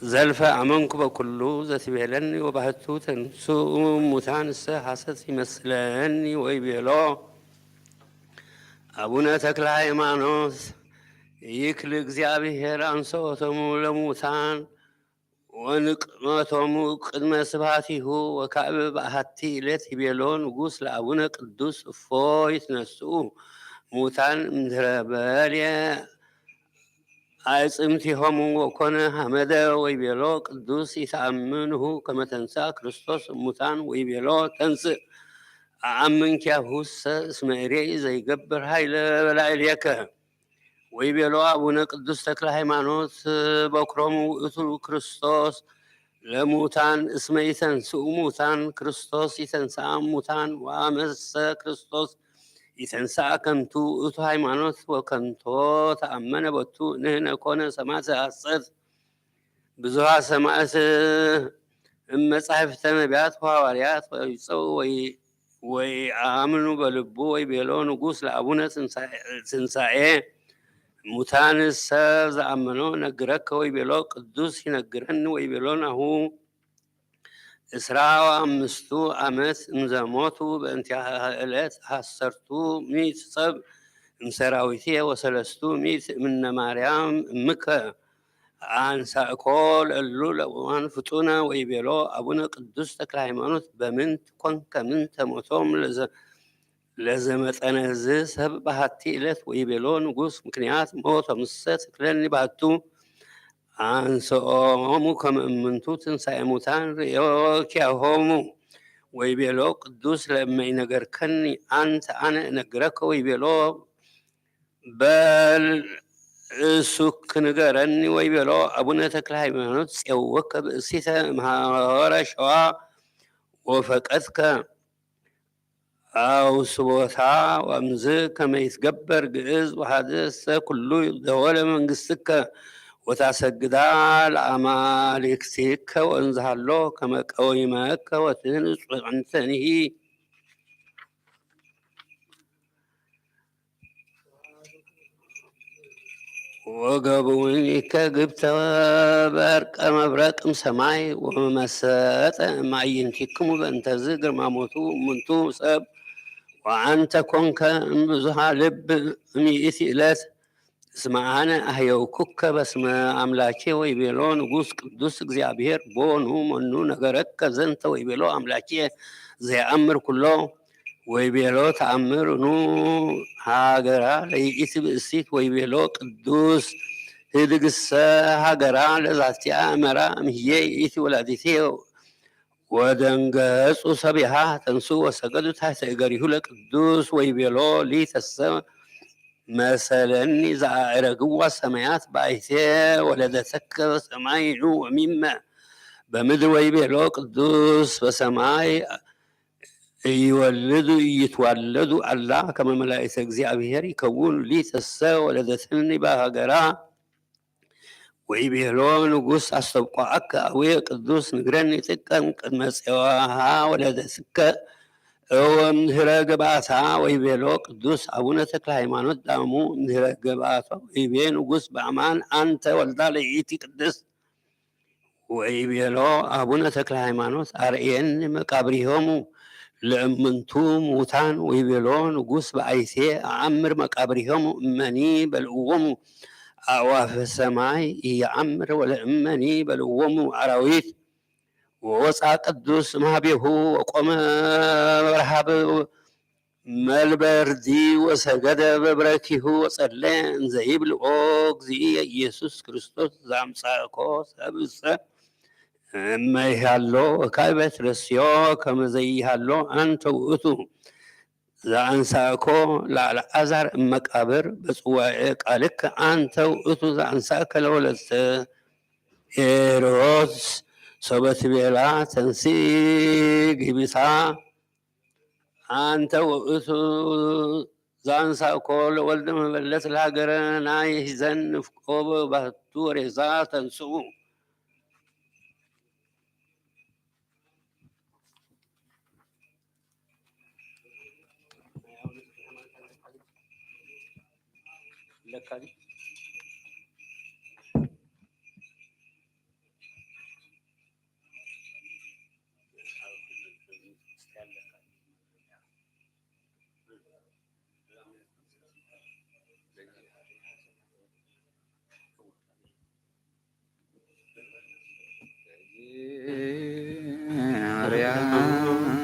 زلفة أمنك بكله زتبيلني وبهتو تنسو متان حسس يمثلني ويبيلو أبونا تكل ሃይማኖት ይክል እግዚአብሔር አንሶቶሙ ለሙታን ወንቅመቶሙ ቅድመ ስብሐቲሁ ወካዕበ በአሐቲ ዕለት ይቤሎ ንጉሥ ለአቡነ ቅዱስ እፎይ ይትነስኡ ሙታን እምድኅረ በልየ አዕጽምቲሆሙ ወኮነ ሐመደ ወይቤሎ ቅዱስ ይተአምንሁ ከመ ተንሥአ ክርስቶስ እሙታን ወይቤሎ ተንሥእ አአምንኪያሁሰ እስመ እሬኢ ዘይገብር ኃይለ በላዕሌከ ወይቤሎ አቡነ ቅዱስ ተክለ ሃይማኖት በኵሮሙ ውእቱ ክርስቶስ ለሙታን እስመ ይተንሥኡ ሙታን ክርስቶስ ይተንሥአ ሙታን ወአመሰ ክርስቶስ ይተንሥአ ከንቱ ውእቱ ሃይማኖት ወከንቶ ተአመነ ቦቱ ንሕነ ኮነ ሰማዕተ ሐሰት ብዙኃ ሰማዕት እመጻሕፍተ ነቢያት ወሐዋርያት ወይጸው ወይአምኑ በልቡ ወይቤሎ ንጉሥ ለአቡነ ትንሣኤ ሙታንሰ ዘአመኖ ነግረከ ወይቤሎ ቅዱስ ይነግረኒ ወይቤሎ ናሁ እስራ ወአምስቱ ዓመት እንዘሞቱ በእንቲአሃ ዕለት ሐሰርቱ ምዕት ሰብ እምሰራዊቴ ወሰለስቱ ምዕት እምነ ማርያም እምከ አንሳእኮ ለእሉ ለእዋን ፍጡነ ወይቤሎ አቡነ ቅዱስ ተክለ ሃይማኖት በምንት ኮንከ ምንተ ሞቶም ለዘመጠነ ዝ ሰብ በሃቲ ዕለት ወይቤሎ ንጉሥ ምክንያት ሞቶምሰ ትክለኒ ባቱ አንስኦሙ ከመ እምንቱ ትንሣኤ ሙታን ርእዮኪያሆሙ ወይቤሎ ቅዱስ ለእመ ይነገርከኒ አንተ አነ እነግረከ ወይቤሎ በል እሱክ ንገረኒ ወይቤሎ አቡነ ተክለ ሃይማኖት ፄወከ ብእሲተ እምኀበረ ሸዋ ወፈቀድከ አውስቦታ ወእምዝ ከመ ይትገበር ግዕዝ ወሐደሰ ኩሉ ደወለ መንግሥትከ ወታሰግዳ ለአማልክቲከ ወእንዝሃሎ ከመ ቀዊመከ ወትህንጽ አንተኒሂ ወገብኡኒከ ግብተ በርቀ መብረቅም ሰማይ ወመሰጠ እምአዕይንቲክሙ በእንተዝ ግርማሞቱ እሙንቱ ሰብ ወአንተ ኮንከ እምብዙኃ ልብ እምይእቲ ዕለት እስመ አነ አህየውኩከ በስመ አምላኬ ወይቤሎ ንጉሥ ቅዱስ እግዚአብሔር ቦኑ መኑ ነገረከ ዘንተ ወይቤሎ አምላኬ ዘየአምር ኩሎ ወይቤሎ ተአምርኑ ሃገራ ለይእቲ ብእሲት ወይቤሎ ቅዱስ ህድግሰ ሃገራ ለዛቲያ እመራ እምሕየ ይእቲ ወላዲቴ ወደንገጹ ሰቢሃ ተንሱ ወሰገዱ ታሕተ እገሪሁ ለቅዱስ ወይቤሎ ሊተሰ መሰለኒ ዘአዕረግዋ ሰማያት ባሕቴ ወለደተከ በሰማይኑ ወሚመ በምድር ወይቤሎ ቅዱስ በሰማይ ይወልዱ ይትዋለዱ አላ ከመ መላእክተ እግዚአብሔር ይከውን ሊተሰ ወለደትኒ በሃገራ ወይቤሎ ንጉሥ አስተብቋዐከ አቡየ ቅዱስ ንግረኒ ጥቀም ቅድመ ፄዋሃ ወለደትከ እምድኅረ ግብአታ ወይቤሎ ቅዱስ አቡነ ተክለ ሃይማኖት ዳሙ እምድኅረ ግብአታ ወይቤ ንጉሥ በአማን አንተ ወልዳ ለይእቲ ቅድስት ወይቤሎ አቡነ ተክለ ሃይማኖት አርኤኒ መቃብሪሆሙ ለእምንቱ ሙታን ወይቤሎ ንጉሥ በአይቴ አአምር መቃብሪሆሙ እመኒ በልዕዎሙ አዕዋፈ ሰማይ ኢየአምር ወለእመኒ በልዕዎሙ አራዊት ወወፃ ቅዱስ እምኀቤሁ ወቆመ በረሃብ መልበርዲ ወሰገደ በብረኪሁ ወጸለየ እንዘ ይብል ኦ እግዚእ ኢየሱስ ክርስቶስ ዘአምጻእኮ ሰብእሰ እመ ይሃሎ ወካዕበ ትሬስዮ ከመ ዘይሃሎ አንተ ውእቱ ዘአንሳእኮ ለአልዓዛር እመቃብር በጽዋዔ ቃልከ አንተ ውእቱ ዘአንሳእከ ለወለተ ሄሮድስ ሶበትቤላ ተንሥኢ ግብታ አንተ ውእቱ ዘአንሳእኮ ለወልደ መበለት ለሃገረ ናይሕዘን ንፍቆ በባሕቱ ወሬዛ ተንሥኡ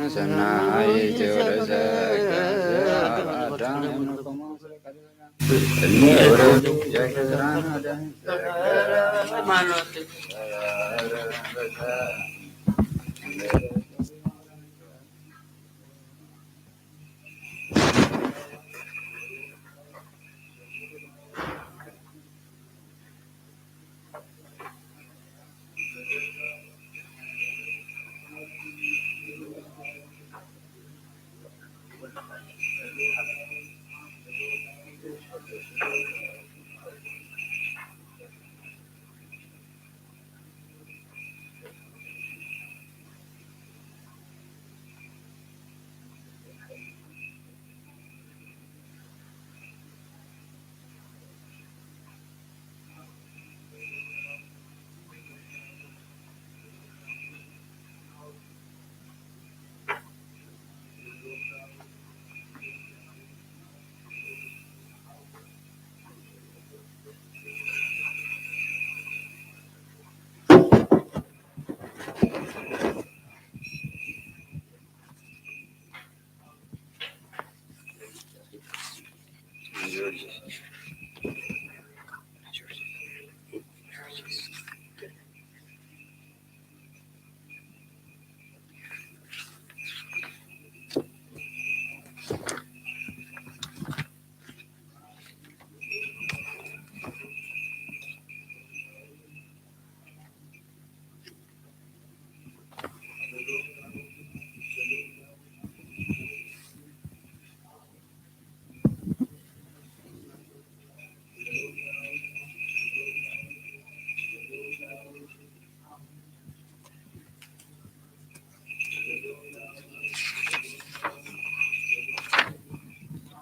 ሰናይት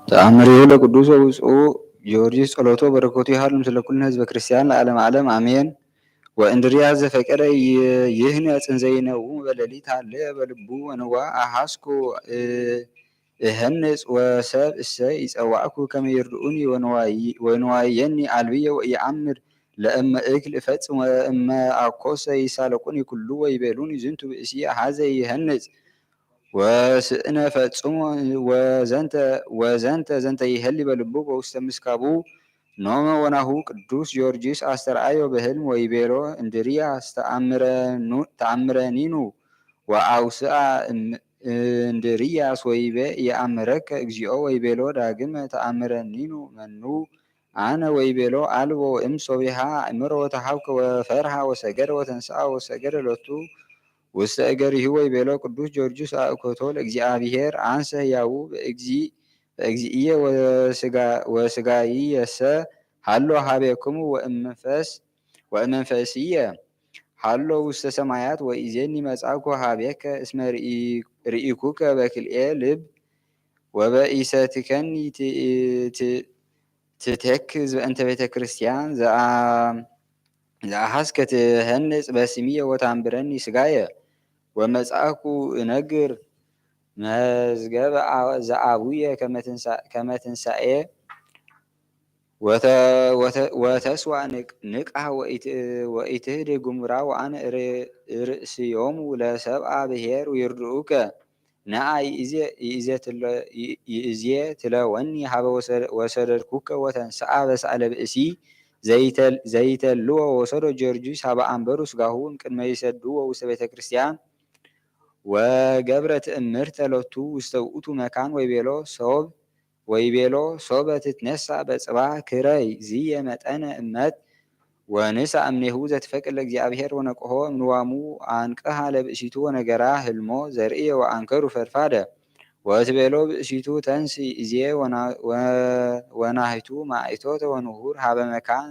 ተአምሪሁ ለቅዱስ ወብፁዕ ጊዮርጊስ ጸሎቶ በረከቱ ይሃሉ ምስለ ኩልነ ህዝበ ክርስቲያን ለዓለመ ዓለም አሜን። ወእንድርያስ ዘፈቀደ ይህነጽ እንዘ ይነውም በሌሊት አለ በልቡ ወንዋ አሐስኩ እህንጽ ወሰብ እሰይ ይጸዋዕኩ ከመ ይርድኡኒ ወንዋየኒ አልብየ ወኢየአምር ለእመ እክል እፈጽም ወእመ አኮሰ ይሳለቁኒ ኩሉ ወይቤሉኒ ዝንቱ ብእሲ ሀዘ ይህንጽ ወስእነ ፈጽሞ ዘንተ ይህሊ በልቡ በውስተ ምስካቡ ኖመ ወናሁ ቅዱስ ጊዮርጊስ አስተርአዮ በህልም ወይቤሎ እንድርያስ ተአምረኒኑ ወአውስአ እንድርያስ ወይቤ የአምረከ እግዚኦ ወይቤሎ ዳግመ ተአምረኒኑ መኑ አነ ወይቤሎ አልቦ እምሶቢሃ እምሮ ወተሃውከ ወፈርሃ ወሰገደ ወተንስአ ወሰገደ ሎቱ ውስተ እገሪሁ ወይቤሎ ቅዱስ ጊዮርጊስ አእኮቶ ለእግዚአብሔር አንሰ ሕያው በእግዚእየ ወስጋይየሰ ሃሎ ሀቤክሙ ወእመንፈስየ ሃሎ ውስተ ሰማያት ወኢዜኒ መጻእኩ ሀቤከ እስመ ርኢኩከ በክልኤ ልብ ወበኢሰትከኒ ትቴክዝ በእንተ ቤተ ክርስቲያን ዘአሐስከ ትህንጽ በስምየ ወታንብረኒ ስጋየ ወመጻእኩ እነግር መዝገበ ዘአቡየ ከመ ትንሣኤ ወተስዋ ንቃ ወኢትህድ ጉምራ ወአነ ርእስዮሙ ለሰብአ ብሔር ይርድኡከ ነአ ይእዜ ትለወኒ ሀበ ወሰደድኩከ ወተንስአ በሳዕለ ብእሲ ዘይተልዎ ወሰዶ ጊዮርጊስ ሀበ አንበሩ ስጋሁ እምቅድመ ይሰድዎ ውስተ ቤተ ክርስቲያን ወገብረ ትእምርተ ሎቱ ውስተ ውእቱ መካን ወይቤሎ ሶበ ትትነሳ በጽባሕ ክረይ ዝየ መጠነ እመት ወንሳ እምኔሁ ዘትፈቅድ ለእግዚአብሔር ወነቅሆ እምንዋሙ አንቅሃ ለብእሲቱ ወነገራ ህልሞ ዘርእየ ወአንከሩ ፈድፋደ ወትቤሎ ብእሲቱ ተንሲ እዜ ወናሂቱ ማእቶተ ወንሁር ሀበ መካን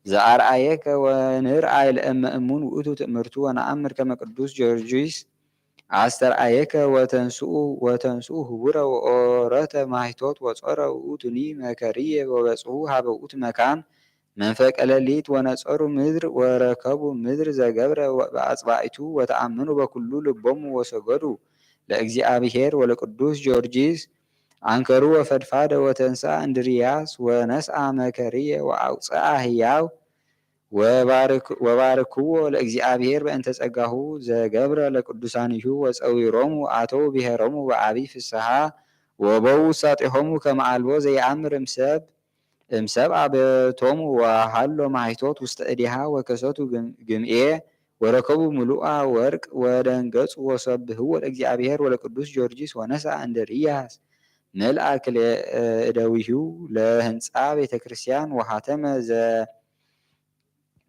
ዘአርአየከ ወንርአይ ለእመ እሙን ውእቱ ትእምርቱ ወነአምር ከመ ቅዱስ ጊዮርጊስ አስተርአየከ ወተንስኡ ህቡረ ወኦረተ ማሂቶት ወጾረ ውእቱኒ መከርየ ወበጽሑ ሀበ ውእቱ መካን መንፈቀ ሌሊት ወነጸሩ ምድር ወረከቡ ምድር ዘገብረ በአጽባኢቱ ወተአምኑ በኩሉ ልቦሙ ወሰገዱ ለእግዚአብሔር ወለቅዱስ ጊዮርጊስ አንከሩ ወፈድፋደ ወተንሳ እንድርያስ ወነስአ መከርየ ወአውፅአ ህያው ወባርክዎ ለእግዚአብሔር በእንተ ጸጋሁ ዘገብረ ለቅዱሳንሁ ወፀዊሮሙ አተው ብሔሮሙ በአቢይ ፍስሓ ወበው ውሳጤሆሙ ከመ አልቦ ዘየአምር እምሰብአ በቶሙ ወሃሎ ማይቶት ውስተ እዲሃ ወከሰቱ ግምኤ ወረከቡ ሙሉአ ወርቅ ወደንገጹ ወሰብህዎ ለእግዚአብሔር ወለቅዱስ ጊዮርጊስ ወነሳ እንድርያስ መልአ ክልኤ እደዊሁ ለህንፃ ቤተ ክርስቲያን ወሃተመ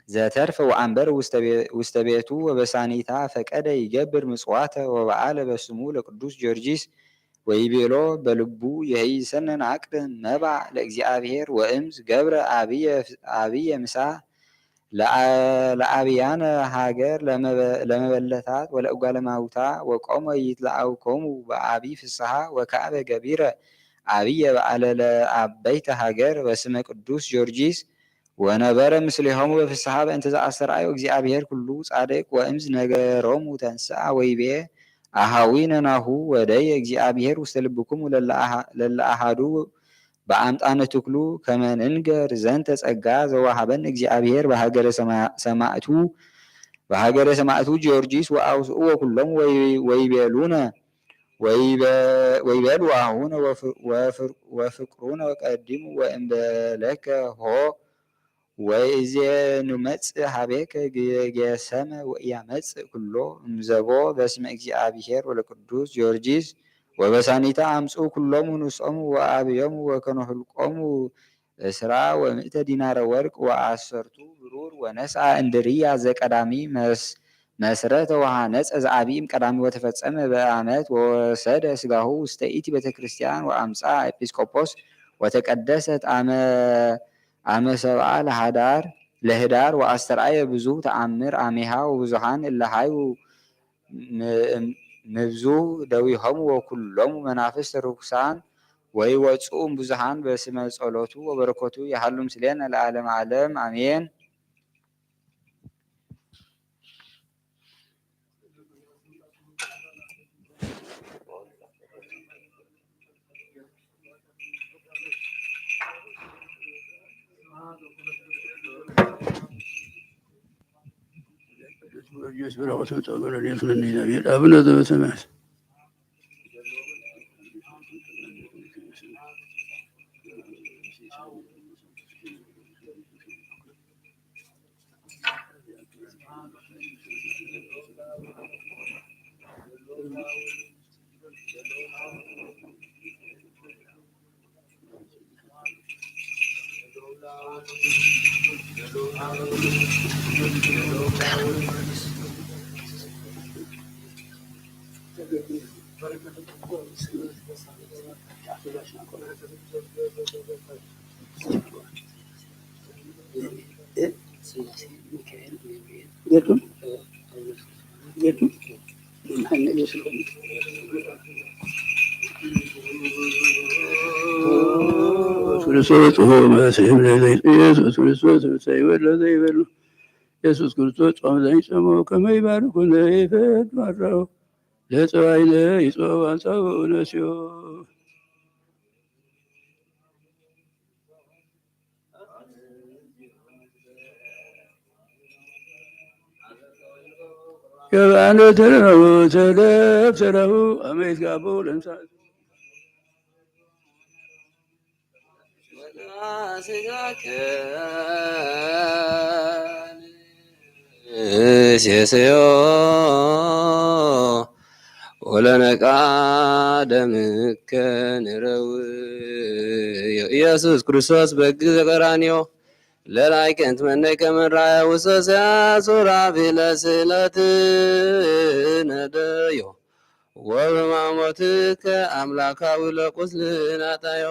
ዘተርፈ ወአንበር ውስተ ቤቱ ወበሳኒታ ፈቀደ ይገብር ምጽዋተ ወበዓለ በስሙ ለቅዱስ ጊዮርጊስ ወይቤሎ በልቡ የይሰነን አቅድ መባ ለእግዚአብሔር ወእምዝ ገብረ አብየ ምሳ ለአብያነ ሃገር ለመበለታት ወለእጓለ ማውታ ወቆመ ይትለአውኮሙ በአቢይ ፍስሓ ወካዕበ ገቢረ አብየ በዓለ ለአበይተ ሃገር በስመ ቅዱስ ጊዮርጊስ ወነበረ ምስሌሆሙ በፍስሓ በእንተ ዘአስተርአዮ እግዚአብሔር ኩሉ ጻድቅ ወእምዝ ነገሮሙ ተንሥአ ወይቤ አሃዊነ ናሁ ወደየ እግዚአብሔር ውስተ ልብክሙ ለለ አሃዱ በአምጣነ ትክሉ ከመ ንንገር ዘንተ ጸጋ ዘወሃበን እግዚአብሔር በሀገረ ሰማዕቱ ጊዮርጊስ ወአውስኡ ኩሎሙ ወይቤሉነ ወይቤሉ አሁነ ወፍቅሩነ ወቀዲሙ ወእምበለከ ሆ ወኢዜንመጽእ ሀቤከ ጌሰመ ወኢያመጽእ ኩሎ እምዘቦ በስመ እግዚአብሔር ወለቅዱስ ጊዮርጊስ ወበሳኒታ አምጽኡ ኩሎሙ ንሶሙ ወአብዮሙ ወከነህልቆሙ እስራ ወምእተ ዲናረ ወርቅ ወአሰርቱ ብሩር ወነስአ እንድርያ ዘቀዳሚ መስረተ ወሃነጸ ዘአብይም ቀዳሚ ወተፈጸመ በአመት ወወሰደ ስጋሁ ውስተ ኢቲ ቤተክርስቲያን ወአምጻ ኤጲስቆጶስ ወተቀደሰት አመ ሰብአ ለህዳር ወአስተርአየ ብዙ ተአምር አሜሃ ወብዙሃን እለሃዩ ምብዙ ደዊሆሙ ወኩሎሙ መናፍስት ርኩሳን ወይወጽኡም ብዙሃን በስመ ጸሎቱ ወበረከቱ ያሃሉ ምስሌነ ለዓለመ ዓለም አሜን። አቡነ ዘበሰማያት ኢየሱስ ክርስቶስ ጾም ዘኢጾመው ከመ ይባርኩነ ይፈድ ማራው ለፀዋይነ ይጾም አንጻው እነሲዮ የባነ ተረው ተለፍሰረው አሜት ጋቦ ለምሳ ሲስዮ ወለነቃ ደምከ ንረው ኢየሱስ ክርስቶስ በግ ዘቀራንዮ ለላይከንት መነከ መራያ ውሰሳ ሱራፊለ ስለት ነደዮ ወበማሞትከ አምላካዊ ለቁስል ናታዮ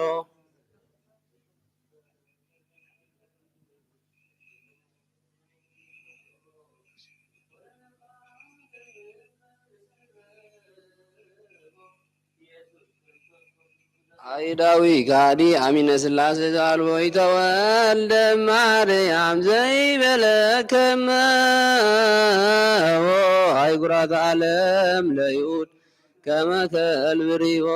አይዳዊ ጋዲ አሚነ ስላሴ ዛልቦ ይተወልደ ማርያም ዘይበለከመ አይጉራት ዓለም ለይሁድ ከመ ከልብሪቦ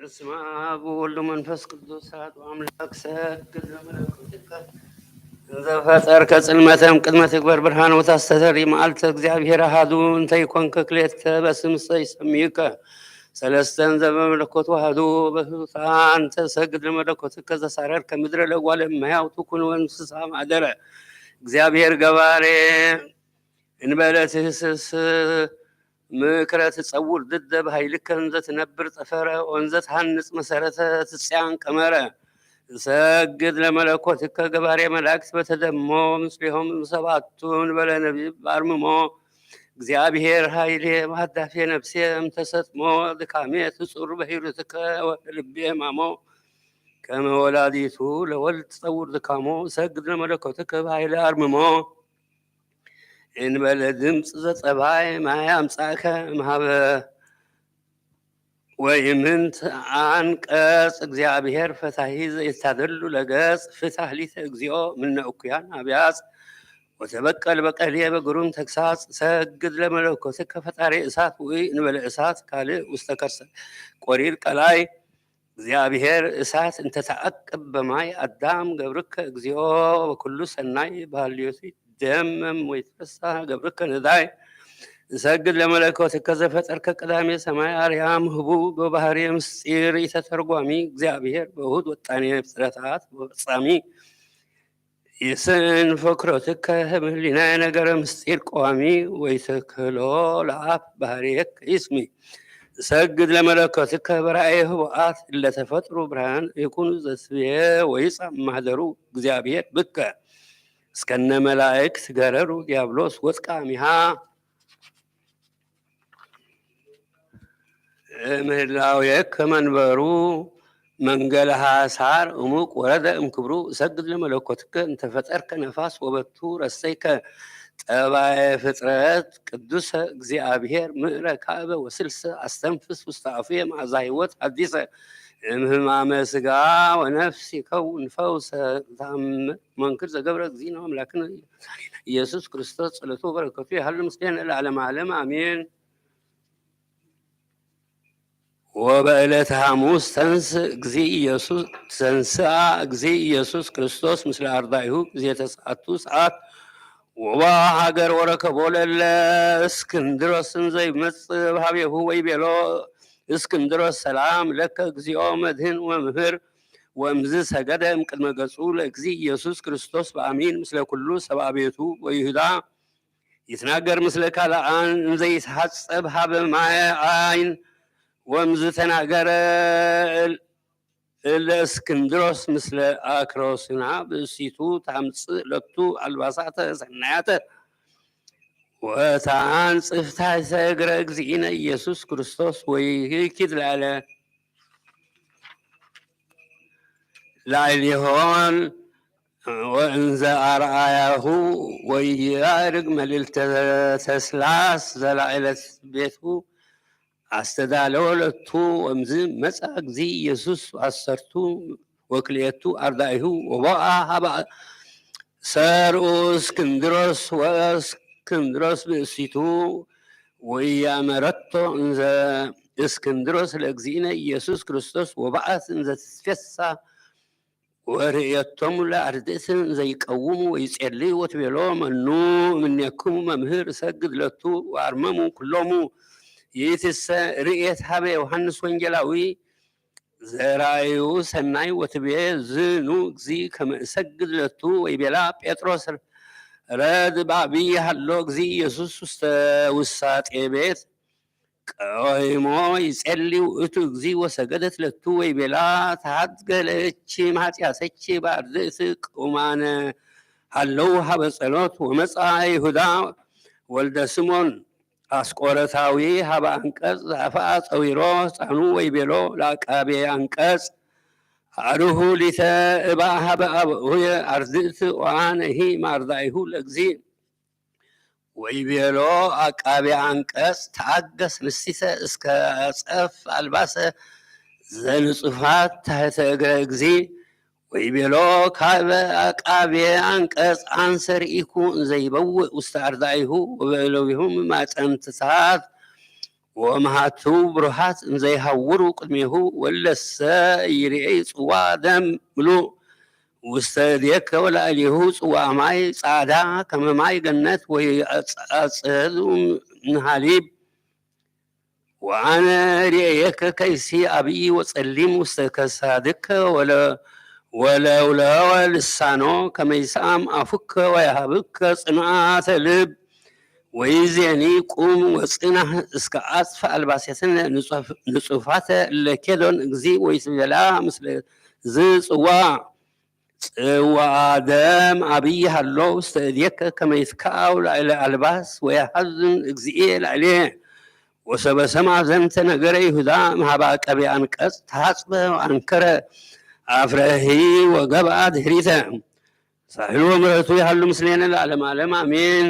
በስመ አብ ወወልድ ወመንፈስ ቅዱስ አሐዱ አምላክ ሰግድ ለመለኮትከ እንዘ ፈጠርከ ጽልመተም ቅድመ ትግበር ብርሃነ ወታስተሰሪ መዓልተ እግዚአብሔር አሐዱ እንተ ይኮንከ ክልኤተ በስምሰ ይሰምይከ ሰለስተ እንዘ በመለኮቱ አሐዱ በህፃን ተሰግድ ለመለኮትከ ዘሳረርከ ምድረ ለእጓለ እመሕያው ትኩን ወእንስሳ ማኅደረ እግዚአብሔር ገባሬ እንበለ ትህስስ ምክረ ትጸውር ድደ በኃይልከ እንዘ ትነብር ጠፈረ ወእንዘ ትሃንጽ መሰረተ ትጽያን ቀመረ ሰግድ ለመለኮትከ ገባሬ መላእክት በተደሞ ምስሌሆም ሰባቱ እንበለ ነቢብ በአርምሞ እግዚአብሔር ኃይሌ ማዳፌ ነፍሴ እምተሰጥሞ ድካሜ ትጹር በሂሩትከ ወልቤ ሕማሞ ከመ ወላዲቱ ለወልድ ትጸውር ድካሞ ሰግድ ለመለኮትከ በኃይለ አርምሞ እንበለ ድምፅ ዘጸባይ ማይ አምጻእከ እምኀበ ወይምንት አንቀጽ እግዚአብሔር ፈታሒ ዘይታደሉ ለገጽ ፍትሐ ሊተ እግዚኦ ምነ እኩያን አብያጽ ወተበቀል በቀልየ በግሩም ተግሳጽ ሰግድ ለመለኮትከ ፈጣሪ እሳት ውእይ እንበለ እሳት ካልእ ውስተ ከርሰ ቆሪር ቀላይ እግዚአብሔር እሳት እንተተዐቅብ በማይ አዳም ገብርከ እግዚኦ በኩሉ ሰናይ በሃልዮቱ ደመም ወይትፈሳህ ገብርከ ንዳይ እሰግድ ለመለኮትከ ዘፈጠርከ ቀዳሜ ሰማይ አርያም ህቡብ በባህሪ ምስጢር ኢተተርጓሚ እግዚአብሔር በውሁድ ወጣኔ ፍጥረታት በፈጻሚ ይስን ፈክሮትከ ህሊናየ ነገረ ምስጢር ቀዋሚ ወይተክህሎ ለአብ ባህርየከ ይስሚ እሰግድ ለመለኮትከ በራእየ ህቡአት እለተፈጥሩ ብርሃን ይኩኑ ዘስብየ ወይጻእ ማኅደሩ እግዚአብሔር ብከ እስከነ መላእክት ገረሩ ዲያብሎስ ወጥቃሚሃ ምህላውየከ መንበሩ መንገለ ሐሳር እሙቅ ወረደ እምክብሩ እሰግድ ለመለኮትከ እንተፈጠርከ ነፋስ ወበቱ ረሰይከ ጠባየ ፍጥረት ቅዱሰ እግዚአብሔር ምዕረ ካዕበ ወስልሰ አስተንፍስ ውስተ አፉየ መዓዛ ሕይወት ሐዲሰ እምህማመ ሥጋ ወነፍስ ይከውን ፈውሰ ተአምር መንክር ዘገብረ እግዚእነ አምላክነ ኢየሱስ ክርስቶስ ጸሎቱ በረከቱ ይሃሉ ምስሌነ ለዓለመ ዓለም አሜን። ወበዕለተ ሐሙስ ተንሥአ እግዚእ ኢየሱስ ክርስቶስ ምስለ አርዳኢሁ ጊዜተ ሰዓት ወበአ ሀገር ወረከቦ ለእለ እስክንድሮስ እንዘ ይመጽእ በኀቤሁ ወይቤሎ እስክንድሮስ ሰላም ለከ እግዚኦ መድህን ወምህር ወእምዝ ሰገደ እምቅድመ ገጹ ለእግዚእ ኢየሱስ ክርስቶስ በአሚን ምስለ ኩሉ ሰብአ ቤቱ ወይሁዳ ይትናገር ምስለ ካልአን እንዘ ይትሐጸብ ኀበ ማየ ዓይን ወእምዝ ተናገረ እለእስክንድሮስ ምስለ አክሮስና ብእሲቱ ታምጽእ ለቱ አልባሳተ ሰናያተ ወታንጽፍ ታሕተ እግረ እግዚእነ ኢየሱስ ክርስቶስ ወይኪድ ላዕሌሆን ወእንዘ አርአያሁ ወይአርግ መልዕልተ ተስላስ ዘላዕለት ቤቱ አስተዳለወ ለቱ ወእምዝ መጻ እግዚእ ኢየሱስ አሰርቱ ወክልኤቱ አርዳኢሁ ወቦአ ኀበ ሰርኡ እስክንድሮስ ወእስክንድሮስ ብእሲቱ ወኢያመረቶ እንዘ እስክንድሮስ ለእግዚእነ ኢየሱስ ክርስቶስ ወበአት እንዘ ትትፌሳህ ወርእየቶሙ ለአርድእት እንዘ ይቀውሙ ወይጼልዩ ወትቤሎ መኑ እምኔክሙ መምህር እሰግድ ለቱ ወአርመሙ ኩሎሙ ይእትሰ ርእየት ኀበ ዮሐንስ ወንጌላዊ ዘራእዩ ሰናይ ወትቤ ዝኑ እግዚእ ከመ እሰግድ ለቱ ወይቤላ ጴጥሮስ ረድ በዐቢይ ሀሎ እግዚእ ኢየሱስ ውስተ ውሳጤ ቤት ቀይሞ ይጼልይ ውእቱ እግዚእ ወሰገደት ለቱ ወይቤላ ተሃድገለች ኃጢአተች በአርድእት ቁማነ ሀለው ኀበ ጸሎት ወመጻ ይሁዳ ወልደ ስሞን አስቆረታዊ ኀበ አንቀጽ ዘአፍአ ጸዊሮ ሕፃኑ ወይቤሎ ለአቃቤ አንቀጽ አርሁ ሊተ እባእ ኀበ አብኡየ አርድእት ወአነሂ ማርዳኢሁ ለእግዚእ ወይቤሎ አቃቤ አንቀጽ ተአገስ ንስቲተ እስከ ጸፍ አልባሰ ዘንጹፋት ታሕተ እግረ እግዚእ ወይቤሎ ካዕበ አቃቤ አንቀጽ አንሰ ርኢኩ እንዘ ይበውእ ውስተ አርዳኢሁ ወበእለዊሆሙ ማዕጠንትታት ወመሃቱ ብሩሃት እንዘይሃውሩ ቅድሜሁ ወለሰ ይርኤ ጽዋ ደም ምሉእ ውስተ እዴከ ወላዕሌሁ ጽዋ ማይ ጻዕዳ ከመ ማይ ገነት ወይአጽዱ እምሃሊብ ወአነ ርእየከ ከይሲ አብይ ወጸሊም ውስተ ከሳድከ ወለውለወ ልሳኖ ከመ ይስአም አፉከ ወየሃብከ ጽንዓተ ልብ ወይዜኒ ቁም ወጽናሕ እስከ አጽፈ አልባሳትን ንጹፋተ ለኬዶን እግዚእ ወይትቤላ ምስለ ዝጽዋ ጽዋ ደም አብይ ሃሎ ውስተ እዴከ ከመ ይትከአው ላዕለ አልባስ ወየሐዝን እግዚእ ላዕሌየ ወሰበሰማ ዘንተ ነገረ ይሁዳ እምኀበ አቀቤ አንቀጽ ተሐጽበ ወአንከረ አፍረሂ ወገብአ ድኅሪተ ሳህሉ ወምሕረቱ ይሃሉ ምስሌነ ለዓለመ ዓለም አሜን።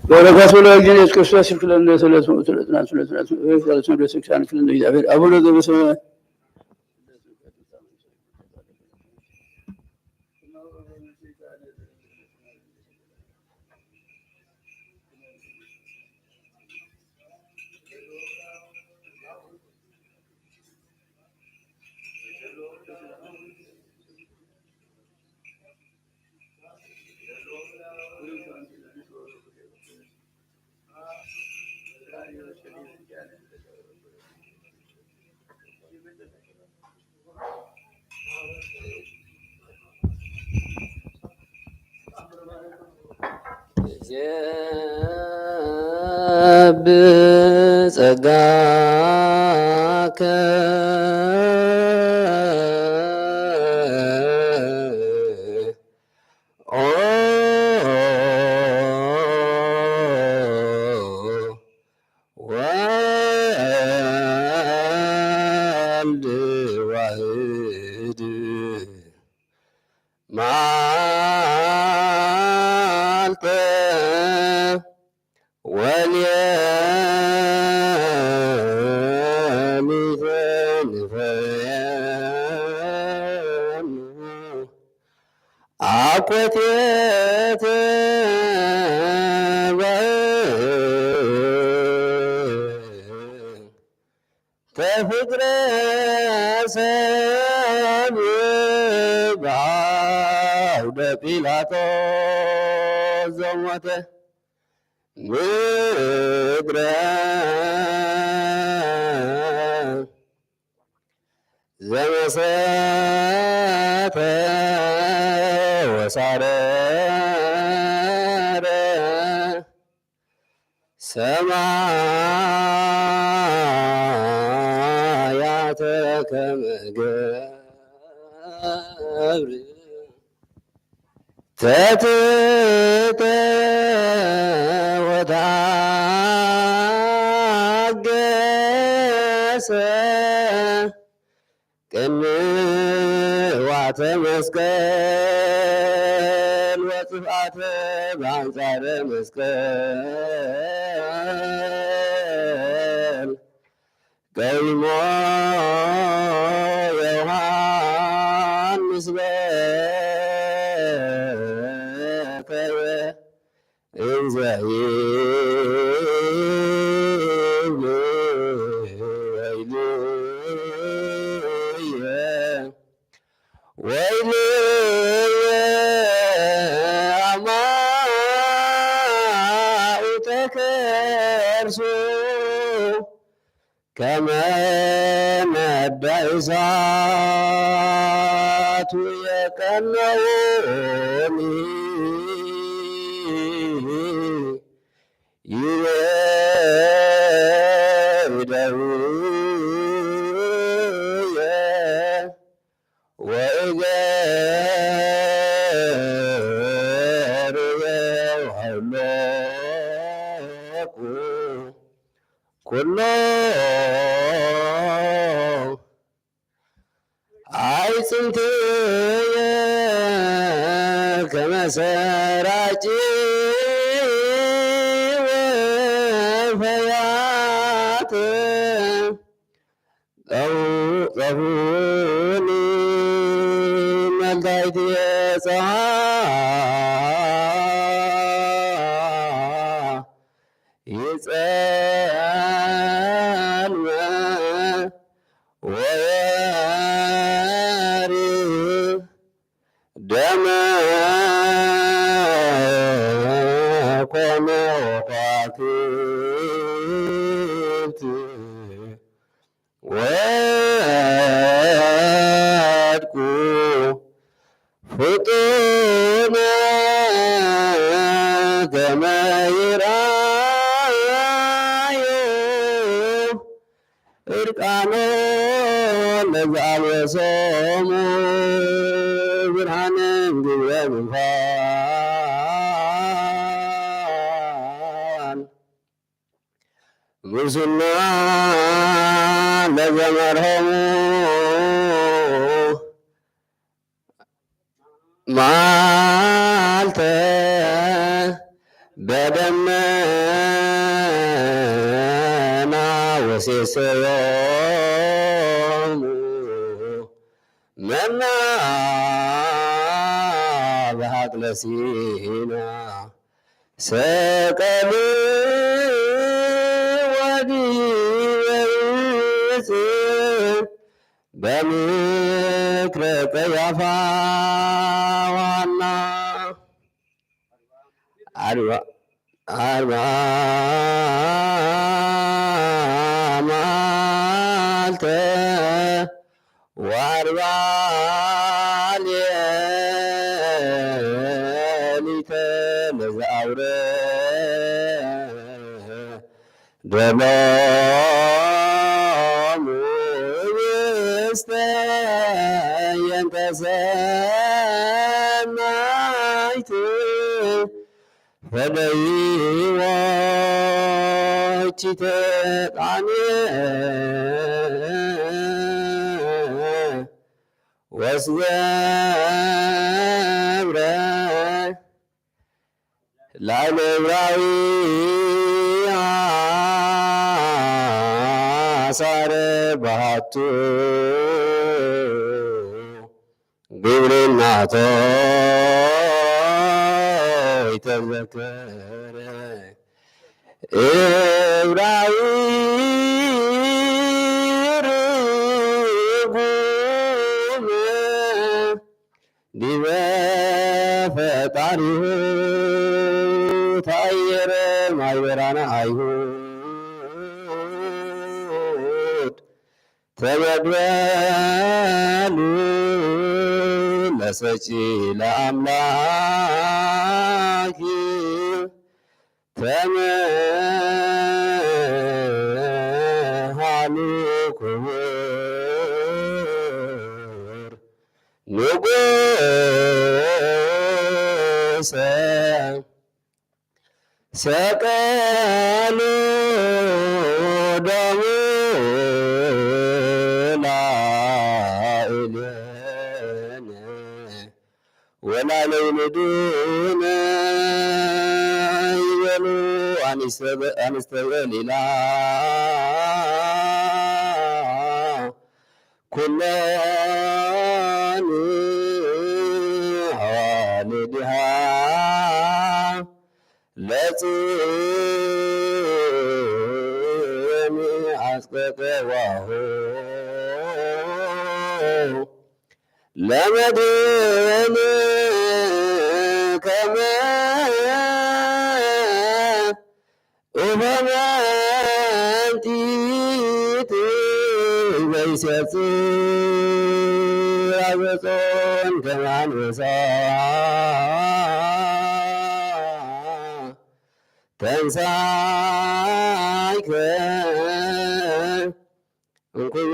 በረከቱ ለእግዚአብሔር ክርስቶስ ይክፈለን። አቡነ ዘበሰማያት ብጸጋከ ወልድ ዋሕድ መዓልተ ወሌሊተ ንፈየኑ አኮቴተ ተፍቅረ ሰብ በአውደ ጲላጦስ ዘሞተ ምድረ ዘመሰተ ወሳረረ ሰማያተ ከመ ገብር ተትተ ወታገሰ ቅንዋተ መስቀል ወጽፍአተ በአንጻረ መስቀል ቀይሞ ዮሐንስ በከየ እንዘ ይብሉ እርሱ ከመነደ እሳቱ የቀነውን ይደውየ ወእገርየ ወሃሎቁ ኩሎ አይጽንትየ ከመሰራጭ ወፈያት ጸሁኒ መልታይትየ ፀሐይ ይጸልመ ወየሪ ደመ ኮነ ወከዋክብት ወድቁ ፍጡነ ከመ ይርአዩ እርቃኖ ለዘአልበሶሙ ብርሃነ እምግብረ ምንፋን ጉስና ለዘመርሆሙ ማልተ በደመና ወሴሰዮሙ መና በሀቅለ ሲና ሰቀል ወዲበ ዕፅ በምክረ ቀያፋ ዋና አርባ መዓልተ ወአርባ ሌሊተ ለዘአውረ ደሎሙ ውስተ የንተ ሰናይት ፈደይዎችተ ቃኔ ወስገብረ ላዕለ ዕብራዊ አሳረ ባቱ ግብርናቶ ይተዘከረ ዕብራዊ ርጉም ዲበ ፈጣሪሁ ታየረ ማይበራነ አይሁድ ተመድበሉ ለሰጪ ለአምላኪ ተመሃሉ ክቡር ንጉሰ ሰቀሉ ደሙ ላዕሌነ ወላዕሌነ ይበሉ አንስተ ገሊላ ኩሎን አዋልድሃ ለጽም አስቀቀዋሁ ለመድን ከመ ወይሴጽር አበጾን ከማንበሳ ተንሳይከ እንኩድ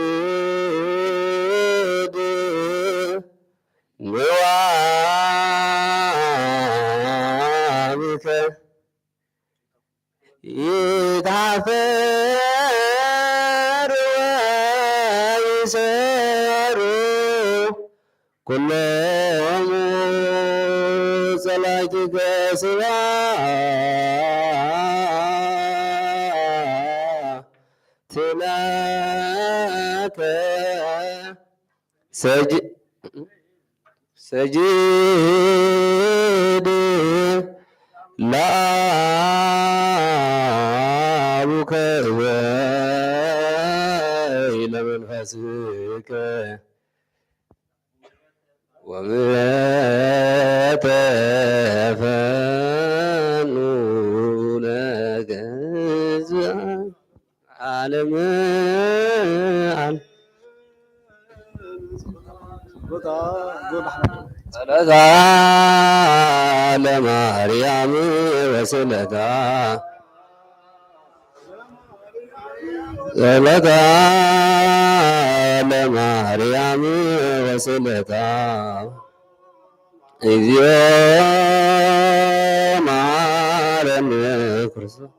ንዋብከ ይታፈር ወይሰሩ ኩሎሙ ጸላእቲከ ስብሐት ለከ ሰጅድ ለአቡከ ወለመንፈስከ ወምልዕተ ፈኑ ለገዝእ ዓለም ጸሎታ ለማርያም ወስለታ ጸሎታ ለማርያም ወስለታ እግዚኦ መሐረነ ክርስቶስ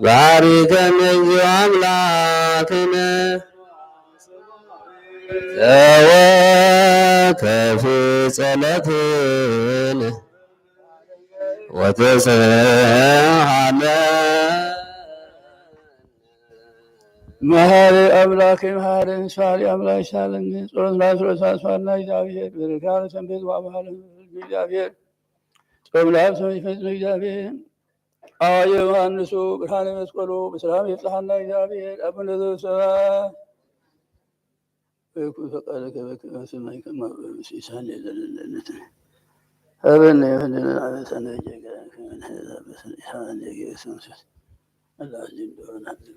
ባርከነ እግዚኦ አምላክነ ዘወከፍ ጸሎትነ ወተስብሐነ መሐሪ አምላክ መሐሪ ምሳሌ አምላክ ሳለን ጾም ላስሮስ አስፋና እግዚአብሔር በረካለ ሰንበት ወአባለ እግዚአብሔር ጾም ላስሮስ ይፈጽም እግዚአብሔር አየ ዮሐንሱ ብርሃነ መስቀሉ በሰላም ይፍታሐና እግዚአብሔር አቡነ ዘበሰማያት ويكون فقالك بكما سمعي كما بسيسان لذلك أبنى يفندنا على سنة جاكا كمان هذا بس الإحان جاكا سنسس الله عزيز دون عزيز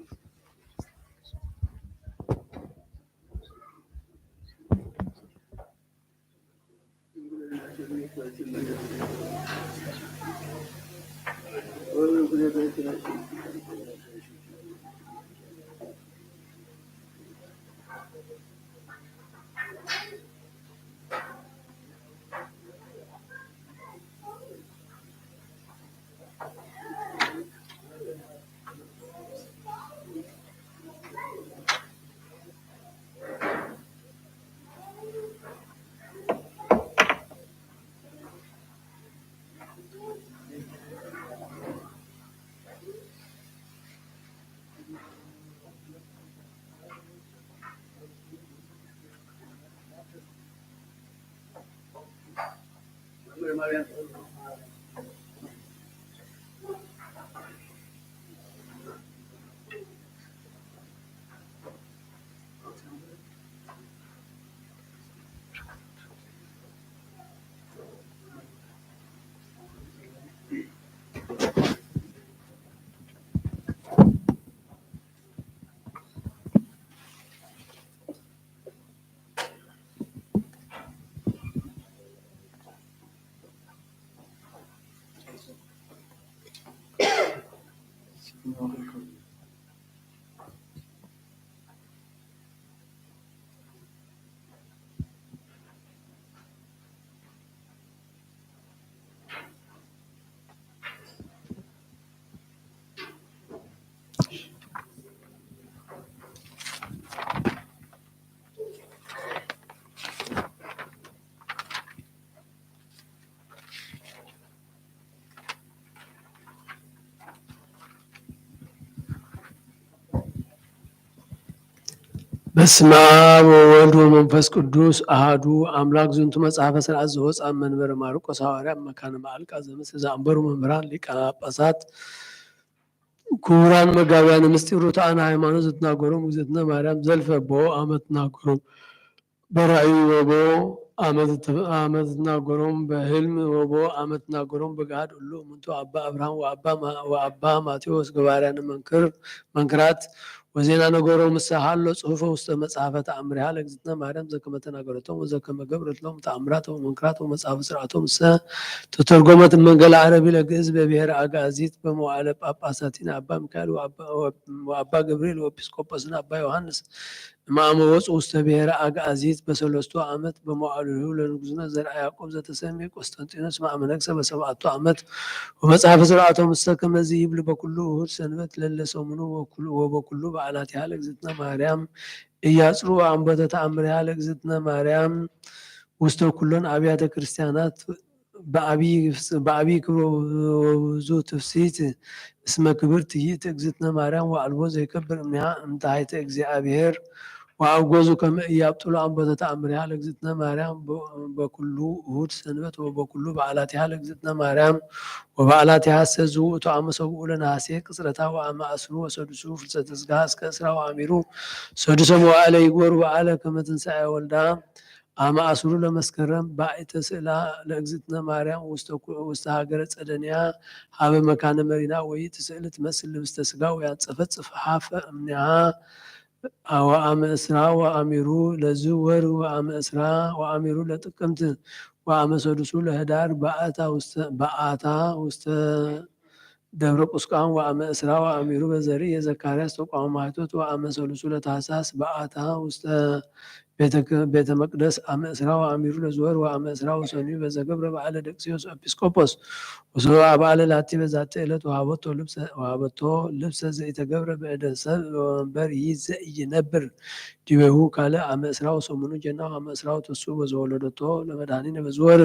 በስመ አብ ወወልድ ወመንፈስ ቅዱስ አሐዱ አምላክ ዝንቱ መጽሐፈ ሥርዓት ዘወፅአ እምመንበረ ማርቆስ ሐዋርያ መካነ መዓልቃ ዘምስለ ዘአንበሩ መምህራን ሊቃነ ጳጳሳት ክቡራን መጋቢያነ ምስጢር ርቱዓነ ሃይማኖት ዘትናገሮሙ እግዝእትነ ማርያም ዘልፈ ቦ አመ ትናገሮሙ በራእይ ወቦ አመት ናጎሮም በህልም ወቦ አመት ናጎሮም በገሃድ ሁሉ ምንቶ አባ አብርሃም ወአባ ማቴዎስ ገባርያን መንክራት ወዜና ነገሮ ምሳሃሎ ጽሁፈ ውስተ መጽሐፈ ተአምሪሃ ለእግዝእትነ ማርያም ዘከመ ተናገረቶም ወዘከመ ገብረትሎም ተአምራት ወመንክራት ወመጽሐፈ ስርዓቶም ተተርጎመት መንገለ አረቢ ለግዕዝ በብሔረ አጋዚት በመዋዕለ ጳጳሳቲን አባ ሚካኤል ወአባ ገብርኤል ወኤጲስቆጶስን አባ ዮሐንስ ማመወፅ ውስተ ብሔረ አጋዚት በሰለስቱ ዓመት በመዋዕሉ ለንጉሥነ ዘርዓ ያዕቆብ ዘተሰሜ ቆስጠንጢኖስ ማእመነግሰ በሰብዓቱ ዓመት ወመጽሐፈ ስርዓቶም ከመዚ ይብል በኩሉ እሁድ ሰንበት ለለሰሙኑ ወበኩሉ በዓላቲሃ ለእግዝእትነ ማርያም እያጽሩ አንበተ ተአምሪሃ ለእግዝእትነ ማርያም ውስተ ኩሎን አብያተ ክርስቲያናት በአብይ ክብሮ ወብዙ ትፍሲት እስመ ክብርት ይእቲ እግዝእትነ ማርያም ወአልቦ ዘይከብር እምኔሃ እምታሕተ እግዚአብሔር ወአውጎዙ ከመ ኢያብጥሉ አንበተ ተአምሪሃ ለእግዝእትነ ማርያም በኩሉ እሁድ ሰንበት ወበኩሉ በዓላቲሃ ለእግዝእትነ ማርያም ወበዓላቲሃ ውእቱ አመ ሰብኡ ለነሐሴ ቅጽረታ ወአመ አስሩ ወሰዱሱ ፍልሰተ ሥጋ እስከ እስራ ወአሚሩ ሰዱሰ መዋዕለ ይግበሩ በዓለ ከመ ትንሣኤ ወልዳ አመ አስሩ ለመስከረም ባዕተ ስእላ ለእግዝእትነ ማርያም ውስተ ሀገረ ጸደንያ ሀበ መካነ መሪና ወይት ስእል ትመስል ልብስተ ሥጋ ወያንጸፈጽፍ ሀፈ እምኔሃ ወአመ እስራ ወአሚሩ ለዝህ ወር ወአመ እስራ ወአሚሩ ለጥቅምት ወአመ ሰዱሱ ለህዳር በአታ ውስተ ደብረ ቁስቋም ወአመ እስራ ወአሚሩ በዘርኢ የዘካርያስ ተቋሙ ማኅቶት ወአመ ሰሉሱ ለታኅሳስ በአታ ውስተ ቤተ መቅደስ አመ እስራ ወአሚሩ ለዝወር ወአመ እስራ ወሰኑይ በዘገብረ በዓለ ደቅስዮስ ኤጲስቆጶስ ወሰብአ በዓለ ላቲ በዛቲ ዕለት ወሀበቶ ልብሰ ዘኢተገብረ በእደ ሰብእ ወወንበር ዘኢይነብር ዲቤሁ ካልእ አመ እስራ ወሰሙኑ ጀና ወአመ እስራ ወተስዑ በዘወለደቶ ለመድኃኒነ በዝወር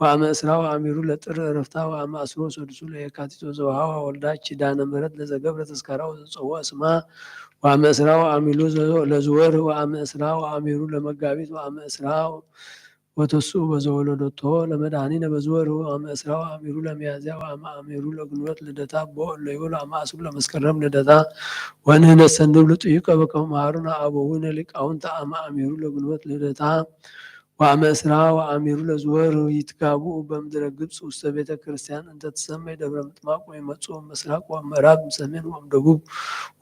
ወአመ እስራ ወአሚሩ ለጥር ዕረፍታ ወአመ አስሩ ወሰዱሱ ለየካቲት ወዘወሃባ ወልዳ ኪዳነ ምሕረት ለዘገብረ ተዝካራ ወዘጸውዐ ስማ ወአመ እስራ ወአሚሩ ለዝወር ወአመ እስራ ወአሚሩ ለመጋቢት ወአመ እስራ ወተስዑ በዘወለደቶ ለመድኃኒነ በዝወር ወአመ እስራ ወአሚሩ ለሚያዝያ ወአመ አሚሩ ለግንቦት ልደታ በወለይወል ወአመ አስሩ ለመስከረም ልደታ ወንህነሰ ንብል ጥዩቀ በከመ መሃሩነ አበዊነ ሊቃውንተ አመ አሚሩ ለግንቦት ልደታ ወአመ እስራ ወአሚሩ ለዝወር ይትጋብኡ በምድረ ግብፅ ውስተ ቤተ ክርስቲያን እንተ ትሰመይ ደብረ ምጥማቅ ወይመጽኡ ምስራቅ ወምዕራብ ሰሜን ወምደቡብ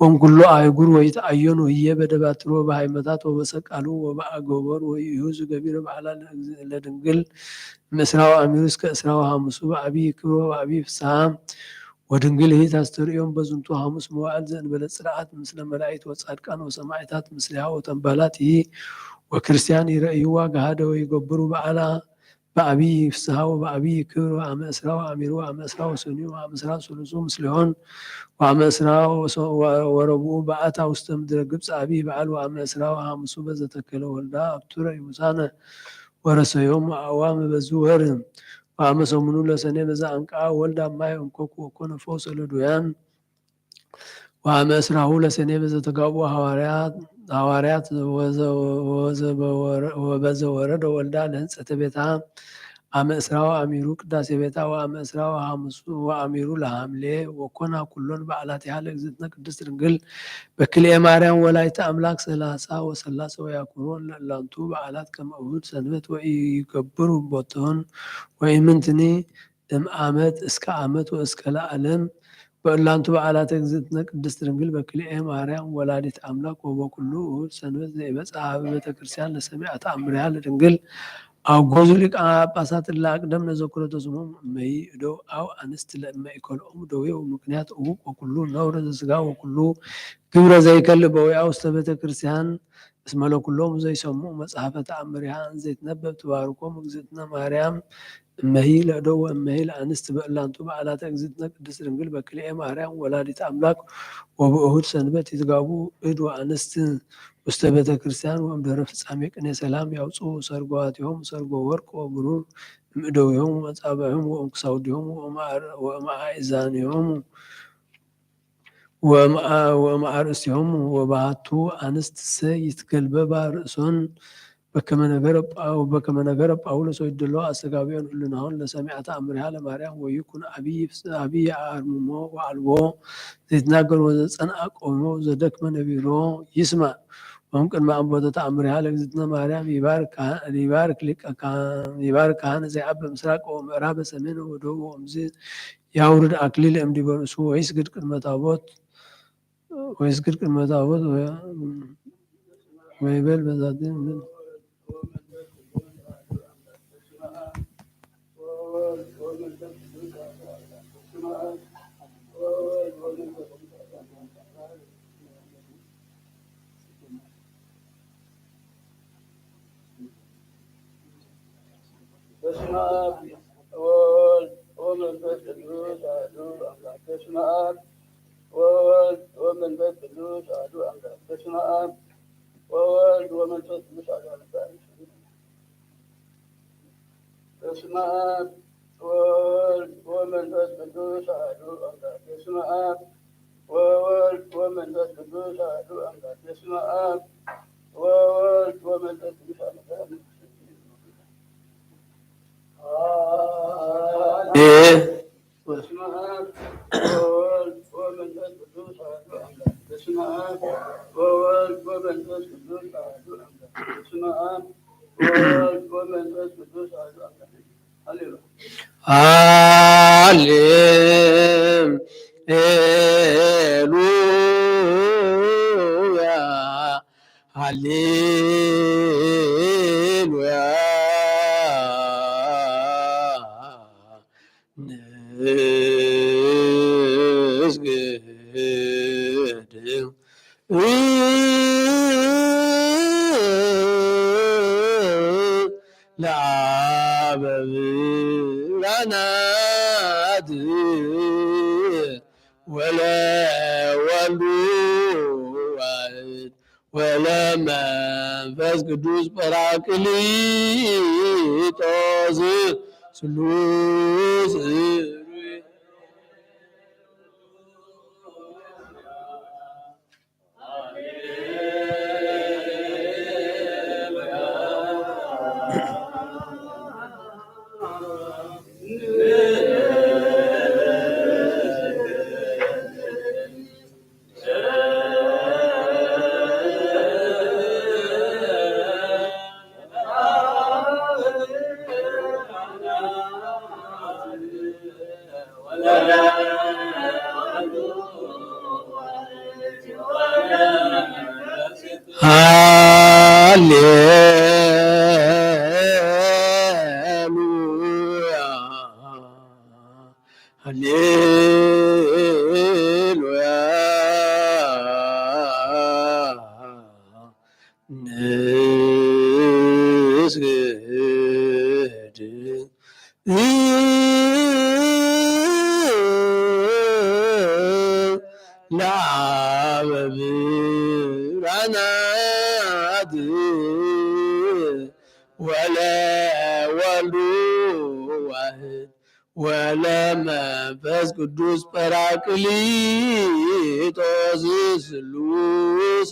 ወምኩሉ አህጉር ወይትአየኑ ህዬ በደባትሮ በሃይመታት ወበሰቃሉ ወበአጎበር ወይሁዙ ገቢረ በዓላ ለድንግል ምስራ ወአሚሩ እስከ እስራ ወሐሙሱ በአብይ ክብሮ በአብይ ፍስሐ ወድንግል ይእቲ አስተርእዮም በዝንቱ ሐሙስ መዋዕል ዘእንበለ ጽርዓት ምስለ መላእክት ወጻድቃን ወሰማዕታት ምስሊሃ ወተንባላት ወክርስቲያን ይረእይዋ ገሃደ ወይገብሩ በዓላ በአብይ ፍስሐ ወበአብይ ክብር ወአመ እስራ ወአሚሩ ወአመ እስራ ወሰኑይ ወአመ እስራ ወሰሉሱ ምስሊሆን ወአመ እስራ ወረብኡ በአታ ውስተ ምድረ ግብፅ አብይ በዓል ወአመ እስራ ወሐሙሱ በዘተከለ ወልዳ አብቱረ ይሙሳነ ወረሰዮም አእዋም በዝወር ወአመ ሰሙኑ ለሰኔ በዛ አንቃ ወልዳ ማይ እንኮኩ ወኮነ ፈውሰ ለድውያን ወአመ እስራሁ ለሰኔ በዘተጋቡ ሐዋርያት ወበዘወረደ ወልዳ ለህንጸተ ቤታ አመ እስራ ወአሚሩ ቅዳሴ ቤታ ወአመ እስራ ወሐሙሱ ወአሚሩ ለሐምሌ ወኮና ኩሎን በዓላቲሃ ለእግዝእትነ ቅድስት ድንግል በክልኤ ማርያም ወላዲተ አምላክ ሰላሳ ወሰላሰ ወያክብሮን ለእላንቱ በዓላት ከመ እሁድ ሰንበት ወኢይገብሩ ቦቶን ወኢምንትኒ እምዓመት እስከ ዓመት ወእስከ ለዓለም በእላንቱ በዓላተ እግዝእትነ ቅድስት ድንግል በክልኤ ማርያም ወላዲተ አምላክ ወበኩሉ እሁድ ሰንበት ዘይበጽሕ ኀበ ቤተ ክርስቲያን ለሰሚዐ ተአምሪሃ ለድንግል አውጎዙ ሊቃነ ጳጳሳት ለአቅደም ለዘኩረተ ስሞም እመይ እደው አው አንስት ለእመ ኢኮልኦሙ ደዌው ምክንያት እውቅ ወኩሉ ነውረ ዘሥጋ ወኩሉ ግብረ ዘይከልእ በውያ ውስተ ቤተ ክርስቲያን እስመ ለኩሎሙ ዘይሰምዑ መጽሐፈ ተአምሪሃ እንዘይትነበብ ትባርኮሙ እግዝእትነ ማርያም እመሂ ለእደው ወእመሂ ለአንስት በእላንቱ በዓላተ እግዝእትነ ቅድስት ድንግል በክልኤ ማርያም ወላዲተ አምላክ ወበእሁድ ሰንበት ይትጋቡ እድ ወአንስት ውስተ ቤተ ክርስቲያን ወእምድኅረ ፍጻሜ ቅኔ ሰላም ያውጽኡ ሰርጓቲሆሙ ሰርጎ ወርቅ ወብሩር እምእደዊሆሙ ወመጻብዕሆሙ ወእምክሳውዲሆሙ ወእምአእዛኒሆሙ ወእምአርእስቲሆሙ ወባሕቱ አንስትሰ ይትገልበባ ርእሶን በከመ ነገረ ጳውሎስ ወይድለዋ አስተጋብኦን ህሊናሆን ለሰሚዐ ተአምሪሃ ለማርያም ወይኩን አብይ አርምሞ ወአልቦ ዘይትናገር ወዘጸንዐ ቆሞ ዘደክመ ነቢሮ ይስማዕ وممكن مع أنبوة تأمرها لأجزتنا مريم يبارك كهنة زي أب مسراق ومعراب سمين ودو ومزيد يورد أكليل أمدي برسو ويسجد كلمة تابوت ويبال بذاتين በስመ አብ ወወልድ ወመንፈስ ቅዱስ አሐዱ አምላክ። በስመ አብ ወወልድ ወመንፈስ ቅዱስ አሐዱ አምላክ። በስመ አብ ወወልድ ወመንፈስ ቅዱስ አሐዱ አምላክ። በስመ አብ ወወልድ ወመንፈስ ቅዱስ አሐዱ አምላክ። በስመ አብ ወወልድ ወመንፈስ ቅዱስ አሐዱ አምላክ። በስመ አብ ወወልድ ወመንፈስ ቅዱስ አሐዱ አምላክ። በስመ አብ ወወልድ ወመንፈስ ቅዱስ አሐዱ አምላክ። በስመ አብ ወወልድ ወመንፈስ ቅዱስ አሐዱ አምላክ። በስመ አብ ወወልድ ወመንፈስ ቅዱስ አሐዱ አምላክ። ሃሌሉያ ሃሌሉያ ለአብ ብርሃናት ወለወልድ ዋሕድ ወለመንፈስ ቅዱስ ጰራቅሊጦስ ስሉስ ሃሌሉያ ሃሌሉያ ንስግድ ለአብ ብርሃናት ወለወልድ ዋሕድ ወለመንፈስ ቅዱስ ጰራቅሊጦስ ስሉስ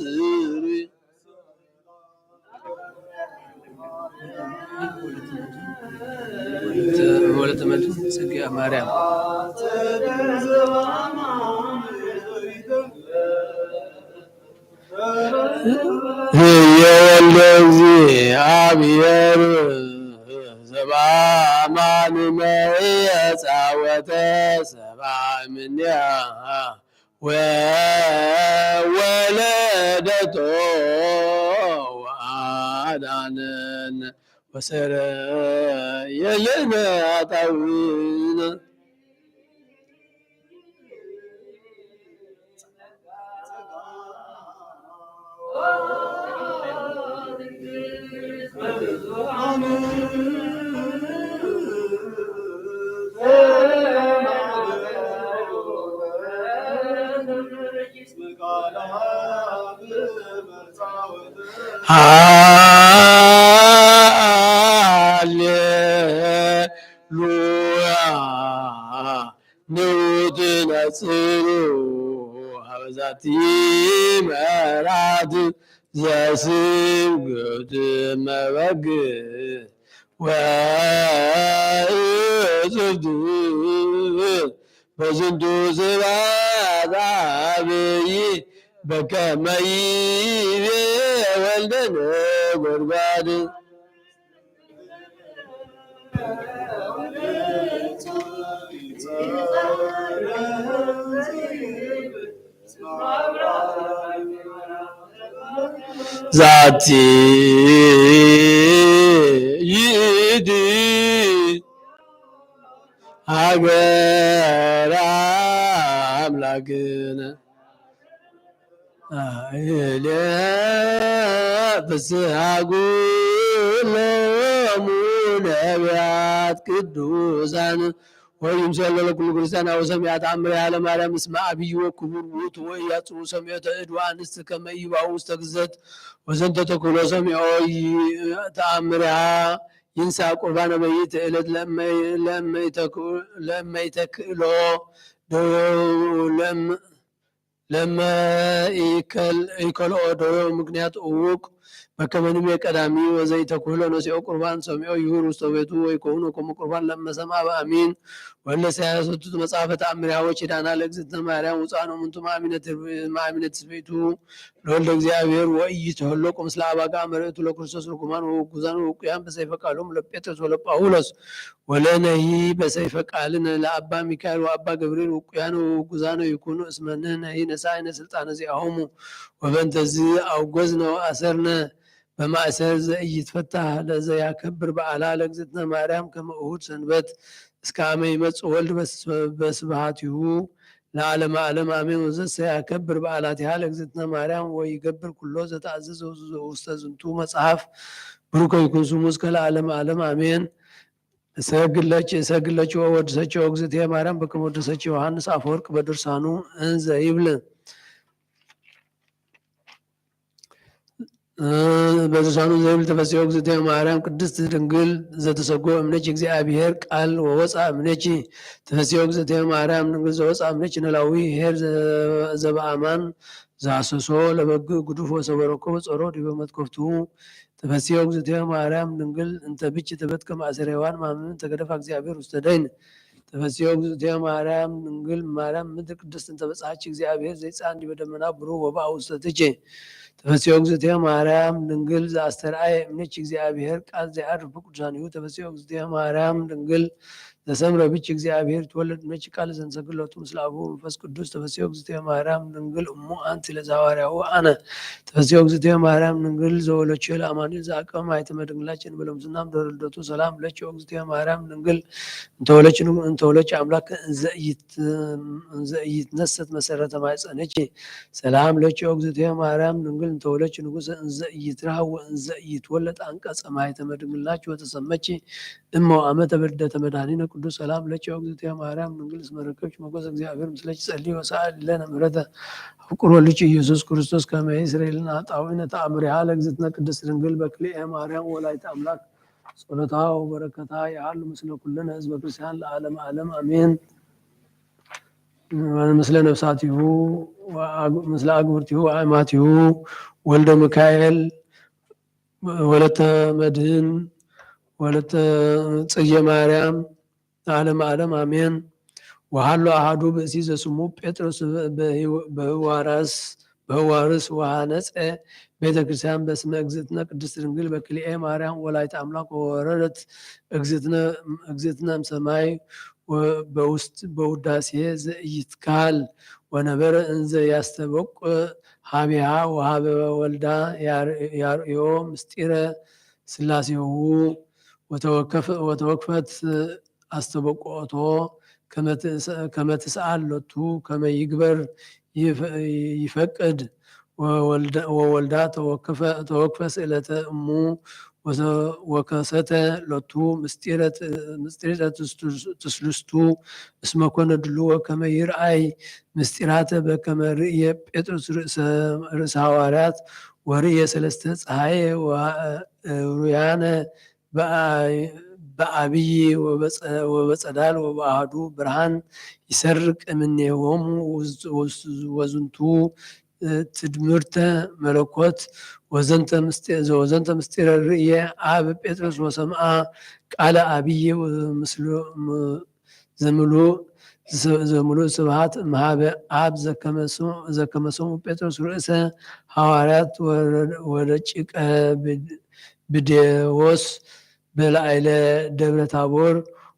ወለተ መልክ ጽጌ ማርያም የወልደ እግዚአብሔር ዘበአማን መጻወተ ሰብአ እምኔሃ ወወለደቶ ወአዳነነ ወሰረየ ለነ ኃጣውኢነ ሃሌሉያ ንትነጽሩ ሀበዛቲ መራት ዘስብክት መበግዕ ወእጽብት በዝንቱ ስብሐት አብይ በከመ ይቤ ወልደ ነጎድጓድ ዛቲ ይእቲ ሀገረ አምላክነ ፍስሐ ኩሎሙ ነቢያት ቅዱሳን ወይምሰሎ ለኩሉ ክርስቲያን ወሰሚዐ ተአምሪሃ ለማርያም እስመ አብይ ወክቡር ውእቱ ወኢያጽኡ ሰሚዐተ እድ ወአንስት ከመ ይባኡ ውስተ ግዘት ወዘንተ ተኩሎ ሰሚዖ ተአምሪሃ ይንሣ ቁርባነ በይእቲ ዕለት ለእመይተክእሎ ለመይከልኦ ደዌው ምክንያት እውቅ በከመንም የቀዳሚ ወዘይተኩህሎ ነሲኦ ቁርባን ሰሚዖ ይሁር ውስተ ቤቱ ወይኮኑ ኮመ ቁርባን ለመሰማ በአሚን ወለሰ ያሰቱት መጽሐፈ ተአምሪሃ ወኪዳና ለእግዝእትነ ማርያም ውፃነ እሙንቱ ማእሚነት ስቤቱ ለወልደ እግዚአብሔር ወኢይትህሎቁ ምስለ አባጋ መርዕቱ ለክርስቶስ ርኩማን ወውጉዛን ወውቁያን በሰይፈ ቃሎሙ ለጴጥሮስ ወለጳውሎስ ወለነሂ በሰይፈ ቃልነ ለአባ ሚካኤል ወአባ ገብርኤል ውቁያን ወውጉዛነ ይኩኑ እስመ ንሕነሂ ነሣእነ ስልጣነ ዚአሆሙ ወበእንተዝ አውጐዝነ ወአሰርነ በማእሰር ዘኢይትፈታሕ ለዘያከብር በዓላ ለእግዝእትነ ማርያም ከመ እሑድ ሰንበት እስከ አመ ይመጽእ ወልድ በስብሐቲሁ ለዓለመ ዓለም አሜን። ወዘሰ ያከብር በዓላቲሃ ለእግዝእትነ ማርያም ወይገብር ኩሎ ዘተአዘዘ ውስተ ዝንቱ መጽሐፍ ብሩክ ይኩን ስሙ እስከ ለዓለመ ዓለም አሜን። እሰግለች ወወድሰች እግዝእትየ ማርያም በከመ ወደሰች ዮሐንስ አፈወርቅ በድርሳኑ እንዘ ይብል በድርሳኑ ዘይብል ተፈሥሒ እግዝእትየ ማርያም ቅድስት ድንግል ዘተሰጎ እምኔኪ እግዚአብሔር ቃል ወወፃ እምኔኪ ተፈሥሒ እግዝእትየ ማርያም ድንግል ዘወፃ እምኔኪ ኖላዊ ኄር ዘበአማን ዘአሰሶ ለበግዕ ጉዱፍ ወሰበረኮ በጾሮ ዲበ መትኮፍቱ ተፈሥሒ እግዝእትየ ማርያም ድንግል እንተ ብች ተበትከ ማእሰረ ሔዋን ማመን ተገደፋ እግዚአብሔር ውስተ ደይን ተፈሥሒ እግዝእትየ ማርያም ድንግል ማርያም ምድር ቅድስት እንተ በጽሐች እግዚአብሔር ዘይጻን ዲበ ደመና ብሩህ ወበአ ውስተ ትቼ ተፈሥሒ እግዝእትየ ማርያም ድንግል ዘአስተርአየ እምኔኪ እግዚአብሔር ቃል ዘያዕርፍ በቅዱሳኒሁ ተፈሥሒ እግዝእትየ ማርያም ድንግል ዘሰምረ ብኪ እግዚአብሔር ትወለድ እምኔኪ ቃል ዘንሰግድ ምስለ አቡሁ መንፈስ ቅዱስ ተፈሥሒ እግዝእትየ ማርያም ድንግል እሙ አንቲ ለዘሐዋርያሁ አነ ተፈሥሒ እግዝእትየ ማርያም ድንግል ዘወለድኪ ለአማኑኤል ዘአቀመ ማኅተመ ድንግልናችን በለምጽናም ድኅረ ልደቱ ሰላም ለኪ እግዝእትየ ማርያም ድንግል እንተወለድኪ አምላክ እንዘኢይትነሰት መሰረተ ማኅፀንኪ ሰላም ለኪ እግዝእትየ ማርያም ድንግል እንተወለድኪ ንጉሠ እንዘኢይትረሀብ ወእንዘኢይትወለድ አንቀጸ ማኅተመ ድንግልናኪ ወተሰመኪ እመ ወአመተ በልደተ መድኃኒነ ቅዱስ ሰላም ለኪ እግዝእትየ ማርያም ድንግል እስመ ረከብኪ ሞገሰ እግዚአብሔር ምስለኪ ጸልዪ ወሰአሊ ለነ ምሕረተ ፍቁር ወልድኪ ኢየሱስ ክርስቶስ ከመ ይስረይ ለነ ኃጣውኢነ ተአምሪሃ ለእግዝእትነ ቅድስት ድንግል በክልኤ ማርያም ወላዲተ አምላክ ጸሎታ ወበረከታ ያህሉ ምስለ ኩልነ ህዝበ ክርስቲያን ለዓለመ ዓለም አሜን። ምስለ ነፍሳቲሁ ምስለ አግብርቲሁ አእማቲሁ ወልደ ሚካኤል ወለተ መድኅን ወለተ ጽየ ማርያም ለዓለመ ዓለም አሜን። ወሃሎ አሐዱ ብእሲ ዘስሙ ጴጥሮስ በህዋርስ ወሃነፀ ቤተ ክርስቲያን በስመ እግዝእትነ ቅድስት ድንግል በክልኤ ማርያም ወላዲተ አምላክ ወወረደት እግዝእትነ እምሰማይ በውዳሴ ዘኢይትካል ወነበረ እንዘ ያስተበቁ ሀቢሃ ወሀበ ወልዳ ያርዮ ምስጢረ ሥላሴሁ ወተወክፈት አስተበቆቶ ከመ ትስአል ሎቱ ከመ ይግበር ይፈቅድ ወወልዳ ተወክፈ ስእለተ እሙ ወከሰተ ሎቱ ምስጢረ ትስልስቱ እስመ ኮነ ድልዎ ከመ ይርአይ ምስጢራተ በከመ ርእየ ጴጥሮስ ርእሰ ሐዋርያት ወርእየ ሰለስተ ፀሐየ ሩያነ በአብይ ወበጸዳል ወበአሐዱ ብርሃን ይሰርቅ እምኔሆሙ ወዝንቱ ትድምርተ መለኮት ወዘንተ ምስጢረ ርእየ አብ ጴጥሮስ ወሰምአ ቃለ አብይ ዘምሉእ ዘሙሉእ ስብሐት እምኀበ አብ ዘከመሶሙ ጴጥሮስ ርእሰ ሐዋርያት ወረጭቀ ብዴዎስ በላዕለ ደብረ ታቦር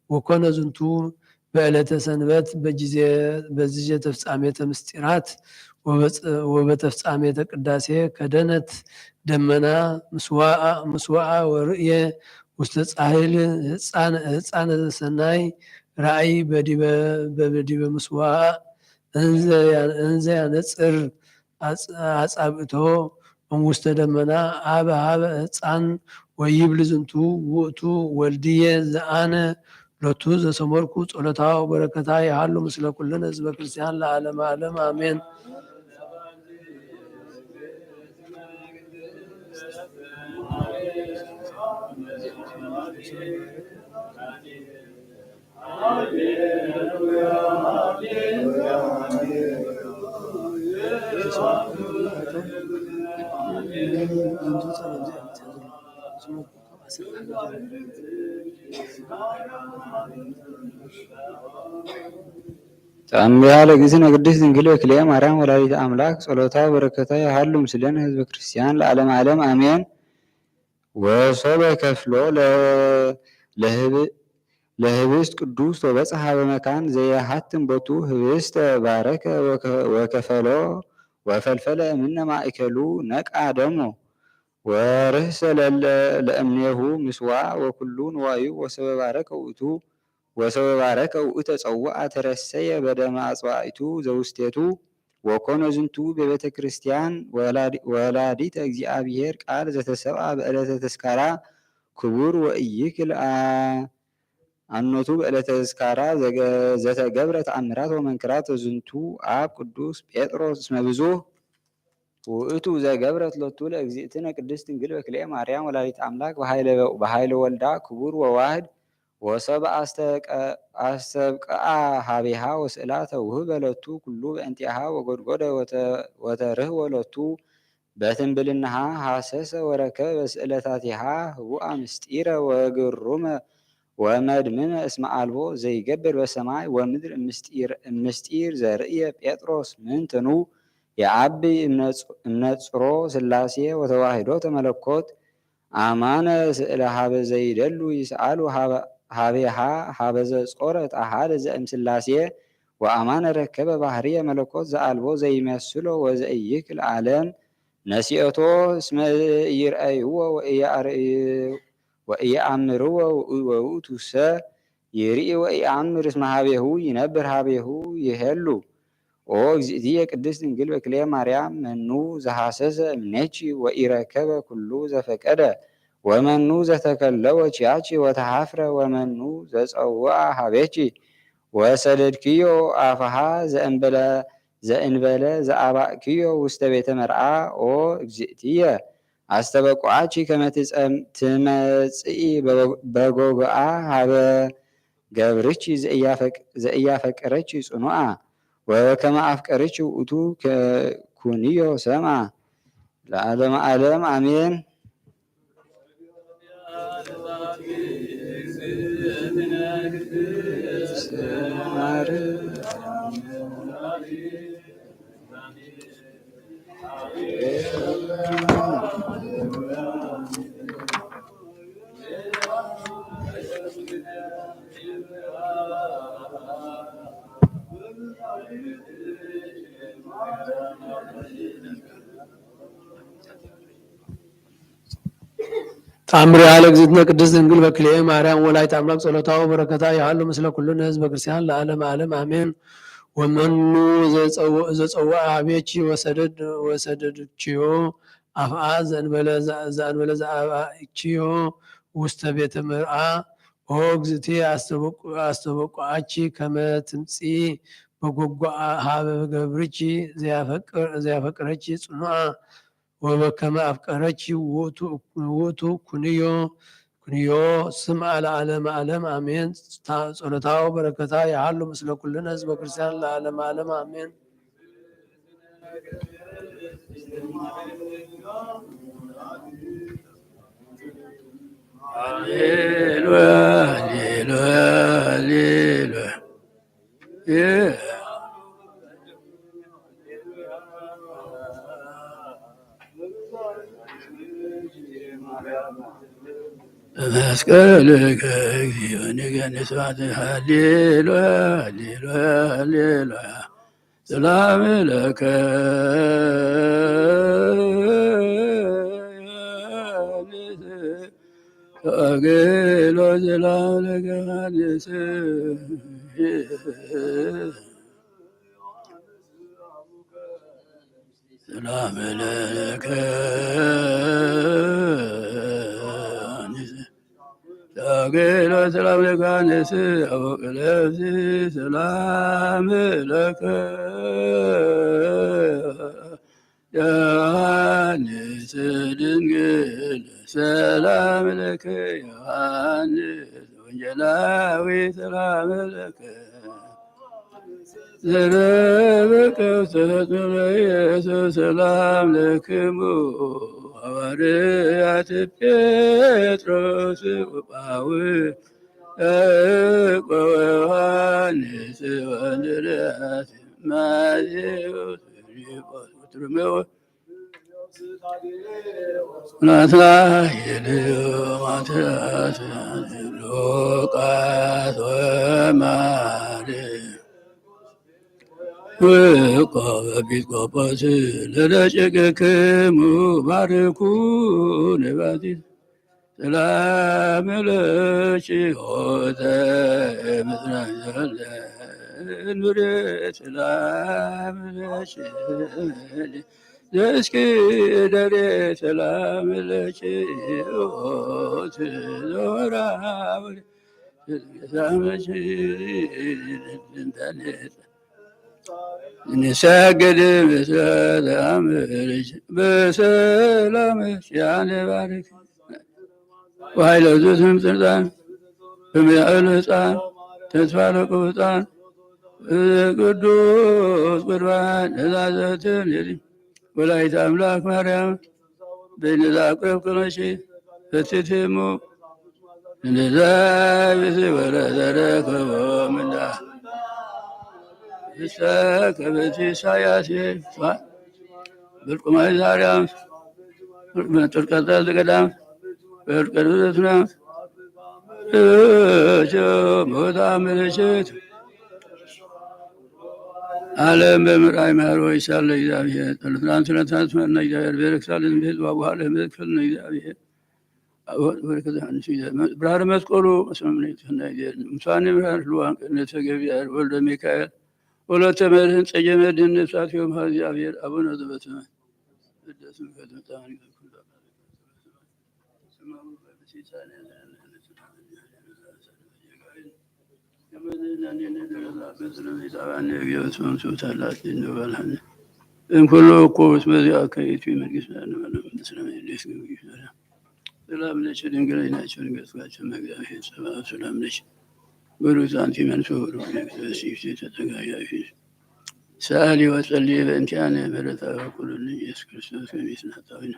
ወኮነ ዝንቱ በዕለተ ሰንበት በጊዜ ተፍጻሜተ ምስጢራት ወበተፍጻሜተ ቅዳሴ ከደነት ደመና ምስዋዓ ወርእየ ውስተ ጻሕል ሕፃነ ሰናይ ራእይ በዲበ ምስዋዕ እንዘ ያነጽር አጻብዕቶ እምውስተ ደመና አበ ሀበ ሕፃን ወይብል ዝንቱ ውእቱ ወልድየ ዘአነ ሎቱ ዘሰመርኩ ጸሎታ በረከታ ያሃሉ ምስለ ኩልነ ህዝበ ክርስቲያን ለዓለመ ዓለም አሜን። ተአምያ ለእግዝእትነ ቅድስት ድንግል በክልኤ ማርያም ወላዲተ አምላክ ጸሎታ በረከታ ያሃሉ ምስለነ ህዝበ ክርስቲያን ለዓለመ ዓለም አሜን። ወሶበ ከፍሎ ለህብስት ቅዱስ ወበጽሐ በመካን ዘየሃትም ቦቱ ህብስተ ባረከ ወከፈሎ ወፈልፈለ እምነ ማእከሉ ነቃ ደሞ ወርህሰ ለእምኔሁ ምስዋዕ ወኩሉ ንዋዩ ወሰበ ባረከ ውእቱ ጸውዐ ተረሰየ በደመ አጽዋዕቱ ዘውስቴቱ ወኮነ ዝንቱ በቤተ ክርስቲያን ወላዲተ እግዚአብሔር ቃል ዘተሰብአ በዕለተ ተስካራ ክቡር ወኢይክል አኖቱ በዕለተ ተስካራ ዘተገብረ ተአምራት ወመንክራት ዝንቱ አብ ቅዱስ ጴጥሮስ እስመ ብዙኅ ውእቱ ዘገብረት ሎቱ ለእግዝእትነ ቅድስት ድንግል በክልኤ ማርያም ወላዲተ አምላክ በኃይለ ወልዳ ክቡር ወዋህድ ወሰብአ አስተብቅዓ ሀቤሃ ወስእላ ተውህበ ሎቱ ኩሉ በእንቲአሃ ወጎድጎደ ወተርህወ ሎቱ በትንብልናሃ ሐሰሰ ወረከበ በስእለታቲሃ ህቡአ ምስጢረ ወግሩመ ወመድምመ እስመ አልቦ ዘይገብር በሰማይ ወምድር እምስጢር ዘርእየ ጴጥሮስ ምንትኑ የአቢ እምነጽሮ ሥላሴ ወተዋሂዶ ተመለኮት አማነ ስእለ ሀበ ዘይደሉ ይስአሉ ሀቤሃ ሀበዘ ጾረት አሃደ ዘእም ሥላሴ ወአማነ ረከበ ባህርየ መለኮት ዘአልቦ ዘይመስሎ ወዘኢይክል ዓለም ነሲአቶ እስመ ኢይርአይዎ ወኢየአምርዎ ወውእቱሰ ይርኢ ወኢየአምር እስመ ሀቤሁ ይነብር ሀቤሁ ይሄሉ። ኦ እግዝእትየ ቅድስት ድንግል በክልኤ ማርያም መኑ ዘሐሰሰ እምኔኪ ወኢረከበ ኩሉ ዘፈቀደ ወመኑ ዘተከለወ ኪያኪ ወተሐፍረ ወመኑ ዘጸውዐ ሀቤኪ ወሰደድክዮ አፍሃ ዘእንበለ ዘአባእክዮ ውስተ ቤተ መርዓ ኦ እግዝእትየ አስተበቁዓኪ ከመ ትመጽኢ በጎግአ ሀበ ገብርኪ ዘእያፈቅረኪ ጽኑዓ ወከመ አፍቀረኪ ውእቱ ኩንዮ ሰምዓ ለዓለመ ዓለም አሜን። ተአምር ያለ እግዝእትነ ቅድስት ድንግል በክልኤ ማርያም ወላዲተ አምላክ ጸሎታ በረከታ ያሃሉ ምስለ ኩልነ ህዝበ ክርስቲያን ለዓለመ ዓለም አሜን። ወመኑ ዘጸውዐ ሀቤኪ ወሰደድክዮ አፍአ ዘእንበለ ዘአባእክዮ ውስተ ቤተ መርዓ ኦ እግዝእትየ አስተበቁዓኪ ከመ ትምጽኢ በጎግአ ሀበ ገብርኪ ዘያፈቅረኪ ጽኑዓ ወበከመ አፍቀረኪ ውእቱ ኩንዮ ስምዐ ለዓለመ ዓለም አሜን። ጸሎታው በረከታ ያሃሉ ምስለ ኩልነ ህዝበ ክርስቲያን ለዓለመ ዓለም አሜን። ሃሌሉያ ሃሌሉያ ሃሌሉያ መስቀልከ እግዚኦ ንገኒ ስብሐት ሃሌሉያ ሃሌሉያ ሃሌሉያ ሰላም ለከ አገሎ ሰላም ለከ ዮሐንስ ሰላም ለከ አገሎ ሰላም ለከ ዮሐንስ አወቅለብሲ ሰላም ለከ ዮሐንስ ድንግል ሰላም ለከ ዮሐንስ ወንጌላዊ ሰላም ለከ ዘረበከ ውስተ ኢየሱስ ሰላም ለክሙ ሐዋርያት ጴጥሮስ ወጳውሎስ ያዕቆብ ወዮሐንስ ወእንድርያስ ማቴዎስ ፊልጶስ ወበርቶሎሜዎስ ናትናኤል ማትያስ ሉቃስ ወማርቆስ ኤጲስቆጶስ ለደቂቅክሙ ባርኩነ ባቲት ሰላም ለኪ ሆተ ምጽናኛለ ኑሬ ሰላም ለኪ ዘእስኪ ደሬ ሰላም ለኪ ሆት ዞራውሪ ሰላም ለኪ እንሰግድ በሰላም ልጅ በሰላም ያን ባርክ ወኃይለ ዘስም ስልጣን በሚያዕል ሕፃን ተስፋ ለቁጣን ቅዱስ ቁርባን ነዛዘትን የዲ ወላዲተ አምላክ ማርያም በእነዛ አቅረብክነሺ ፈትትሙ እነዛ ቤት ወረዘረከቦ ምንዳ ከበቲ ኢሳያስ ብርቁማይ ዛርያም ጥርቀጠል ገዳም በርቀዱትና ሞታ ምልችት ዓለም በምርአይ ማሮ ይሳለ እግዚአብሔር ጠልትናን ስለታት መና እግዚአብሔር ቤረክሳልን ቤት ባቡሃለ መክፈል ነው እግዚአብሔር ብርሃነ መስቀሉ መስመምኔትና ምሳኔ ብርሃን ልዋን ቅነት ገቢያር ወልደ ሚካኤል ወለተ መድህን ጸየ መድህን ነፍሳት ዮም እግዚአብሔር አቡነ ዘበሰማይ ቅዱስ ከተጣን እንኩሎ እኮ በዚያ ከይቱ መንግስት ሰላም ነች ድንግል ናቸው ንገስጋቸው መግዚአብሔር ሰላም ሰላም ነች ብሩክ አንቲ መንሱር ሲፍቲ ተዘጋጃፊ ሰአሊ ወጸልይ በእንቲአነ ምህረተ ኩሉን ኢየሱስ ክርስቶስ ከሚስናታዊና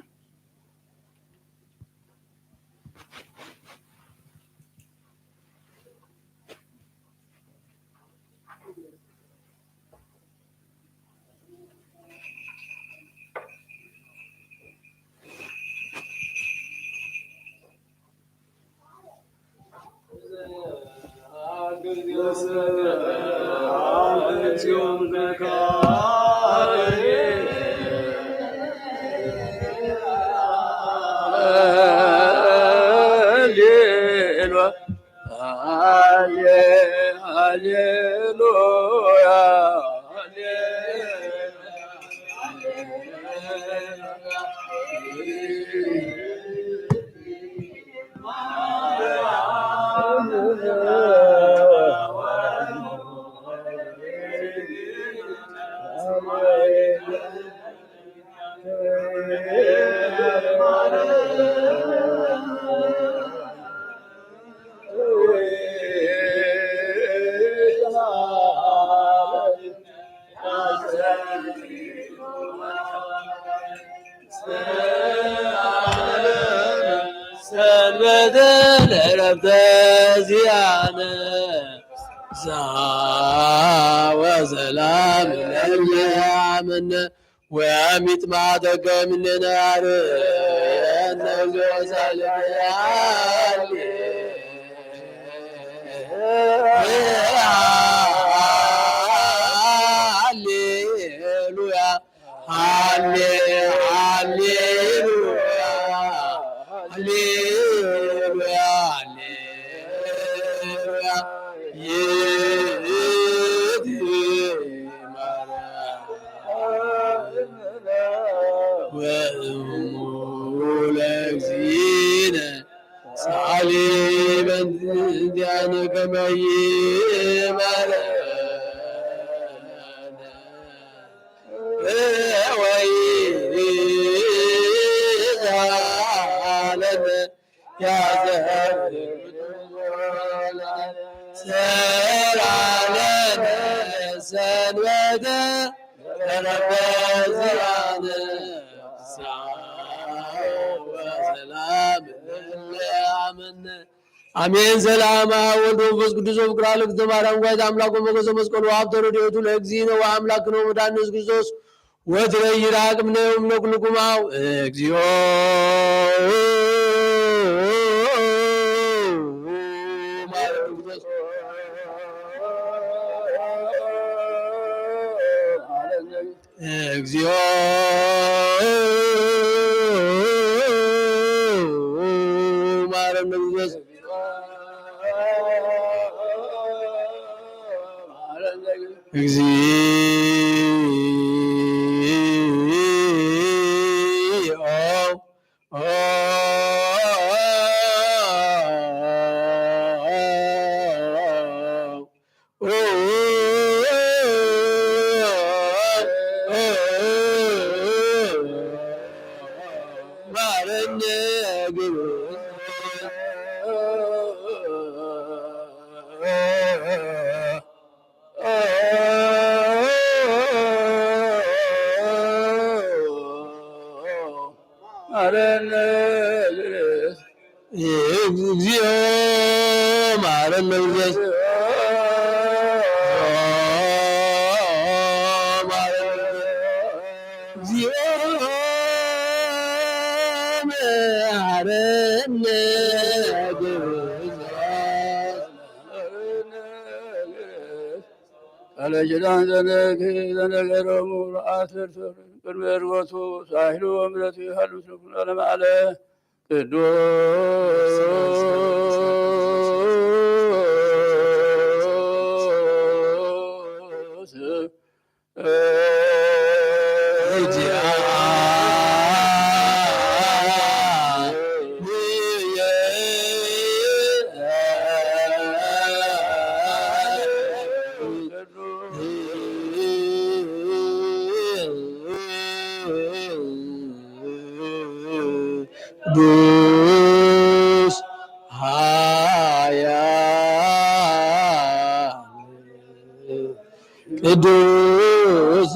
ወሰላም ለያምን ወያሚጥ ማደገ ምንናር አሜን። ሰላም ወልድ ወመንፈስ ቅዱስ ወፍቅር አለክተ ማርያም ጓይት አምላክ ወመገሰ መስቀሉ ሀብተ ረድኤቱ ለእግዚእነ ወአምላክነ ወመድኃኒነ ኢየሱስ ክርስቶስ ወትረ ይራቅም ነው ምነኩልኩማው እግዚኦ እግዚኦ ማረነ ኢየሱስ አለጅዳን ዘነግ ዘነገሮሙ ረአትር ቅድመርወቱ ሳሂሉ ወምረቱ ያሉት ነው ለማለ ቅዱስ ቅዱስ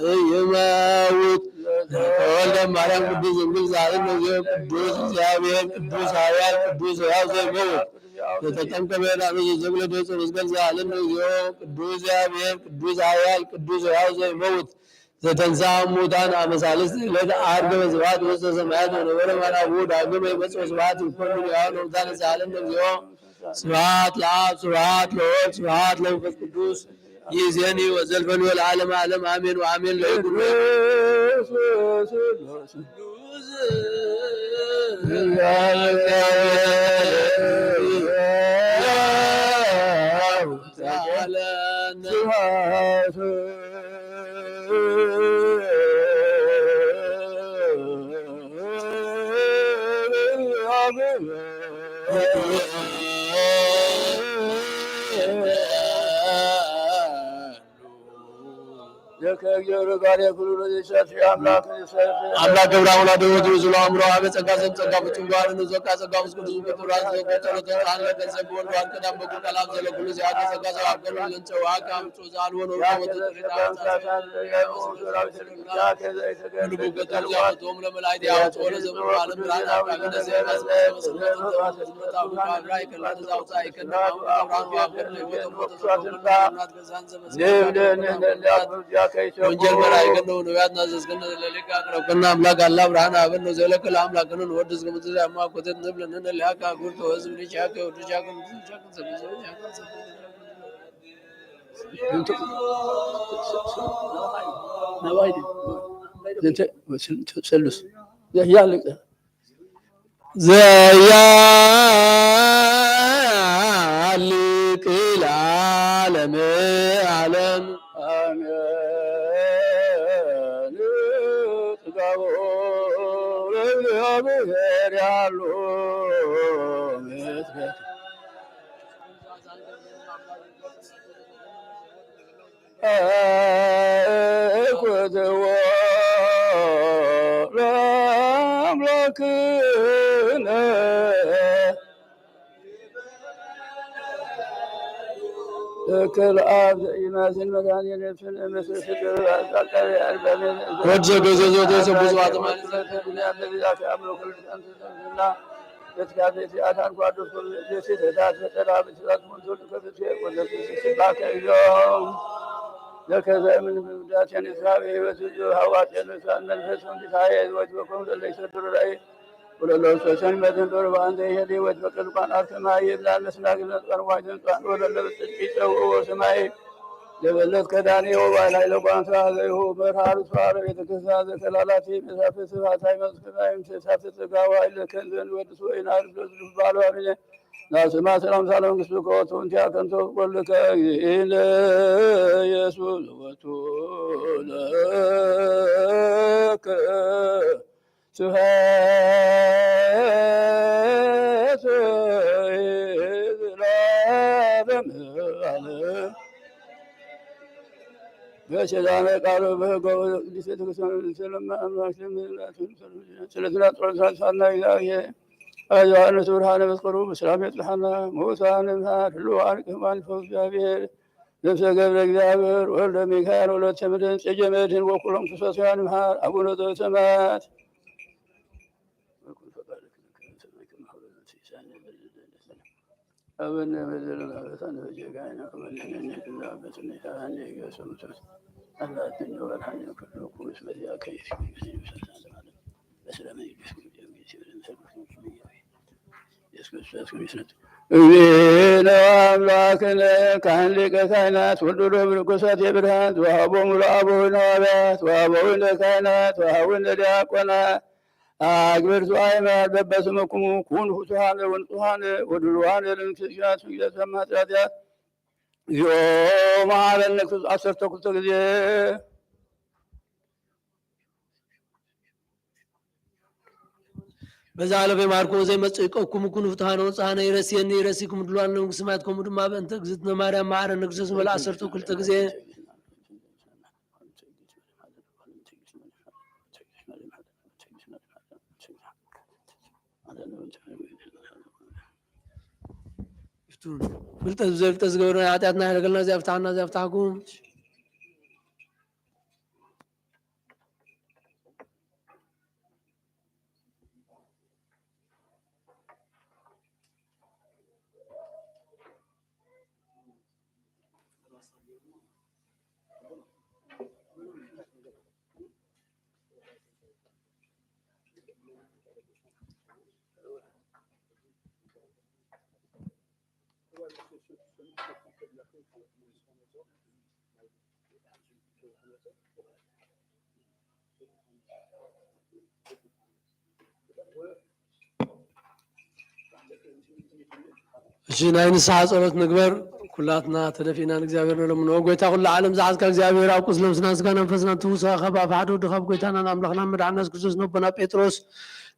የማውት ተወልደ ማርያም ቅዱስ እንግል ዛሬም ነው ቅዱስ እግዚአብሔር ቅዱስ ኃያል ቅዱስ ሕያው ዘኢይመውት ተጠቀምከ በላሉ ዘግለ ደጽ መስቀል ዛሬም ነው ቅዱስ እግዚአብሔር ቅዱስ ኃያል ቅዱስ ሕያው ዘኢይመውት ዘተንሥአ እሙታን አመ ሣልስት ዕለት ዐርገ በስብሐት ውስተ ሰማያት ወነበረ መናሁ ዳግመ ይመጽእ ስብሐት ይኮኑ ሕያው ለሙታን ዛሬም ነው ስብሐት ለአብ ስብሐት ለወልድ ስብሐት ለመንፈስ ቅዱስ ይእዜኒ ወዘልፈኒ ወለዓለመ ዓለም አሜን ወአሜን ለይኩን አምላክ ገብረ ወላደ ወልድ ወዝሎ አምሮ አበ ጸጋ ጸጋ ፍጹም ጋር ነው ዘካ ጸጋ ምስኩ ፍጡራን ዘቆጠረ ተጣለ ገንዘብ ወልድ አንከዳም በቁ ቀላም ዘለ ሁሉ ዚያደ ጸጋ ዘአቀሩ ለንጨው አካም ጾዛል ወኖ ቶም ለመላእክት ያወጡ ወለ ዘመኑ ዓለም ብርሃን አቃገነ ዘያስ መስመታው ካብራይ ከላተ ዛውታ ይከናው አብራን ያገር ነው ወተሞተ ዘናት ገዛን ዘመሰ ወንጀል መራይ ገነ ነቢያት ናዘዝ ገነ ለሊቃ አቅረብከና አምላክ አላ ብርሃን አበነ ዘለከ ለአምላክ ነው ወድስ ገምት ያማ ኮተት ንብለነ ለያካ ጉርቶ ህዝብ ልቻከ ወድቻከ ልቻከ ነባይዲ ሰሉስ ያያልቀ ዘያልቅ ለዓለም ዓለም አሜን ጽጋቦ ለእግዚአብሔር ያሉ ምስበት እኩትዎ ለአምላክነ ذكر آب إيمان مكان ينفل مثل فكر الأساقر أربعين وجه جزء تسبز واتما الدنيا الذي ذاك أمر كل أنت الله يتكاد في آثار قاد كل جسد ذات فترى بسرعة منزول كفتشي والذي سباك اليوم ذكر من ذات إسرائيل وسجوا هوات الإنسان من فسهم بسعيد وجبكم ليس الرأي ولو سوسن مدن دور وان ده يدي وجبكل قان أرسما يبلا مسلاك نطقر واجن قان ولو تسقيت وسماي لبلت كداني وبالا لقان ساغيه برهار سوار يتكسا ذكلالاتي مسافة سفاتاي مسكبايم سفاتة سقاوا إلا كنزن ودسوئنا رفلس بالو أبنى ناس ما سلام سلام قسمك وتونتيا كنتو قلك إلا يسوع وتولك سهاد العالم بشدان قالوا بهقوا لسيتك سلم أملاك سلسلة طرسان صارنا إلهي أيها النسورهان بذكروا بسلام يطلحنا موسى نمهار اللوان كمان فوز جابير نفس قبل እግዚአብሔር ወልደ ሚካኤል ወለተ ምድን ጸጀመድን ወኩሎም ክርስቶስያን ምሃር አቡነ ዘበሰማያት أبن مثل الأبطان فجاءنا ومن كل عبة نساء يقسمت ألا تنجو الحن كلكم اسم ذي كيف بس لما يجسم أملاكنا كان لك كائنات والدروب القصات برهان وهبهم لأبوه نوابات وهبهم كائنات وهبهم لأقونا أكبر سؤال ببسمكم كون فتحان ونطحان ودلوان للمسجات في سمات راديات يوم على النكس أسرت كنت كذي بزعل في ماركو زي ما تقولكم كون فتحان ونطحان يرسيني يرسيكم دلوان للمسماتكم دما بنت جزتنا مريم معنا النكس ولا أسرت كنت كذي فلت زفت زغورنا عطاتنا لقلنا زفتحنا زفتحكم جينا نسعى صلوات نقبر كلاتنا تدفينا نجزاهر لمن وقويتا كل عالم زعزك እግዚአብሔር አውቁስ ለምስናስ ጋር መንፈስና ትውሳ خبا فحدو دخب قويتانا አምላክና መድኃኒት ክርስቶስ ነው በና ጴጥሮስ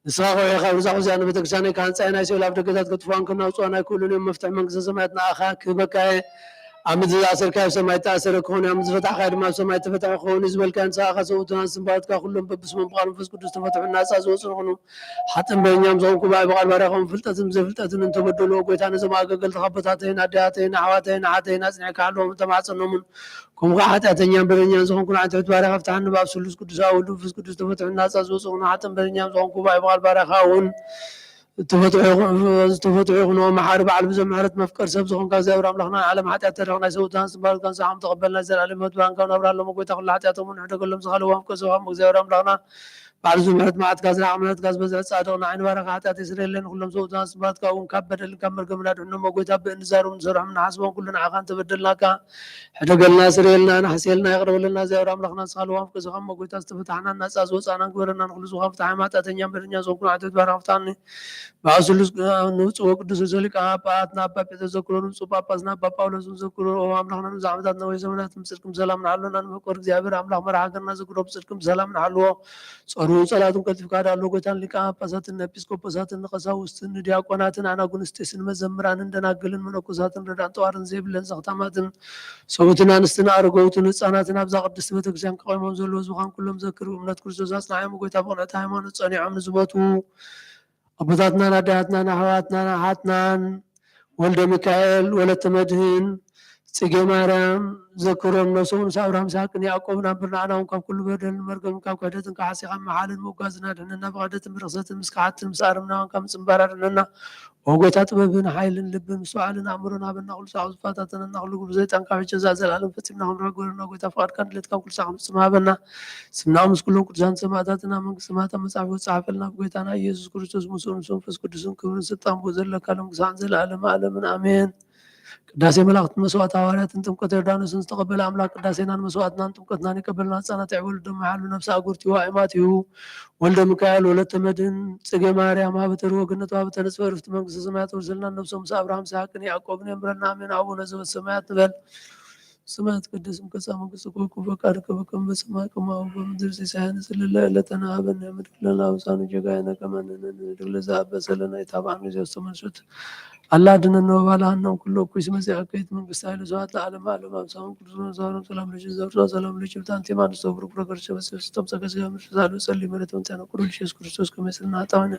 ንስሐ የኸው ዛው ዛነ ቤተክርስቲያን ካንጻይና ሲው ላብ ደገታት ከተፋን ከና ጾና ኩሉን መፍትሕ መንግስተ ሰማያትና አኻ ከበቃይ አምዝ አሰርካ ሰማይ ታሰረ ከሆነ አምዝ ፈታህ ካድማ ሰማይ ተፈታህ ከሆነ ዝበልካን ሳኻ ሰውታን ስንባትካ ሁሉም በብስም በቃል መንፈስ ቅዱስ ተፈታህና አጻጽ ሆኖ ሐተም በእኛም ዘው ኩባ በቃል ባሪያኸም ፍልጠትም ዘፍልጠትን ተበደሉ ጎይታን ዘማገገል ተኸበታተን አዳያተን አዋተን አተን አጽንዕካ አሎም ተማጽነሙ كم قاعد أتنيا برينيا زون كنا عتبت بارخ فتحنا باب سلوس قدوس أولو فس قدوس تفتحنا أساس وصونا حتى برينيا زون كوبا يبغى البارخ هون تفتح يغنوا محارب على بزم معرة مفكر سبزهم كان زي ورام لخنا على محات يترغنا يسوتان سبال كان سحام تقبلنا زي العلم وتبان كان أبرا لما قلت أخذ لحتياتهم من حتى كلهم سخلوا وهم كسوهم زي ورام لخنا بعد زمرت معت كاز عملت كاز بزرت صادقنا عين ورقة حتى تسري لين كلهم سوتان سبات كون كبر اللي كمل كمل إنه قلت أب إنزار ونزار من حسبهم كلنا عقان تبدلنا كان حتى قلنا سريلنا نحسيلنا يغرب لنا زي ورام لخنا سخلوا وهم كسوهم قلت استفتحنا الناس أزوج أنا كبرنا نخلص وهم فتحنا تاتنيا برنيا زوجنا عدد بارفتاني ባሱሉስ ንጹ ቅዱስ ዘሊቃ አባት ናባ ተዘክሮ ንጹ ጳጳስ ናባ ጳውሎስ ዘክሮ አምላክና ዛዕመታት ነው የዘመናት ምስልክም ሰላም ናሉና ንመቆር እግዚአብሔር አምላክ መርሃገርና ዝክሮ ምስልክም ሰላም ናሉ ጸሩ ጸላቱን ከልፍ ካዳሉ ጎታን ሊቃ ጳጳሳትን ኤጲስቆጶሳትን ቀሳውስትን ዲያቆናትን አናጉንስጢስን መዘምራን እንደናገልን መነኮሳትን ረዳን ጠዋርን ዘይብለን ዘክታማትን ሰውትን አንስትን አርገውትን ህፃናትን አብዛ ቅድስት ቤተክርስቲያን ከቆይሞም ዘሎ ዝኻን ኩሎም ዘክሩ እምነት ክርስቶስ አጽናዓም ጎታ በቅነታ ሃይማኖት ጸኒዖም ንዝበቱ አባታትና አዳያትና አህዋትና ሀጥናን ወልደ ሚካኤል ወለተ መድህን ጽጌ ማርያም ዘክሮም ነሶም ሳብራም ሳቅን ያዕቆብን አብርናናውን ካብ ኩሉ በደል መርገም ካብ ከደትን ከሓሲኻ መሓልን መጓዝና ድንና ብቀደትን ብርክሰትን ምስካዓትን ምሳርምናውን ካብ ምፅምባራ ድንና ወጎታ ጥበብን ሓይልን ልብን ምስዋዕልን ኣእምሮን ሃበና ኩሉ ሰዓብ ዝፋታተነና ኩሉ ግብ ዘይጣን ካብ ሕጂ ዘላለም ፈፂምና ክንረግበልና ጎይታ ፍቃድካ ድሌትካ ኩሉ ሰዓብ ምፅም ሃበና ስምና ምስ ኩሎም ቅዱሳን ሰማዕታትና መንግስቲ ማታ መፅሓፍ ወፅሓፈልና ብጎይታና ኢየሱስ ክርስቶስ ምስኡ ምስ መንፈስ ቅዱስን ክብርን ስልጣን ቦ ዘለካ ሎም ክሳዕን ዘለዓለመ ዓለምን አሜን። ቅዳሴ መላእክት መስዋዕት ሐዋርያትን ጥምቀት ዮርዳኖስን ዝተቀበለ አምላክ ቅዳሴናን መስዋዕትናን ጥምቀትናን የቀበልና ህፃናት ያዕወልዶ መሓሉ ነፍሲ አጉርቲሁ አእማቲሁ ወልደ ሚካኤል ወለተ መድህን ጽጌ ማርያም ሀበተር ወገነቱ ሀበተ ንጽፈ ርፍት መንግስተ ሰማያት ወርሰልና ነፍሶም ምስ አብርሃም ይስሐቅን ያዕቆብን የምረና አሜን። አቡነ ዘበሰማያት ንበል ስማት ቅዱስ ምከሳ መንግስት ኮኩ ፈቃድከ በከመ በሰማይ ከማሁ በምድር ሲሳየን ስለለ ዕለተና ሀበነ ምድር ለነ አበሳነ ጌጋየነ ከመ ንሕነኒ ንኅድግ ለዘአበሰ ለነ ኢታብአነ ዘስተመንሱት አላ ድነነ ወባልሐነ ኩሎ እኩይ መሲሕ ከይት መንግስት ኃይለ ስብሐት ለዓለመ ዓለም አብሳውን ቅዱስ ዛሬም ሰላም ልጅ ዘብራ ሰላም ልጅ ብታንቲ ማንስ ተብሩ ፕሮገርሽ በሰስ ተምሰከ ሲያም ዛሉ ጸልይ መረት ወንታና ቁሩል ኢየሱስ ክርስቶስ ከመሰልና አጣወነ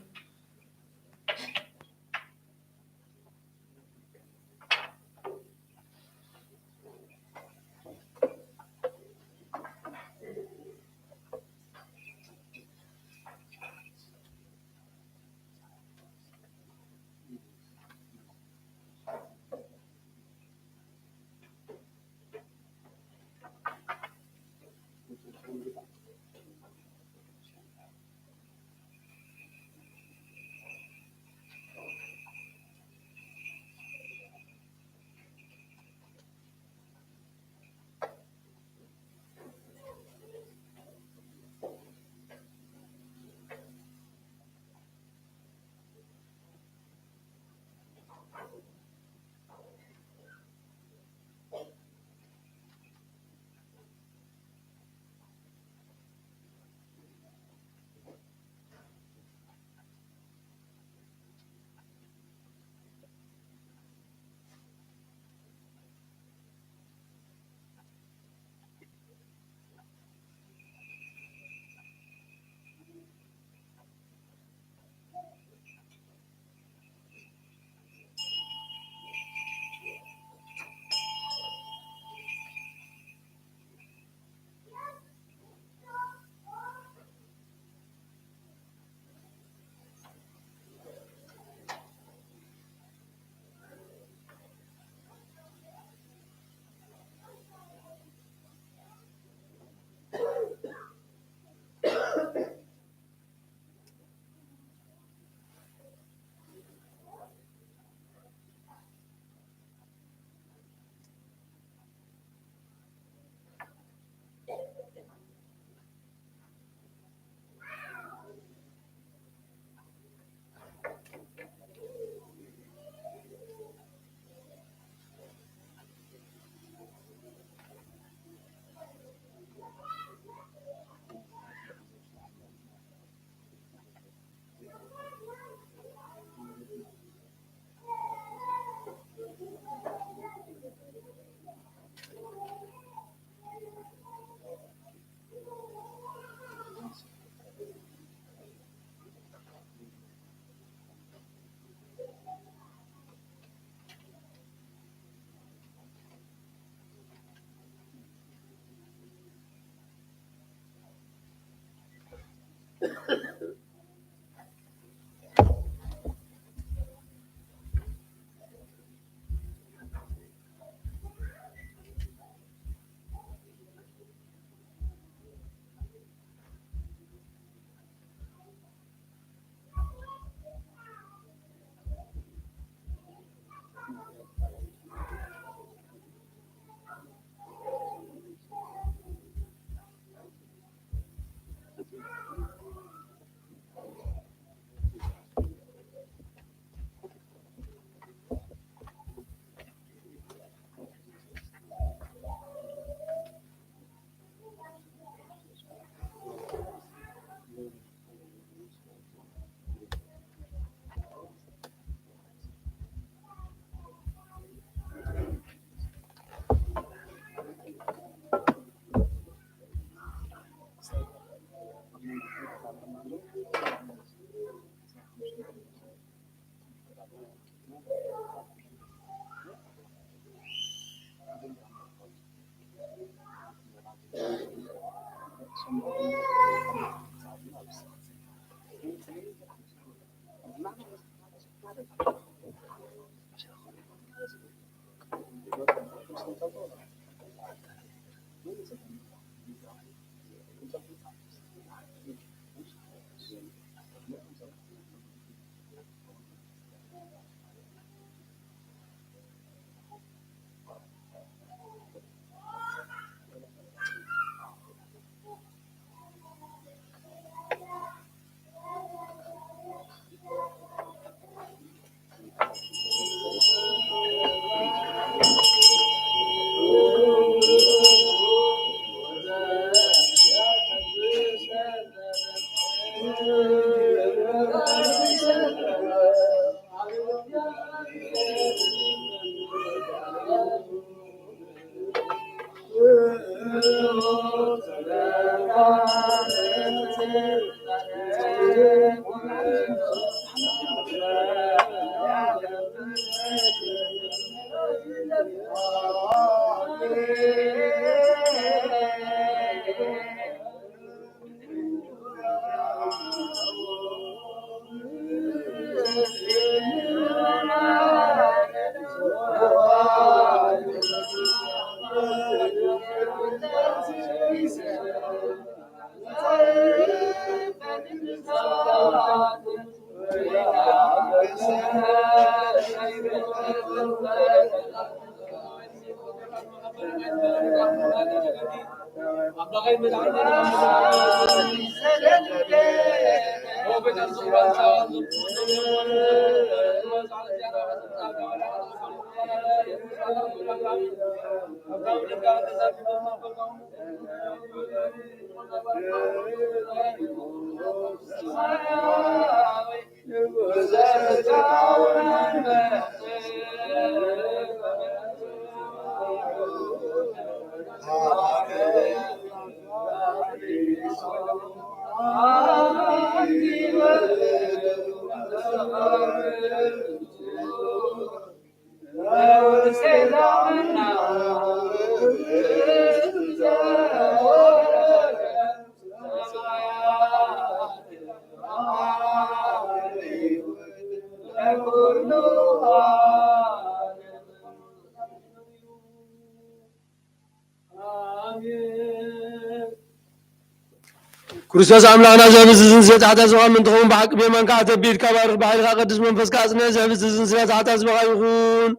ክርስቶስ አምላክና ዘብዝዝን ስለታታ ዝኻም እንትኸውን ብሓቂ ብየማንካ ተቢድካ ባርኽ ባሕልኻ ቅዱስ መንፈስካ ኣጽንዕ ዘብዝዝን ስለታታ ዝበኻ ይኹን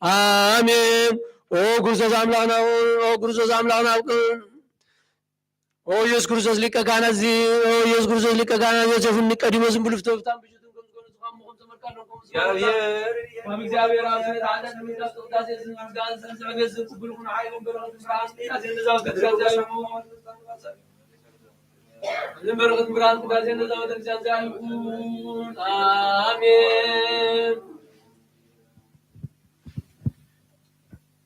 አሜን። ኦ ክርስቶስ አምላክና ኦ ክርስቶስ አምላክና ኦ ኢየሱስ ክርስቶስ ሊቀ ካህናት እዚ ኦ ኢየሱስ ክርስቶስ ሊቀ ካህናት ዮሴፍን ኒቆዲሞስ ብሉፍቶ ፍታን ብሽቱን ከም ዝኾኑ ዝኻምኹም ተመልካለሁ እግዚአብሔር አብ ስለታታ ንምዳስ ቅዳሴ ዝምስጋን ዝዕገዝ ዝቅብል ኩን ሓይሉን በረኸት ብርሃን ያዘንዛው ለበረከት ብርሃን ቅዳሴ ነዛ ቤተክርስቲያን ዛይሁን አሜን።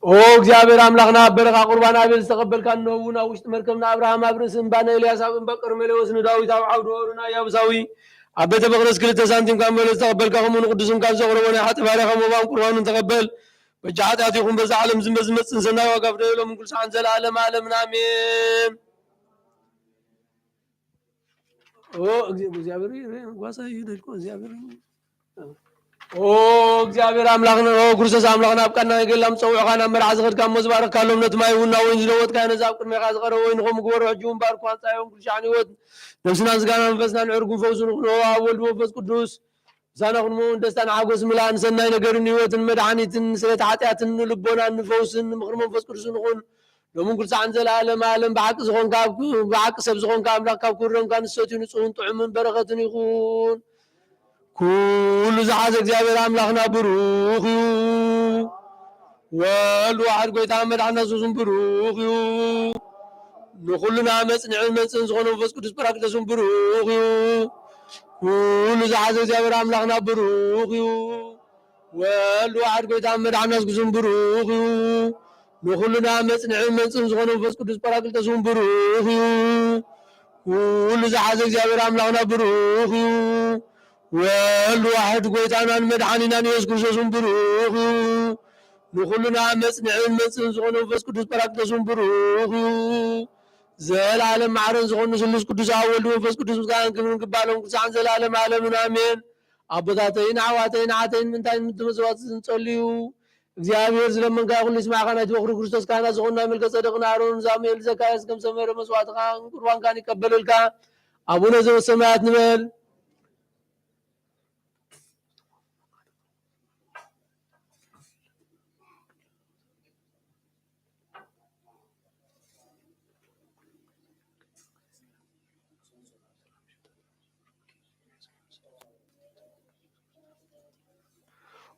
ኦ እግዚአብሔር አምላክና በረኻ ቁርባን አቤል ዝተቀበልካ ነውና ውሽጥ መርከብና አብርሃም አብርስ እምባና ኤልያስ አብን በቀርሜሌዎስ ንዳዊት ኣብ ዓውደ ወሩና ያብሳዊ ኣብ ቤተ መቅደስ 2 ሳንቲም ካብ መለስ ተቀበልካ ከምኡን ቅዱስን ካብ ዘቕረቦ ናይ ሓጢባርያ ከምኡባን ቁርባኑን ተቀበል በጃ ኃጢአት ይኹን በዛ ዓለም ዝመፅን ሰናይ ዋጋ ፍደሎም ኩሉ ሰዓን ዘለዓለም ዓለምን አሜን። ኦ እግዚአብሔር ጓሳ ይደልቆ እግዚአብሔር ኦ እግዚአብሔር አምላክና ኦ ክርስቶስ አምላክና አብቃና ይገላም ፀውዖኻና መርዓ ዝኸድካ መዝባረካሎም ነቲ ማይ ውና ወይን ዝለወጥካ ነዛብ ቅድሜኻ ዝቐረበ ወይን ኸም ግበሮ ሕጂውን ባርኩ አንጻዮም ኩሉ ሻዕን ህይወት ነፍስና ዝጋና መንፈስና ንዕርጉን ፈውሱን ንኹንዎ ኣብ ወልድ መንፈስ ቅዱስ ምሳና ክንሞን ደስታን ሓጎስ ምላእን ሰናይ ነገርን ህይወትን መድሓኒትን ስለቲ ሓጢአትን ልቦናን ንፈውስን ምኽሪ መንፈስ ቅዱስ ንኹን ሎምን ኩሉ ሰዓን ዘለዓለም ዓለም ብሓቂ ዝኾንካ ብሓቂ ሰብ ዝኾንካ ኣምላክ ካብ ክብሮምካ ንሰትዩ ንጹህን ጥዑምን በረኸትን ይኹን ኩሉ ዝሓዘ እግዚአብሔር አምላክና ብሩኽ እዩ። ወልድ ዋሕድ ጎይታ መድሓኒትና ኢየሱስን ብሩኽ እዩ። ንኩሉና መጽንዕን መንጽን ዝኾነ መንፈስ ቅዱስ ጰራቅሊጦስን ብሩኽ እዩ። ኩሉ ዝሓዘ እግዚአብሔር አምላክና ብሩኽ እዩ። ወልድ ዋሕድ ጎይታ መድሓኒትና ኢየሱስን ብሩኽ እዩ። ንኩሉና መጽንዕን መንጽን ዝኾነ መንፈስ ቅዱስ ጰራቅሊጦስን ብሩኽ እዩ። ሁሉ ዝሓዘ እግዚአብሔር አምላክና ብሩኽ እዩ ወልድ ዋሕድ ጎይታናን መድሓኒናን ኢየሱስ ክርስቶስን ብሩኽ እዩ ንኩሉና መጽንዕን መጽን ዝኾነ መንፈስ ቅዱስ ጰራቅሊጦስን ብሩኽ እዩ ዘላለም ማዕረን ዝኾኑ ስሉስ ቅዱስ አብ ወልድ መንፈስ ቅዱስ ምስጋናን ክብርን ግባሎም ክሳዕን ዘላለም ዓለምን አሜን። አቦታተይን አሕዋተይን ዓተይን ምንታይን ምትመጽዋት እንጸልዩ እግዚአብሔር ዝለመንካ ይኹን ይስማዕካ ናይቲ በኩሩ ክርስቶስ ካህናት ዝኾኑና መልከ ጸደቅን አሮን ዛሙኤል ዘካርያስ ከም ሰመረ መስዋዕትካ ቁርባንካን ይቀበለልካ አቡነ ዘበሰማያት ንበል።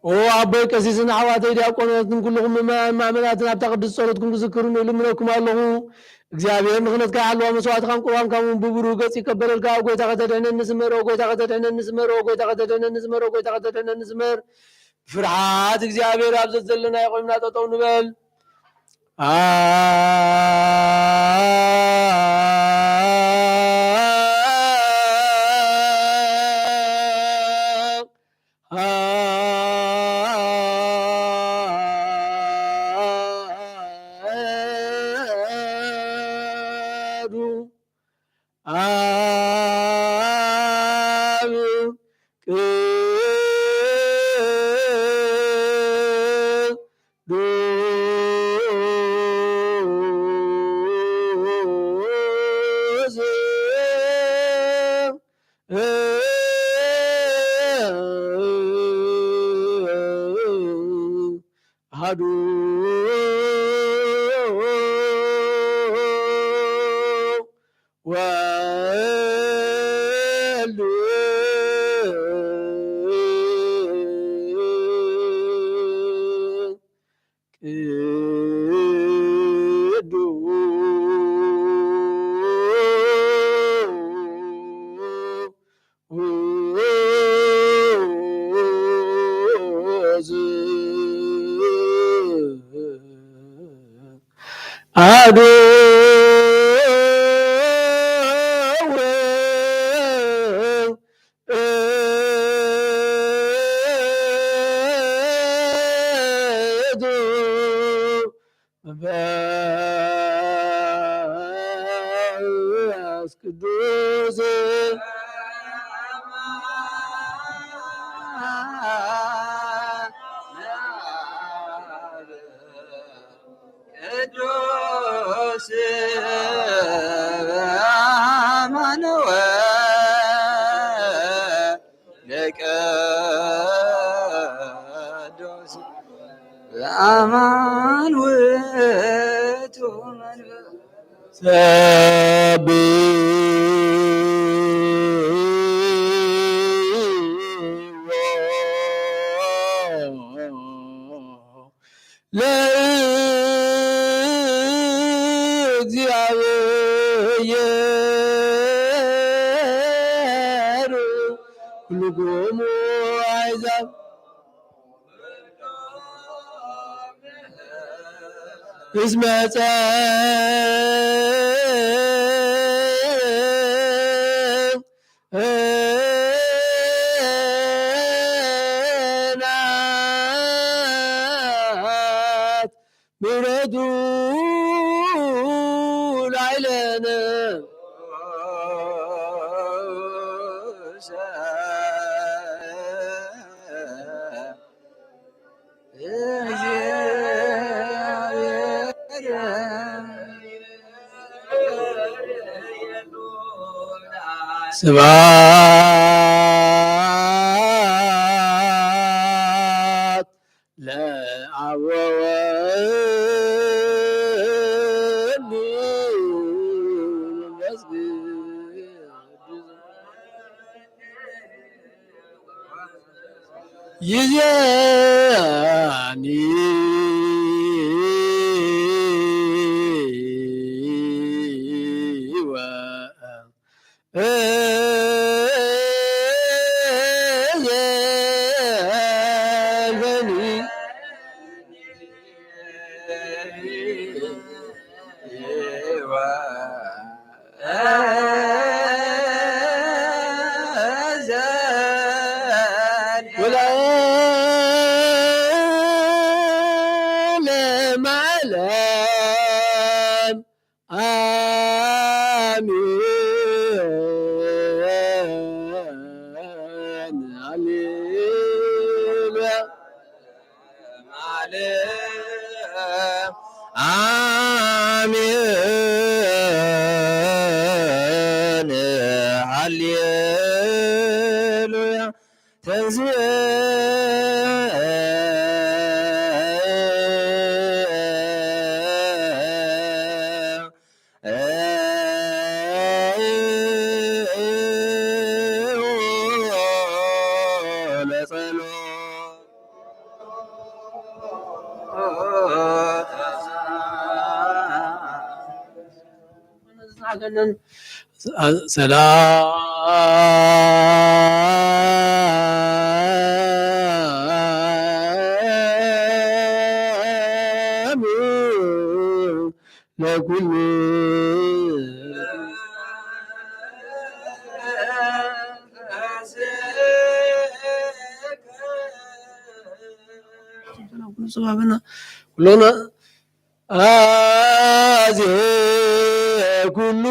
ኦ አቦይ ቀሲስን አሕዋተይ ዲያቆናትን ኩልኩም ማእመናትን ኣብታ ቅዱስ ጸሎትኩም ክዝክሩን ይልምነኩም ኣለኹ እግዚአብሔር ንኽነትካ ይሓልዋ መስዋዕትካን ቁርባንካን ብብሩህ ገጽ ይቀበለልካ ጎይታ ከተድሕነኒ ስመር ጎይታ ከተድሕነኒ ስመር ጎይታ ከተድሕነኒ ስመር ጎይታ ከተድሕነኒ ስመር ፍርሃት እግዚአብሔር ኣብ ዘለና ይቆምና ጠጠው ንበል። አሐዱ ወልድ አሐዱ መንፈስ ቅዱስ ቅዱስ አማን ውእቱ መንፈስ ለእግዚአብሔር ኩልክሙ አሕዛብ እስመ ጸንዐት ምሕረቱ ላዕሌነ ስብሐት ለአብ ወወልድ ወመንፈስ ቅዱስ ይእዜኒ ወዘልፈኒ ሰላም ለኩሉ ኩሎና አዜ ኩሉ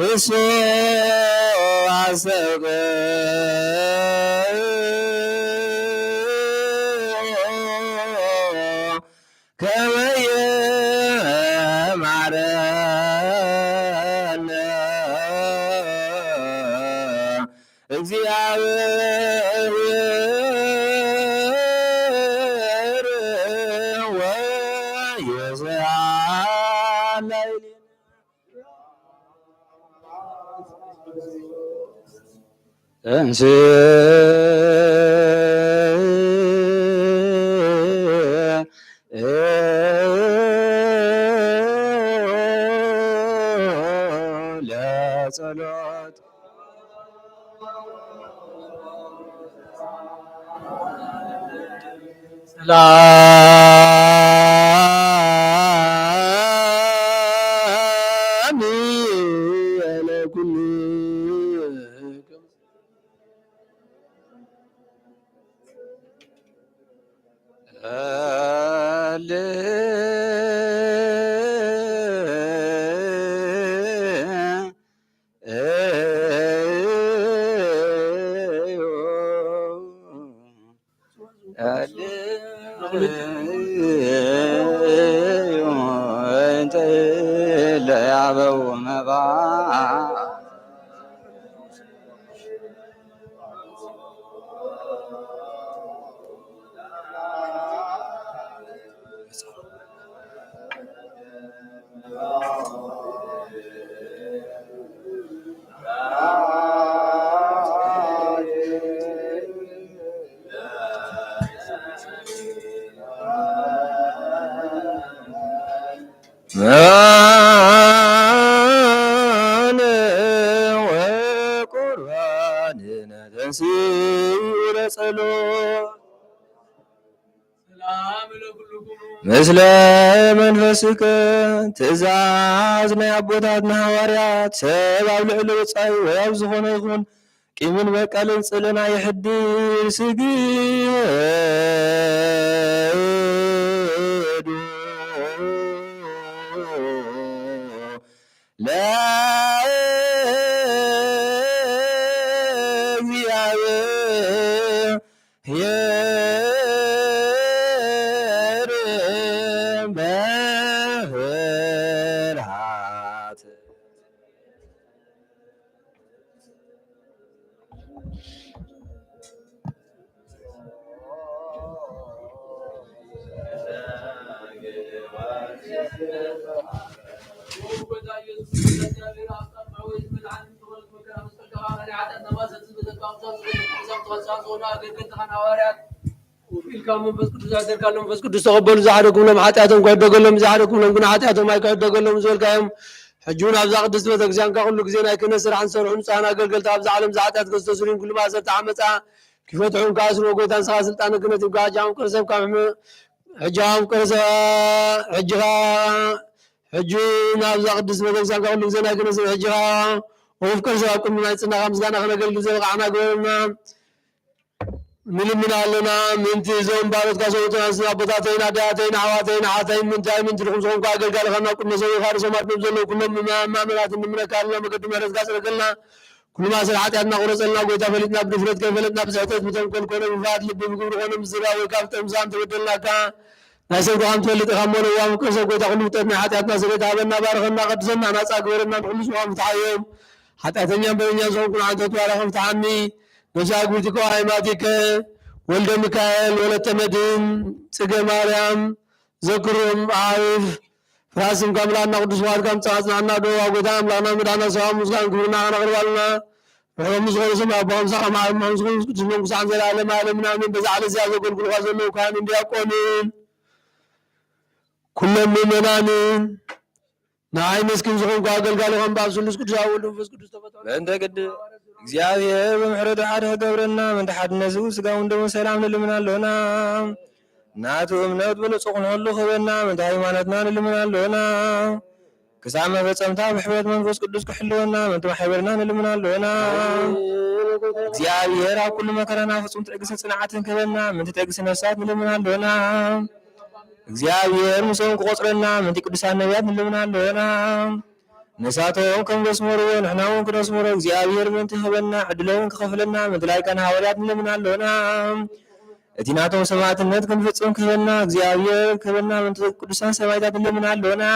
እሱ አሰበ ከመየ ማረነ እግዚአብሔር ወየዘአለ እንስ ለጸሎት ሰላም ለኩሉ ለያበው መባ ወቁርባን ተንሥኡ ለጸሎት ምስለ መንፈስከ ትእዛዝ ናይ አቦታትና ሐዋርያት ሰብ ኣብ ልዕሊ ወፃኢ ወይ ኣብ ዝኾነ ይኹን ቂምን በቀልን ጽልና ይሕድር ስግዱ ለእግዚአብሔር በፍርሃት መንፈስ ቅዱስ ያደርጋሉ። መንፈስ ቅዱስ ተቀበሉ ዝሓደኩምሎም ሓጢኣቶም ከይደገሎም ዝሓደኩምሎም ግን ሓጢኣቶም ኣይከይደገሎም ዝበልካዮም ሕጂውን ኣብዛ ቅድስቲ ቤተክርስትያን ኩሉ ግዜ ናይ ክህነት ስራሕ ንሰርሑ ንጹሃን ኣገልገልቲ ኣብዛ ዓለም ዝሓጢኣት ክስተስሩን ኩሉ ማእሰርቲ ዓመፃ ክፈትሑን ከኣስርዎ ጎይታ ንስኻ ስልጣን ክህነት ይብቃዕ ጃም ቅርሰብ ካብ حجام كرسا حجها حجو نابزا قدس مدرسان كون لزنا كنس حجها وفكر سوا كل ما يصنع خمسنا خلنا قل جزء قعنا قولنا من لنا من تيزون بارد كاسوتنا سنا بطاتين عداتين عواتين عاتين من تاي من تلكم سون قاقل قال خلنا كنا سوي خارج وما بنزل كنا ما مرات من كارنا مقدم رزق كاسر قلنا كل ما سرعت عندنا ورسلنا قوتا فلتنا بنفرد كيف فلتنا بسعتت مثل كل كنا مفاد لبي بقول غنم الزرا وكافت امزان تبدلنا كا ناسل قام تولد خمون ويام كسر قوتا كل متنا حتى عندنا سرت هذا بارغنا قدسنا ناس اقبرنا كل شو متعايم حتى تنيا بينيا سون كنا عند توارا متعني نجاق بيتكو هايماتيك ولد ميكائيل ولد مدين سجى مريم ذكرهم عارف راسم كاملانا قدس واركم تاسنا عنا دو وقدام لنا مدانا سوا مسلم كورنا أنا قربالنا ومسلم سما بام سما مع مسلم كتبنا مسان زل على ما لمنا من بزعل زيادة كل غزل وكان من دياقونين كل من منانين ناي مسكين زخون قاقل قالوا هم باسولس كتب جاولوا فس كتب تفتح أنت قد እግዚአብሔር በምሕረቱ ሓደ ገብረና ምን ተሓድነሱ ስጋውን ደሙ ሰላም ንልምና ኣለና ናቱ እምነት ብንጹህ ክንህሉ ክበና ምን ሃይማኖትና ንልምና ኣለና ክሳብ መፈጸምታ ብሕብረት መንፈስ ቅዱስ ክሕልወና ምን ማሕበርና ንልምና ኣለና እግዚአብሔር ኣብ ኩሉ መከራና ፍጹም ትዕግስትን ጽንዓትን ክበና ምን ትዕግስት ነፍሳት ንልምና ኣለና እግዚአብሔር ምሶም ክቆጽረና ምን ቅዱሳን ነቢያት ንልምና ኣለና نساتهم كم بسمرون احنا ممكن نسمر እግዚአብሔር من تهبنا عدلون كخفلنا مثل كان حوالات من لنا اتيناتهم سماعتነት كنفصم كبنا እግዚአብሔር كبنا من ቅዱሳን ሰማዕታት من لنا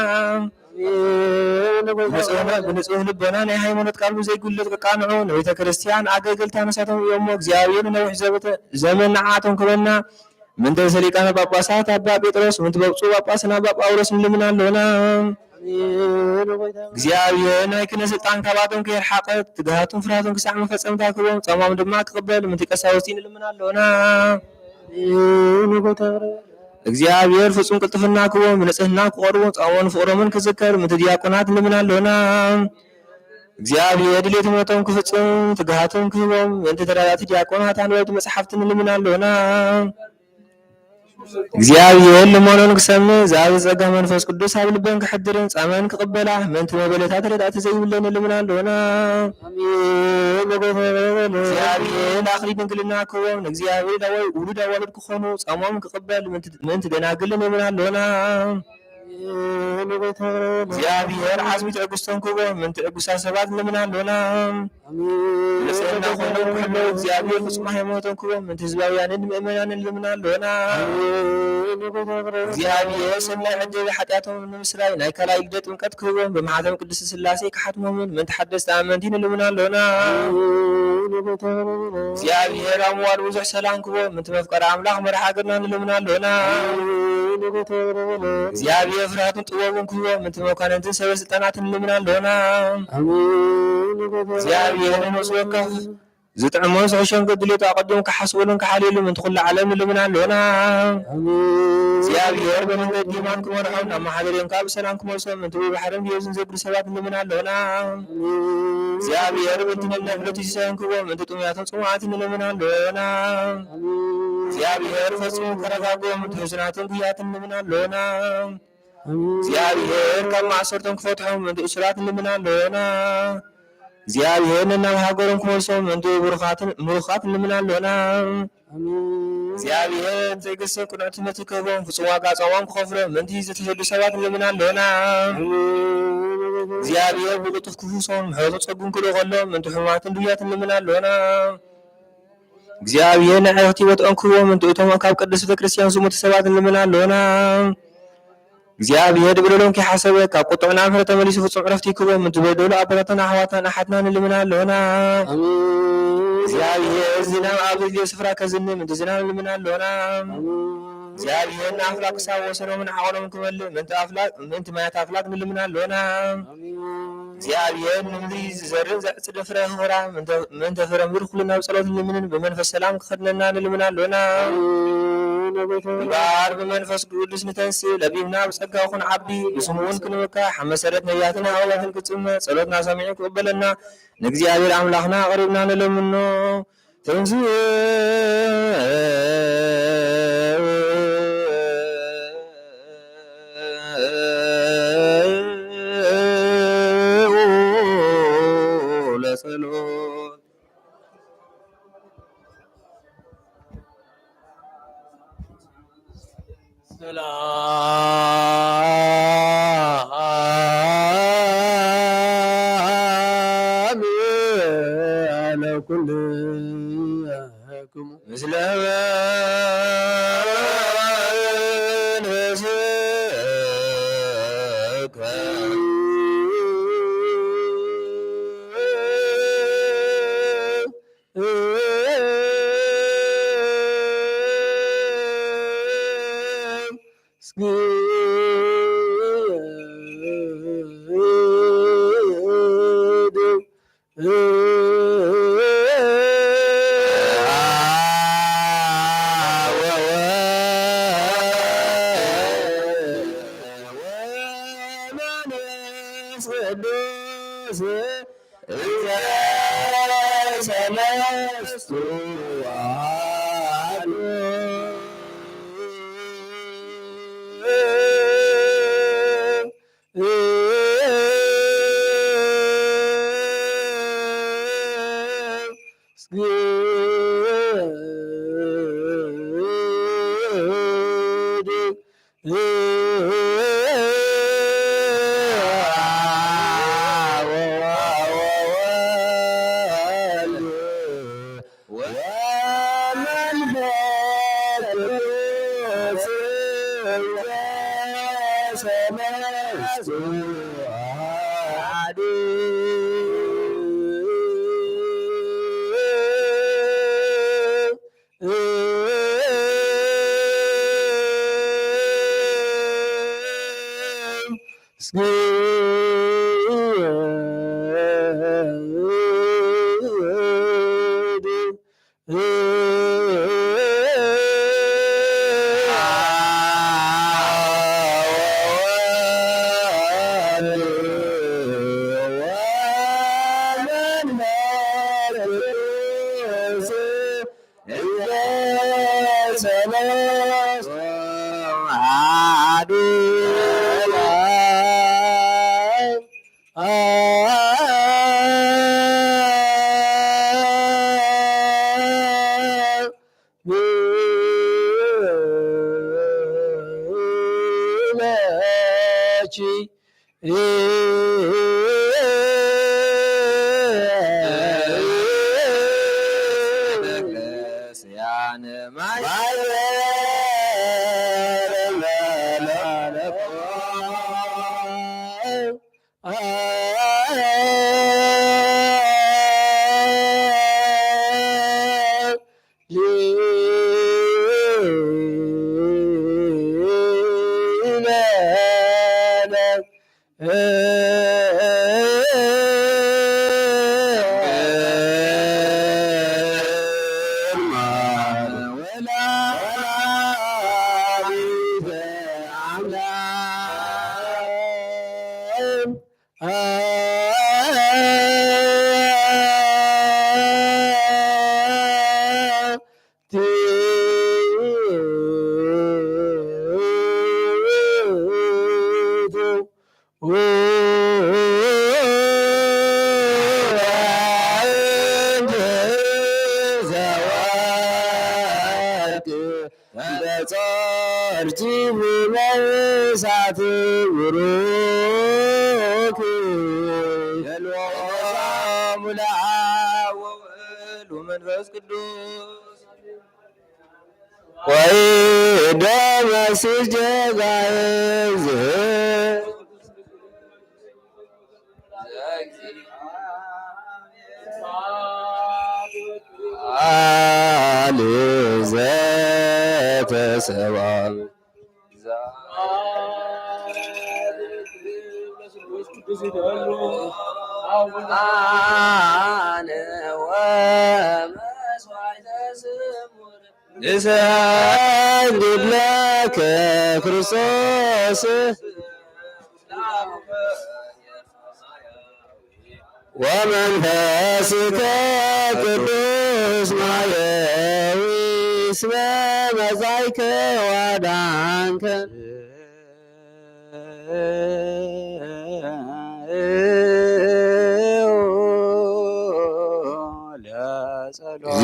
بنصوم لبنا ናይ ሃይማኖት ቃል ዘይጉልት ከቃንዑ ቤተ ክርስቲያን አገልግልታ ነሳተው የሞ እግዚአብሔር ነው ሕዘበተ ዘመን ዓቶም ከበና من ተሰሊቃነ ጳጳሳት አባ ጴጥሮስ ምን ተበጽኡ ጳጳስና አባ ጳውሎስ ለምና ለና እግዚአብሔር ናይ ክነ ስልጣን ከባቶም ከይርሓቀት ትግሃቱን ፍርሃቱን ክሳዕ መፈጸምታ ክቦም ጸማም ድማ ክቅበል ምን ተቀሳውስቲን ለምና ለና እግዚአብሔር ፍጹም ቅልጥፍና ክቦም ንጽህና ክቆርቡ ጸዋን ፍቅሮምን ክዝከር ምን ዲያቆናት ለምና ለና እግዚአብሔር ድሌት ሞቶም ክፍጽም ትግሃቱን ክቦም ምን ተደራዳት ዲያቆናት አንወት መጽሐፍትን ለምና ለና እግዚአብሔር ለሞኖን ክሰም ዛብ ጸጋ መንፈስ ቅዱስ ኣብ ልበን ክሕድርን ጻመን ክቅበላ መንት መበለታት ረዳት ዘይብለን ለምና ለና አሜን እግዚአብሔር አኽሪ ድንግልና ክቦም እግዚአብሔር ዳወይ ውሉድ አዋልድ ክኾኑ ጻሞም ክቅበል መንት ደናግልን ለምና ለና እግዚአብሔር ዓዝሚ ትዕግስቶን ክቦም መንት ዕጉሳ ሰባት ለምና ለና አሜን ለሰና ሆኖ ሁሉ እግዚአብሔር ፍጹም ሃይማኖትን ክቦም መንት ህዝባውያንን ምእመናንን ለምና ለና እግዚአብሔር ሰማይ ዕድል ኃጢአቶም ንምስራይ ናይ ከላይ ልደት ጥምቀት ክቦም በማኅተም ቅድስት ሥላሴ ክሓትሞምን ምን ተሐደስ ተኣመንቲን ለምና ለና እግዚአብሔር ኣምዋል ብዙሕ ሰላም ክቦም ምን መፍቀሪ ኣምላኽ መርሓ ገርና ለምና ለና እግዚአብሔር ፍርሃቱን ጥበቡን ክቦም ምን መኳንንትን ሰበስልጣናትን ለምና ለና እግዚአብሔር ንመስወከፍ زتعمون سعشان قد لي تقدم كحسولن كحليل من كل عالم لمنا لنا زيابير بن الديمان كمر حنا ما حضرين كاب سلام كمر سم من تبي بحرم يوزن زبر سبات لمنا لنا زيابير بن النبلة تسان كوم من تطمياتن صومات لمنا لنا زيابير فسم كرغاغو من تحسناتن قيات لمنا لنا زيابير كما عصرتن كفتحهم من اسرات لمنا لنا እግዚአብሔር እና ሀገሩን ኮንሶም እንደ ብሩኻት ለምና ለና እግዚአብሔር ዘይገሰ ቁናት መትከቦም ፍጹም ዋጋ ጻዋም ኮፍረ ምንቲ ዝተሰሉ ሰባት ለምና ለና እግዚአብሔር ብቁጥፍ ክፉሶም ሕቶ ጸጉን ክሎ ቆሎም እንተ ሕማትን ድያት ለምና ለና እግዚአብሔር ንዓይቲ ወጥኦም ክቦም እንተ እቶም ካብ ቅድስት ቤተክርስቲያን ዝሞቱ ሰባት ለምና ለና እግዚአብሔር ብለሎም ከሐሰበ ከቁጥዕና ፍረ ተመሊሱ ፍጹም ዕረፍቲ ክቦም እንትበደሉ አባታትና አሕዋታና አሓትና ንልምና ለና እግዚአብሔር ዝና አብዚ ስፍራ ከዝንም እንትዝና ንልምና ለና እግዚአብሔር አፍላቅ ሳወሰኖም ንዓቆኖም ክበል ምንት ማያት አፍላቅ ንልምና ለና እግዚአብሔር ንምዚ ዘርን ዘዕጽደ ፍረ ሆራ ምንተ ፍረ ምድር ኩልና በጸሎት ንልምንን በመንፈስ ሰላም ክኸድነና ንልምና ለና ባር በመንፈስ ቅዱስ ንተንስ ለቢብና በጸጋ ኹን ዓቢ ብስሙን ክንወካ መሰረት ነቢያትና አዋትን ክጽመ ጸሎትና ሰሚዑ ክቅበለና ንእግዚአብሔር አምላኽና ቀሪብና ንለምኖ ተንስ ሰላም ለኩልክሙ ምስለ መንፈስከ ሰለስቱ አሐዱ መንፈስ ቅዱስ ወይ ደመስስ ጀጋዝ ዘተሰባል ንሰግድ ለከ ክርስቶስ ወመንፈስከ ቅዱስ ማየዊ እስመ መጻእከ ወአዳንከ ለጸሎት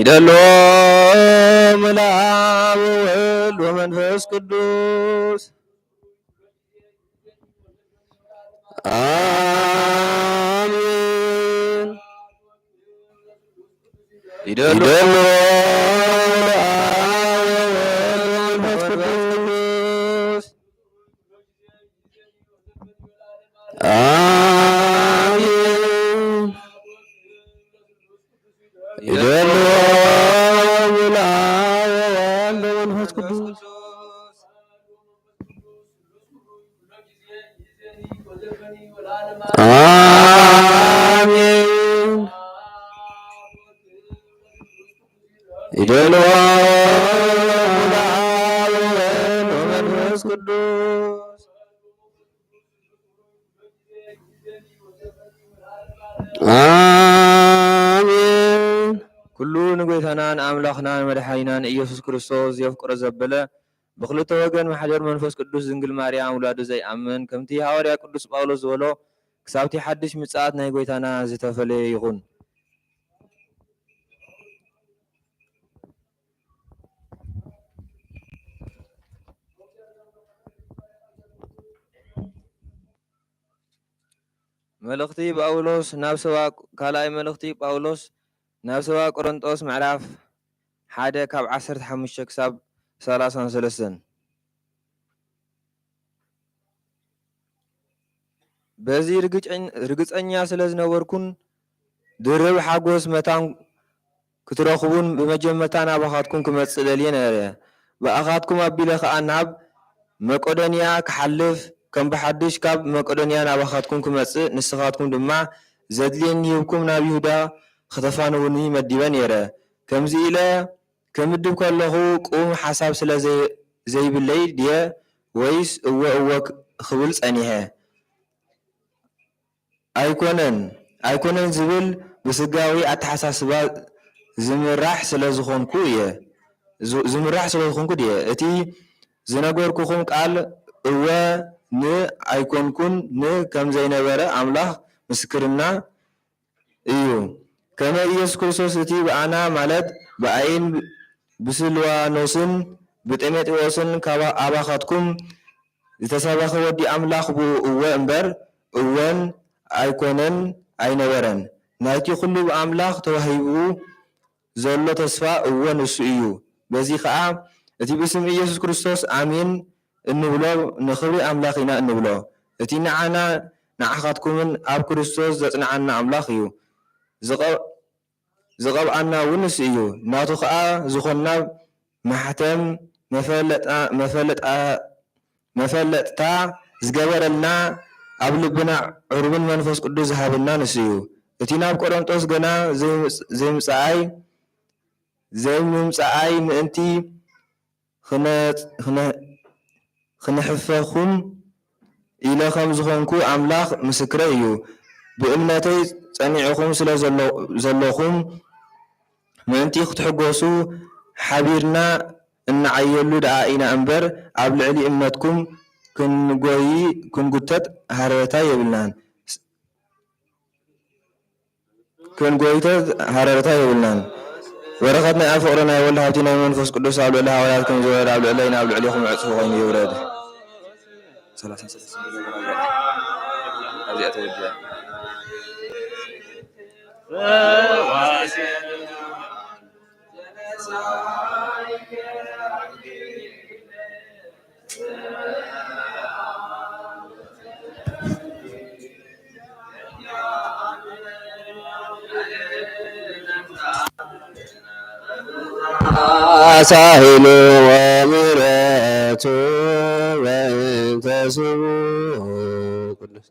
ይደልዎ ምልአብ ወወልድ ወመንፈስ ቅዱስ አሜን። ይደልዎ ምልአብ ወወልድ ወመንፈስ ቅዱስ አሜን። ይደልዎ ምልአብ ወወልድ ወመንፈስ ቅዱስ አሜን። ይደልዎ ምልአብ ወወልድ ወመንፈስ ቅዱስ አሜን። ኩሉ ንጎይታናን አምላኽናን መድሓኒናን ኢየሱስ ክርስቶስ የፍቅሮ ዘበለ ብክልተ ወገን ማሕደር መንፈስ ቅዱስ ድንግል ማርያም ውላዱ ዘይኣምን ከምቲ ሃዋርያ ቅዱስ ጳውሎስ ዝበሎ ክሳብቲ ሓድሽ ምጽኣት ናይ ጎይታና ዝተፈለየ ይኹን። መልእኽቲ ጳውሎስ ናብ ሰባ ካልኣይ መልእኽቲ ጳውሎስ ናብ ሰባ ቆሮንጦስ ምዕራፍ 1 ካብ 15 ክሳብ 33 በዚ ርግፀኛ ስለ ዝነበርኩን ድርብ ሓጎስ መታን ክትረኽቡን ብመጀመርታ ናባኻትኩም ክመጽእ ደልየ ነይረ። ብኣኻትኩም ኣቢለ ከዓ ናብ መቄዶንያ ክሓልፍ ከም ብሓድሽ ካብ መቄዶንያ ናባኻትኩም ክመጽእ ንስኻትኩም ድማ ዘድልየኒ ሂብኩም ናብ ይሁዳ ክተፋንውኒ መዲበ ነይረ። ከምዚ ኢለ ከምድብ ከለኹ ቁም ሓሳብ ስለ ዘይብለይ ድየ ወይስ እወ ክብል ጸኒሐ? ኣይኮነን ዝብል ብስጋዊ ኣተሓሳስባ ዝምራሕ ስለ ዝኾንኩ ድየ። እቲ ዝነገርኩኹም ቃል እወ ን ኣይኮንኩን ን ከም ዘይነበረ ኣምላኽ ምስክርና እዩ። ከመ ኢየሱስ ክርስቶስ እቲ ብኣና ማለት ብኣይን ብስልዋኖስን ብጤሜጤዎስን ኣባኻትኩም ዝተሰበኸ ወዲ ኣምላኽ ብኡ እወ እምበር እወን ኣይኮነን ኣይነበረን። ናይቲ ኩሉ ብኣምላኽ ተዋሂቡ ዘሎ ተስፋ እወ ንሱ እዩ። በዚ ከዓ እቲ ብስም ኢየሱስ ክርስቶስ ኣሜን እንብሎ ንኽብሪ ኣምላኽ ኢና እንብሎ። እቲ ንዓና ንዓኻትኩምን ኣብ ክርስቶስ ዘጽንዓና ኣምላኽ እዩ። ዝቐብኣና እውን ንሱ እዩ። ናቱ ከዓ ዝኾንና ማሕተም መፈለጥታ ዝገበረልና ኣብ ልብና ዕሩብን መንፈስ ቅዱስ ዝሃበና ንሱ እዩ። እቲ ናብ ቆሮንጦስ ገና ዘይምምጽኣይ ምእንቲ ክነሕፈኹም ኢለ ከም ዝኾንኩ ኣምላኽ ምስክረ እዩ። ብእምነተይ ጸኒዕኹም ስለ ዘለኹም ምእንቲ ክትሕጐሱ ሓቢርና እናዓየሉ ደኣ ኢና እምበር ኣብ ልዕሊ እምነትኩም ክንጉተት ሃረረታ የብልናን። በረኸት ናይ ኣብ ፍቕሪ ናይ ወልዲ ሃብቲ ናይ መንፈስ ቅዱስ ኣብ ልዕሊ ሃዋርያት ከም ዝወረደ ኣብ ልዕለይና ኣብ ልዕሊኹም ዕፅፉ ኮይኑ ይውረድ። ሳህሉ ወምሕረቱ በእንተ ስሙ ቅዱስ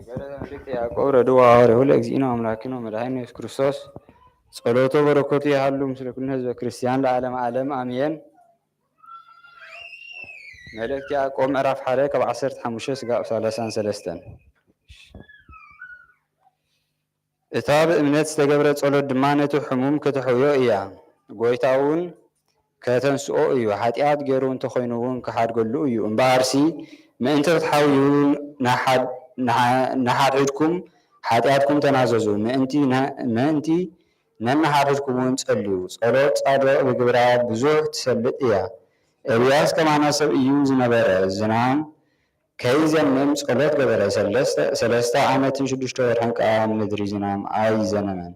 ያዕቆብ ረድኡ ሐዋርያሁ ለእግዚእነ አምላክነ ወመድኃኒነ ኢየሱስ ክርስቶስ ጸሎቶ በረከቱ ያህሉ ምስለ ኩሉ ህዝበ ክርስቲያን ለዓለመ ዓለም አሜን። መልእክቲ ያዕቆብ ምዕራፍ 1 ካብ 15 እስካብ 33 እታ ብእምነት ዝተገብረ ጸሎት ድማ ነቲ ሕሙም ከተሕውዮ እያ። ጎይታ እውን ከተንስኦ እዩ። ሓጢኣት ገይሩ እንተኮይኑ እውን ክሓድገሉ እዩ። እምበኣርሲ ምእንቲ ክትሓውዩ ናሓድሕድኩም ሓጢኣትኩም ተናዘዙ። ምእንቲ ነናሓድሕድኩም እውን ጸልዩ። ጸሎት ጻድቕ ብግብራ ብዙሕ ትሰልጥ እያ። ኤልያስ ከማና ሰብ እዩ ዝነበረ። ዝናም ከይዘንም ጸሎት ገበረ። 3 ዓመትን 6 ወርሕን ከዓ ምድሪ ዝናም ኣይዘነመን።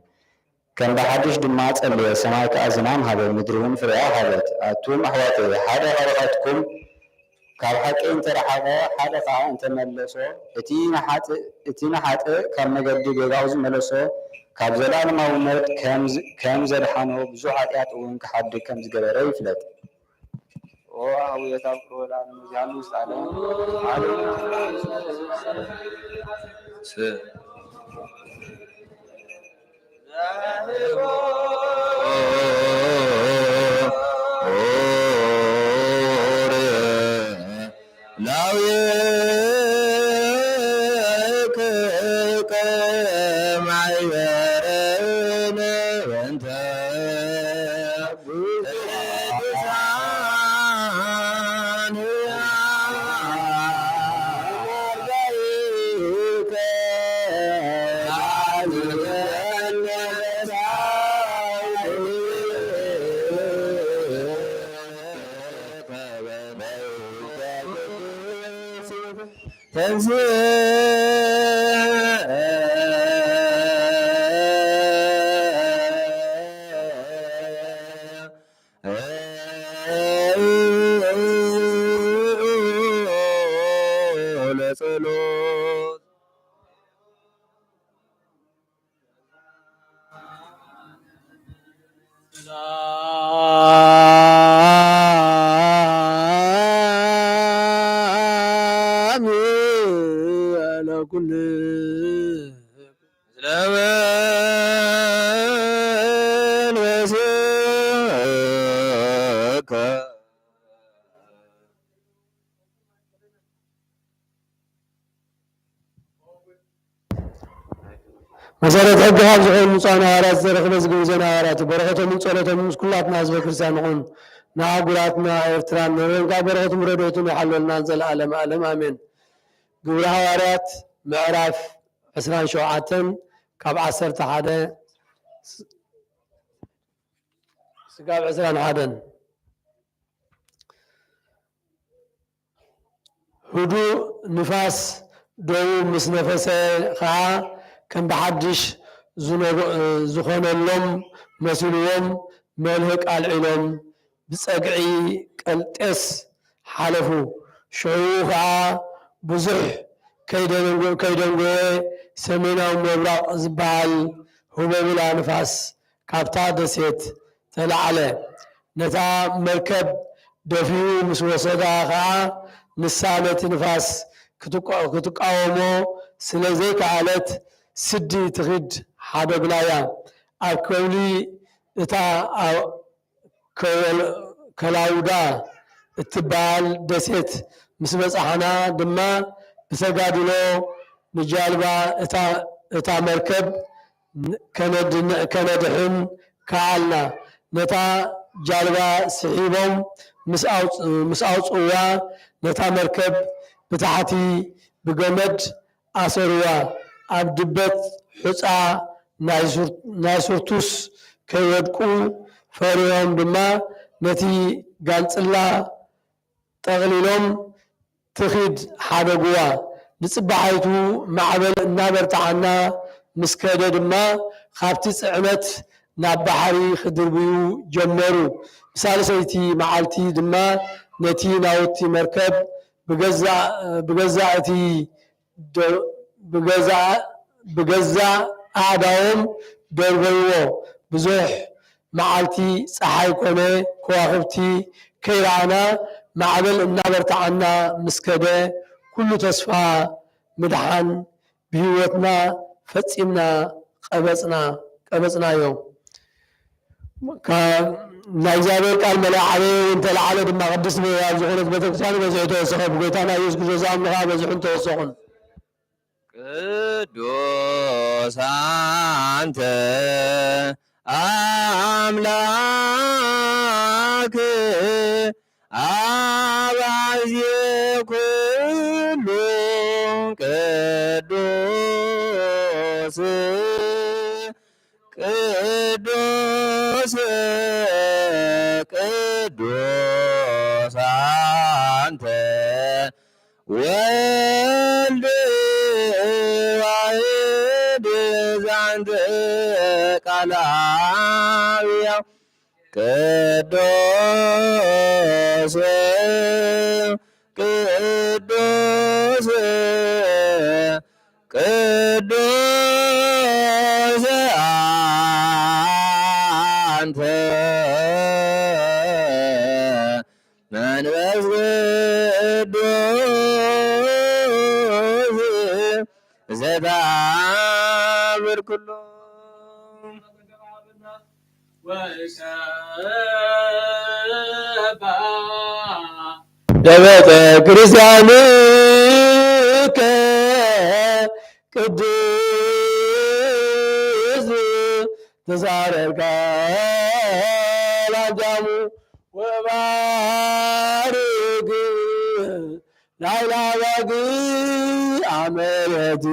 ከም ብሓድሽ ድማ ጸልየ፣ ሰማይ ከዓ ዝናም ሃበ፣ ምድሪ እውን ፍሬኣ ሃበት። ኣቱም ኣሕዋተይ ሓደ ካብኣትኩም ካብ ሓቂ እንተረሓቐ ሓደ ከዓ እንተመለሶ እቲ ንሓጥእ ካብ መገዲ ጌጋኡ ዝመለሶ ካብ ዘላለማዊ ሞት ከም ዘድሓኖ ብዙሕ ሓጢኣት እውን ክሓድግ ከም ዝገበረ ይፍለጥ። ኦ አቡየት ኣብ ክወላድ ሙዚያን ውስጥ አለ መሰረት ሕጊ ካብ ዝኾኑ ንጹሃን ሐዋርያት ዝተረኽበ ዝግብዘና ሐዋርያት በረኸቶምን ጸሎቶምን ምስ ኩላትና ህዝበ ክርስቲያን ይኹን። ንኣህጉራትና ኤርትራን ነብን ካብ በረኸቱም ረድኤቱን ይሓልወልናን ዘለዓለመ ዓለም አሜን። ግብረ ሐዋርያት ምዕራፍ 27 ካብ 11 እስካብ 21 ህዱእ ንፋስ ደቡብ ምስ ነፈሰ ከዓ ከም ብሓድሽ ዝኾነሎም መሲልዎም መልህቅ ኣልዒሎም ብጸግዒ ቀልጤስ ሓለፉ። ሽዑ ከዓ ብዙሕ ከይደንጎየ ሰሜናዊ ምብራቕ ዝበሃል ሁበብላ ንፋስ ካብታ ደሴት ተላዓለ። ነታ መርከብ ደፊኡ ምስ ወሰዳ ከዓ ንሳ ነቲ ንፋስ ክትቃወሞ ስለ ዘይከኣለት ስዲ ትኽድ ሓደግላያ። ኣብ ከውሊ እታ ከላውዳ እትበሃል ደሴት ምስ በፃሕና ድማ ብተጋድሎ ንጃልባ እታ መርከብ ከነድሕን ከኣልና። ነታ ጃልባ ስሒቦም ምስ ኣውፅዋ ነታ መርከብ ብታሕቲ ብገመድ ኣሰርዋ። ኣብ ድበት ሑፃ ናይ ሱርቱስ ከይወድቁ ፈሪሆም ድማ ነቲ ጋንፅላ ጠቕሊሎም ትኺድ ሓደግዋ። ንፅባሓይቱ ማዕበል እናበርትዓና ምስ ከደ ድማ ካብቲ ጽዕነት ናብ ባሕሪ ክድርብዩ ጀመሩ። ብሳልሰይቲ መዓልቲ ድማ ነቲ ናውቲ መርከብ ብገዛእ ኣዕዳዎም ደርበይዎ። ብዙሕ መዓልቲ ፀሓይ ኮነ ከዋኽብቲ ከይረኣና ማዕበል እናበርትዓና ምስ ከደ ኩሉ ተስፋ ምድሓን ብህይወትና ፈጺምና ቀበጽናዮ ናይ እግዚአብሔር ቃል መላዓለ እንተለዓለ ድማ ቅድስት ኣብ ዝኾነት ቤተክርስቲያን በዝሒ ተወሰኸ ብጎይታና ኢየሱስ ክርስቶስ ኣምልኻ በዝሑን ተወሰኹን ቅዱስ አንተ አምላክ አባዜ ኩሉ ቅዱስ ቅዱስ ቅዱስ አንተ ወልድ ዋሕድ ዛንተ ቃላውያ ቅዱስ ቅዱስ ቅዱስ አንተ መንፈስ ቅዱስ ዘዳብር ኩሎ ደቤተ ክርስቲያንከ ቅዱስ ተዛረርካ ላንጃሙ ወባርክ ላይላበግ አመረትከ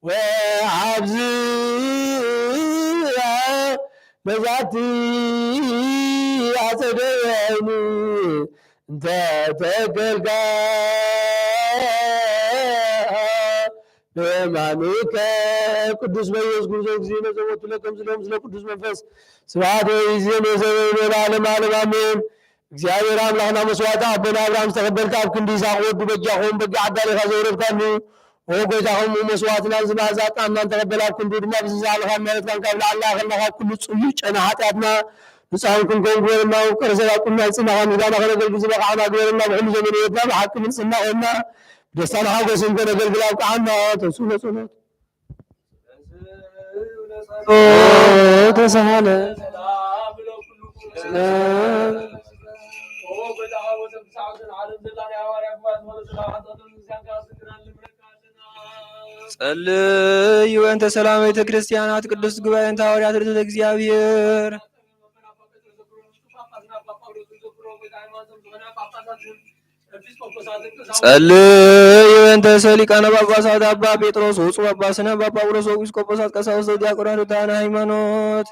ወአብዝ በዛቲ አጸደወኒ እንተ ተገልጋ በማኑከ ቅዱስ በኢየሱስ ክርስቶስ ጊዜ መዘወቱ ለከም ስለ ቅዱስ መንፈስ ስብሐት ወይዜን የዘበነ ለዓለም ዓለም አሜን። እግዚአብሔር አምላክና መስዋዕት አበና አብርሃም ዝተቀበልካ ኣብ ክንዲ ይስሐቅ ወዱ በጃኹም በጊ ዓዳሊኻ ዘውረድካኒ ኦ ጎይታኹም መስዋዕትና ዝማዛ ጣምናን ተቀበል ኣብ ክንዱ ድማ ብዝዛለኻ መሬትካን ካብ ላዕላ ከለካ ኩሉ ፅዩቅ ጨና ኃጢአትና ንፃውን ክንከውን ግበረና ውቅር ሰባ ቁና ይፅናኻ ንጋና ከነገልግል ዝበቃዓና ግበረና ብኩሉ ዘመን ህይወትና ብሓቂ ምንፅና ኮይና ደስታን ሓጎስን ከነገልግል ኣብቅዓና ተንሱ ለጸሎት ተሰሃለ ጸልዩ በእንተ ሰላም ቤተ ክርስቲያናት ቅዱስ ጉባኤ እንተ ሐዋርያት ርቱዕ እግዚአብሔር ጸልዩ በእንተ ሊቃነ ጳጳሳት አባ ጴጥሮስ ወፁ ጳጳስነ አባ ጳውሎስ ኤጲስቆጶሳት ቀሳውስት ዲያቆናት ርቱዓነ ሃይማኖት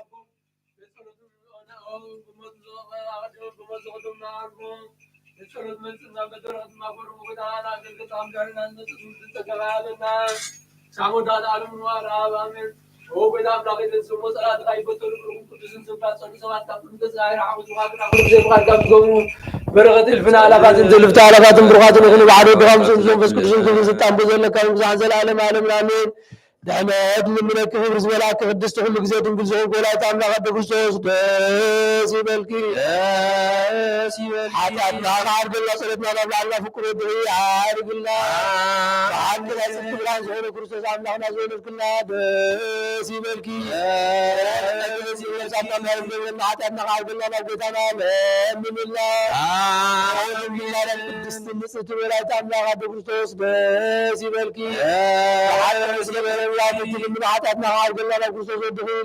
ሳሞዳት ዓለም ኑዋር አሜን ኦ ጎይታ አምላክ የተሰሞ ጸሎት ካይበተሉ ቅዱስን ስብራት ጸሎት ሰባት ታቁም ተዛይራ አሁን ዝዋግና ዘባጋ ገሙ በረከት ልፍና አላፋትን ዘልፍታ አላፋትን ብሩኻትን ይሁን ባዶ ድኻም መንፈስ ቅዱስን ክብር ስልጣን በዘለካው ዛን ዘላለም ዓለም አሜን ዳመት ለምለክ ክብር ዝበላክ ቅድስት ሁሉ ጊዜ ድንግል ዘሆን ጎላታ አምላክ በክርስቶስ ደስ ይበልኪ ኃጢአትና ካርግላ ጸሎትና ለአምላክ ፍቅሩ ድሪ አርግላ በአንድ ላይ ስብራን ዘሆነ ክርስቶስ አምላክና ዘሆነክና ደስ ይበልኪ ኃጢአትና ካርግላ ናጎታና ለምንላ ቅድስት ንጽሕት ወላዲተ አምላክ በክርስቶስ ደስ ይበልኪ من عطاتنا عارقنا لو كرسوس ودخول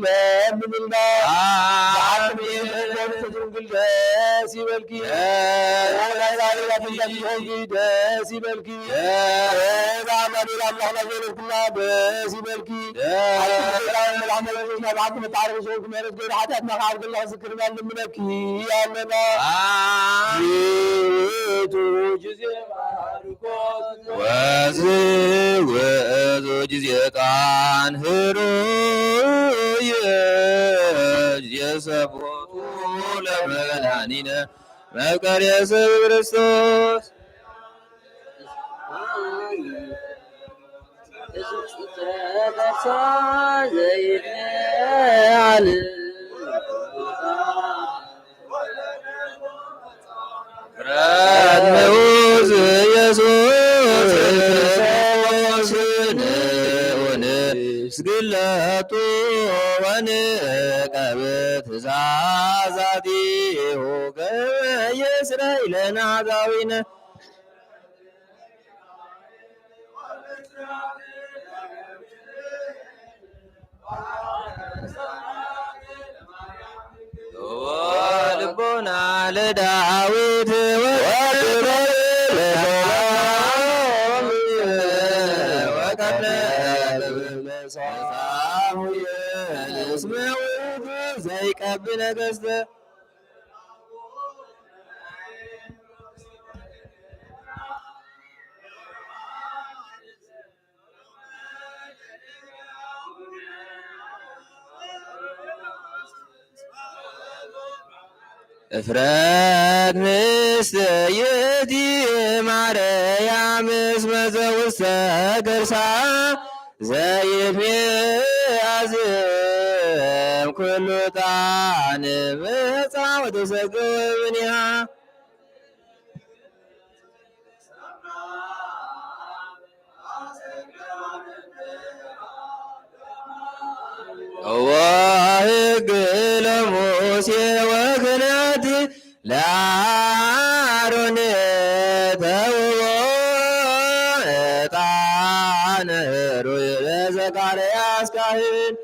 من الماء عارم يهون تدرون داسي بالكي لا إله إلا الله داسي بالكي عمل إلى الله نزول كلها داسي بالكي العمل الرجل بعد ما تعرف شو كم يرد غير عطاتنا عارقنا ذكرنا منك يا لنا ወዝወዙ ጊዜ ቃን ህሩይ የሰቦቱ ለመድኃኒነ መፍቀሬ ሰብ ክርስቶስ ረድመውዝ ኢየሱስ ስግለቱ ወንቀብ ትእዛዛቲሁ ከመ ይስረይ ለነ አጋዊነ ልቦና ለዳዊት ዘይቀብ ነገሥተ እፍረት ምስለ ይእቲ ማርያም እስመ ዘውስተ ገርሳ ዘይትሜአዝም ኩሉ ጣን መጻ ወተሰገወ እምኔሃ ወሕግ ለሙሴ ወክህነት ለአሮን ተውቦ ዕጣነ ኅሩይ ለዘካርያስ ካህን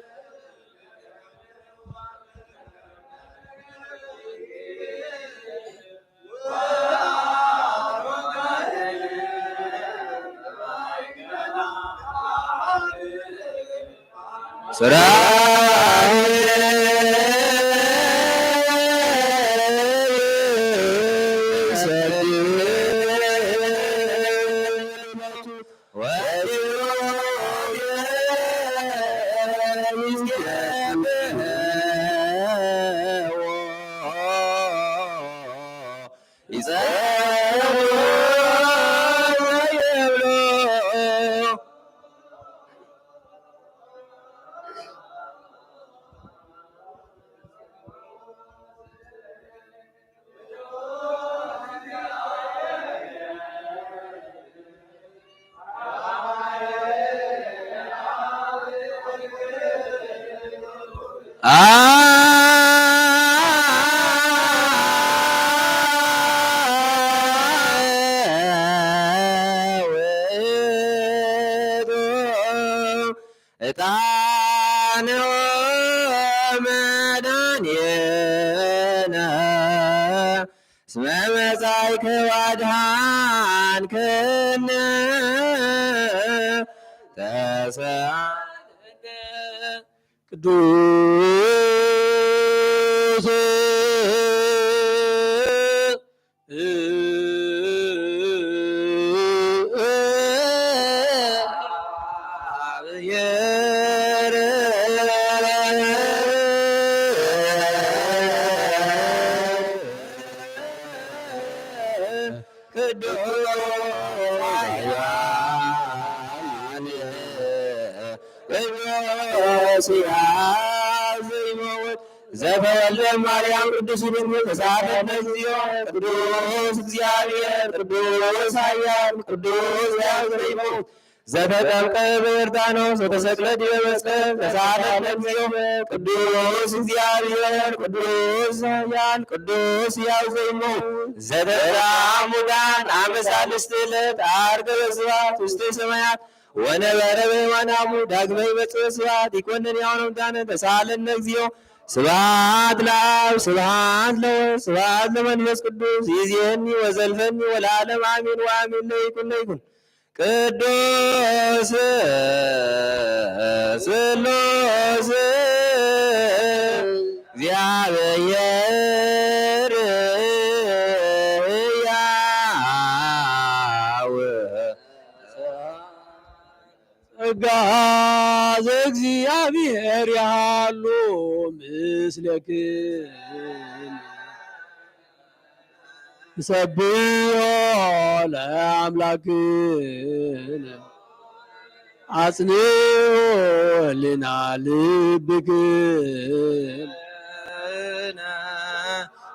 ዕጣነ ወመድኃኒነ እስመ መጻእከ ወአድኃንከነ ተሰአለከ ቅዱስ ዘተወልደ ማርያም ቅዱስ ድንግል ተሳደነ እግዚኦ ቅዱስ እግዚአብሔር ቅዱስ ኃያል ቅዱስ ያዝሪሙ ዘተጠምቀ በዮርዳኖስ ወተሰቅለ ዲበ መስቀል ተሳደነ እግዚኦ ቅዱስ እግዚአብሔር ቅዱስ ኃያል ቅዱስ ያዝሪሙ ዘተራ ሙዳን አመ ሣልስት ዕለት ዐርገ በስብሐት ውስተ ሰማያት ወነበረ በየማናሙ ዳግመ ይመጽእ ስብሐት ይኰንን ሕያዋነ ሙታነ ተሳሃለነ እግዚኦ ስብሐት ለአብ ስብሐት ለወልድ ስብሐት ለመንፈስ ቅዱስ ይእዜኒ ወዘልፈኒ ወለዓለመ አሜን ወአሜን ለይኩን ለይኩን ቅዱስ ስሉስ እግዚአብሔር ሕያው ጸጋ ዘእግዚአብሔር ያሉ ምስሌክን ሰብሖ ለአምላክን አጽንዑ ሕሊና ልብክን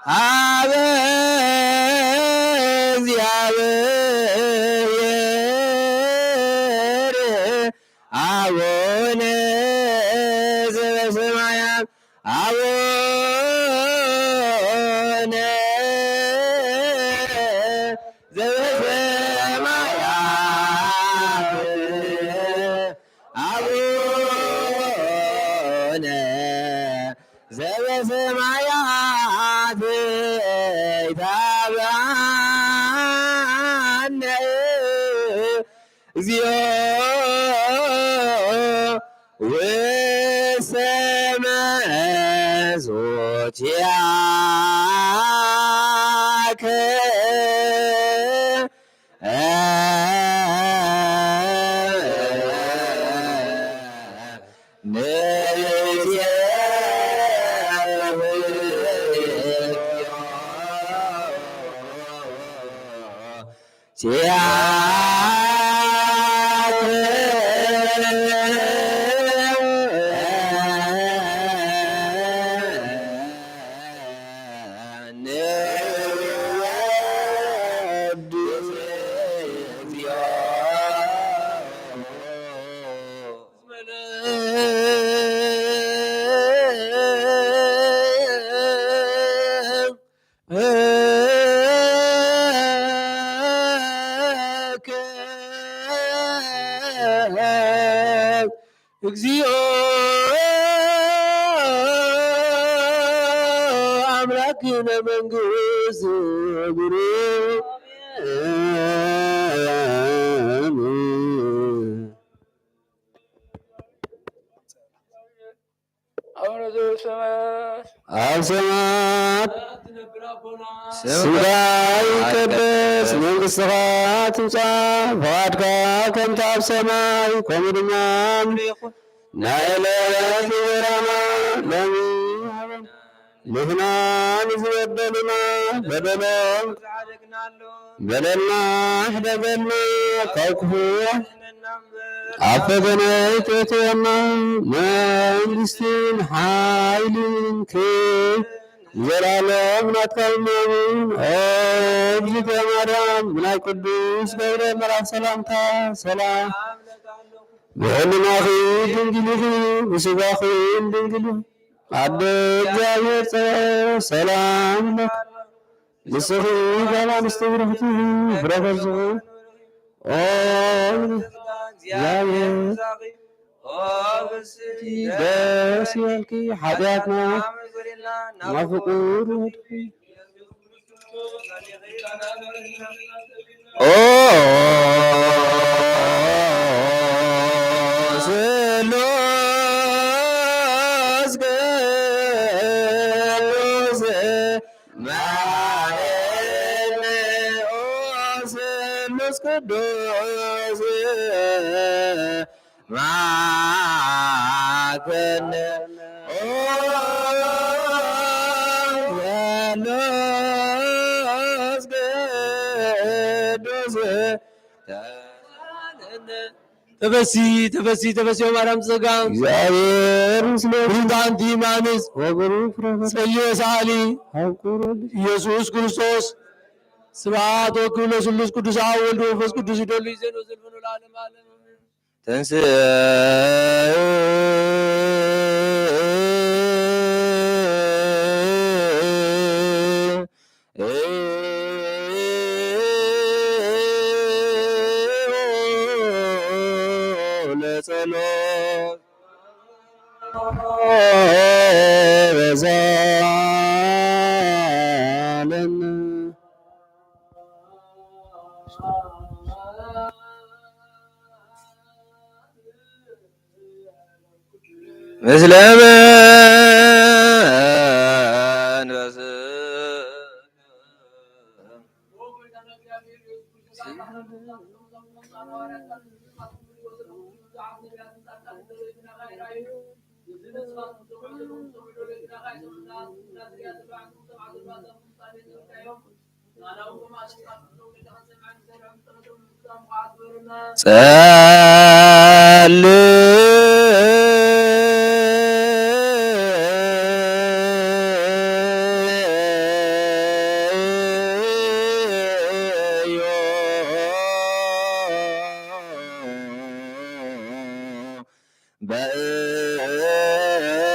ሀበ እግዚአብሔር አቡነ ይታብአነ እግዚኦ ወሰመዞቲያከ እግዚኦ አምላክነ መንግሥት ጉሩ አብ ሰማያት ስምከ ይትቀደስ መንግሥትከ ትምጻእ ፈቃድከ ከመ በአብ ሰማይ ከመ ድማም ናይለት ይበራና ንሕና ንዝበደሉና በደልና ሕደገልና ካብ ክፉ ኣብ ፈተነ ይእትወና መንግሥትን ሓይልን ዘላለም ናትካ እመን እግዝእተ ማርያም ብናይ ቅዱስ ገብርኤል መልአክ ሰላምታ ሰላም ብሕልናኺ ድንግል ኢኺ ብሥጋኺ ድንግል አደ እግዚአብሔር ሰላም ለክ ንስኺ ጓል ኣንስቲ ብርክቲ ፍሬ ከርሥኺ ኦ እግዚአብሔር ደስ ይበልኪ ኃጢአትና ማፍቁር ኦ ስሉስ ቅዱስ ማርያም ኦ ስሉስ ቅዱስ ማከነ ተፈሲ ተፈሲ ተፈሲ ማርያም ጸጋ እግዚአብሔር ምስለ ብሩታንቲ ማንስ ወብሩክ ጸልየ ሳሊ ኢየሱስ ክርስቶስ ስብሐት ወክብር ለስሉስ ቅዱስ አብ ወልድ ወመንፈስ ቅዱስ ይደሉ ይዘን ወዘልፈኑ ለዓለም ዓለም ተንሥእ ለጸሎት በዛለን ምስለ መንፈስ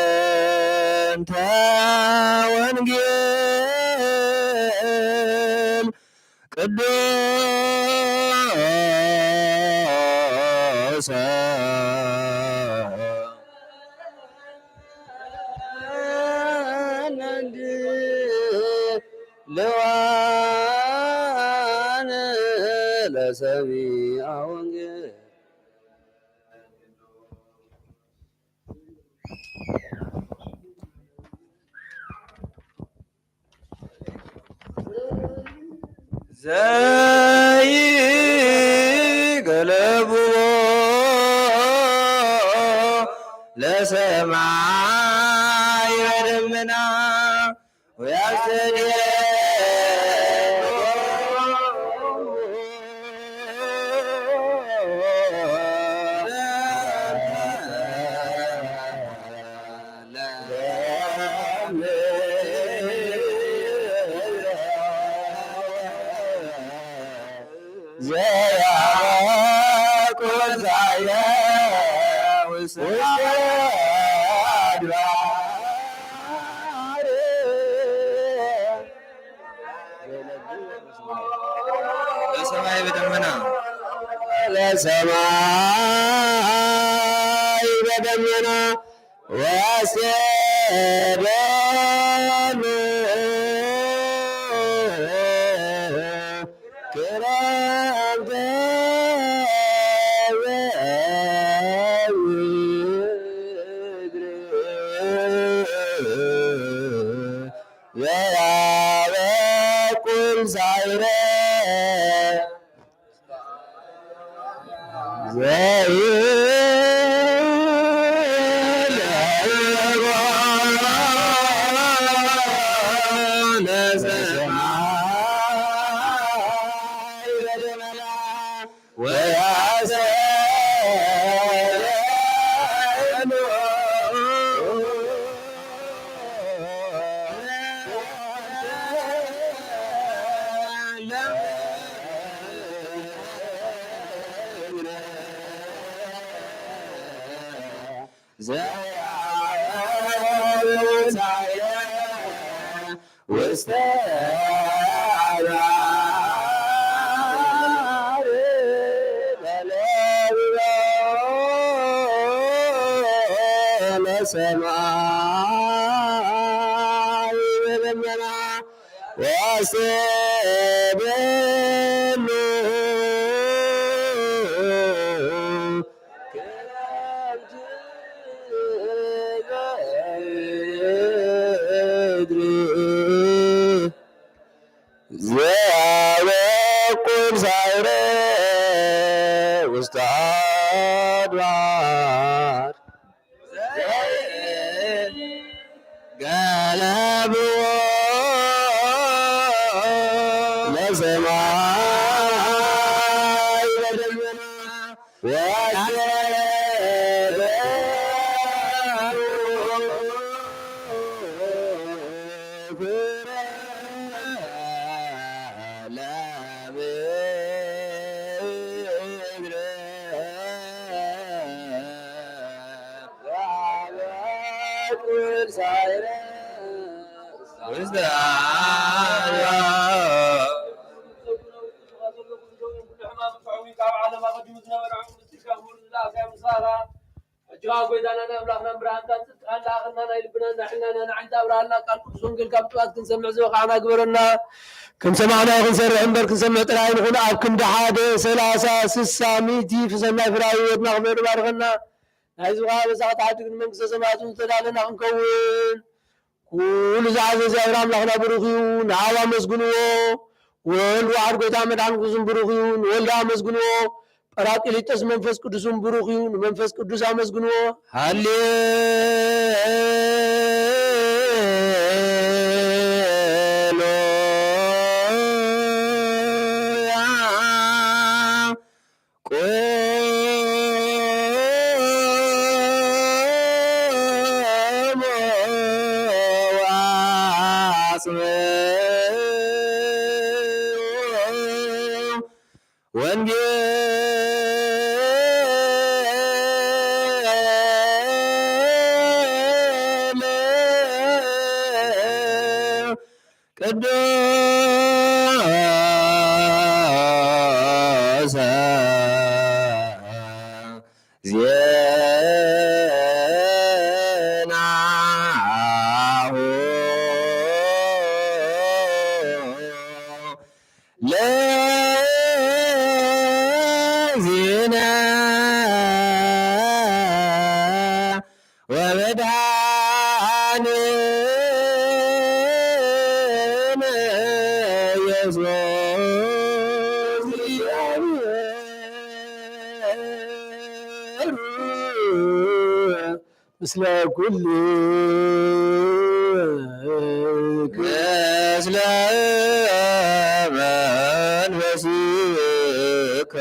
በእንተ ወንጌል ቅዱስ ልዋን ለሰሚዐ ወንጌል ዘይገለብዎ ለሰማይ በደመና ወያስተድየሎ ለሰማይ በደመና ለሰማይ በደመና ወያስደሉ ክረምተ ምድር የያበቁል ሳይረ ውስተ አድባር በለብሎ ለሰማይ በደመና ወያስደሉ ዘያበቁል ሳይረ ውስተ አድባር ገለብዎ ለሰማይ በደመና كنسمعنا كنسرع امبر كنسمع طلعي نقول اب كند حاده 30 60 100 في سماي فراي ودنا غير بارغنا هاي زغا بساعات عاد من منكس سماعتون تدالنا نكون كل زعز زعرام لخنا بروخيون عوا مسغنو ወልድ ዋሕድ ጌታ መድኃኒት ቅዱስን ብሩኽ ይሁን። ወልድ አመስግንዎ። ጰራቅሊጦስ መንፈስ ቅዱስን ብሩኽ ይሁን። መንፈስ ቅዱስ አመስግንዎ። ለዜና ወመድኃኒነ ኢየሱስ ምስለ ኩል ምስለ መንፈስከ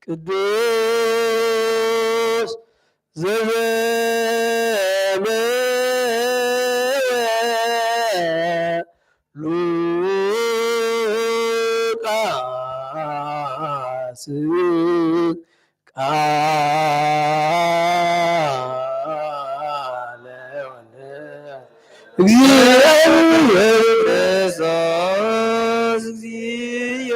ቅዱስ ሉቃስ ቃለ እግዚአብሔር ክርስቶስ እግዚእ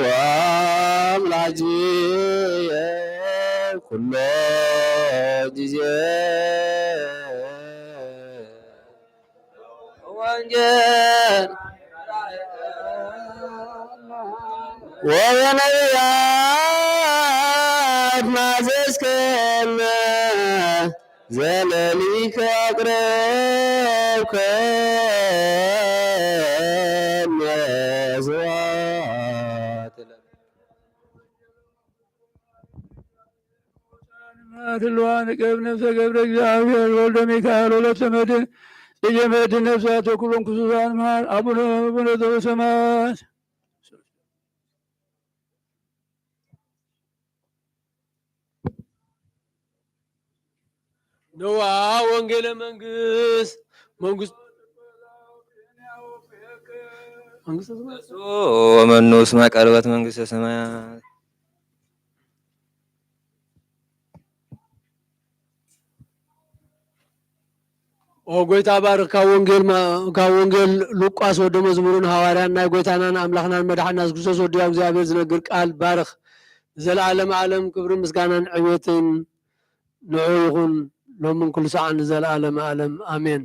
ወአምላክየ ኩሎ ጊዜ ወንጌል ወበነቢያት ማዘዝከነ ዘለሊከ አቅረብከነ ስብሐት ትልዋን ቅብ ነፍሰ ገብረ እግዚአብሔር ወልደ ሚካኤል ወለተ መድኅን ጽጌ መድኅን ነፍሳት ወኩሎን ኩሱሳን መሃል አቡነ ዘበሰማያት ነዋ ወንጌለ መንግስት ወመኑ እስመ ቀርበት መንግሥተ ሰማያት ኦ ጎይታ ባርክ ካብ ወንጌል ሉቃስ ወደ መዝሙሩን ሐዋርያን ናይ ጎይታናን አምላኽናን መድሓና ክርስቶስ ወዲ እግዚአብሔር ዝነግር ቃል ባርኽ ዘለዓለም ዓለም ክብርን ምስጋናን ዕቤትን ንዑ ይኹን ሎምን ኩሉ ሰዓን ዘለዓለም ዓለም አሜን።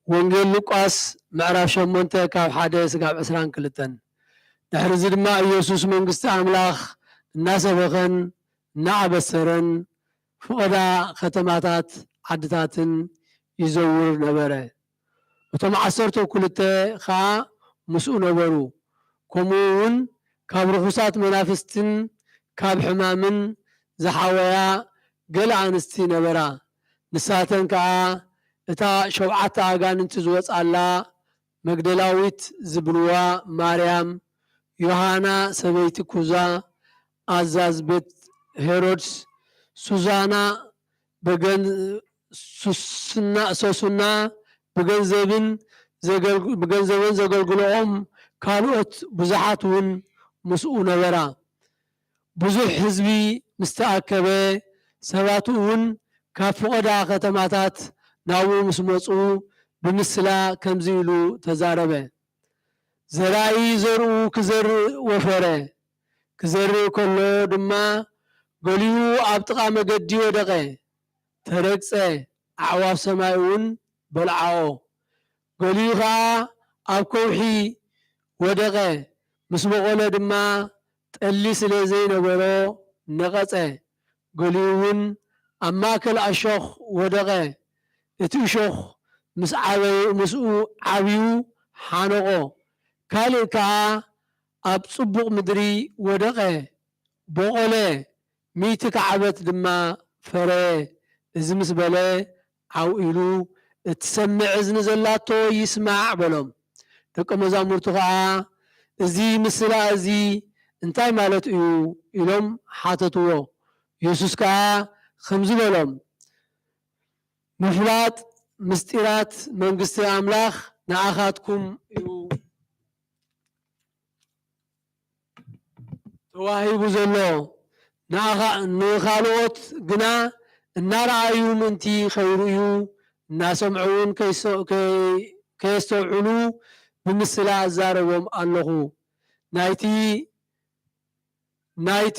ወንጌል ሉቃስ ምዕራፍ 8 ካብ 1 እስካብ 22 ድሕሪ እዚ ድማ ኢየሱስ መንግስቲ አምላኽ እናሰበኸን እናአበሰረን ፍቆዳ ከተማታት ዓድታትን ይዘውር ነበረ። እቶም 12 ከዓ ምስኡ ነበሩ። ከምኡ እውን ካብ ርኩሳት መናፍስትን ካብ ሕማምን ዝሓወያ ገለ አንስቲ ነበራ። ንሳተን ከዓ እታ 7 አጋንንቲ ዝወፃላ መግደላዊት ዝብልዋ ማርያም፣ ዮሃና ሰበይቲ ኩዛ፣ አዛዝ ቤት ሄሮድስ፣ ሱዛና ሶሱና ብገንዘብን ዘገልግሎኦም ካልኦት ብዙሓት እውን ምስኡ ነበራ። ብዙሕ ህዝቢ ምስተኣከበ ሰባት እውን ካብ ፍቆዳ ከተማታት ናብኡ ምስ መፁ ብምስላ ከምዚ ኢሉ ተዛረበ። ዘራኢ ዘርኡ ክዘርእ ወፈረ። ክዘርእ ከሎ ድማ ገሊኡ ኣብ ጥቓ መገዲ ወደቐ፣ ተረግፀ፣ ኣዕዋፍ ሰማይ እውን በልዓኦ። ገሊኡ ከዓ ኣብ ከውሒ ወደቐ፣ ምስ በቆለ ድማ ጠሊ ስለ ዘይነበሮ ነቐፀ። ገሊኡ እውን ኣብ ማእከል ኣሾኽ ወደቐ፣ እቲ እሾኽ ምስኡ ዓብዩ ሓነቆ። ካልእ ከዓ ኣብ ፅቡቕ ምድሪ ወደቐ፣ በቆለ፣ 100 ከዓበት ድማ ፈረየ። እዚ ምስ በለ ዓው ኢሉ እትሰምዕ እዝኒ ዘላቶ ይስማዕ በሎም። ደቀ መዛሙርቱ ከዓ እዚ ምስላ እዚ እንታይ ማለት እዩ ኢሎም ሓተትዎ። ኢየሱስ ከዓ ከምዚ በሎም ምፍላጥ ምስጢራት መንግስቲ ኣምላኽ ንኣኻትኩም እዩ ተዋሂቡ ዘሎ ንኻልኦት ግና እናረኣዩ ምእንቲ ከይርእዩ እናሰምዑን ከየስተውዕሉ ብምስላ እዛረቦም ኣለኹ። ናይቲ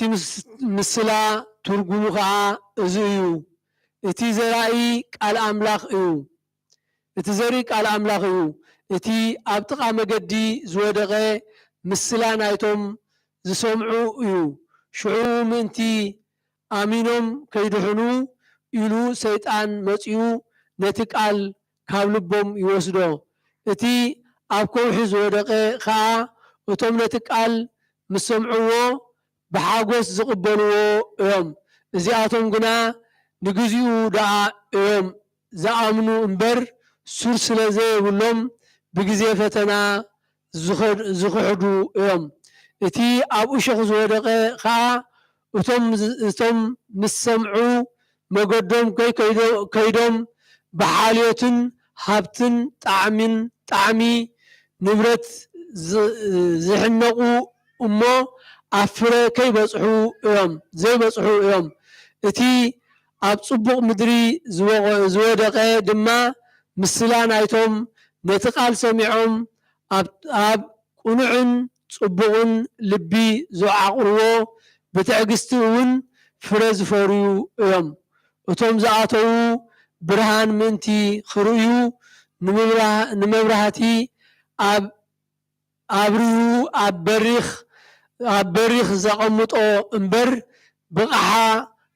ምስላ ትርጉሙ ከዓ እዚ እዩ። እቲ ዘርኢ ቃል ኣምላኽ እዩ። እቲ ኣብ ጥቓ መገዲ ዝወደቐ ምስላ ናይቶም ዝሰምዑ እዩ። ሽዑ ምእንቲ ኣሚኖም ከይድሕኑ ኢሉ ሰይጣን መፂኡ ነቲ ቃል ካብ ልቦም ይወስዶ። እቲ ኣብ ከውሒ ዝወደቀ ከዓ እቶም ነቲ ቃል ምስ ሰምዕዎ ብሓጎስ ዝቕበልዎ እዮም። እዚኣቶም ግና ንግዚኡ ደኣ እዮም ዝኣምኑ እምበር ሱር ስለ ዘየብሎም ብግዜ ፈተና ዝኽሕዱ እዮም። እቲ ኣብ እሾኽ ዝወደቀ ከዓ እቶም ምስ ሰምዑ መገዶም ከይዶም ብሓልዮትን ሃብትን ጣዕሚ ንብረት ዝሕነቁ እሞ ኣብ ፍረ ዘይበፅሑ እዮም። እቲ ኣብ ፅቡቕ ምድሪ ዝወደቀ ድማ ምስላ ናይቶም ነቲ ቃል ሰሚዖም ኣብ ቁኑዕን ፅቡቕን ልቢ ዘዓቕርዎ ብትዕግስቲ እውን ፍረ ዝፈርዩ እዮም። እቶም ዝኣተዉ ብርሃን ምእንቲ ክርእዩ ንመብራህቲ ኣብርሁ ኣብ በሪኽ ዘቐምጦ እምበር ብቕሓ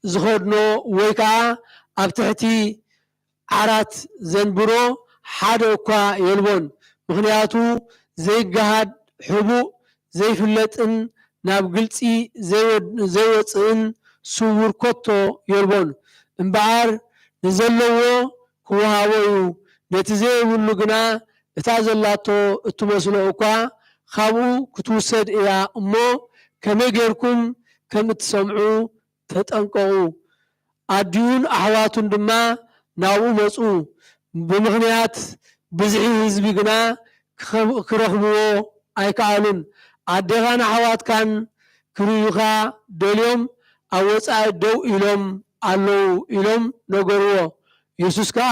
ዝኸድኖ ወይ ከዓ ኣብ ትሕቲ ዓራት ዘንብሮ ሓደ እኳ የልቦን። ምክንያቱ ዘይገሃድ ሕቡእ ዘይፍለጥን ናብ ግልፂ ዘይወፅእን ስውር ኮቶ የልቦን። እምበኣር ንዘለዎ ክወሃቦ እዩ። ነቲ ዘይብሉ ግና እታ ዘላቶ እትመስሎ እኳ ካብኡ ክትውሰድ እያ እሞ ከመይ ጌርኩም ከም እትሰምዑ ተጠንቀቑ። ኣዲኡን ኣሕዋቱን ድማ ናብኡ መፁ። ብምክንያት ብዝሒ ህዝቢ ግና ክረኽብዎ ኣይከኣሉን። ኣዴኻን ኣሕዋትካን ክርዩኻ ደልዮም ኣብ ወፃኢ ደው ኢሎም ኣለዉ ኢሎም ነገርዎ። ኢየሱስ ከዓ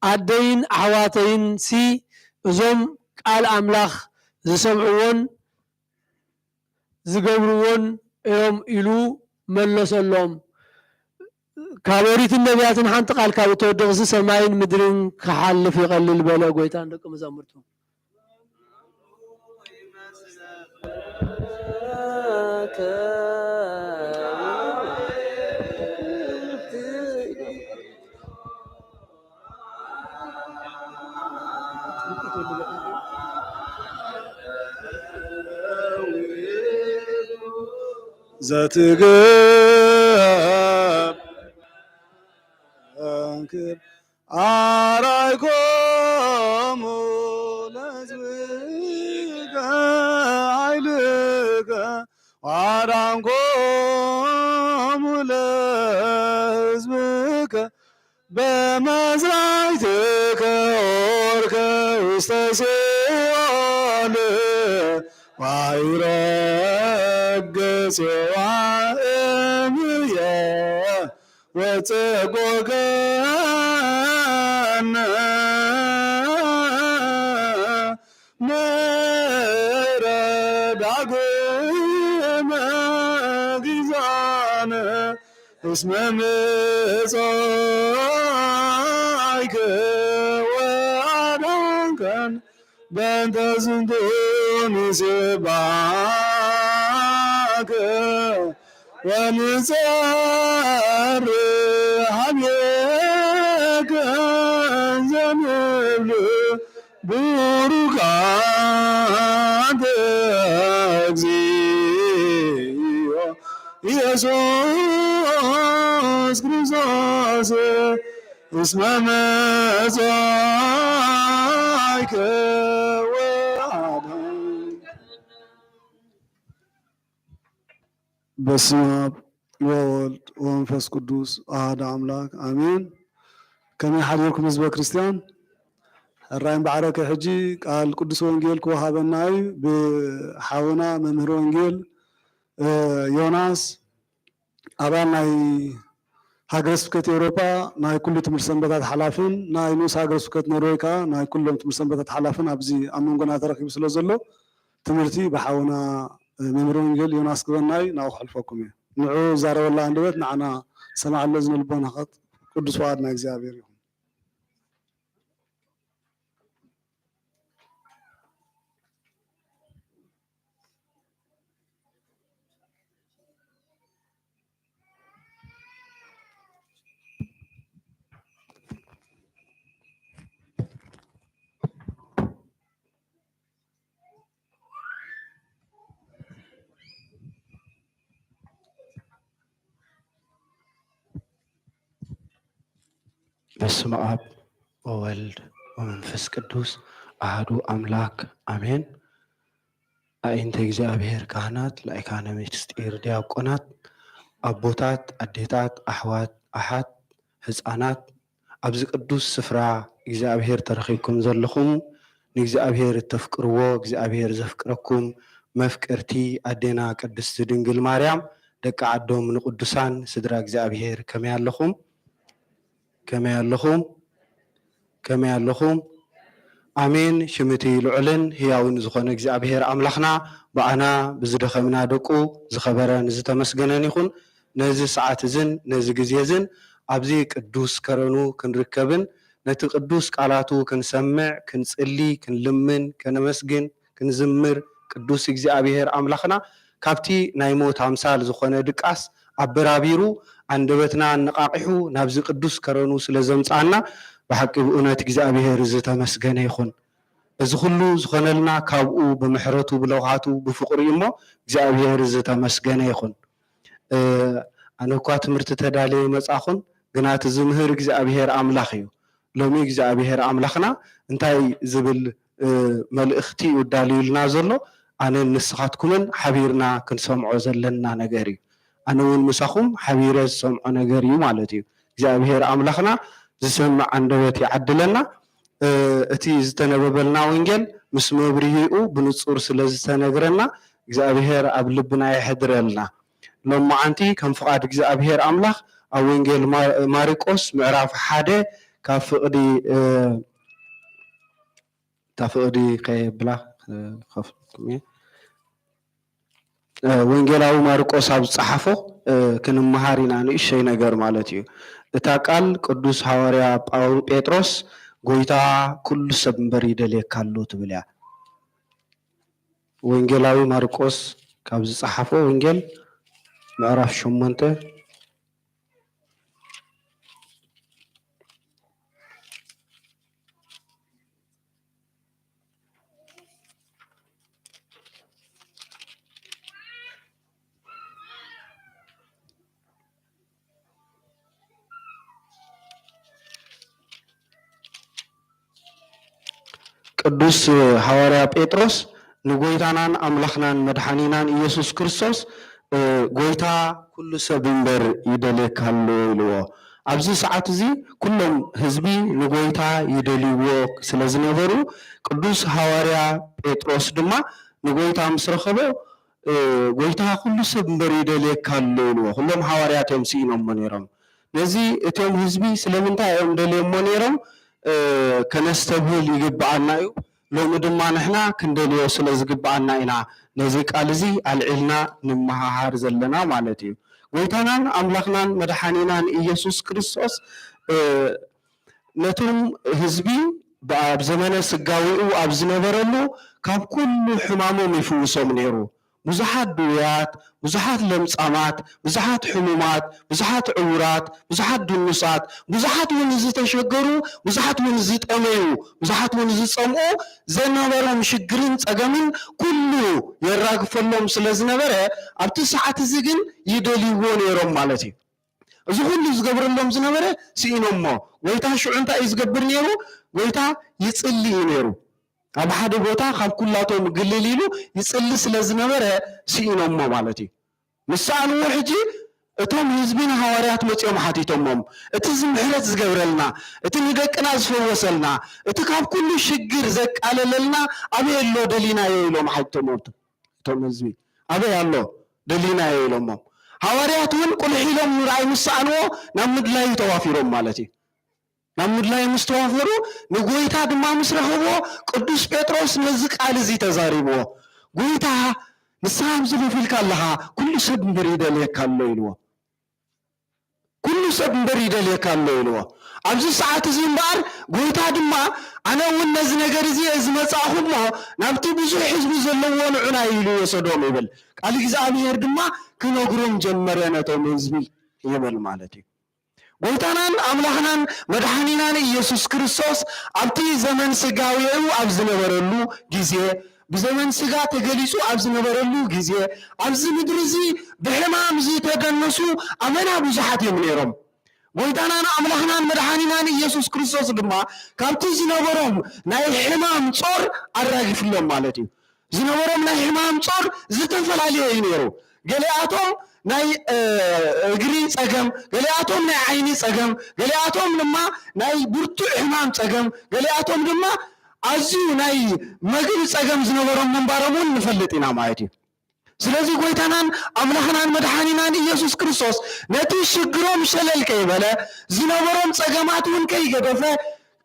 ኣደይን ኣሕዋተይን እዞም ቃል ኣምላኽ ዝሰምዕዎን ዝገብርዎን እዮም ኢሉ መለሰሎም። ካብ ኦሪትን ነቢያትን ሓንቲ ቃል ካብ እተወድቕ ሰማይን ምድርን ክሓልፍ ይቐልል በለ ጎይታን ደቀ መዛሙርቱ። ዘትገብር አራይኮሙ ለሕዝብከ ኃይልከ ወአዳንኮሙ ለሕዝብከ በመሥዋዕትከ ሆርከ ውስተ ሲኦል ዋይረግጽ ዋእምየ ወጽጎገነ መረዳግመ ጊዛነ እስመ ምጽአይከ ወአዳንከን በእንተ ዝንቱ ንስብሐከ ወንጸር ኀቤከ ዘንብል ቡሩካን እግዚኦ ኢየሱስ ክርስቶስ እስመ መጽአይከ በስመ አብ ወወልድ ወመንፈስ ቅዱስ አሐዱ አምላክ አሜን። ከመይ ሓደርኩም ህዝበ ክርስቲያን ሕራይን ባዕረከ ሕጂ ቃል ቅዱስ ወንጌል ክወሃበና እዩ ብሓውና መምህር ወንጌል ዮናስ ኣባል ናይ ሃገረ ስብከት ኤውሮጳ ናይ ኩሉ ትምህርቲ ሰንበታት ሓላፍን ናይ ንኡስ ሃገረ ስብከት ኖርዌይ ከዓ ናይ ኩሎም ትምህርቲ ሰንበታት ሓላፍን ኣብዚ ኣብ መንጎና ተረኪቡ ስለ ዘሎ ትምህርቲ ብሓውና መምህር ወንጌል ዮናስ ክበና እዩ ናብኡ ከሕልፈኩም እየ ንዑ ዛረበላ አንደበት ንዓና ሰማዕሎ እዝነ ልቦና ቅዱስ ፈቃድ ናይ እግዚኣብሔር ይኹን። በስመ አብ ወወልድ ወመንፈስ ቅዱስ አሐዱ አምላክ አሜን። አእንተ እግዚአብሔር ካህናት፣ ላእካነ ምስጢር ዲያቆናት፣ አቦታት፣ አዴታት፣ አሕዋት፣ አሓት፣ ህፃናት ኣብዚ ቅዱስ ስፍራ እግዚአብሔር ተረኺብኩም ዘለኹም ንእግዚአብሔር እተፍቅርዎ እግዚአብሔር ዘፍቅረኩም መፍቅርቲ አዴና ቅድስቲ ድንግል ማርያም ደቂ ዓዶም ንቅዱሳን ስድራ እግዚአብሔር ከመይ ኣለኹም? ከመይ ኣለኹም? ከመይ ኣለኹም? አሜን። ሽምቲ ልዑልን ህያውን ዝኾነ እግዚአብሔር አምላኽና በኣና ብዝደኸምና ደቁ ዝኸበረን ዝተመስገነን ይኹን። ነዚ ሰዓት እዝን ነዚ ግዜ እዝን ኣብዚ ቅዱስ ከረኑ ክንርከብን ነቲ ቅዱስ ቃላቱ ክንሰምዕ ክንጽሊ ክንልምን ከነመስግን ክንዝምር ቅዱስ እግዚአብሔር አምላኽና ካብቲ ናይ ሞት ኣምሳል ዝኾነ ድቃስ ኣበራቢሩ አንደበትና አነቃቂሑ ናብዚ ቅዱስ ከረኑ ስለ ዘምፃና ብሓቂ ብእውነት እግዚአብሔር ዝተመስገነ ይኹን። እዚ ኩሉ ዝኾነልና ካብኡ ብምሕረቱ ብለውሃቱ ብፍቅሪ እሞ እግዚአብሔር ዝተመስገነ ይኹን። ኣነ እኳ ትምህርቲ ተዳለየ መጻኹን ግና እቲ ዝምህር እግዚአብሔር አምላኽ እዩ። ሎሚ እግዚአብሔር አምላኽና እንታይ ዝብል መልእኽቲ ውዳልዩልና ዘሎ ኣነ ንስኻትኩምን ሓቢርና ክንሰምዖ ዘለና ነገር እዩ። ኣነ እውን ምሳኹም ሓቢረ ዝሰምዖ ነገር እዩ ማለት እዩ። እግዚአብሔር አምላኽና ዝሰምዕ አንደበት ይዓድለና። እቲ ዝተነበበልና ወንጌል ምስ መብርሂኡ ብንጹር ስለ ዝተነግረና እግዚአብሔር ኣብ ልብና ይሕድረልና። ሎማዓንቲ ከም ፍቓድ እግዚአብሔር አምላኽ ኣብ ወንጌል ማርቆስ ምዕራፍ 1 ካብ ፍቕዲ ከየብላ ከፍኩም እየ ወንጌላዊ ማርቆስ ኣብ ዝፀሓፎ ክንመሃር ኢና ንእሽተይ ነገር ማለት እዩ። እታ ቃል ቅዱስ ሐዋርያ ጴጥሮስ ጎይታ ኩሉ ሰብ እምበር ይደልየካ ኣሎ ትብል እያ። ወንጌላዊ ማርቆስ ካብ ዝፀሓፎ ወንጌል ምዕራፍ 8 ቅዱስ ሐዋርያ ጴጥሮስ ንጎይታናን አምላኽናን መድሓኒናን ኢየሱስ ክርስቶስ ጎይታ ኩሉ ሰብ እምበር ይደልየካ ኣሎ ኢልዎ። ኣብዚ ሰዓት እዚ ኩሎም ህዝቢ ንጎይታ ይደልይዎ ስለ ዝነበሩ ቅዱስ ሐዋርያ ጴጥሮስ ድማ ንጎይታ ምስ ረኸቦ ጎይታ ኩሉ ሰብ እምበር ይደልየካ ኣሎ ኢልዎ። ኩሎም ሐዋርያት እዮም ስኢኖሞ ነይሮም። ነዚ እቶም ህዝቢ ስለምንታይ እዮም ደልየሞ ነይሮም ከነስተብህል ይግብአና እዩ። ሎሚ ድማ ንሕና ክንደልዮ ስለ ዝግብአና ኢና ነዚ ቃል እዚ አልዒልና ንመሃሃር ዘለና ማለት እዩ። ጎይታናን አምላኽናን መድሓኒናን ኢየሱስ ክርስቶስ ነቶም ህዝቢ ኣብ ዘመነ ስጋዊኡ ኣብ ዝነበረሉ ካብ ኩሉ ሕማሞም ይፍውሶም ነይሩ። ብዙሓት ድውያት፣ ብዙሓት ለምጻማት፣ ብዙሓት ሕሙማት፣ ብዙሓት ዕውራት፣ ብዙሓት ድኑሳት፣ ብዙሓት እውን ዝተሸገሩ፣ ብዙሓት እውን ዝጠመዩ፣ ብዙሓት እውን ዝፀምኡ ዘነበሮም ሽግርን ፀገምን ኩሉ የራግፈሎም ስለ ዝነበረ ኣብቲ ሰዓት እዚ ግን ይደልይዎ ነይሮም ማለት እዩ። እዚ ኩሉ ዝገብረሎም ዝነበረ ስኢኖሞ ጎይታ ሽዑ እንታይ እዩ ዝገብር ነይሩ? ጎይታ ይጽሊ እዩ ነይሩ። ኣብ ሓደ ቦታ ካብ ኩላቶም ግልል ኢሉ ይጽሊ ስለ ዝነበረ ስኢኖሞ ማለት እዩ። ንሳን ሕጂ እቶም ህዝቢን ሐዋርያት መጽኦም ሓቲቶሞም እቲ ዝምሕረት ዝገብረልና እቲ ንደቅና ዝፈወሰልና እቲ ካብ ኩሉ ሽግር ዘቃለለልና አበይ ኣሎ ደሊናዮ ኢሎም ሓቲቶሞም እቶም ህዝቢ አበይ ኣሎ ደሊናዮ ኢሎም ሐዋርያት እውን ቁልሕ ኢሎም ንራእይ ምሳንዎ ናብ ምድላይ ተዋፊሮም ማለት እዩ ናብ ምድላይ ምስ ተዋፈሩ ንጎይታ ድማ ምስ ረኸቦ ቅዱስ ጴጥሮስ ነዚ ቃል እዚ ተዛሪብዎ ጎይታ ንሳም ዝፍልካ ኣለኻ ኩሉ ሰብ እምበር ይደልየካ ኣሎ ኢልዎ ኩሉ ሰብ እምበር ይደልየካ ኣሎ ኢልዎ ኣብዚ ሰዓት እዚ እምበር ጎይታ ድማ ኣነ እውን ነዚ ነገር እዚ ዝመጻኹሞ ናብቲ ብዙሕ ህዝቢ ዘለዎ ንዑና ኢሉ ወሰዶም ይብል ቃል እግዚአብሔር ድማ ክነግሮም ጀመረ ነቶም ህዝቢ ይብል ማለት እዩ ጎይታናን አምላኽናን መድኃኒናን ኢየሱስ ክርስቶስ ኣብቲ ዘመን ስጋዊኡ ኣብ ዝነበረሉ ጊዜ ብዘመን ስጋ ተገሊጹ ኣብ ዝነበረሉ ጊዜ ኣብዚ ምድሪ እዚ ብሕማም ዝተደነሱ ኣመና ብዙሓት እዮም ነይሮም ጎይታናን አምላኽናን መድኃኒናን ኢየሱስ ክርስቶስ ድማ ካብቲ ዝነበሮም ናይ ሕማም ጾር ኣራጊፍሎም ማለት እዩ ዝነበሮም ናይ ሕማም ጾር ዝተፈላለየ እዩ ነይሩ ገሊኣቶም ናይ እግሪ ጸገም ገሊኣቶም ናይ ዓይኒ ጸገም ገሊኣቶም ድማ ናይ ብርቱዕ ሕማም ጸገም ገሊኣቶም ድማ ኣዝዩ ናይ መግቢ ጸገም ዝነበሮም ምንባሮምን ንፈልጥ ኢና ማለት እዩ ስለዚ ጎይታናን አምላኽናን መድኃኒናን ኢየሱስ ክርስቶስ ነቲ ሽግሮም ሸለል ከይበለ ዝነበሮም ጸገማት እውን ከይገደፈ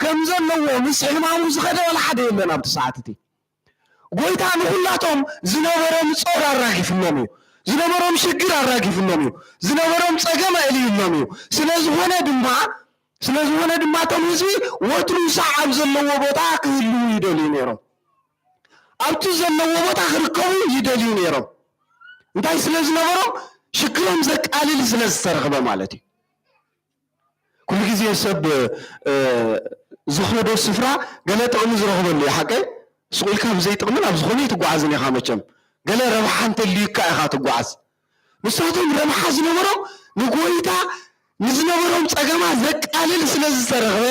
ከም ዘለዎ ምስ ሕማሙ ዝኸደ ወላ ሓደ የለን ኣብቲ ሰዓት እቲ ጎይታ ንኹላቶም ዝነበሮም ጾር ኣራጊፍሎም እዩ ዝነበሮም ሽግር ኣራጊፍሎም እዩ ዝነበሮም ጸገም ኣእልዩሎም እዩ ስለዝኾነ ድማ እቶም ህዝቢ ወትሩ ሳዕ ኣብ ዘለዎ ቦታ ክህልው ይደልዩ ነይሮም ኣብቲ ዘለዎ ቦታ ክርከቡ ይደልዩ ነይሮም እንታይ ስለ ዝነበሮም ሽግሮም ዘቃልል ስለ ዝተረኽበ ማለት እዩ ኩሉ ግዜ ሰብ ዝኸዶ ስፍራ ገለ ጥቕሚ ዝረኽበሉ እዩ ሓቀይ ስቑኢልካ ብዘይጥቕምን ኣብ ዝኾነ ትጓዓዝን ኢኻ መቸም ገለ ረብሓ እንተልዩካ ኢኻ ትጓዓዝ ንሳቶም ረብሓ ዝነበሮም ንጎይታ ንዝነበሮም ጸገማ ዘቃልል ስለ ዝተረኽበ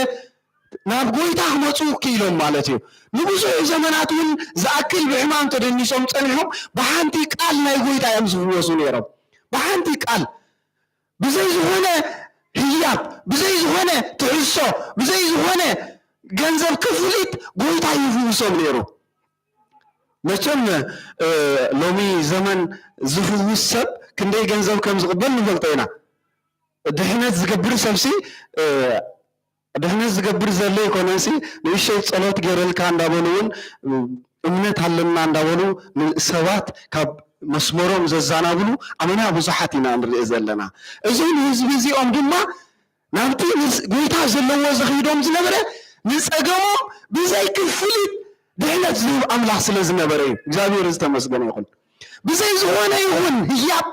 ናብ ጎይታ ክመፁ ክኢሎም ማለት እዩ ንብዙሕ ዘመናት እውን ዝኣክል ብሕማም ተደኒሶም ጸኒሖም ብሓንቲ ቃል ናይ ጎይታ እዮም ዝፍወሱ ነይሮም ብሓንቲ ቃል ብዘይ ዝኾነ ህያብ ብዘይ ዝኾነ ትዕሶ ብዘይ ዝኾነ ገንዘብ ክፍሊት ጎይታ ይፍውሶም ነይሩ መቸም ሎሚ ዘመን ዝፍውስ ሰብ ክንደይ ገንዘብ ከም ዝቕበል ንፈልጦ ኢና ድሕነት ዝገብር ሰብሲ ድሕነት ዝገብር ዘሎ ይኮነሲ ንእሽተይ ጸሎት ገይረልካ እንዳበሉ እውን እምነት ኣለና እንዳበሉ ሰባት ካብ መስመሮም ዘዛናብሉ ኣመና ብዙሓት ኢና ንሪኢ ዘለና እዞም ህዝቢ እዚኦም ድማ ናብቲ ጎይታ ዘለዎ ዘኽይዶም ዝነበረ ንጸገሞም ብዘይ ክፍሊት ድሕነት ዝህብ ኣምላኽ ስለ ዝነበረ እዩ እግዚአብሔር ዝተመስገነ ይኹን ብዘይ ዝኾነ ይኹን ህያብ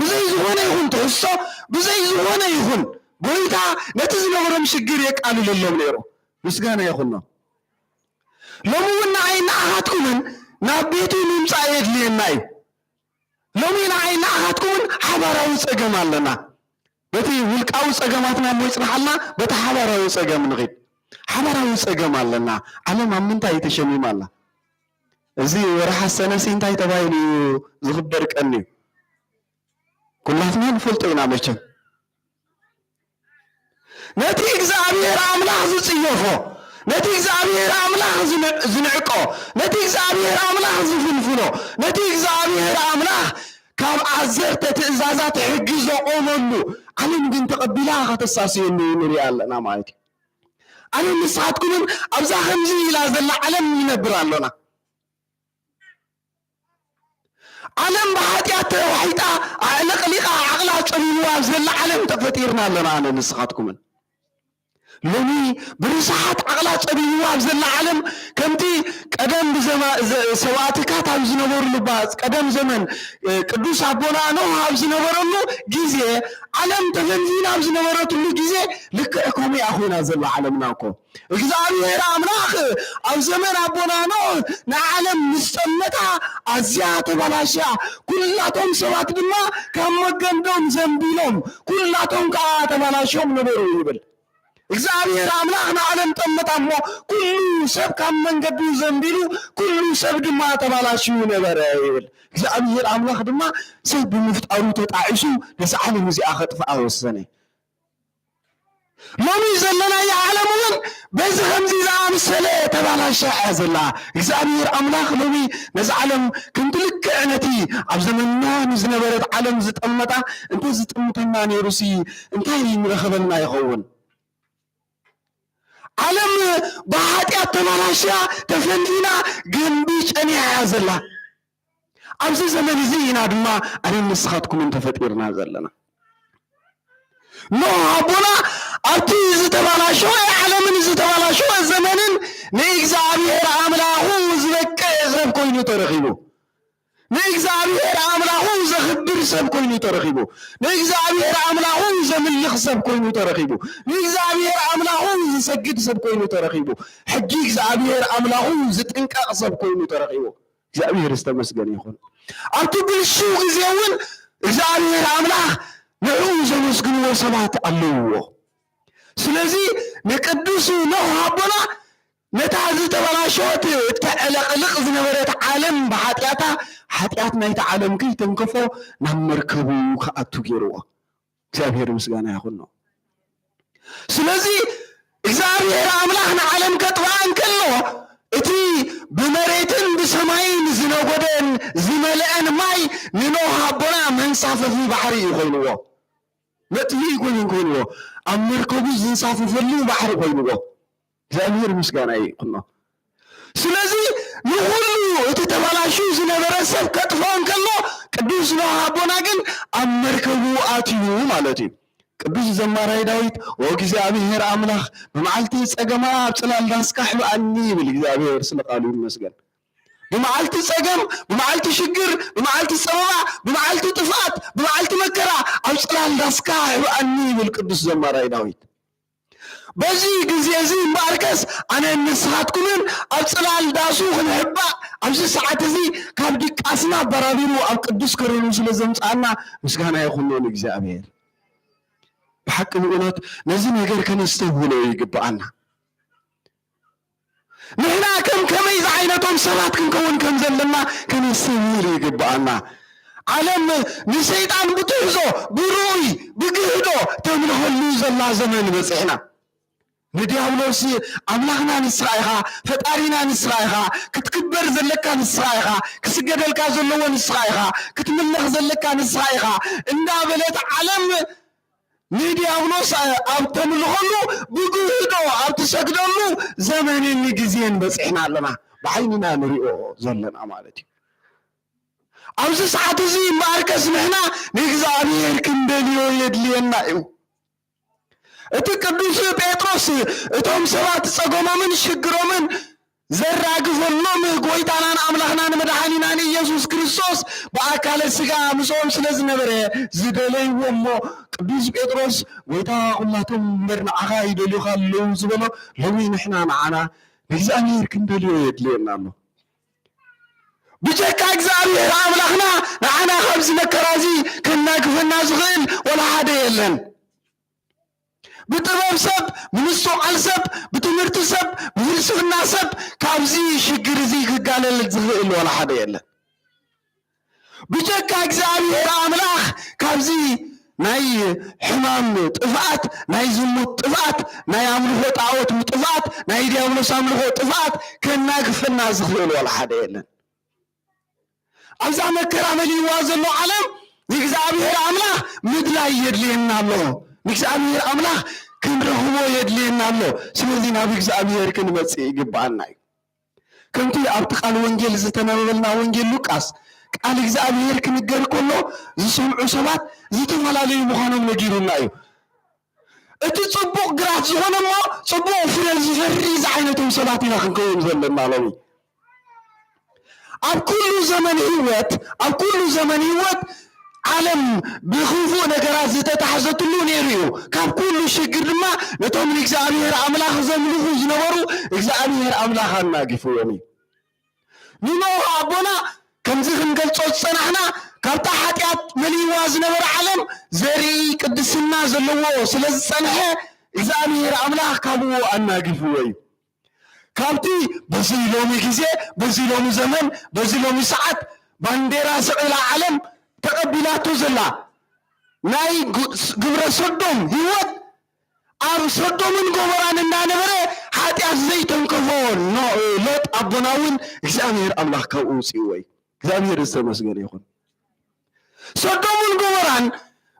ብዘይ ዝኾነ ይኹን ትሕሶ ብዘይ ዝኾነ ይኹን ጎይታ ነቲ ዝነበሮም ሽግር የቃልለሎም ነይሩ ምስጋና ይኹን ሎሚ እውን ንዓይ ንኣኻትኩምን ናብ ቤቱ ምምፃእ የድልየና እዩ ሎሚ ንዓይ ንኣኻትኩምን ሓባራዊ ጸገም ኣለና በቲ ውልቃዊ ጸገማትና ሞይፅናሓልና በቲ ሓባራዊ ጸገም ንኺድ ሓባራዊ ጸገም ኣለና ዓለም ኣብ ምንታይ ተሸሚማ ኣላ እዚ ወርሓ ሰነሲ እንታይ ተባሂሉ ዝኽበር ቀኒ እዩ ኩላትና ንፈልጦ ኢና መቸም ነቲ እግዚአብሔር ኣምላኽ ዝጽየፎ ነቲ እግዚአብሔር ኣምላኽ ዝንዕቆ ነቲ እግዚአብሔር ኣምላኽ ዝፍልፍሎ ነቲ እግዚአብሔር ኣምላኽ ካብ ዓዘርተ ትእዛዛት ሕጊ ዘቆመሉ ዓለም ግን ተቐቢላ ከተሳስየሉ ንሪኣ ኣለና ማለት እዩ ኣነ ንስኻትኩምን ኣብዛ ከምዚ ኢላ ዘላ ዓለም ይነብር ኣሎና ዓለም ብሓጢኣት ተዋሒጣ ኣዕለቕሊቓ ዓቕላ ጸሚምዋ ዘላ ዓለም ተፈጢርና ኣለና ኣነ ንስኻትኩምን ሎሚ ብርሳሓት ዓቕላ ጸሚምዋ ዘላ ዓለም ከምቲ ቀደም ሰብኣትካት ኣብ ዝነበሩሉ ቀደም ዘመን ቅዱስ ኣቦና ኖህ ኣብ ዝነበረሉ ጊዜ ዓለም ተፈንዚና ኣብ ዝነበረትሉ ጊዜ ልክዕ ከምኡ ኮይና ዘላ ዓለምና እኮ እግዚአብሔር ኣምላኽ ኣብ ዘመን ኣቦና ኖህ ንዓለም ምስጠመታ ኣዝያ ተበላሽያ ኩላቶም ሰባት ድማ ካብ መገንዶም ዘንቢሎም ኩላቶም ከዓ ተበላሽዮም ነበሩ ይብል እግዚአብሔር አምላኽ ንዓለም ጠመታ እሞ ኩሉ ሰብ ካብ መንገዱ ዘንቢሉ ኩሉ ሰብ ድማ ተባላሽዩ ነበረ ይብል። እግዚአብሔር አምላኽ ድማ ሰብ ብምፍጣሩ ተጣዒሱ ነዚ ዓለም እዚኣ ከጥፍኣ ወሰነ። ሎሚ ዘለናዮ ዓለም እውን በዚ ከምዚ ዝኣምሰለ ተባላሽያ እያ ዘላ። እግዚአብሔር አምላኽ ሎሚ ነዚ ዓለም ከምቲ ልክዕ ነቲ ኣብ ዘመንና ንዝነበረት ዓለም ዝጠመጣ እንተዝጥምተና ነይሩሲ እንታይ ንረኽበልና ይኸውን? ዓለም ብኃጢአት ተባላሽያ ተፈንዲና ገንቢ ጨኒያ እያ ዘላ። ኣብዚ ዘመን እዚ ኢና ድማ ኣነ ንስኻትኩምን ተፈጢርና ዘለና። ኖ ኣቦና ኣብቲ ዝተባላሸወ ዓለምን ዝተባላሸወ ዘመንን ንእግዚአብሔር ኣምላኹ ዝበቅዕ ሰብ ኮይኑ ተረኺቡ፣ ንእግዚአብሔር ኣምላኹ ዘኽብር ሰብ ኮይኑ ተረኺቡ፣ ንእግዚአብሔር ኣምላኹ ዘምልኽ ሰብ ኮይኑ ተረኺቡ፣ ንእግዚአብሔር ኣምላኹ ዝሰግድ ሰብ ኮይኑ ተረኺቡ፣ ሕጂ እግዚአብሔር ኣምላኹ ዝጥንቀቕ ሰብ ኮይኑ ተረኺቡ። እግዚአብሔር ዝተመስገነ ይኹን። ኣብቲ ብልሽው ግዜ እውን እግዚአብሔር ኣምላኽ ንዑ ዘመስግንዎ ሰባት ኣለውዎ። ስለዚ ንቅዱስ ኖህ ኣቦና ነታ ዝተበላሸወት እተዕለቕልቕ ዝነበረት ዓለም ብኃጢአታ ሓጢአት ናይቲ ዓለም ከይተንከፎ ናብ መርከቡ ከኣቱ ገይርዎ። እግዚአብሔር ምስጋና ይኹን ነው። ስለዚ እግዚአብሔር ኣምላኽ ንዓለም ከጥፍኣ እንከሎ እቲ ብመሬትን ብሰማይን ዝነጎደን ዝመልአን ማይ ንኖህ ኣቦና መንሳፈፊ ባሕሪ እዩ ኮይንዎ። መጥፊ ኮይንዎ ኣብ መርከቡ ዝንሳፈፈሉ ባሕሪ ኮይንዎ። እግዚአብሔር ምስጋና ይኹን ነው። ስለዚ ንኹሉ እቲ ተበላሽዩ ዝነበረ ሰብ ከጥፍኦ እንከሎ ቅዱስ ኖህ ኣቦና ግን ኣብ መርከቡ ኣትዩ ማለት እዩ። ቅዱስ ዘማራይ ዳዊት ወእግዚአብሔር አምላኽ በመዓልቲ ጸገማ ኣብ ጽላል ዳስካ ሕባኣኒ ይብል። እግዚአብሔር ስለ ቃሉ ይመስገን። በመዓልቲ ጸገም፣ በመዓልቲ ሽግር፣ በመዓልቲ ጸበባ፣ በመዓልቲ ጥፋት፣ በመዓልቲ መከራ ኣብ ጽላል ዳስካ ሕባኣኒ ይብል ቅዱስ ዘማራይ ዳዊት። በዚ ጊዜ እዚ እምበኣርከስ ኣነ ንስኻትኩምን ኣብ ጽላል ዳሱ ክንሕባእ ኣብዚ ሰዓት እዚ ካብ ድቃስና በራቢሩ ኣብ ቅዱስ ከረኑ ስለ ዘምጻኣና ምስጋና ይኹን ንእግዚአብሔር። بحق بقولات نزين هجر كان يستوهلوا يجبعنا. نحنا كم إذا عينتهم صلاة كم زلنا كان يستوهلوا يجبعنا. علم نسيت عن بتوزو بروي بجهدو تمنه اللوز الله زمان بس إحنا. ندي أولوسي أملاحنا نسرائها فتارينا نسرائها كتكبر زلكا نسرائها كسجد الكازلوا نسرائها كتملخ زلكا نسرائها إننا بلاد علم ندي أولوس أبتملخلو بجهدو أبتسجدلو زمان نجزين بس إحنا لنا بعيننا نريو زلنا مالتي. أوز ساعات زي ماركس نحنا نجزانير كندليو يدلينا إيو. اتقدس بيتروس اتهم سبات صقوما من شقرو من زراقف النوم قويتانا أملاحنا مدحانينا يسوس كريستوس بأكال السقا مسوم سلز نبري زدلي ومو قدس بيتروس قويتا الله تمرنا عغاي دليو خالو زبلو لوي نحنا معنا نجزانير كندليو يدلينا الله بجاك أجزانير أملاحنا نعنا خمس نكرازي كنا كفنا زغيل ولا حدا يلن بتباب سب منسو على سب بتمرت سب بفلسفنا سب كابزي شجر زي قال الزغيل ولا حدا يلا بجاك أجزاء أملاخ كابزي ناي حمام طفات ناي زموت طفات ناي عملو طاوت طفات ناي ديابلو ساملو طفات كنا قفلنا زغيل ولا حدا يلا أبزا مكرام اللي وازنو علم يجزابير أملاخ مدلا يدلينا الله እግዚአብሔር አምላክ ክንረህቦ የድልየና ኣሎ ስለዚ ናብ እግዚአብሔር ክንመጽእ ይግባአና እዩ ከምቲ ኣብቲ ቃል ወንጌል ዝተነበበልና ወንጌል ሉቃስ ቃል እግዚአብሔር ክንገር ከሎ ዝሰምዑ ሰባት ዝተፈላለዩ ምዃኖም ነጊሩና እዩ እቲ ጽቡቕ ግራት ዝኾነ እሞ ጽቡቕ ፍረ ዝፈሪ ዝዓይነቶም ሰባት ኢና ክንከውን ዘለና ሎሚ ኣብ ኩሉ ዘመን ህይወት ዓለም ብኽፉእ ነገራት ዝተታሕዘትሉ ነይሩ እዩ ካብ ኩሉ ሽግር ድማ ነቶም እግዚአብሔር አምላኽ ዘምልኹ ዝነበሩ እግዚአብሔር አምላኽ ኣናጊፍዎም እዩ ንኖህ ኣቦና ከምዚ ክንገልጾ ዝጸናሕና ካብታ ሓጢአት መሊእዋ ዝነበረ ዓለም ዘርኢ ቅድስና ዘለዎ ስለ ዝጸንሐ እግዚአብሔር አምላኽ ካብኡ ኣናጊፍዎ እዩ ካብቲ በዚ ሎሚ ግዜ በዚ ሎሚ ዘመን በዚ ሎሚ ሰዓት ባንዴራ ሰቂላ ዓለም ተቀቢላቶ ዘላ ናይ ግብረ ሰዶም ህይወት ኣብ ሰዶምን ጎሞራን እናነበረ ኃጢአት ዘይተንከፎ ሎጥ ኣቦና እውን እግዚአብሔር አምላኽ ካብኡ ውፅእዎ እዩ እግዚአብሔር ዝተመስገነ ይኹን ሰዶምን ጎሞራን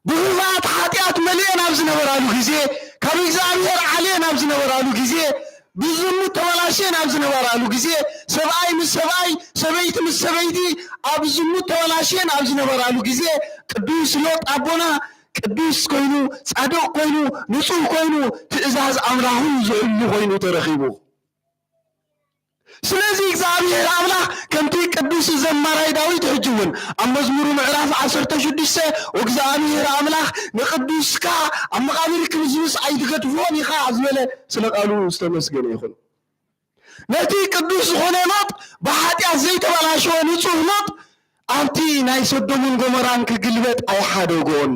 ብህዛት ኃጢአት መሊአን ኣብ ዝነበራሉ ጊዜ ካብ እግዚአብሔር ዓልየን ኣብ ዝነበራሉ ጊዜ ብዝሙት ተበላሽየን ኣብ ዝነበራሉ ጊዜ ሰብኣይ ምስ ሰብኣይ ሰበይቲ ምስ ሰበይቲ ኣብ ዝሙት ተበላሽየን ኣብ ዝነበራሉ ጊዜ ቅዱስ ሎጥ ኣቦና ቅዱስ ኮይኑ ጻድቕ ኮይኑ ንጹህ ኮይኑ ትእዛዝ ኣምላኹ ዝሕሉ ኮይኑ ተረኺቡ ስለዚ እግዚአብሔር አምላኽ ከምቲ ቅዱስ ዘማራይ ዳዊት ሕጅውን ኣብ መዝሙሩ ምዕራፍ 16 እግዚአብሔር አምላኽ ንቅዱስካ ኣብ መቃብር ክምዝምስ ኣይትገድፎን ኢኻ ዝበለ ስለ ቃሉ ዝተመስገነ ይኹን ነቲ ቅዱስ ዝኾነ ሎጥ ብኃጢአት ዘይተበላሸወ ንጹህ ሎጥ ኣብቲ ናይ ሰዶምን ጎሞራን ክግልበጥ ኣይሓደጎን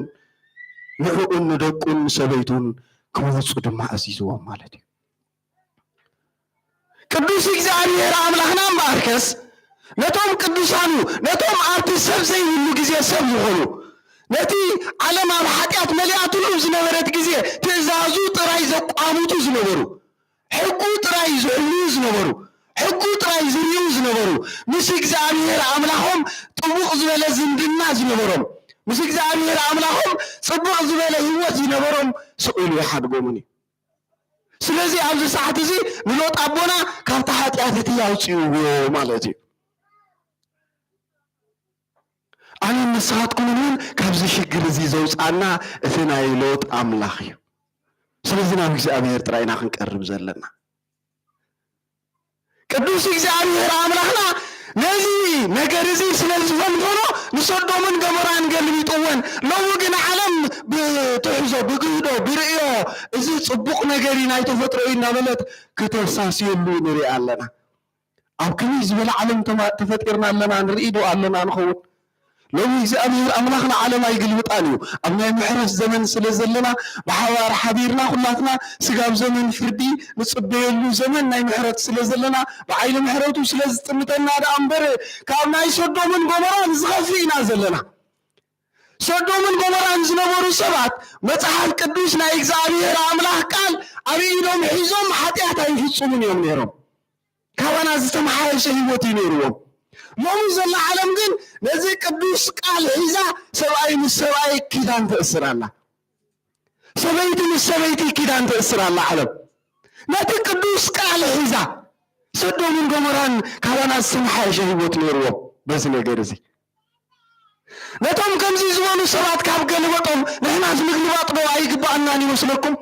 ንዕኡን ንደቁን ሰበይቱን ክመፁ ድማ ኣዚዝዎም ማለት እዩ ቅዱስ እግዚአብሔር አምላኽና ማርከስ ነቶም ቅዱሳኑ ነቶም ኣብቲ ሰብ ዘይብሉ ጊዜ ሰብ ዝኾኑ ነቲ ዓለም ኣብ ኃጢአት መሊኣትሉ ዝነበረት ጊዜ ትእዛዙ ጥራይ ዘቋሙቱ ዝነበሩ ሕጉ ጥራይ ዝሕልዩ ዝነበሩ ሕጉ ጥራይ ዝርዩ ዝነበሩ ምስ እግዚአብሔር አምላኾም ጥቡቕ ዝበለ ዝምድና ዝነበሮም ምስ እግዚአብሔር አምላኾም ጽቡቕ ዝበለ ህይወት ዝነበሮም ስቂሉ ይሓድጎምን እዩ ስለዚ ኣብዚ ሰዓት እዚ ንሎጥ ኣቦና ካብታ ኃጢአት እቲ ያውፅእዎ ማለት እዩ ኣነ ንስኻትኩም እውን ካብዚ ሽግር እዚ ዘውፃና እቲ ናይ ሎጥ ኣምላኽ እዩ ስለዚ ናብ እግዚአብሔር ጥራይና ክንቀርብ ዘለና ቅዱስ እግዚአብሔር አምላኽና ነዚ ነገር እዚ ስለዝፈንፈኖ ንሰዶምን ገሞራን ገልቢጥዎን ሎሙ ግን ዓለም ብትሕዞ ብግህዶ ብርእዮ እዚ ጽቡቕ ነገር ናይ ተፈጥሮ እዩ እናበለት ከተሳስየሉ ንሪኢ ኣለና ኣብ ከመይ ዝበለ ዓለም ተፈጢርና ኣለና ንርኢ ዶ ኣለና ንኸውን ሎሚ እግዚአብሔር አምላኽና ዓለም ኣይግልብጣን እዩ ኣብ ናይ ምሕረት ዘመን ስለ ዘለና ብሓባር ሓቢርና ኩላትና ስጋብ ዘመን ፍርዲ ንጽበየሉ ዘመን ናይ ምሕረት ስለ ዘለና ብዓይሊ ምሕረቱ ስለ ዝጥምተና ዳ እምበር ካብ ናይ ሰዶምን ጎሞራን ዝኸፍእ ኢና ዘለና ሰዶምን ጎሞራን ዝነበሩ ሰባት መጽሓፍ ቅዱስ ናይ እግዚአብሔር አምላኽ ቃል ኣብ ኢዶም ሒዞም ኃጢአት ኣይፍጽሙን እዮም ነይሮም ካባና ዝተመሓየሸ ህይወት እዩ ነይርዎም ሎሚ ዘላ ዓለም ግን ነዚ ቅዱስ ቃል ሒዛ ሰብኣይ ምስ ሰብኣይ ኪዳን ተእስር ኣላ ሰበይቲ ምስ ሰበይቲ ኪዳን ተእስር ኣላ ዓለም ነቲ ቅዱስ ቃል ሒዛ ሰዶምን ጎሞራን ካባና ዝተመሓየሸ ህይወት ነይርዎም በዚ ነገር እዚ ነቶም ከምዚ ዝበሉ ሰባት ካብ ገልበጦም ንሕና ምግልባጥ ዶ ኣይግባአናን ይመስለኩም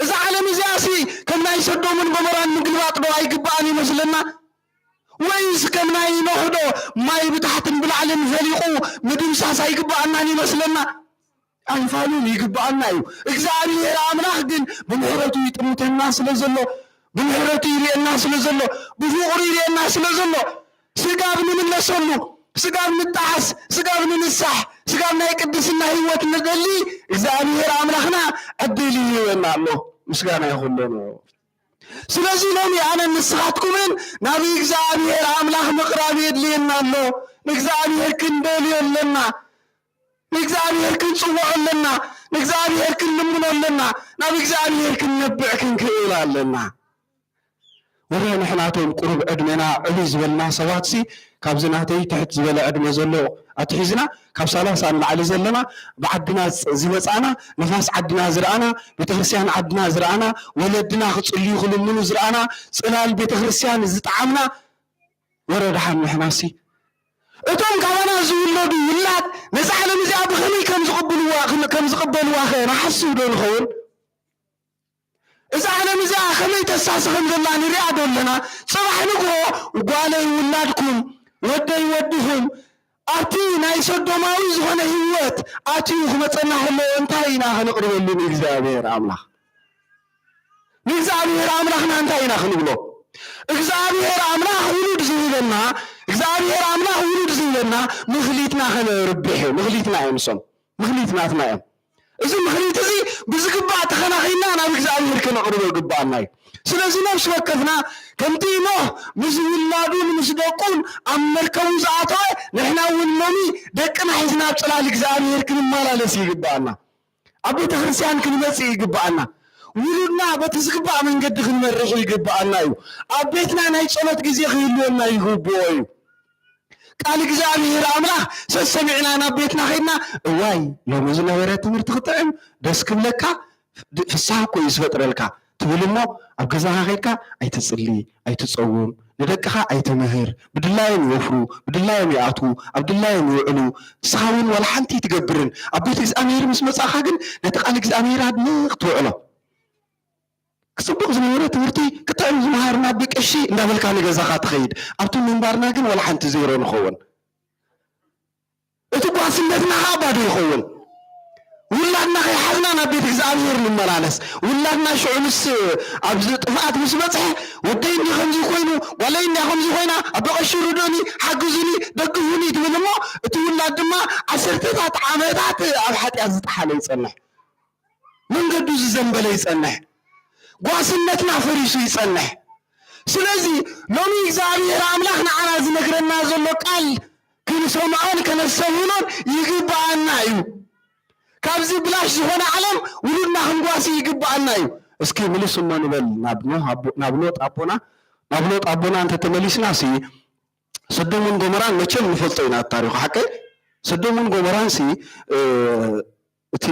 እዛ ዓለም እዚኣሲ ከም ናይ ሰዶምን ጎሞራን ምግልባጥ ዶ ኣይግባአን ይመስለና ወይስ ከም ናይ ኖህ ዶ ማይ ብታሕትን ብላዕልን ፈሊቑ ምድምሳስ ኣይግባአናን ይመስለና ኣይፋሉን ይግባአና እዩ እግዚአብሔር አምላኽ ግን ብምሕረቱ ይጥምተና ስለ ዘሎ ብምሕረቱ ይርአና ስለ ዘሎ ብፍቕሩ ይርአና ስለ ዘሎ ስጋብ ንምለሰሉ ስጋብ ንጣዓስ ስጋብ ንንሳሕ ስጋብ ናይ ቅድስና ህይወት ንደሊ እግዚአብሔር አምላኽና ዕድል ይህበና ኣሎ ምስጋና ይኹን ስለዚህ ሎሚ ኣነ ንስኻትኩምን ናብ እግዚአብሔር አምላኽ ምቕራብ የድልየና ኣሎ ንእግዚአብሔር ክንደልዮ ኣለና ንእግዚአብሔር ክንጽውዖ ኣለና ንእግዚአብሔር ክንልምኖ ኣለና ናብ እግዚአብሔር ክንነብዕ ክንክእል ኣለና ወረ ንሕናቶም ቁሩብ ዕድሜና ዕልይ ዝበልና ሰባትሲ ካብዚ ናተይ ትሕት ዝበለ ዕድመ ዘሎ ኣትሒዝና ካብ 30 ንላዕሊ ዘለና ብዓድና ዝመፃና ነፋስ ዓድና ዝረኣና ቤተክርስትያን ዓድና ዝረኣና ወለድና ክጽልዩ ክልምኑ ዝረኣና ጽላል ቤተክርስትያን ዝጣዓምና ወረ ድሓን ንሕናሲ እቶም ካባና ዝውለዱ ውላድ ነዚ ዓለም እዚኣ ብኸመይ ከም ዝቕበልዋ ኸ ናሓስብ ዶ ንኸውን እዛ ዓለም እዚኣ ከመይ ተሳስኸም ዘላ ንሪኣ ዶ ኣለና ጽባሕ ንግሆ ጓለይ ውላድኩም ወደይ ወድኹም ኣብቲ ናይ ሰዶማዊ ዝኾነ ህይወት ኣትዩ ክመፀና ከሎ እንታይ ኢና ክንቅርበሉ ንእግዚአብሔር አምላኽ ንእግዚአብሔር አምላኽና እንታይ ኢና ክንብሎ እግዚአብሔር አምላኽ ውሉድ ዝህበና እግዚአብሔር አምላኽ ውሉድ ዝህበና ምኽሊትና ከነርብሕ ምኽሊትና እዮም ሶም ምኽሊትናትና እዮም እዚ ምክንያት እዚ ብዝግባእ ተኸናኺና ናብ እግዚኣብሔር ክነቕርቦ ይግባአና እዩ ስለዚ ነብሲ ወከፍና ከምቲ ኖህ ምስ ውላዱን ምስ ደቁን ኣብ መርከቡ ዝኣተወ ንሕና እውን ሎሚ ደቅና ሒዝና ኣብ ፅላል እግዚኣብሔር ክንመላለስ ይግባአና ኣብ ቤተ ክርስቲያን ክንመፅእ ይግባአና ውሉድና በቲ ዝግባእ መንገዲ ክንመርሑ ይግባአና እዩ ኣብ ቤትና ናይ ጸሎት ግዜ ክህልወና ይግብኦ እዩ ቃል እግዚአብሔር አምላክ ሰሰሚዕና ናብ ቤትና ኸይድና እዋይ ሎሚ ዝነበረ ትምህርቲ ክጥዕም ደስ ክብለካ ፍስሓ እኮ እዩ ዝፈጥረልካ ትብል እሞ ኣብ ገዛኻ ኸይድካ ኣይትፅሊ ኣይትፀውም ንደቅኻ ኣይተምህር ብድላዮም ይወፍሩ ብድላዮም ይኣትዉ ኣብ ድላዮም ይውዕሉ ንስኻ እውን ዋላ ሓንቲ ትገብርን ኣብ ቤተ እግዚኣብሔር ምስ መጻእኻ ግን ነቲ ቃል እግዚኣብሔር ኣድንቕ ትውዕሎ ክፅቡቕ ዝነበረ ትምህርቲ ክጥዕም ዝመሃርና ብቀሺ እንዳበልካ ንገዛኻ ትኸይድ ኣብቲ ምንባርና ግን ዋላ ሓንቲ ዜሮ ንኸውን እቲ ጓስነትና ኸ ባዶ ይኸውን ውላድና ከይሓዝና ናብ ቤተ እግዚኣብሔር ንመላለስ ውላድና ሽዑ ምስ ኣብዚ ጥፍኣት ምስ በፅሐ ወደይኒ ከምዚ ኮይኑ ጓለይኒ ከምዚ ኮይና ኣቦ ቀሺ ርዶኒ ሓግዙኒ ደግፉኒ ትብል እሞ እቲ ውላድ ድማ ዓሰርተታት ዓመታት ኣብ ሓጢኣት ዝጠሓለ ይፀንሕ መንገዱ ዝዘንበለ ይፀንሕ ጓስነትና ፈሪሱ ይጸንሕ ስለዚ ሎሚ እግዚአብሔር አምላክ ንዓና ዝነግረና ዘሎ ቃል ክንሰምዖን ከነሰምዖን ይግባአና እዩ ካብዚ ብላሽ ዝኾነ ዓለም ውሉድና ክንጓሲ ይግባአና እዩ እስኪ ምልስ እሞ ንበል ናብ ሎጥ ኣቦና እንተ ተመሊስና ሲ ሰዶምን ጎሞራን መቸም ንፈልጦ ኢና ታሪኹ ሓቂ ሰዶምን ጎሞራን ሲ እቲ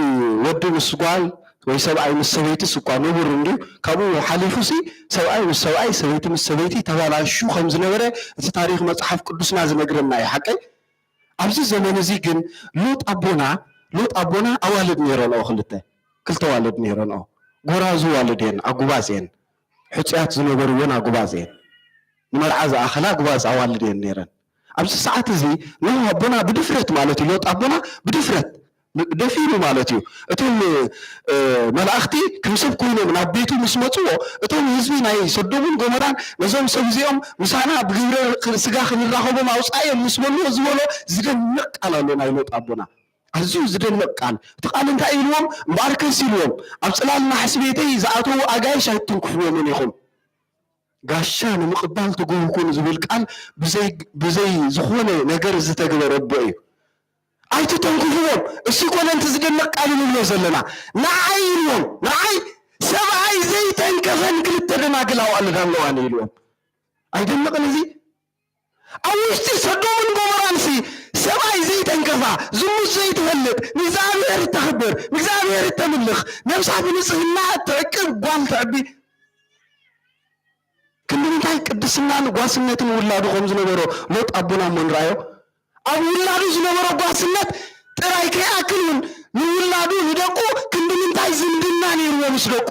ወዲ ምስ ጓል ወይ ሰብኣይ ምስ ሰበይቲስ እኳ ንቡር እንድዩ ካብኡ ሓሊፉ ሲ ሰብኣይ ምስ ሰብኣይ ሰበይቲ ምስ ሰበይቲ ተባላሹ ከም ዝነበረ እቲ ታሪክ መፅሓፍ ቅዱስና ዝነግረና እዩ ሓቂ ኣብዚ ዘመን እዚ ግን ሎጥ ኣቦና ኣዋልድ ነይረንኦ ክልተ ዋልድ ነይረንኦ ጎራዙ ዋልድ እየን ኣጉባዝ እየን ሕፅያት ዝነበሩ እውን ኣጉባዝ እየን ንመርዓ ዝኣኸላ ኣጉባዝ ኣዋልድ እየን ነይረን ኣብዚ ሰዓት እዚ ኖህ ኣቦና ብድፍረት ማለት እዩ ሎጥ ኣቦና ብድፍረት ደፊኑ ማለት እዩ እቶም መላእኽቲ ከም ሰብ ኮይኖም ናብ ቤቱ ምስ መፅዎ እቶም ህዝቢ ናይ ሰዶምን ጎሞራን ነዞም ሰብ እዚኦም ምሳና ብግብረ ስጋ ክንራኸቦም ኣውፃእዮም ምስ በልዎ ዝበሎ ዝደንቕ ቃል ኣሎ ናይ ሎጥ ኣቦና ኣዝዩ ዝደንቕ ቃል እቲ ቃል እንታይ ኢልዎም እምበኣር ከስ ኢልዎም ኣብ ፅላል ናሕሲ ቤተይ ዝኣተዉ ኣጋይሽ ኣይትንክፍዎምን ኢኹም ጋሻ ንምቕባል ትጉህኩን ዝብል ቃል ብዘይ ዝኾነ ነገር ዝተግበረ ኣቦ እዩ ኣይትተንክፍዎም እሱ ኮነ እንተ ዝደንቕ ቃል ንብሎ ዘለና ንዓይ ኢልዎም ንዓይ ሰብኣይ ዘይተንከፈን ክልተ ደናግል ኣዋልድ ኣለዋን ኢልዎም ኣይደንቕን እዚ ኣብ ውሽጢ ሰዶምን ጎሞራን ሲ ሰብኣይ ዘይተንከፋ ዝሙት ዘይትፈልጥ ንእግዚኣብሔር እተኽብር ንእግዚኣብሔር እተምልኽ ነብሳ ብንፅህና እትዕቅብ ጓል ትዕቢ ክንምንታይ ቅድስናን ጓስነትን ውላዱ ከም ዝነበሮ ሎጥ ኣቦና እሞ ንረኣዮ ኣብ ውላዱ ዝነበሮ ጓስነት ጥራይ ከይኣክልን ንውላዱ ንደቁ ክንምንታይ ዝምድና ነይርዎ ምስ ደቁ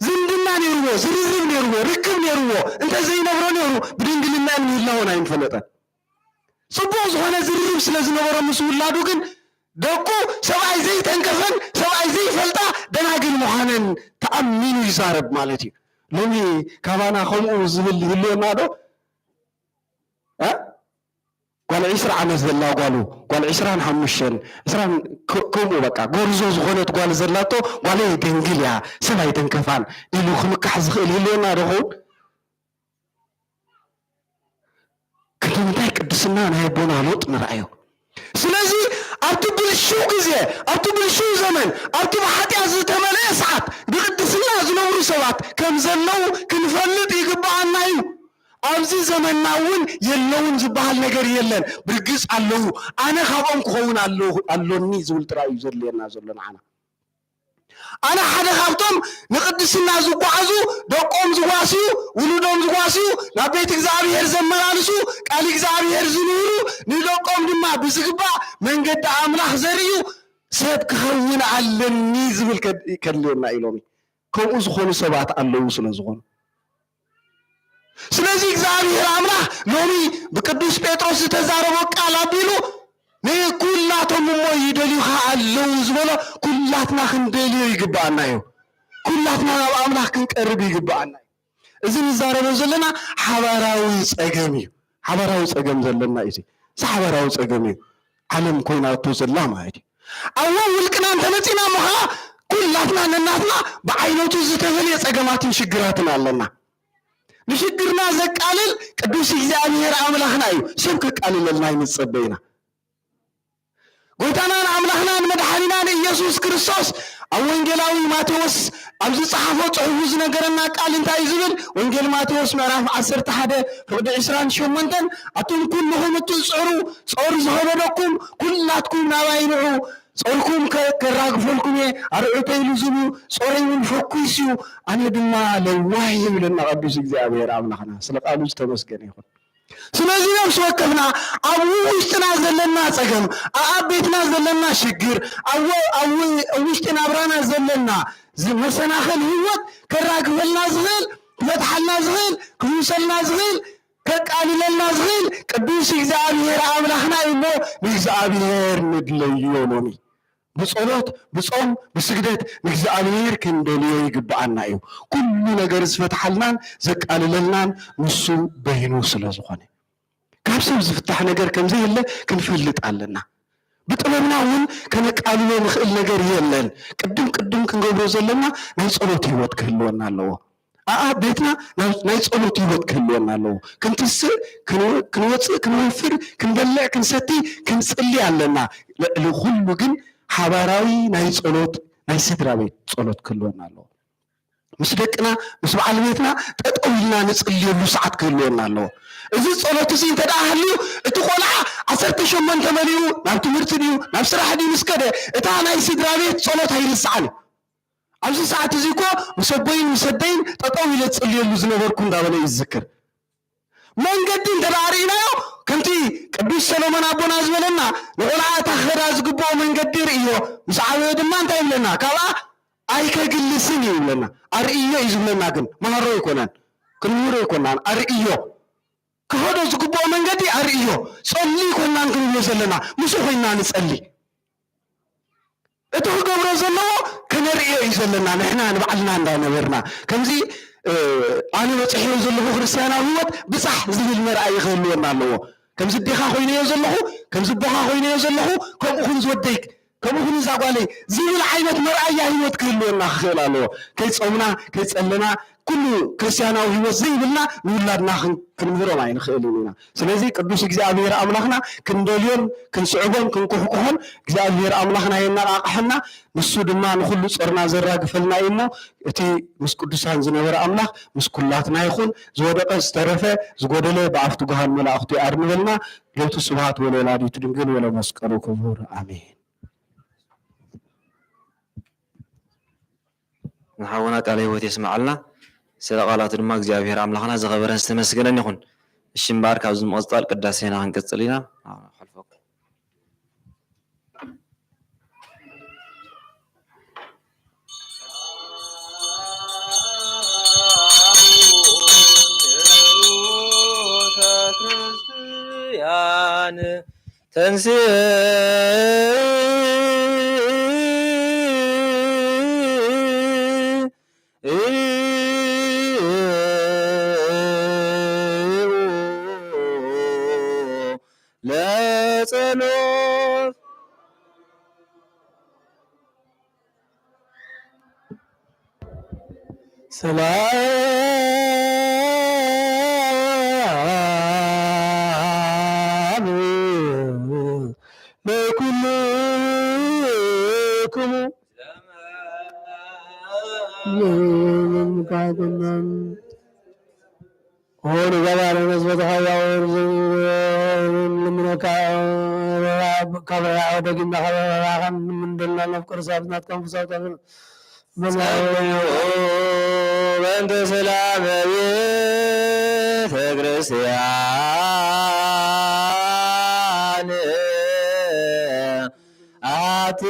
ዝምድና ነይርዎ ዝርርብ ነይርዎ ርክብ ነይርዎ እንተዘይነብሮ ነይሩ ብድንግልና ምህላውን ኣይንፈለጠን ፅቡቕ ዝኾነ ዝርርብ ስለ ዝነበሮ ምስ ውላዱ ግን ደቁ ሰብኣይ ዘይተንከፈን ሰብኣይ ዘይፈልጣ ደናግል ምዃነን ተኣሚኑ ይዛረብ ማለት እዩ ሎሚ ካባና ከምኡ ዝብል ይህልወና ዶ ጓል 20 ዓመት ዘላ ጓል 25 ከምኡ በቃ ጎርዞ ዝኾነት ጓል ዘላቶ ጓለይ ደንግል እያ ሰብ ኣይተንከፋን ኢሉ ክምካሕ ዝኽእል ይህልወና ዶ ኸውን ክንምንታይ ቅድስና ናይ ኣቦና ሎጥ ንረኣዮ ስለዚ ኣብቲ ብልሽው ግዜ ኣብቲ ብልሽው ዘመን ኣብቲ ብሓጢኣት ዝተመልአ ሰዓት ብቅድስና ዝነብሩ ሰባት ከም ዘለው ክንፈልጥ ይግባአና እዩ ኣብዚ ዘመንና እውን የለውን ዝበሃል ነገር የለን ብርግፅ ኣለዉ ኣነ ካብኦም ክኸውን ኣሎኒ ዝብል ጥራይ እዩ ዘድልየና ዘሎ ንዓና ኣነ ሓደ ካብቶም ንቅድስና ዝጓዓዙ ደቆም ዝጓስዩ ውሉዶም ዝጓስዩ ናብ ቤት እግዚኣብሔር ዘመላልሱ ቃል እግዚኣብሔር ዝንብሩ ንደቆም ድማ ብዝግባእ መንገዲ ኣምላኽ ዘርእዩ ሰብ ክኸውን ኣለኒ ዝብል ከድልየና ኢሎም ከምኡ ዝኾኑ ሰባት ኣለዉ ስለ ዝኾኑ ስለዚ እግዚአብሔር አምላክ ሎሚ በቅዱስ ጴጥሮስ ዝተዛረበ ቃል አቢሉ ንኩላቶም እሞ ይደልዩኻ ኣለዉ ዝበሎ ኩላትና ክንደልዮ ይግባአና እዩ ኩላትና ናብ ኣምላክ ክንቀርብ ይግባአና እዩ እዚ ንዛረበ ዘለና ሓበራዊ ፀገም እዩ ሓበራዊ ፀገም ዘለና እዩ እዚ ሓበራዊ ፀገም እዩ ዓለም ኮይናቶ ዘላ ማለት እዩ أول ولكنا أنت نتينا مها كلاتنا نناتنا بعينوتو زتفلي يصقماتن شجراتنا لنا نشجرنا زقالل قدوس እግዚአብሔር አምላክና እዩ ሰብከ ቃልል ለና ይንጸበይና ጎይታና አምላክና መድኃኒና ኢየሱስ ክርስቶስ ወንጌላዊ ማቴዎስ ኣብዚ ጻሐፎ ጽሑፍ ነገርና ቃል እንታይ ዝብል ወንጌል ማቴዎስ ምዕራፍ 11 ፍቅዲ 28 አቱም ኩልሁም ትጽሩ ጾር ዝሆነኩም ኩላትኩም ናባይኑ ጾርኩም ከራግፈልኩም አርዑተይ ልዝቡ ጾረይን ፈኩሲዩ አነ ድማ ለዋይ ይብለና ቅዱስ እግዚአብሔር አምላክና ስለ ቃሉ ተመስገን ይሁን ስለዚህ ነው ወከፍና አው ውስጥና ዘለና ጸገም አቤትና ዘለና ሽግር አው ውስጥና አብራና ዘለና መሰናኸል ህይወት ከራግፈልና ዝብል ፈትሐልና ዝብል ክውሰልና ዝብል ከቃልለና ዝብል ቅዱስ እግዚአብሔር አምላክና ይሞ እግዚአብሔር ንድለዮ ሎሚ በጸሎት በጾም በስግደት እግዚአብሔር ክንደልዮ ይግባአና እዩ ኩሉ ነገር ዝፈትሐልናን ዘቃልለልናን ንሱ በይኑ ስለዝኾነ ካብ ሰብ ዝፍታሕ ነገር ከምዘ የለ ክንፈልጥ ኣለና ብጥበብና እውን ከነቃልሎ ንኽእል ነገር የለን ቅድም ክንገብሮ ዘለና ናይ ጸሎት ህይወት ክህልወና ኣለዎ ቤትና ናይ ጸሎት ህይወት ክህልወና ኣለዎ ክንትስእ ክንወፅእ ክንወፍር ክንበልዕ ክንሰቲ ክንጽሊ ኣለና ለኩሉ ግን ሓባራዊ ናይ ጸሎት ናይ ስድራ ቤት ጸሎት ክህልወና ኣለዎ ምስ ደቅና ምስ በዓል ቤትና ጠጠው ኢልና ንጽልየሉ ሰዓት ክህልወና ኣለዎ እዚ ጸሎት እዚ እንተዳሃልዩ እቲ ቆልዓ 18 መሊኡ ናብ ትምህርቲ ድዩ ናብ ስራሕ ድዩ ምስከደ እታ ናይ ስድራ ቤት ጸሎት ኣይርስዓን ኣብዚ ሰዓት እዚ እኮ ምሰበይን ምሰደይን ጠጠው ኢለ ጽልየሉ ዝነበርኩ እንዳበለ ይዝክር መንገዲ እንተዳሪናዮ ከምቲ ቅዱስ ሰሎሞን አቦና ዝበለና ንቆልዓ ታኸዳ ዝግብኦ መንገዲ ርእዮ ምስ ዓበየ ድማ እንታይ ይብለና ካብኣ ኣይከግልስን ይብለና ኣርእዮ እዩ ዝብለና ግን መሃሮ ይኮነን ክንምሮ ይኮናን ኣርእዮ ክኸዶ ዝግብኦ መንገዲ ኣርእዮ ጸሊ ይኮናን ክንብሎ ዘለና ምስ ኮይና ንጸሊ እቲ ክገብሮ ዘለዎ ከነርእዮ እዩ ዘለና ንሕና ንባዕልና እንዳነበርና ከምዚ ኣነ በፅሒዮ ዘለኹ ክርስቲያናዊ ህይወት ብፃሕ ዝብል መርኣይ ይኽህልወና ኣለዎ ከምዚ ዴኻ ኮይነዮ ዘለኹ ከምዚ ቦኻ ኮይነዮ ዘለኹ ከምኡኹን ዝወደይክ ከምኡኹን ዛጓለይ ዝብል ዓይነት መርኣያ ህይወት ክህልወና ክኽእል ኣለዎ ከይፀሙና ከይፀለና ኩሉ ክርስቲያናዊ ህይወት ዘይብልና ንውላድና ክንምህሮም ኣይንኽእል ኢና ስለዚ ቅዱስ እግዚአብሔር አምላክና ክንደልዮን ክንስዕቦን ክንኩሕኩሖን እግዚአብሔር አምላክና የነቃቅሐና ንሱ ድማ ንኩሉ ጾርና ዘራግፈልና እሞ እቲ ምስ ቅዱሳን ዝነበረ አምላክ ምስ ኩላትና ይኹን ዝወደቀ ዝተረፈ ዝጎደለ በአፍቱ ገሃን መላእክቱ ያርንበልና ሎቱ ስብሐት ወለወላዲቱ ድንግል ወለመስቀሉ ክቡር አሜን ንሓውና ቃለ ህይወት የስማዓልና ስለ ቃላቱ ድማ እግዚአብሔር አምላክና ዝኸበረን ዝተመስገነን ይኹን እሺ እምበር ካብዚ ምቕፃል ቅዳሴና ክንቅፅል ኢና ሓልፎ ክርስቲያን ተንሥእ ለጸሎት ሰላም ለኩልክሙ ሆኑ ገባለ መስበተ ሀያወር ከበያ ወደግና ከበራኸን ምንድና ነፍቅር ሳብናት ከንፍሳውታ በእንተ ሰላም ቤተ ክርስቲያን አቲ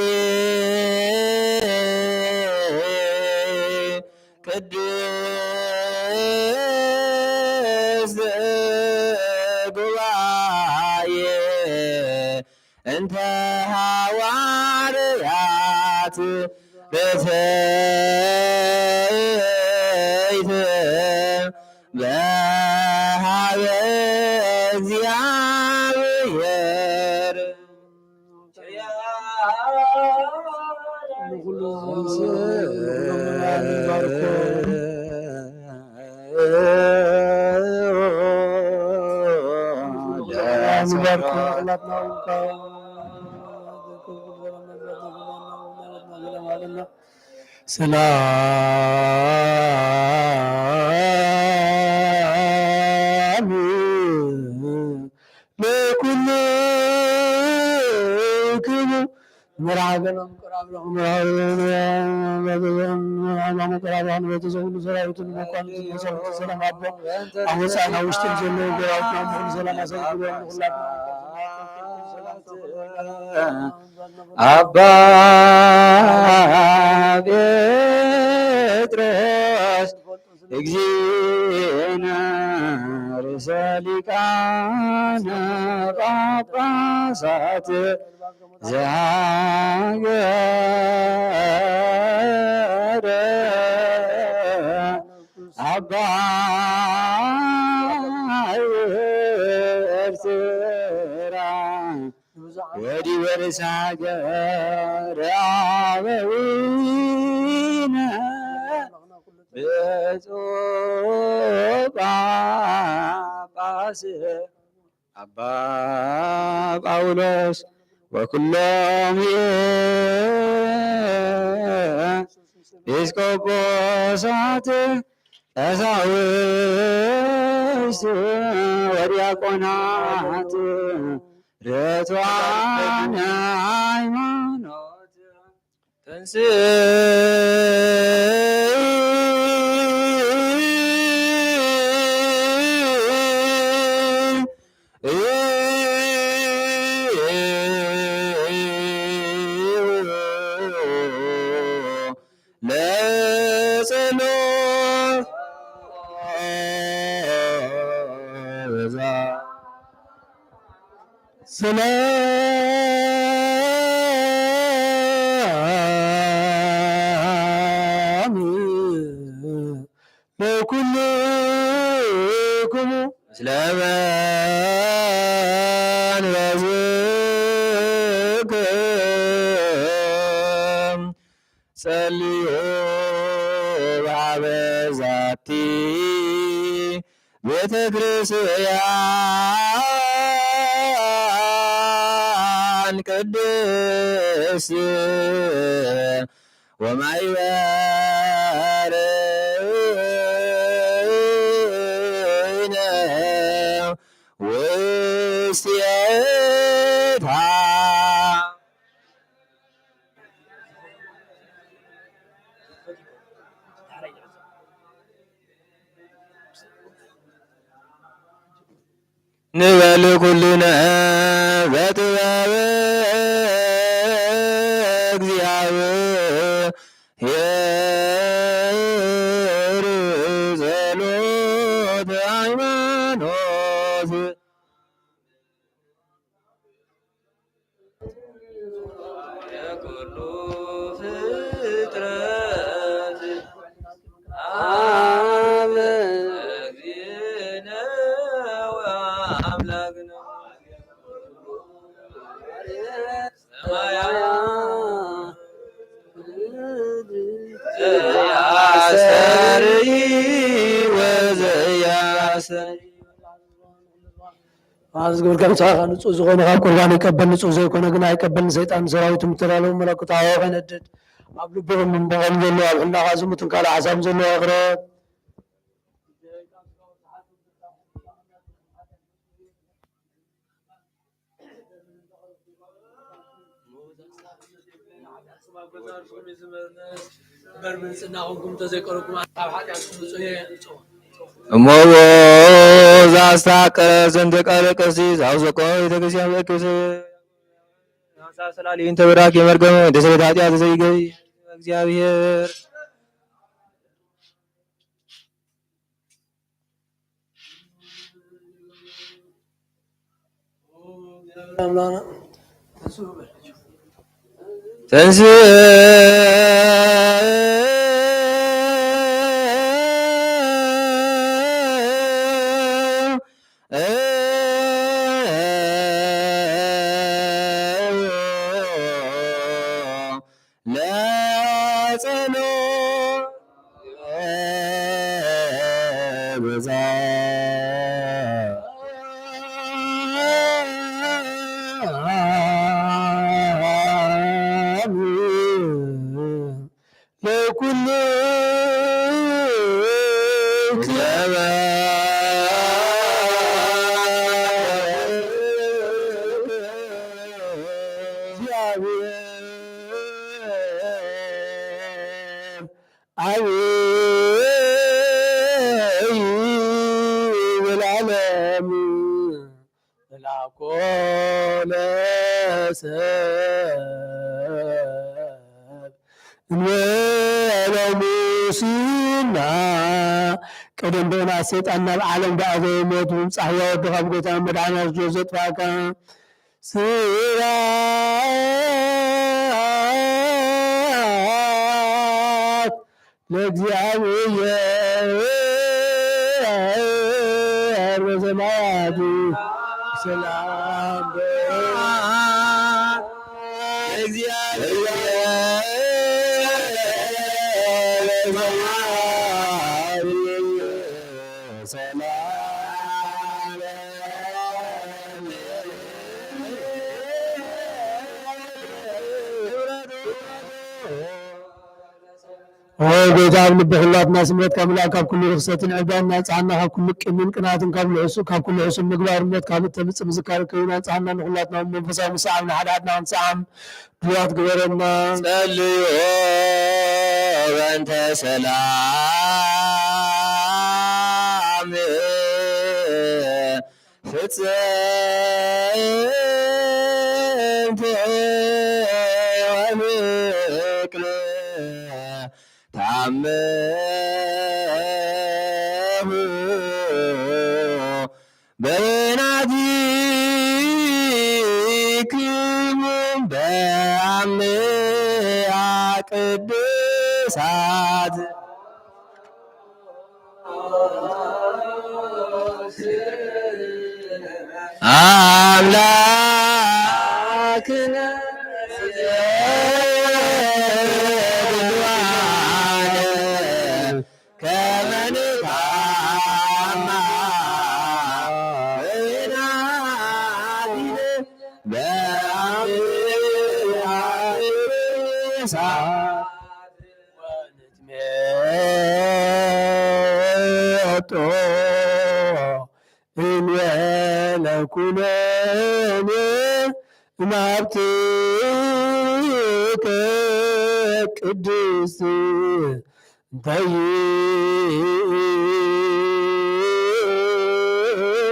ቅድስት ጉባኤ እንተ ሐዋርያት በተይት በሃበ እግዚአብሔር ሰላም ለኩልክሙ መርዓገሎም ቀራብለኹም ቤተሰብ ሰራዊትን መኳንንትን መሰረተ ሰላም አቦ አወፃና ውሽጥን ዘሎ ገራውትና ምሁን ሰላም አሰግድሎም አባ ጴጥሮስ እግዚእነ ርእሰ ሊቃነ ጳጳሳት ዘሀገረ አባ ኤርትራ ወዲበ ርእሰ ሀገረ አበዊነ ብፁዕ ጳጳስ አባ ጳውሎስ ወኩሎም ኤጲስቆጶሳት ቀሳውስት ወዲያቆናት ርቱዓነ ሃይማኖት ሰላም ለኩልክሙ ምስለ መንበርክም ጸልዩ በኀበ ዛቲ ቤተ ክርስቲያን ቅድስት ወማኅበርነ ውስቴታ ንበል ኩልነ በጥበብ እግዚአብሔር ጸሎተ ሃይማኖት የኩሉ ፍጥረት አብ እግዚእነ ወአምላክነ ዘያስተርኢ ወዘያስተርኢ ዝግብር ከምሳኻ ንፁህ ዝኾነ ካብ ቁርባን ይቀበል ንፁህ ዘይኮነ ግን ኣይቀበልን ሰይጣን ሰራዊቱ ምትላለዉ መለክቱ ሃዋ ከይነድድ ኣብ ልብኹም እምበኸም ዘሎ ኣብ ሕላኻ ዝሙትን ካልእ ሓሳብ ዘለዎ ኣኽረት በርምንፅናኹምኩም ተዘይቀረኩም ኣብ ሓጢኣትኩም ብፁዕ እሞዎ ዛስታቀረ ዘንድ ቃለ ቀሲስ አውዘቆ ቤተክርስቲያን በክስ ሀሳብ ስላሊን ተበራክ የመርገመ ደሰበት ኃጢአት ዘይገይ እግዚአብሔር ተንስ عبي بالعالم العقول ساب ولا موسينا قدم بين السيطان العالم بعد موت ومصحيا ودغب قتا مدعنا جوزت فاكا سيرات لእግዚአብሔር በሰማያት ሰላም ጌታ ልብህ ሁላትና ስምረት ከምላክ ካብ ኩሉ ርክሰትን ዕባና ጻና ካብ ኩሉ ቅምን ቅናትን ካብ ልዕሱ ካብ ኩሉ ዕሱ ምግባርነት ካብ ተምጽ ምዝካር ከይና ጻና ንሁላትና መንፈሳዊ ምሳዓም ንሓዳትና ንጻዓም ድዋት ግበረና ጸልዮ በእንተ ሰላም ፍጽምት ወምቅል ታመሁ በናቲክሙ በአምአ ቅድሳት አምላክነ ኩነኔ እምአብትከ ቅድስት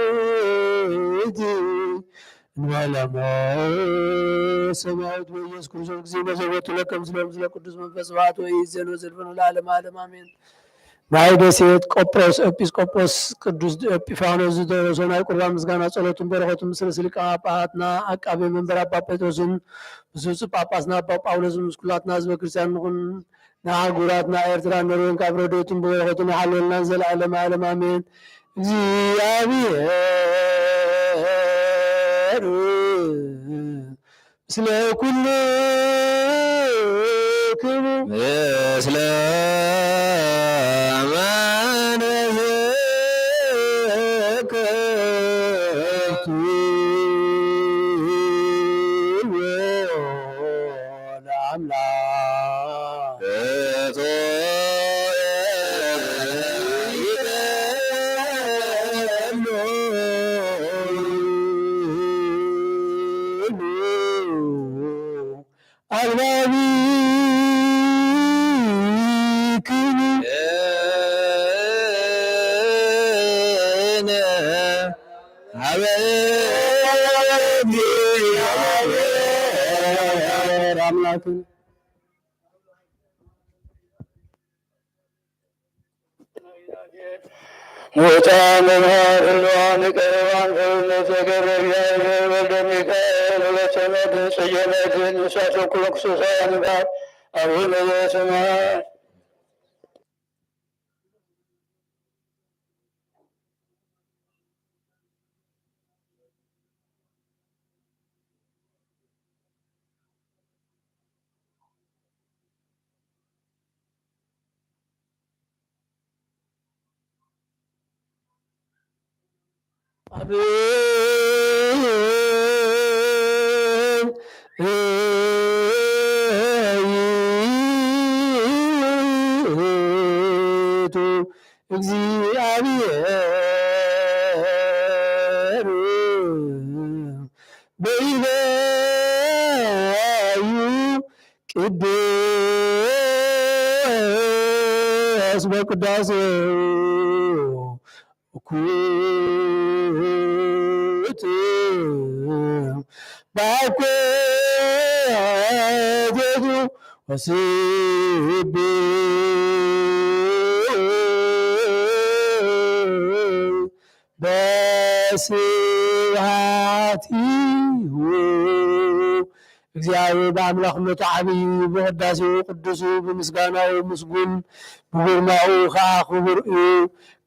እንተይእቲ እንበለሞ ሰማያዊት በኢየሱስ ክርስቶስ ጊዜ መዘወቱ ለከ ምስለ ቅዱስ መንፈስ ስብሐት ወይእዜኑ ወዘልፈኑ ለዓለመ ዓለም አሜን። ናይ ደሴት ቆጵሮስ ኤጲስቆጶስ ቅዱስ ኤጲፋኖስ ዝደረሶ ናይ ቁርባን ምስጋና ጸሎትን በረኸቱን ምስለ ሊቀ ጳጳሳትና አቃቤ መንበር አባ ጴጥሮስን ብፁዕ ጳጳስና አባ ጳውሎስን ምስ ኩላትና ህዝበ ክርስቲያን ንኹን ንአህጉራትና ኤርትራ ኖርዌን ካብ ረድኤቱን በረኸቱን ይሓልወልናን ዘለዓለመ ዓለም አሜን። እግዚአብሔር ምስለ ኩልክሙ ምስለ ሙታን መምህራን ቀረባን ለተገረብ ወልደ ሚካኤል ወለተመድን ጽየመድን እሳተ ኩሉ ክርስቶሳውያን ጋር አቡነ ዘበሰማያት እግዚአብሔር በይበዩ ቅዱስ እስመ ቅዳሴ ኩት ባኮቴቱ ወስብ በስብሐቲሁ እግዚአብሔር በአምላክነቱ ዓብይ ብቅዳሴው ቅዱስ ብምስጋናው ምስጉን ብግርማኡ ከዓ ክቡር እዩ።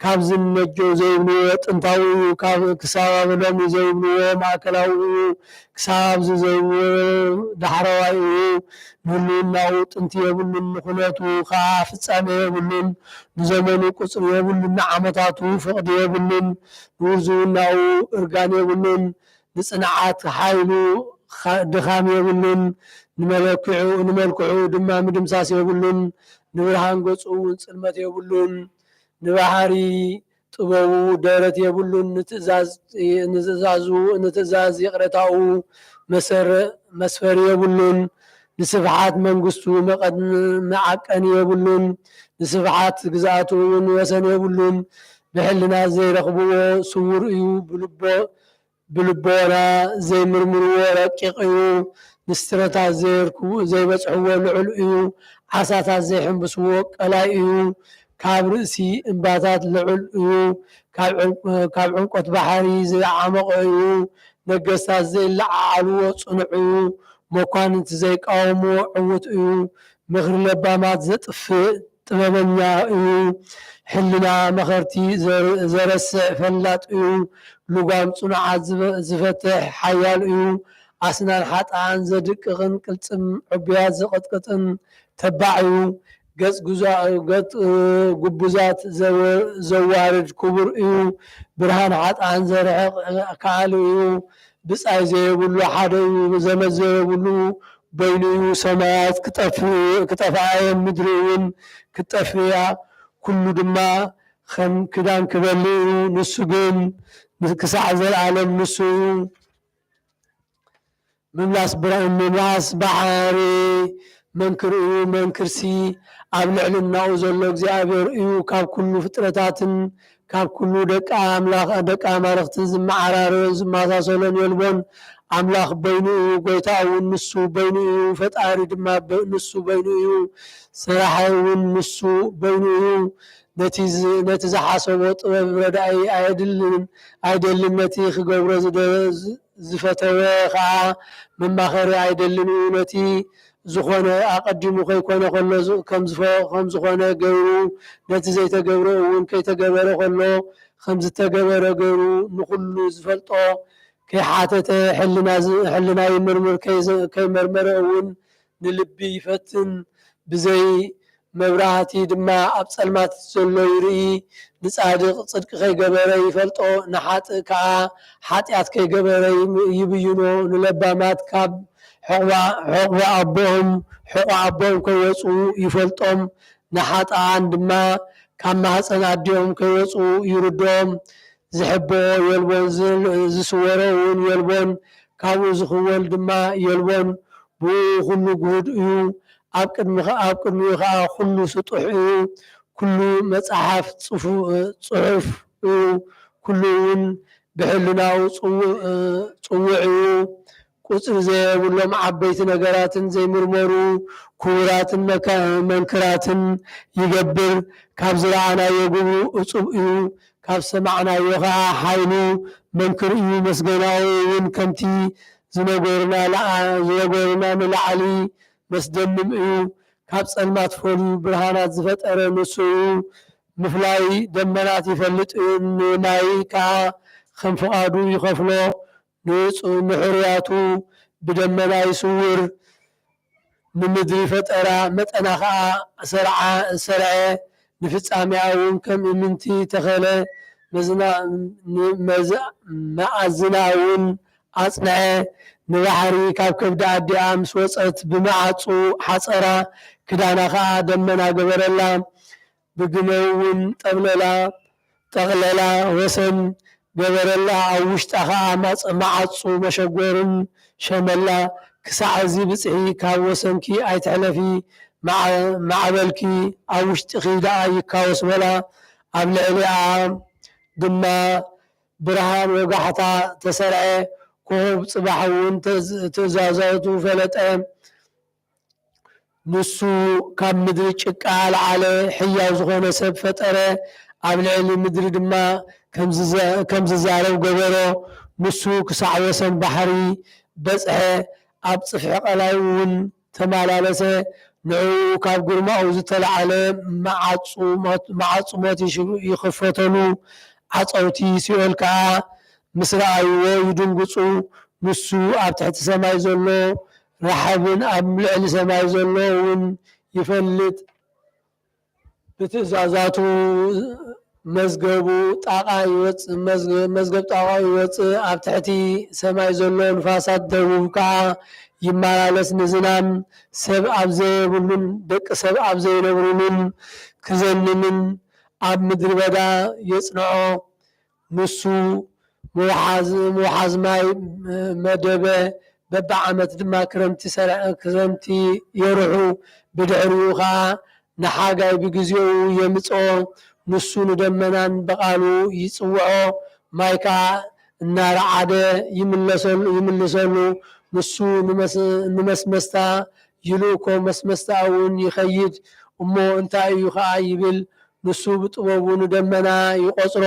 ካብ ዝነጀው ዘይብልዎ ጥንታዊ እዩ። ካብ ክሳብ ኣብ ሎሚ ዘይብልዎ ማእከላዊ እዩ። ክሳብ ኣብዚ ዘይብልዎ ዳሕረዋይ እዩ። ንህልውናኡ ጥንቲ የብሉን፣ ንኩነቱ ከዓ ፍጻሜ የብሉን፣ ንዘመኑ ቁፅሪ የብሉን፣ ንዓመታቱ ፍቅዲ የብሉን፣ ንውዝውናኡ እርጋን የብሉን፣ ንፅንዓት ሓይሉ ድኻም የብሉን፣ ንመልክዑ ድማ ምድምሳስ የብሉን፣ ንብርሃን ገጹ እውን ፅልመት የብሉን፣ ንባህሪ ጥበቡ ደረት የብሉን፣ ንትእዛዝ የቕረታኡ መስፈሪ የብሉን፣ ንስብሓት መንግስቱ መዓቀኒ የብሉን፣ ንስብሓት ግዝኣቱ እውን ወሰን የብሉን። ብሕልና ዘይረኽብዎ ስውር እዩ፣ ብልቦና ዘይምርምርዎ ረቂቕ እዩ። ንስትረታት ዘይበፅሕዎ ልዑል እዩ። ዓሳታት ዘይሕንብስዎ ቀላይ እዩ። ካብ ርእሲ እምባታት ልዑል እዩ። ካብ ዕንቆት ባሕሪ ዘይዓመቐ እዩ። ነገስታት ዘይለዓዓልዎ ጽኑዕ እዩ። መኳንንቲ ዘይቃወምዎ ዕውት እዩ። ምኽሪ ለባማት ዘጥፍእ ጥበበኛ እዩ። ሕልና መኸርቲ ዘረስዕ ፈላጥ እዩ። ልጓም ጽኑዓት ዝፈትሕ ሓያል እዩ። ኣስናን ሓጣን ዘድቅቕን ቅልጽም ዕቡያት ዘቐጥቅጥን ተባዕ እዩ። ገጽ ጉቡዛት ዘዋርድ ክቡር እዩ። ብርሃን ሓጣን ዘርሕቕ ከኣል እዩ። ብጻይ ዘየብሉ ሓደ እዩ። ዘመት ዘየብሉ በይኑ እዩ። ሰማያት ክጠፍኣየ ምድሪ እውን ክጠፍያ ኩሉ ድማ ከም ክዳን ክበሊ እዩ። ንሱ ግን ክሳዕ ዘለዓለም ንሱ እዩ። ምምላስ ባሕሪ መንክር እዩ። መንክርሲ ኣብ ልዕልናኡ ዘሎ እግዚኣብሔር እዩ። ካብ ኩሉ ፍጥረታትን ካብ ኩሉ ደቂ ኣማልክትን ዝመዓራረዮን ዝመሳሰሎን የልቦን። ኣምላኽ በይኑ እዩ። ጎይታ እውን ንሱ በይኑ እዩ። ፈጣሪ ድማ ንሱ በይኑ እዩ። ስራሓይ እውን ንሱ በይኑ እዩ። ነቲ ዝሓሰቦ ጥበብ ረዳኢ ኣይደልን። ነቲ ክገብሮ ዝፈተወ ከዓ መማኸሪ ኣይደልን እዩ። ነቲ ዝኾነ ኣቐዲሙ ከይኮነ ከሎ ከም ዝኾነ ገይሩ፣ ነቲ ዘይተገብረ እውን ከይተገበረ ከሎ ከም ዝተገበረ ገይሩ ንኩሉ ዝፈልጦ ከይሓተተ ሕልና ይምርምር ከይመርመረ እውን ንልቢ ይፈትን። ብዘይ መብራህቲ ድማ ኣብ ጸልማት ዘሎ ይርኢ። ንጻድቕ ጽድቂ ከይገበረ ይፈልጦ፣ ንሓጥእ ከዓ ሓጢኣት ከይገበረ ይብይኖ። ንለባማት ካብ ሕቑ ኣቦኦም ከይወፁ ይፈልጦም፣ ንሓጣን ድማ ካብ ማህፀን ኣዲኦም ከይወፁ ይርድኦም። ዝሕብኦ የልቦን ዝስወሮ እውን የልቦን፣ ካብኡ ዝኽወል ድማ የልቦን። ብኡ ኩሉ ጉህድ እዩ። ኣብ ቅድሚኡ ከዓ ኩሉ ስጡሕ እዩ። ኩሉ መፅሓፍ ፅሑፍ እዩ። ኩሉ እውን ብሕልናው ፅውዕ እዩ። ቁፅሪ ዘየብሎም ዓበይቲ ነገራትን ዘይምርመሩ ክቡራትን መንክራትን ይገብር። ካብ ዝረኣናዮ ግብሩ እፁብ እዩ። ካብ ሰማዕናዮ ከዓ ሓይሉ መንክር እዩ። መስገናዊ እውን ከምቲ ዝነገሩና ንላዕሊ መስደምም እዩ። ካብ ጸልማት ፈልዩ ብርሃናት ዝፈጠረ ንሱ እዩ። ምፍላይ ደመናት ይፈልጥ እዩ። ንማይ ከዓ ከም ፍቓዱ ይኸፍሎ። ንሕርያቱ ብደመና ይስውር። ንምድሪ ፈጠራ መጠና ከዓ ሰርዐ። ንፍጻሜኣ እውን ከም እምንቲ ተኸለ። መኣዝና እውን ኣጽንዐ። ንባሕሪ ካብ ከብዲ ኣዲኣ ምስ ወፀት ብመዓፁ ሓፀራ። ክዳና ከዓ ደመና ገበረላ። ብግመ እውን ጠቕለላ ወሰን ገበረላ። ኣብ ውሽጣ ከዓ መዓፁ መሸጎርን ሸመላ። ክሳዕ እዚ ብፅሒ ካብ ወሰንኪ ኣይትሕለፊ። ማዕበልኪ ኣብ ውሽጢኺ ደኣ ይካወስ በላ ኣብ ልዕሊኣ ድማ ብርሃን ወጋሕታ ተሰርዐ ኮኸብ ፅባሕ እውን ትእዛዛቱ ፈለጠ ንሱ ካብ ምድሪ ጭቃ ለዓለ ሕያው ዝኾነ ሰብ ፈጠረ ኣብ ልዕሊ ምድሪ ድማ ከም ዝዛረብ ገበሮ ንሱ ክሳዕ ወሰን ባሕሪ በፅሐ ኣብ ፅፍሒ ቀላይ እውን ተመላለሰ ንዑ ካብ ግርማኡ ዝተለዓለ ማዓፁሞት ይኽፈተሉ ዓፀውቲ ሲኦል ከዓ ምስ ረኣይዎ ይድንግፁ ንሱ ኣብ ትሕቲ ሰማይ ዘሎ ረሓብን ኣብ ልዕሊ ሰማይ ዘሎ እውን ይፈልጥ ብትእዛዛቱ መዝገቡ ጣቓ ይወፅእ መዝገብ ጣቓ ይወፅእ ኣብ ትሕቲ ሰማይ ዘሎ ንፋሳት ደቡብ ከዓ ይመላለስ ንዝናም ሰብ ኣብ ዘይብሉን ደቂ ሰብ ኣብ ዘይነብሩሉን ክዘንምን ኣብ ምድሪ በዳ የጽንዖ ንሱ ምውሓዝ ማይ መደበ በብዓመት ድማ ክረምቲ የርሑ ብድሕሪኡ ከዓ ንሓጋይ ብግዚኡ የምጽኦ ንሱ ንደመናን በቃሉ ይጽውዖ ማይ ከዓ እናረዓደ ይምልሰሉ ንሱ ንመስመስታ ይልእኮ መስመስታ እውን ይኸይድ እሞ እንታይ እዩ ከዓ ይብል ንሱ ብጥበቡ ንደመና ይቆፅሮ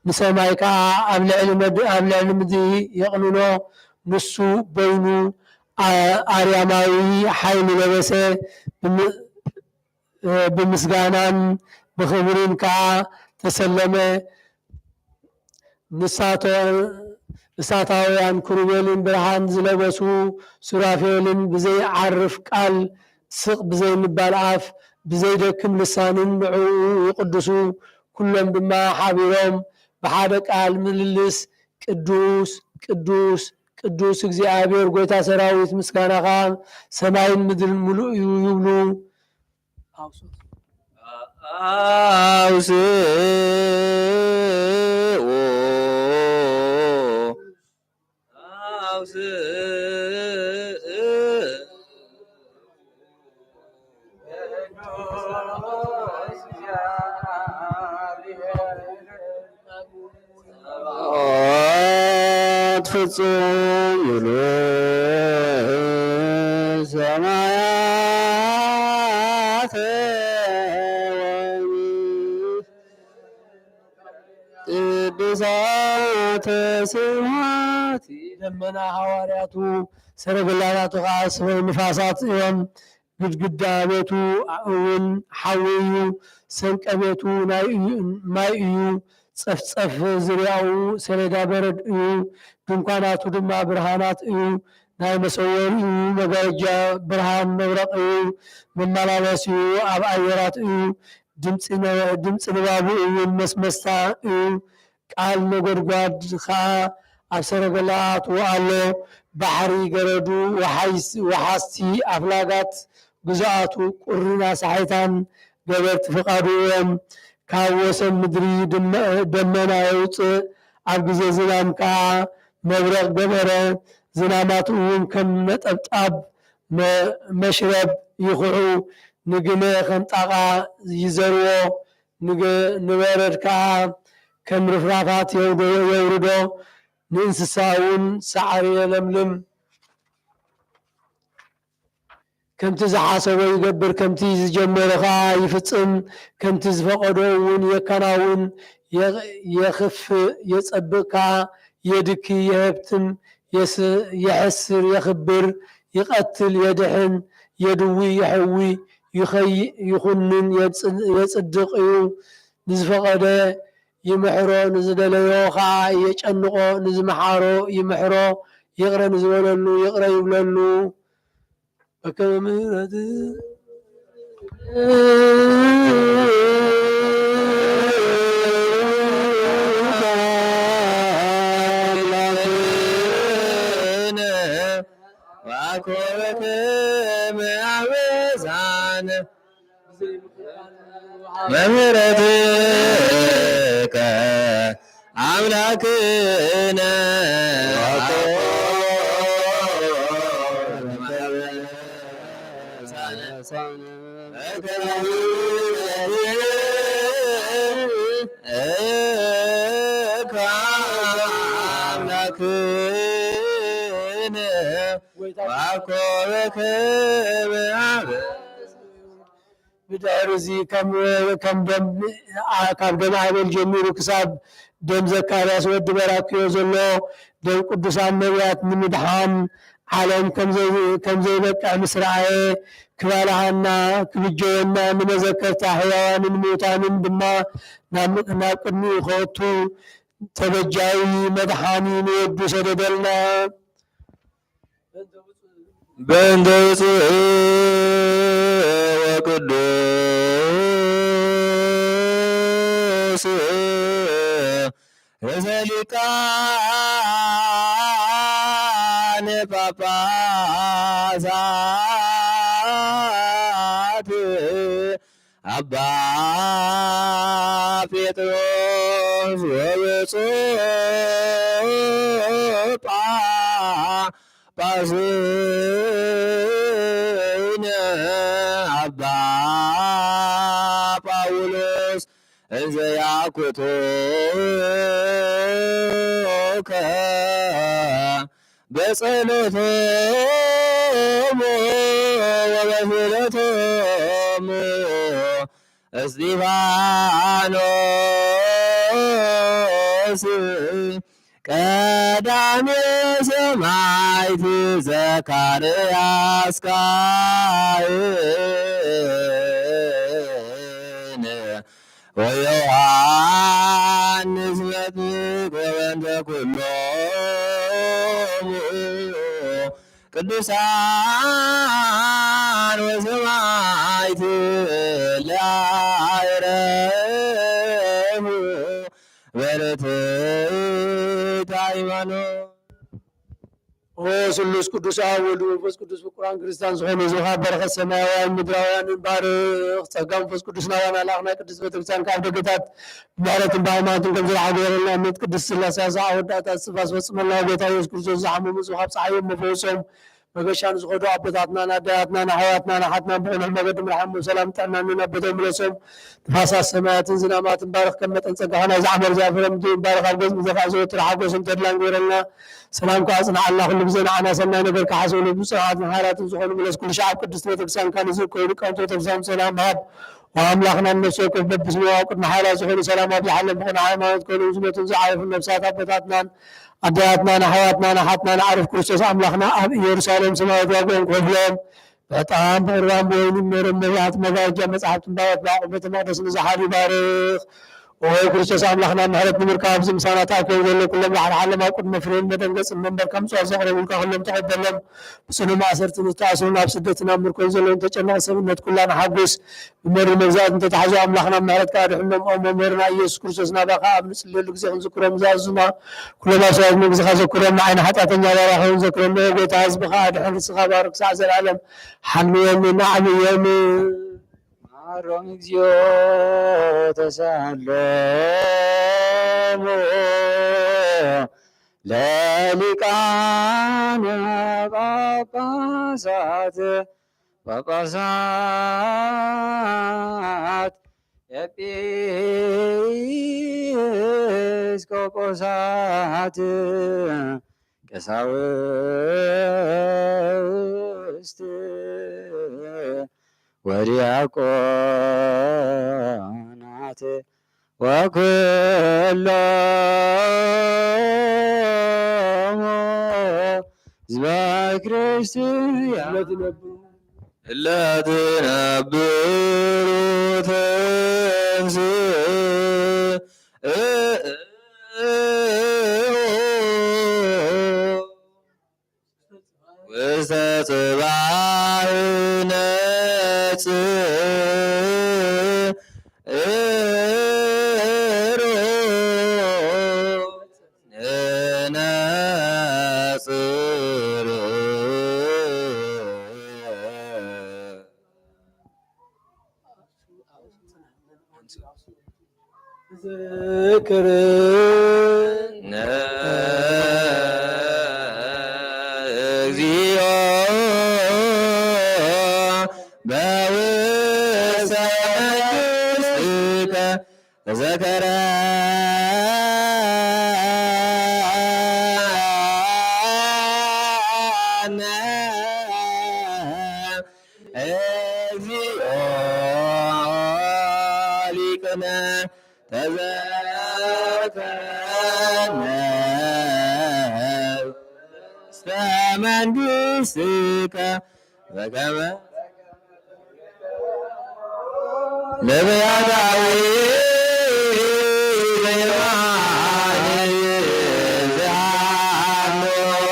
ንሰማይ ከዓ ኣብ ልዕሊ ምድሪ የቕንኖ ንሱ በይኑ ኣርያማዊ ሓይሊ ለበሰ ብምስጋናን ብኽብርን ከዓ ተሰለመ እሳታውያን ክሩቤልን ብርሃን ዝለበሱ ሱራፌልን ብዘይ ዓርፍ ቃል ስቕ ብዘይ ምባል ኣፍ ብዘይደክም ልሳንን ንዕኡ ይቅድሱ ኩሎም ድማ ሓቢሮም ብሓደ ቃል ምልልስ ቅዱስ ቅዱስ ቅዱስ እግዚአብሔር ጎይታ ሰራዊት ምስጋናኻ ሰማይን ምድርን ሙሉእ እዩ ይብሉ አውስኡ ፍጹም ሙሉእ ሰማያት ቅዱሳት ስብሐት ደመና ሐዋርያቱ ሰረገላታቱ ከዓ ሰማይ ንፋሳት እዮም ግድግዳ ቤቱ እውን ሓዊ እዩ ሰንቀ ቤቱ ማይ እዩ ፀፍፀፍ ዝርያው ሰሌዳ በረድ እዩ ድንኳናቱ ድማ ብርሃናት እዩ ናይ መሰወር እዩ መጋረጃ ብርሃን መብረቕ እዩ መመላለሲኡ ኣብ ኣየራት እዩ ድምፂ ንባቡ እውን መስመስታ እዩ ቃል ነጎድጓድ ከዓ ኣብ ሰረገላቱ ኣሎ ባሕሪ ገረዱ ወሓስቲ ኣፍላጋት ግዛኣቱ ቁርና ሳሒታን ገበርቲ ፍቃዱ እዮም ካብ ወሰን ምድሪ ደመና የውፅእ ኣብ ግዜ ዝናም ከዓ መብረቕ ገበረ ዝናማት እውን ከም ነጠብጣብ መሽረብ ይኹዑ ንግነ ከም ጣቓ ይዘርዎ ንበረድ ከዓ ከም ርፍራፋት የውርዶ ንእንስሳ እውን ሳዕሪ የለምልም ከምቲ ዝሓሰቦ ይገብር ከምቲ ዝጀመሮ ከዓ ይፍፅም ከምቲ ዝፈቀዶ እውን የከናውን የኽፍ የጸብቕ ከዓ የድኪ የህብትም የሕስር የኽብር ይቀትል የድሕን የድዊ የሕዊ ይኹንን የጽድቅ እዩ ንዝፈቀደ ይምሕሮ ንዝደለዮ ከዓ የጨንቆ ንዝመሓሮ ይምሕሮ ይቕረ ንዝበለሉ ይቕረ ይብለሉ በከመ ምሕረት በምህረትከ አምላክነ بدأرزي كم دم عمل جميل كساب دم زكارياس ود براكيو زلو دم قدسان نبيات نمدحان عالم كم زي بقى مسرعي كبالهانا كبجونا نمذكرت حيوان الموتان بما ناقدني خوتو تبجاي مدحاني نود سددلنا بندوس وقدوس رزلكان بابازات أبا بيتروس ويصوبا بازين أبا باولوس زياكوتوك بصلوتهم وبفلتهم እስጢፋኖስ ቀዳሜ ሰማዕት ዘካርያስ ካህን ወዮሐንስ መጥምቅ ወበእንተ ኩሎሙ ቅዱሳን ወሰማዕት ለአዕረፉ በርትዕት ሃይማኖት። ስሉስ ቅዱስ አብ ወልድ መንፈስ ቅዱስ በቁርአን ክርስቲያን ዝኾኑ ዝኻ በረኸት ሰማያውያን ምድራውያን ባርኽ ጸጋ መንፈስ ቅዱስ ናባና ላኽና ቅድስት ቤተክርስቲያን ካብ ደገታት ብምህረትን ብሃይማኖትን ከም ዝለዓገረልና እምነት ቅድስት ስላሴ ኣወዳእታት ጽባስ ፈጽመልና ጌታ ኢየሱስ ክርስቶስ ዝሓመሙ ካብ ፀሓዮም መፈወሶም መገሻን ዝኸዱ ኣቦታትና ኣዴታትና ኣሕዋትና ኣሓትና ብቅኑዕ መገዲ ምርሓም ሰላም ጥዕና ንነቦቶም ብለሶም ንፋሳት ሰማያትን ዝናማትን ባርኽ ከም መጠን ጸጋኻ ናይዚ ዓመር ዝኣፍረም ባርኽ ኣብ ገጽ ምዘፋዕ ዘወትር ሓጎስን ተድላን ገይረልና ሰላም ካ ኣጽንዓልና ኩሉ ግዜ ንዓና ሰናይ ነገር ካሓሰብሉ ብፅኑዓትን ሓይላትን ዝኾኑ ብለስ ኩሉ ሸዓብ ቅድስት ቤተክርስቲያን ካን ዝርከቡ ሊቃውንቲ ቤተክርስቲያን ሰላም ሃብ وأملاخنا النفس وكف ببسمه وقدنا حالا سخون سلام وبيحلم بقنا حيمانات كل وزمة زعايف النفسات أبتاتنا أدياتنا حياتنا نحاتنا نعرف كرسوس أملاخنا يرسالهم سماوات وقوم كفلهم በጣም በርባን በወይኑ ኖረን ነቢያት መጋጃ መጽሐፍትን ባወት ባቁበት መቅደስ ንዝሓሉ ባርኽ ወይ ክርስቶስ ኣምላኽና ምሕረት ንምርካብ ዝምሳናት ኣኮን ዘሎ ኩሎም ላዕሊ ዓለም ኣብ ቅድመ ፍሬን መደንገፅን መንበር ከም ፅዋት ዘቕረቡልካ ኩሎም ተቐበሎም ብፅኑ ማእሰርቲ ዝተኣስሩን ኣብ ስደትን ኣብ ምርኮን ዘለውን ተጨናቂ ሰብነት ኩላን ሓጎስ ብመሪ መግዛእት እንተተሓዙ ኣምላኽና ምሕረት ካ ድሕኖም ኦ መምህርና ኢየሱስ ክርስቶስ ናባኻ ኣብ ንፅለሉ ግዜ ክንዝክሮም ዝኣዝዙና ኩሎም ኣብ ሰባት መግዝኻ ዘክሮም ንዓይኒ ሓጢኣተኛ ባርያ ኸውን ዘክሮም ጎይታ ህዝብኻ ድሕን ርስኻ ባርክ ክሳዕ ዘለዓለም ሓልዮም ንዓብዮም ማሮም እግዚኦ ተሳሎሙ ለሊቃነ ጳጳሳት ኤጲስቆጶሳት ቀሳውስት ወዲያቆናት ወኩሎሙ ህዝበ ክርስቲያን እለትነብሩ ውስተ ጽባሕ ذكرنا እግዚኦ በውእቱ መከራ እግዚኦ ሊቅነ ተዘከረነ እስተ መንግሥትከ በከመ ነቢያታዊ ዘይማን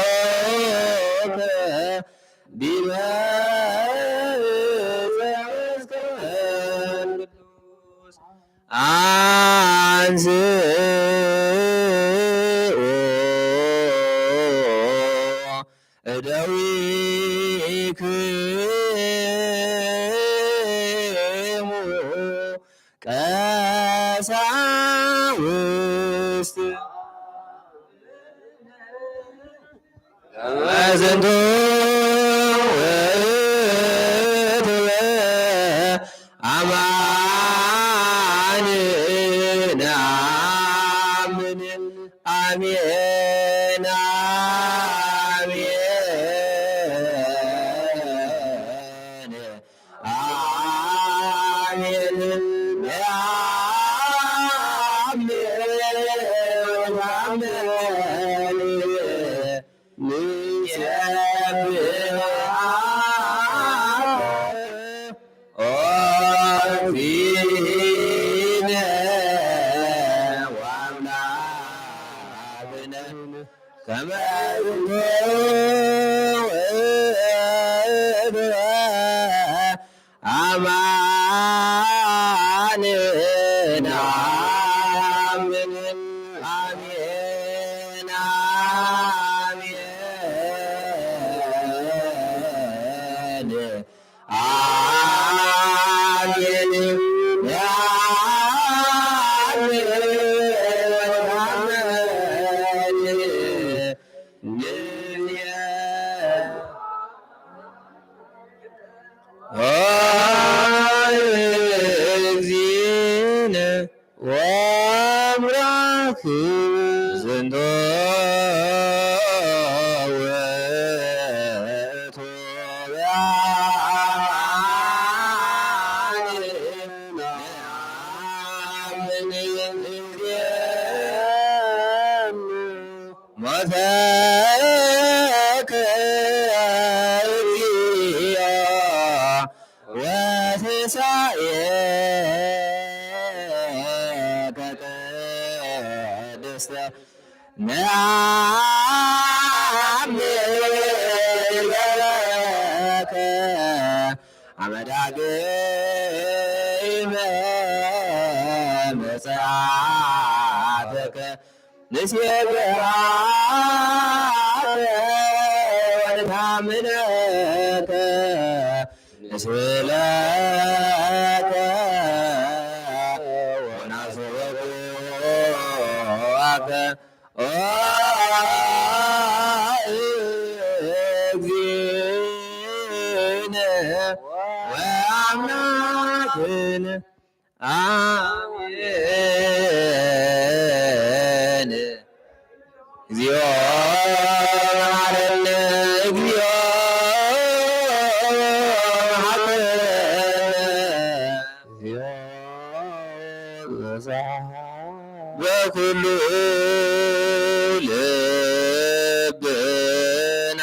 ዘሃሎከ ዲበ ዘመስቀል ቅዱስ አንስኦ እደዊክሙ ቀሳውስት ከመዝንቱ ውእቱ አማን ነአምን አሜን አማን ነአምን አሜን እግዚእነ ወአምላክ ዝንቶ ውእቱ ሞተከ እግዚኦ ወትንሣኤከ ቅድስተ ነአምን ለከ አመ ዳግመ ምጽአትከ ንሴብሐከ ወንታምነከ ንስእለከ ወናስብከ እግዚእነ ወአምላክነ አሜን። እግዚኦ መሐረነ እግዚኦ በኩሉ ልብን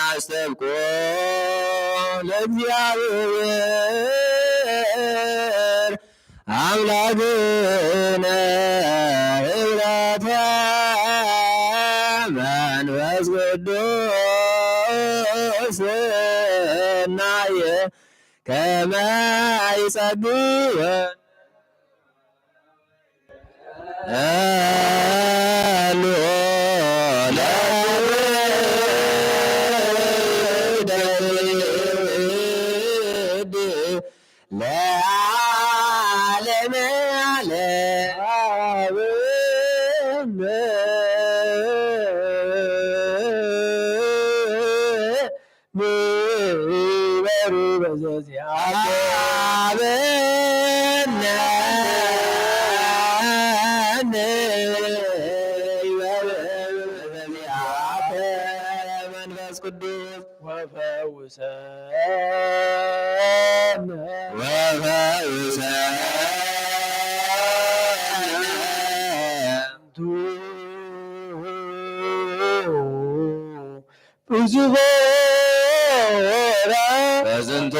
አስጠብቆ ለእግዚአብሔር አምላክነ ኅብረተ መንፈስ ቅዱስ ናየ ከመ ይጸግወን ለዓለመ ዓለም በዝንቶ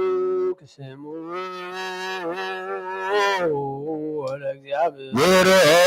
ቡሩክ ስሙ እግዚአብሔር ቡሩክ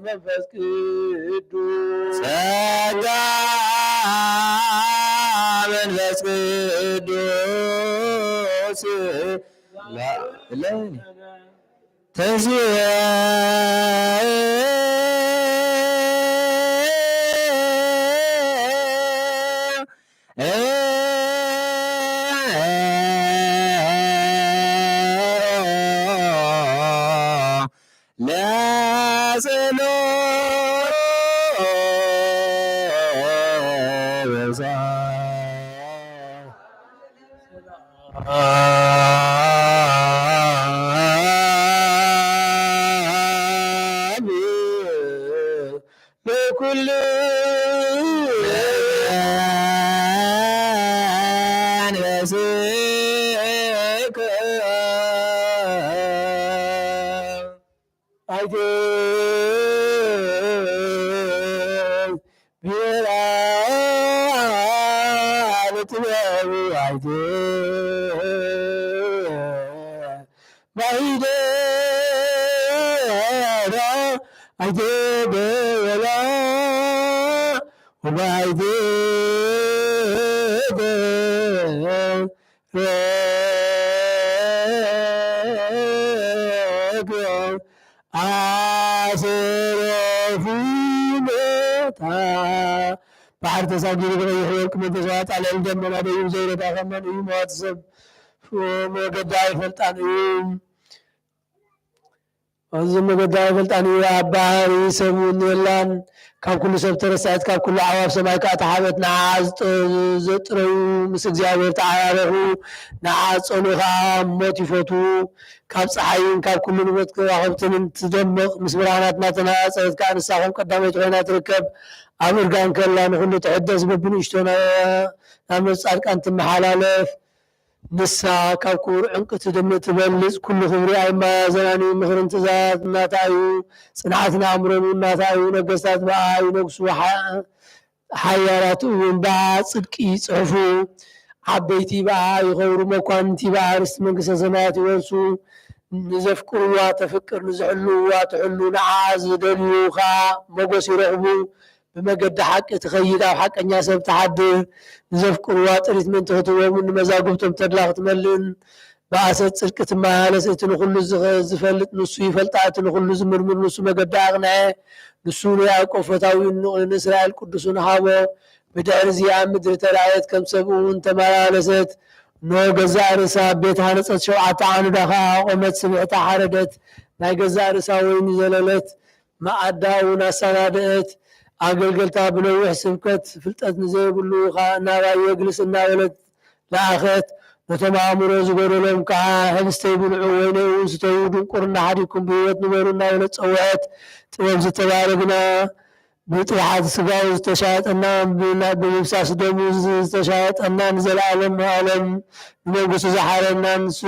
መንፈስ ቅዱስ ጸጋ መንፈስ ቅዱስ ለእኔ بعد تساقير غير منتجات على الجنة ما بين زيرة غمان يوم واتسب ومقدعي فلتانيوم أزم مقدعي فلتانيوم أباهر يسمون يلان كاب كل سب ترسات كاب كل عواب سمايكات حابت نعاز زطرو مسك زيابير تعارهو نعاز صنوخا موتي فوتو كاب صحيين كاب كل نبتك وحبتن تدمق مسبرانات ما تناس كان الساقم قدامي تغينا تركب أمر كان كلا نحن نتحدث ببنشتنا أمر صار كانت محالالف نسا كاكور عنك تدمي تبلز كل خبري عما زناني مخر انتزاد ناتايو صنعاتنا عمرون ناتايو نقصات بآيو نقصو ሓያላት እውን በዓ ጽድቂ ይጽሕፉ ዓበይቲ በዓ ይኸብሩ መኳንንቲ በዓ ርስቲ መንግስተ ሰማያት ይወርሱ ንዘፍቅርዋ ተፍቅር ንዝሕልውዋ ትሕሉ ንዓ ዝደልዩ ከዓ ሞገስ ይረኽቡ بمجد حق تخيل أو حق الناس بتحدر زفق الواطريت من تهتوا من مزاجبتهم تدلغ تملن بأسد سلكة ما لسيت نخل زفلت نصي فلتعت نخل زمر من نص مجد أغنى نصوني أكو فتاوي نسرع القدسون هوا بدأ رزيان مدر ترعيت كم سبون تما لسيت نو جزار ساب بيت هانس شوعة عن دخا ومت سمعت حردت ما جزار ساوين زللت ما أداونا سنادت አገልገልታ ብለው ስብከት ፍልጠት ንዘይብሉ ናባ የግልስ እናበለት ለአኸት ነተማምሮ ዝገረሎም ከዓ ህብስተይ ብልዑ ወይኔ ውስተዩ ድንቁርና ሓዲኩም ብህይወት ንበሩ እናበለት ፀውዐት ጥበብ ዝተባረግና ብጥልሓት ስጋው ዝተሻየጠና ብምብሳስ ደሙ ዝተሻየጠና ንዘለዓለም ዓለም ንመንግስቱ ዝሓረና ንሱ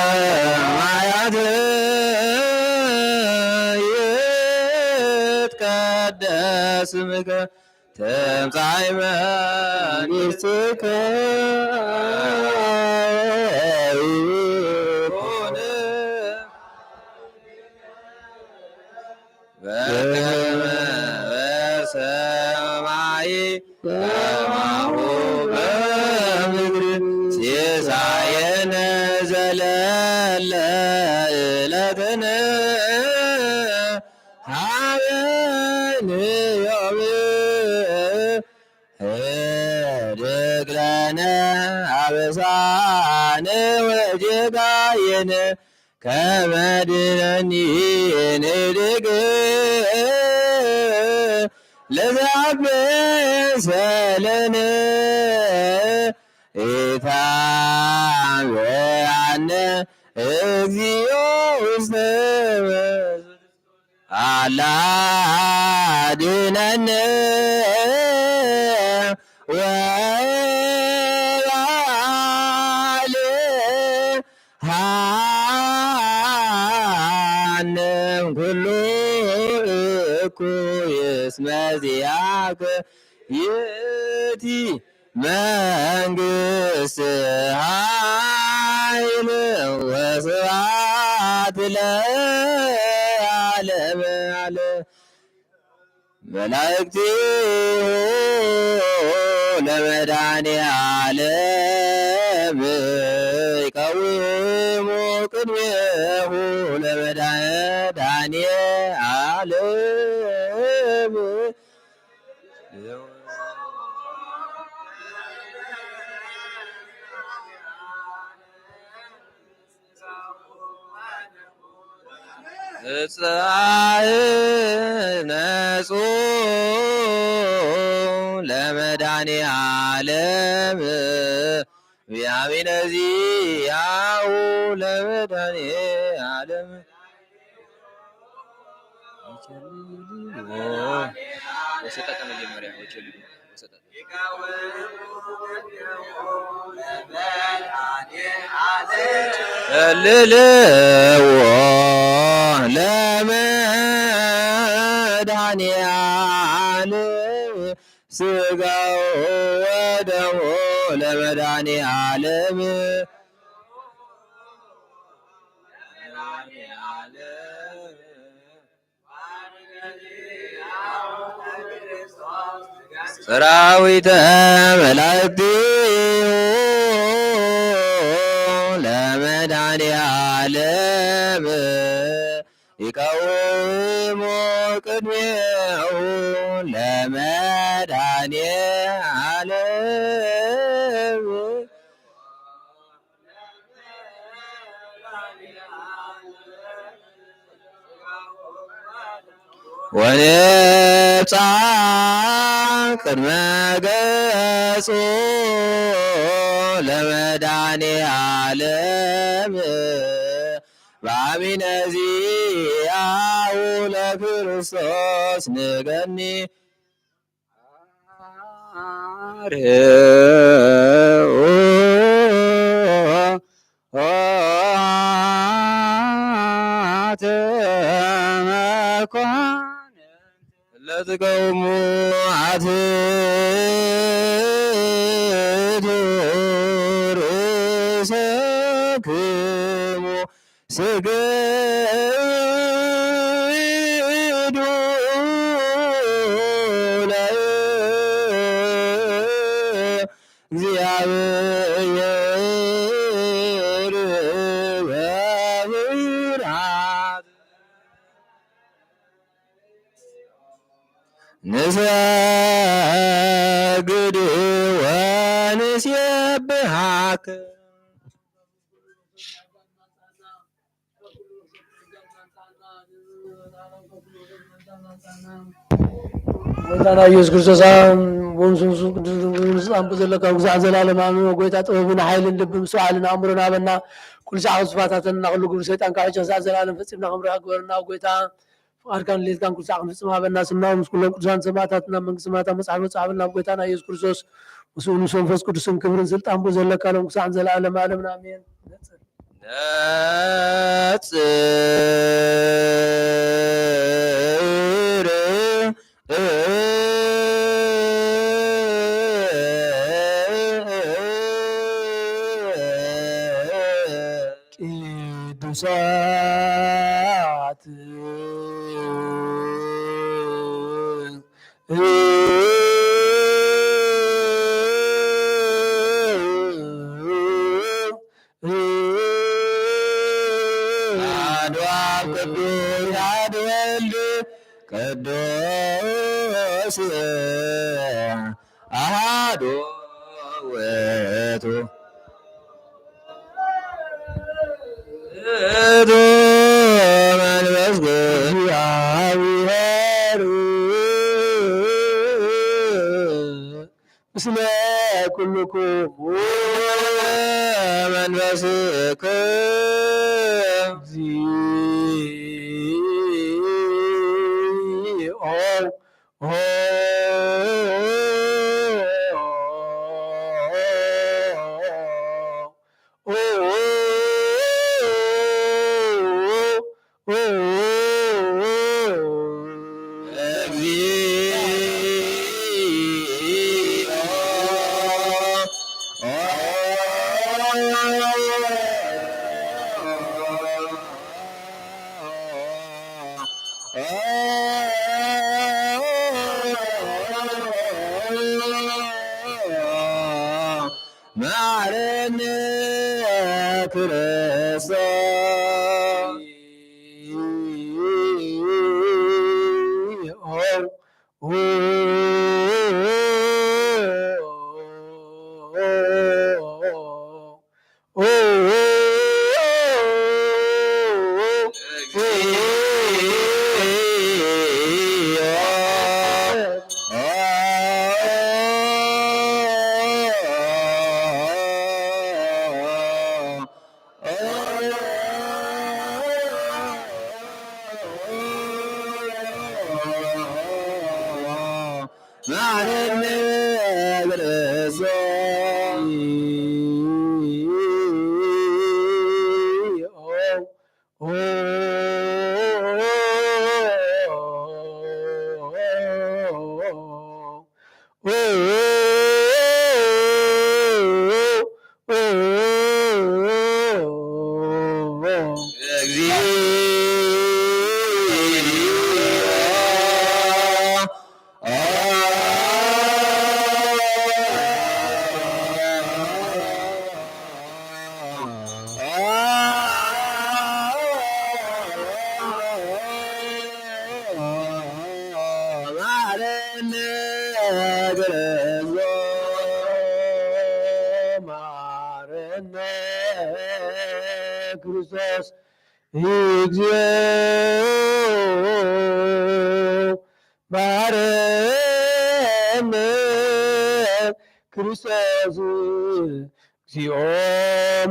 ዘበሰማያት ይትቀደስ ስምከ ትምጻእ መንግሥትከ ይኩን በከመ በሰማይ ከማሁ በምድር ሲሳየነ ዘለለ ዕለትነ ሀበነ ዮም ህድግ ለነ አበሳነ ወጌጋየነ ከመ ድኅነኒ ንድግ ለዘአብሰ ለነ ኢታምዓነ እግዚኦ ውስተ አላ አድኅነነ ወባልሐነ ኩሉ እኩይ እስመ ዚአከ ይእቲ መንግሥት ኃይል ወስብሐት ለዓለመ ዓለም መላእክቲሁ ለመድኃኔዓለም ይቀውሙ ቅድሜሁ ለመድኃኔዓለም እጽአነጹ ለመድኃኔዓለም ቢያሚነ ዚአሁ ለመድኃኔዓለም እልልዎ ለመድኃኔዓለም ሥጋው ወደሙ ለመድኃኔዓለም ሰራዊተ መላእክቲሁ ለመድኃኔዓለም ይቀውሙ ቅድሜሁ ለመድኃኔዓለም ወነጻ ቅድመ ገጹ ለመድኃኔዓለም በአሚነ ዚአ ክርስቶስ ንገኒ ለትቀውሙ አትቱ ርእሰክሙ ስግዱ ለእግዚአብሔር በብርሃን ንሰግድ ወንሴብሐክ ጌታና ኢየሱስ ክርስቶስ ወንሱንሱ ቅዱስ አምቦ ዘለካ ጉዛዕ ዘላለም አሜን። ወጎይታ ጥበብን ኃይልን ልብን ስዋዕልን አእምሮን አበና ኩሉ ሰዓት ስፋታትና ኩሉ ግብር ሰይጣን ካብ ጨንሳ ዘላለም ፈፂምና ክንሪኣ ግበርና ጎይታ ፍቃድካን ሌትካን ኩሉ ሰዓት ክንፍፅም ሃበና ስምና ምስ ኩሎም ቅዱሳን ሰማዕታትና መንግስቲ ሰማዕታት መፅሓፍ መፅሓፍና ጎይታና ኢየሱስ ክርስቶስ ምስኡ ምስ መንፈስ ቅዱስን ክብርን ስልጣን ቦ ዘለካ ሎም ክሳዕ ዘላለም ዓለምና አሜን። ቅዱሳት ቅዱስ አሐዱ ውእቱ መንፈስ እግዚአብሔር ምስለ ኩልክሙ መንፈስከ ማረነ ክርስቶስ ክርስቶስ እግዚኦ ማረነ ክርስቶስ እግዚኦ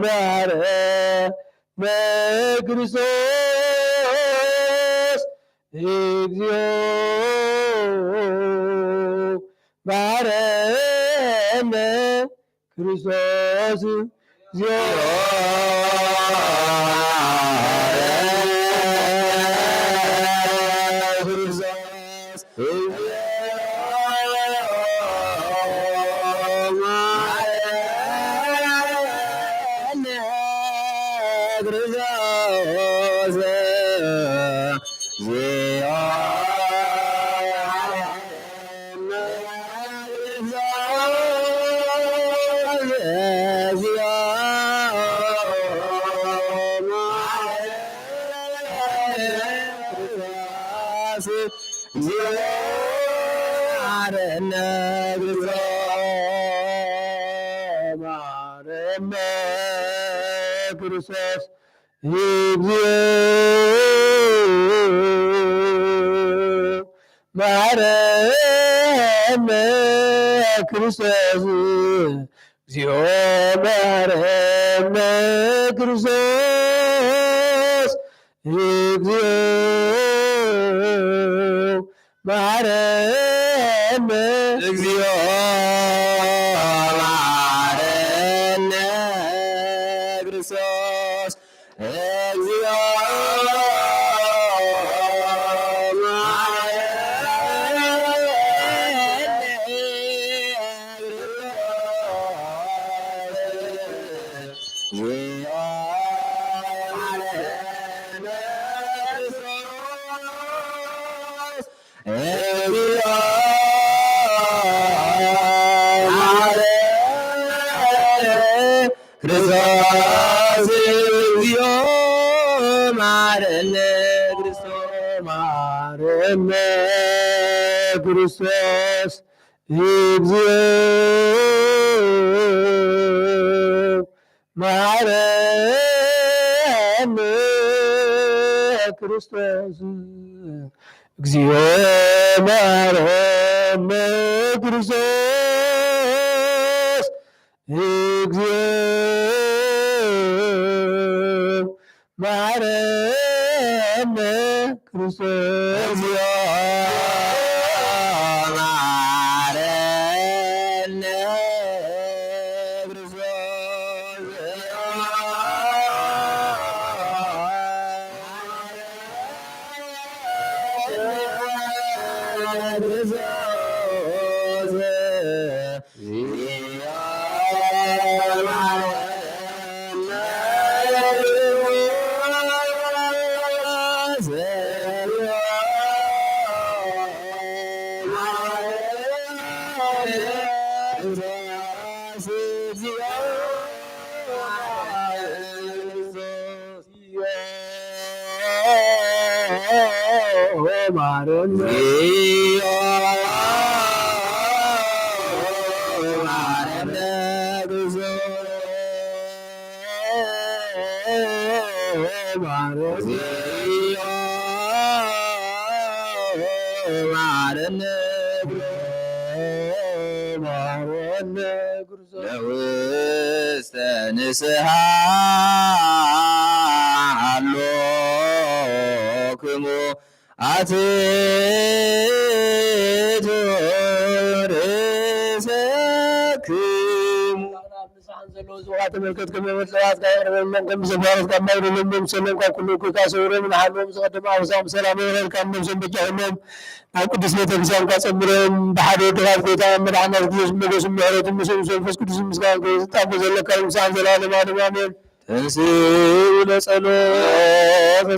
ማረነ ክርስቶስ እግዚኦ ባረነ ክርስቶስ እግዚኦ ክርስቶስ ማረነ ክርስቶስ እግዚኦ ማረነ ክርስቶስ እግዚኦ ማረነ እግዚኦ ማረነ ክርስቶስ እግዚኦ ክርስቶስ እግዚኦ ማረነ ክርስቶስ እግዚኦ ማረነ ክርስቶስ እግዚኦ ማረነ ክርስቶስ ለውስተ ንስሐ አሎክሙ አትቱ ርእሰክሙ ተመልከት ከመመጽዋት ጋር መንከም ዘፋረት ከማይሩ ለምን ሰለም ከኩሉ ከታሰረ ምን ሐሎም ዘቀደም አውሳም ሰላም ይረል ከመም ሰንበጃህነም ቅዱስ ቤተክርስቲያን ካጸምረም በሐደ ድራት ጌታ መድኃኒት ኢየሱስ ሞገስ ምሕረት ምስል መንፈስ ቅዱስ ምስጋና ይጣፍ ዘለካ ይምሳን ዘላለም አሜን። ተንስ ለጸሎት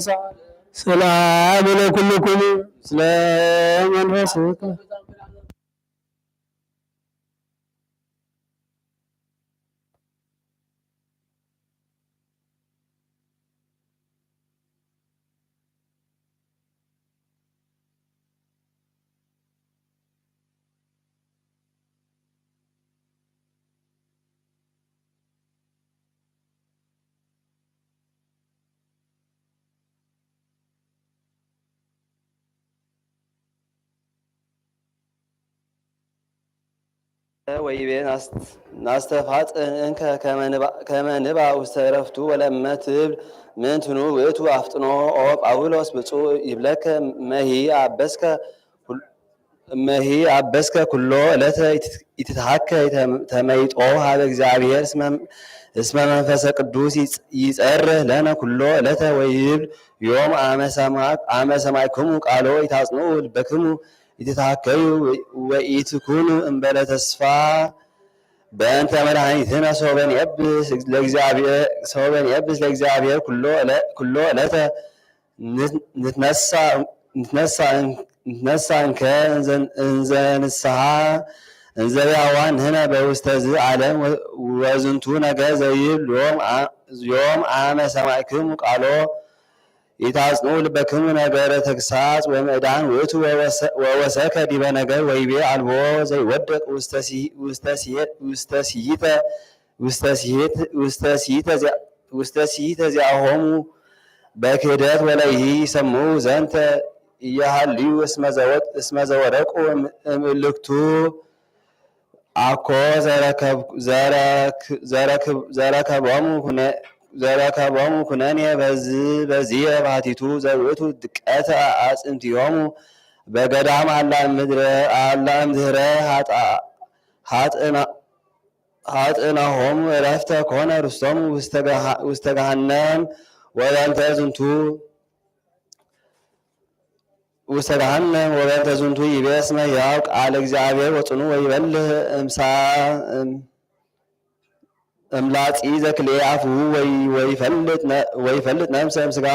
ሰላም ለኩልኩም ስለ መንፈስከ ወይቤን ናስተፋጥን እንከ ከመ ንባእ ውስተ ዕረፍቱ ወለመ ትብል ምንትኑ ውእቱ አፍጥኖ ኦ ጳውሎስ ብፁዕ ይብለከ መሂ አበስከ ኩሎ ዕለተ ኢትትሃከ ተመይጦ ሀበ እግዚአብሔር እስመ መንፈሰ ቅዱስ ይጸርህ ለነ ኩሎ ዕለተ ወይብል ዮም አመ ሰማዕክሙ ቃሎ ይታጽንዑ ልበክሙ ይትታከዩ ወኢትኩኑ እምበለ ተስፋ በእንተ መድኃኒትነ ሶበን የብስ ለእግዚአብሔር ኩሎ ዕለተ ንትነሳ እንከ እንዘ ንስሐ እንዘ ሕያዋን ንሕነ በውስተ ዝ ዓለም ወዝንቱ ነገር ዘይብል ዮም አመ ሰማዕክሙ ቃሎ ይታጽንዑ ልበክሙ ነገረ ተግሳጽ ወምዕዳን ውእቱ ወወሰከ ዲበ ነገር ወይቤ አልቦ ዘይወደቅ ውስተ ሲኢተ ዚአሆሙ በክህደት ወለይሂ ይሰምዑ ዘንተ እያሃልዩ እስመ ዘወደቁ እምእልክቱ አኮ ዘረከቦሙ ኩነኔ በዚየ ባሕቲቱ ዘውእቱ ድቀተ አጽንቲዮሙ በገዳም አላ እምድኅረ ኃጥእናሆሙ ዕረፍተ ኮነ ርስቶሙ ውስተ ገሃነም ወበእንተ ዝንቱ ይቤ እስመ ሕያው ቃለ እግዚአብሔር ወጽኑዕ ወይበልህ እምላጺ ዘክልኤ አፍሁ ወይፈልጥ ነፍሰ እምሥጋ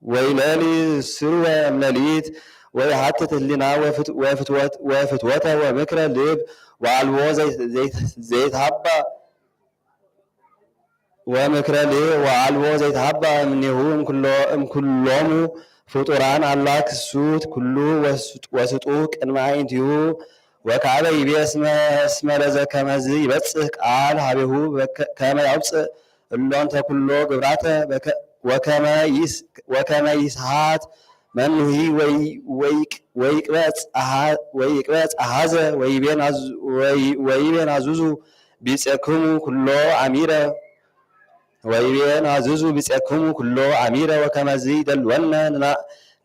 ወይለሊ ስርወ እምሌሊት ወይሐትት ህሊና ወፍትወተ ወምክረ ልብ ወአልቦ ዘይትሃባ እምኔሁ እምኩሎሙ ፍጡራን አላ ክሱት ኩሉ ወስጡ ቅድመ አዕይንቲሁ ወካዕበ ይቤ እስመ ለዘከመዝ ይበጽሕ ቃል ሀቤሁ ከመ ያውፅእ እሎንተ ኩሎ ግብራተ ወከመ ይስሓት መኑሂ ወይቅበጽ አሐዘ ወይቤን አዙዙ ቢጼክሙ ኩሎ አሚረ ወከመዝ ይደልወነ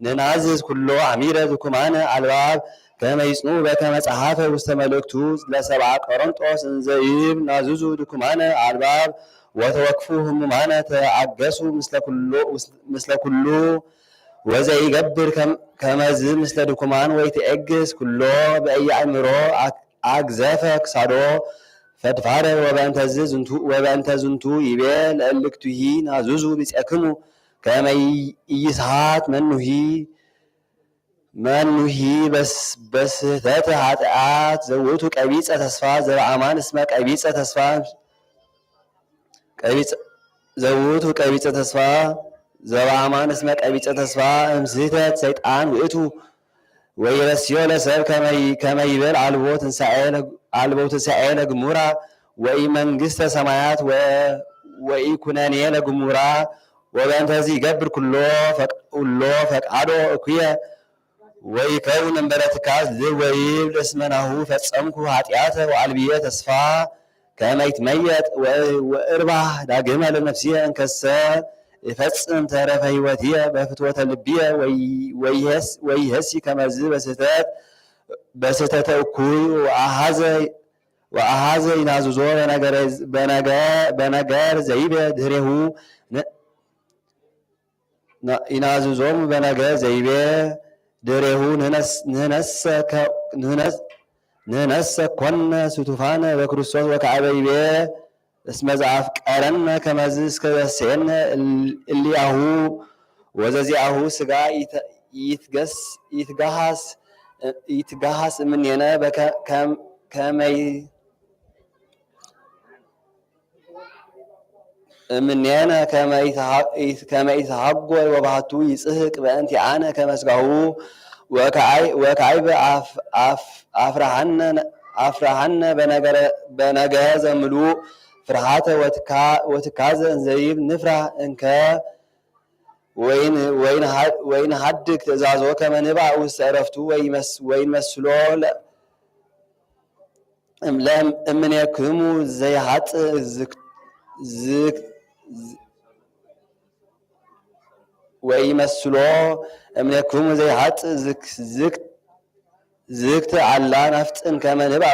ንናዝዝ ኩሎ አሚረ ዝኩማነ አልባብ ከመ ይጽንዑ በከመ ጸሐፈ ውስተ መልእክቱ ለሰብአ ቆሮንጦስ እንዘ ይብል ናዝዙ ድኩማነ አልባብ ወተወክፉ ህሙማነ ተአገሱ ምስለ ኩሉ ወዘይገብር ከመዝ ምስለ ድኩማን ወይትዔግስ ኩሎ በኢያእምሮ አግዘፈ ክሳዶ ፈድፋደ ወበእንተ ዝንቱ ይቤ ለእልክቱሂ ናዝዙ ቢጼክሙ ከመ ኢይስሓት መኑሂ በስህተት ኃጢአት ዘውቱ ቀቢጸ ተስፋ ዘበአማን እስመ ቀቢጸ ተስፋ እምስህተት ሰይጣን ውእቱ ወይረስዮ ለሰብ ከመ ይብል አልቦ ትንሣኤ ለግሙራ ወኢ መንግሥተ ሰማያት ወኢ ኩነኔ ለግሙራ ወበእንተዚ ይገብር ኩሎ ፈቃዶ እኩየ ወይከውን እምበለ ትካዝ ወይብል እስመ ናሁ ፈጸምኩ ኃጢአተ ወአልብየ ተስፋ ከመ ይትመየጥ ወእርባሕ ዳግመ ለነፍስየ እንከሰ ይፈጽም ተረፈ ሕይወትየ በፍትወተ ልብየ ወይሄሲ ከመዝ በስህተተ እኩይ ወአሐዘ ይናዝዞ በነገር ዘይቤ ድኅሬሁ ይናዝዞም በነገር ዘይቤ ድሬሁ ንህነሰ ኮነ ስቱፋነ በክርስቶስ ወከዕበ ይቤ እስመ ዘአፍቀረነ ከመዝ እስከ ዘሴነ እሊአሁ ወዘዚአሁ ሥጋ ይትጋሃስ እምኔነ ከመ ይትሃጐል ወባሕቱ ይጽሕቅ በእንቲአነ ከመ ሥጋሁ ወካዕበ አፍርሃነ በነገረ ዘምሉእ ፍርሃተ ወትካዘ እንዘይብል ንፍራህ እንከ ወይንሃድግ ትእዛዞ ከመ ንባእ ውስተ ዕረፍቱ ወይንመስሎ እምኔክሙ ዘይሃጥ ወይመስሎ እምኔክሙ ዘይሃጥ ዝክት አላ ነፍጥን ከመ ንብአ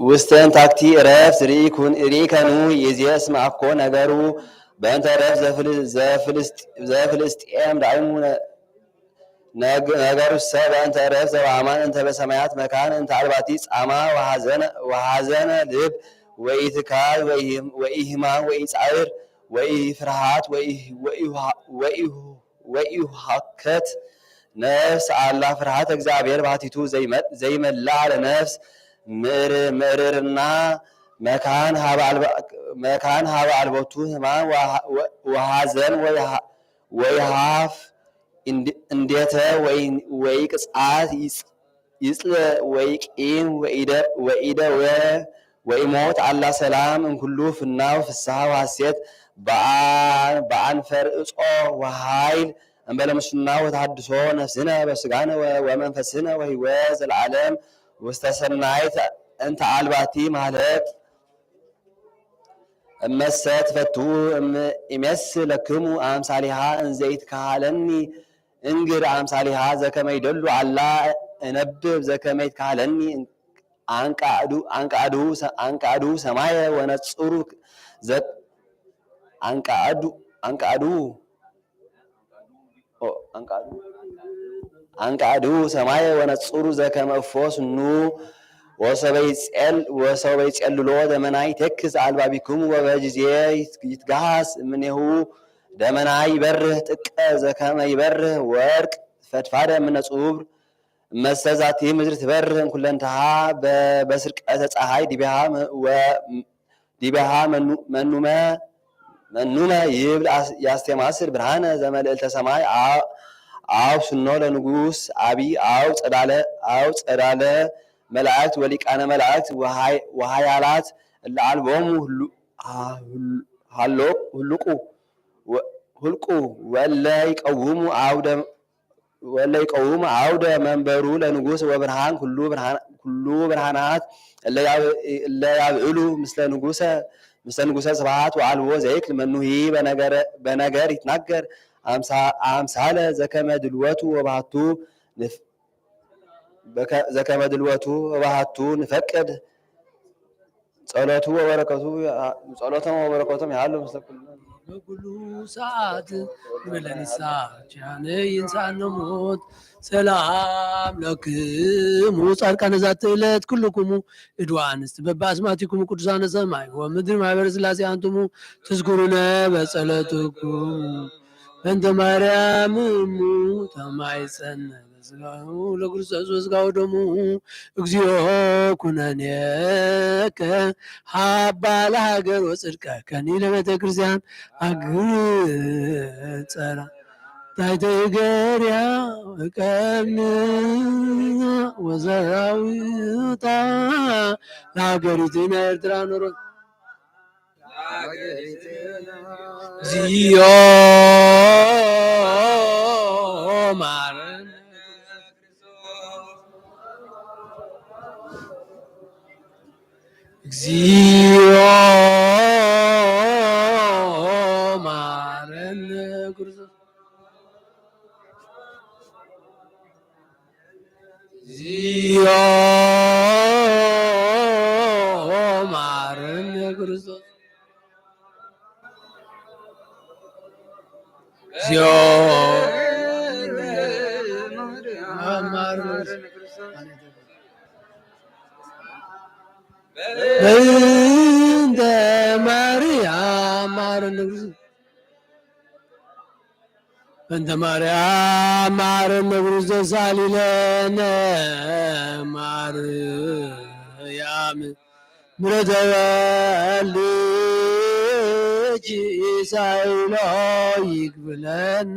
ውስተ እንታክቲ ዕረፍት ርኢከኑ ይእዜስ ማእኮ ነገሩ በእንተ ዕረፍት ዘፍልስጥኤም ዳእሙ ነገሩሰ በእንተ ዕረፍት ዘበአማን እንተ በሰማያት መካን እንተ አልባቲ ጻማ ወሐዘነ ልብ ወኢትካዝ ወኢሕማም ወኢጻዕር ወኢፍርሃት ወኢሁከት ነፍስ አላ ፍርሃተ እግዚአብሔር ባሕቲቱ ዘይመልአ ለነፍስ ምዕርርና መካን ሀበ አልቦቱ ሕማም ወሐዘን ወይሃፍ እንዴተ ወይቅጽዓት ይጽልእ ወይቂም ወኢደዌ ወኢሞት አላ ሰላም እንኩሉ ፍናው ፍስሐ ወሐሴት በአንፈርዕጾ ወኃይል እንበለ ሙስና ወተሐድሶ ነፍስነ በስጋነ ወመንፈስነ ወሕይወት ዘለዓለም ውስተ ሰናይት እንተ አልባቲ ማለት እመሰ ትፈቱ እሜስለክሙ አምሳሊሃ እንዘ ይትካሃለኒ እንግር አምሳሊሃ ዘከመ ይደሉ አላ እነብብ ዘከመ ይትካሃለኒ አንቃዱ ሰማየ ወነጽሩ አንቃዱ ሰማየ ወነጽሩ ዘከመ እፎ ስኑ ወሰበይ ጸልሎ ደመናይ ተክስ አልባቢክሙ ወበጊዜ ይትጋሃስ እምኔሁ ደመናይ ይበርህ ጥቀ ዘከመ ይበርህ ወርቅ ፈድፋደ እምነጹብር መሰዛቲ ምድር ትበርህ እንኩለንተሃ በስርቀተ ፀሐይ ዲቢሃ መኑመ ይብል ያስተማስር ብርሃነ ዘመልዕልተ ሰማይ አው ስኖ ለንጉስ አቢይ አው ጸዳለ መላእክት ወሊቃነ መላእክት ወሃያላት ለአልቦሙ ሁልቁ ወለ ይቀውሙ አውደ መንበሩ ለንጉስ ወብርሃን ኩሉ ብርሃናት እለ ያብዕሉ ምስለ ንጉሰ ስብሐት ወአልቦ ዘይክል መኑሂ በነገር ይትናገር አምሳለ ዘከመ ድልወቱ ወባህቱ ንፈቅድ ጸሎቱ ወበረከቱም ያሉ ምስለ በኩሉ ሰዓት ንበለኒሳ ጃነ ይንሳነ ሞት ሰላም ለክሙ ጻድቃነ ዛቲ ዕለት ኩልኩሙ እድዋ አንስት በበአስማቲኩሙ ቅዱሳነ ሰማይ ወምድር ማኅበረ ሥላሴ አንትሙ ትዝኩሩነ በጸሎትኩሙ በእንተ ማርያም እሙ ተማይጸነ በሥጋሁ ለክርስቶስ ወሥጋሁ ደሙ እግዚኦ ኩነኔከ ሀባ ለሀገር ወጽድቀ ከኒ ለቤተ ክርስቲያን አግጸራ ታሕተ እገሪያ ወቀብን ወሰራዊታ ለሀገሪቱነ ኤርትራ ኖሮ እግዚኦ ማረነ እግዚኦ ማረነ ክርስቶስ እግዚኦ ማረነ ክርስቶስ እግዚኦ በእንተ ማርያም ማረነ ክርስቶስ በእንተ ማርያም ማረነ ክርስቶስ ሳሊለነ ማርያም ምሕረተ ወልድኪ ሳይሎ ይግብለነ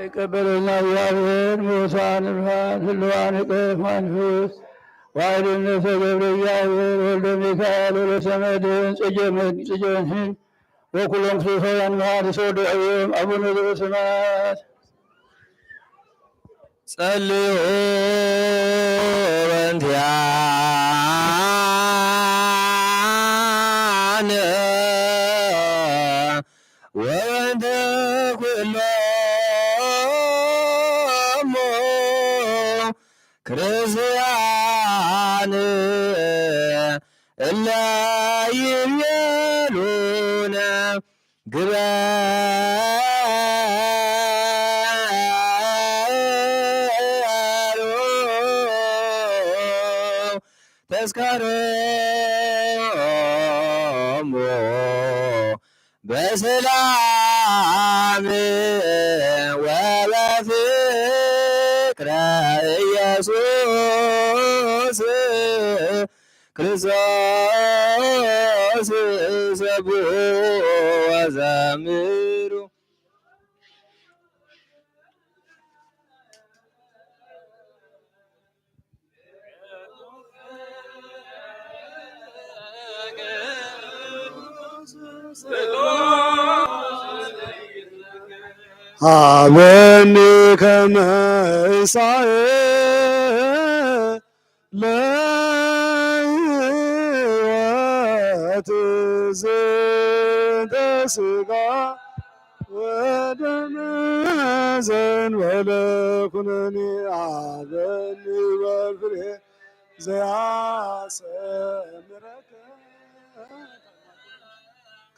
ይቀበለና እግዚአብሔር ሙሳን ብርሃን ህልዋን ቅፍ መንፈስ ዋይድነተ ገብረ እግዚአብሔር ወልደ ሚካኤል ወለሰመድን ጽጌ መንህን وكلهم خيفا هذا سود عيهم أبونا بسمات صلوا بنتيانا وانت كلهم كريستيان إلا يميلون قبالو تذكرهم بسلام وبفكر ኢየሱስ ክርስቶስ ሰብሖ ወዘምሩ አመኒ ከመሳኤ ለሕይወት ዘንተ ሥጋ ወደም ዘእንበለ ኩነኔ አበኒ በፍሬ ዘያሰምረከ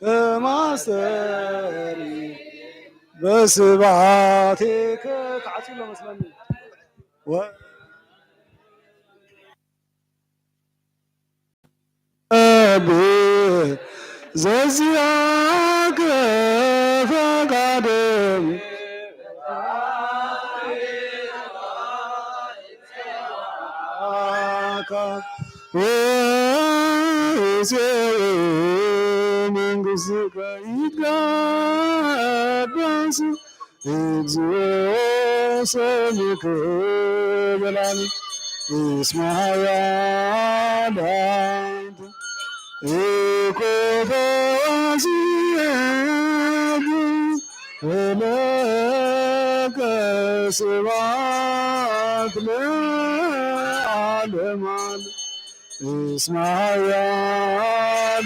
ከማስተሪ በስብሐቲከ ተዓጽሎ መስለኒ ዘዚአከ ፈቃድም መንግሥትከ ይትቀደስ እግዚኦ ሰሚከ በላኒ እስመ ኃያላን ኢኮፈሲብ ወለከ ስብሐት ለዓለመ ዓለም እስመ ኃያላን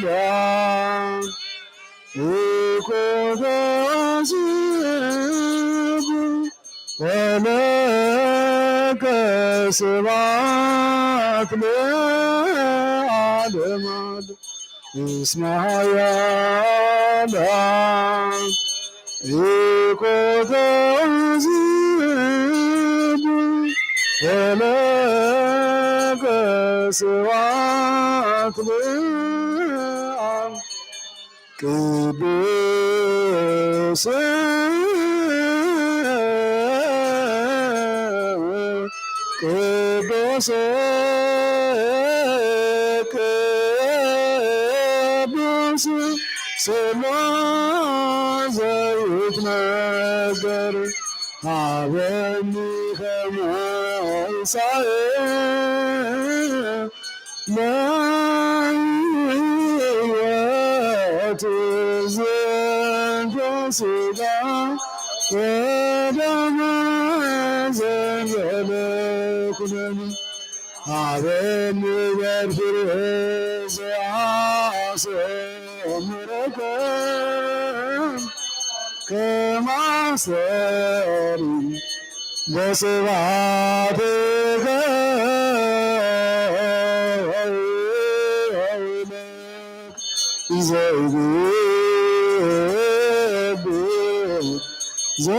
ኢኮፈሲብ ወለከ ስብሐት ለዓለመ ዓለም እስመ ኃያላን ኢኮፈሲብ ወለከ ስብሐት ለዓለመ ቅዱስ ቅዱስ ቅዱስ ስሙ ዘይትነገር ሀበኒ ከመሳኤ ለሕይወት ዘንተ ሥጋ ወደም ዘእንበለ ኩነኔ ሀበኒ በፍሬ ዘያሰምረከ ከማሰሪ በስብሐቲከ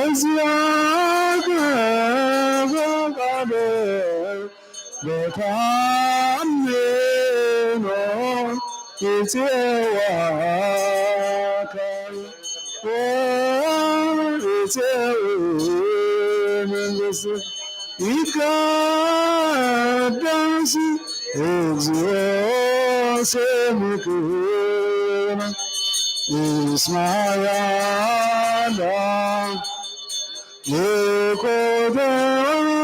ዘዚአከ ፈቃደ በታምኖ ይፄዋከ ወይፄው መንግሥትከ ይትቀደስ እግዚኦ ስምከ እስመ ኃያላን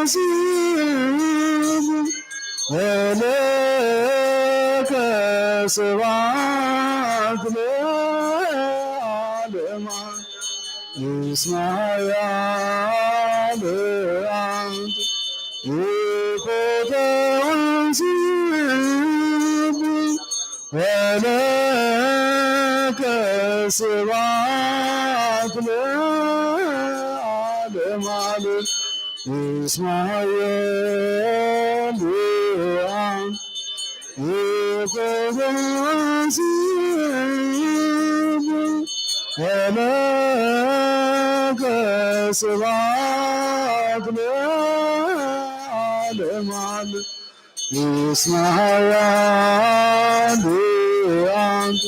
ኢኮፈሲብ ወለከ ስብሐት ለዓለመ እስመ ኃያል አንተ ይኮተ ወንሲብ ወለከ ስብሐት ለዓለመ ዓለም እስመ ኃያል አንተ ይኮተ ወንሲብ ወለከ ስብሐት ለዓለመ ዓለም እስመ ኃያል አንተ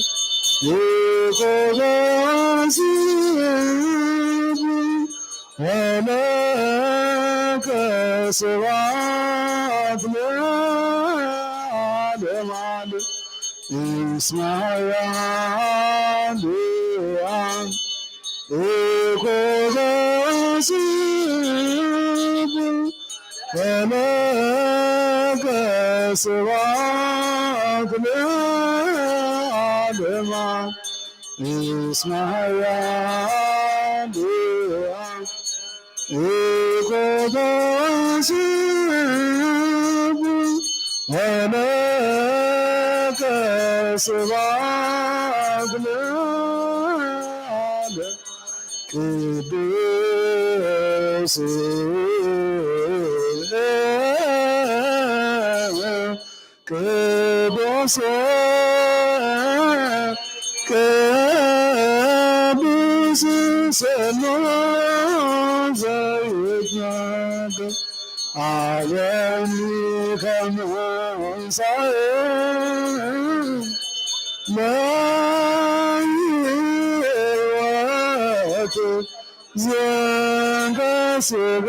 ይኮተ ወንሲብ ወለከ ስብሐት ለዓለመ ዓለም እስመ ኃያል አንተ ይኮተ ወንሲብ ወለከ ስብሐት ለዓለመ ዓለም እስመ ኃያል አንተ ይኮተ ወንሲብ ወለከ ስብሐት ለዓለመ ቅዱስ ቅዱስ ቅዱስ ስምዐ ዘይትናገር ዓለም ከመ እንሣእ ለሕይወት ዘንተ ሥጋ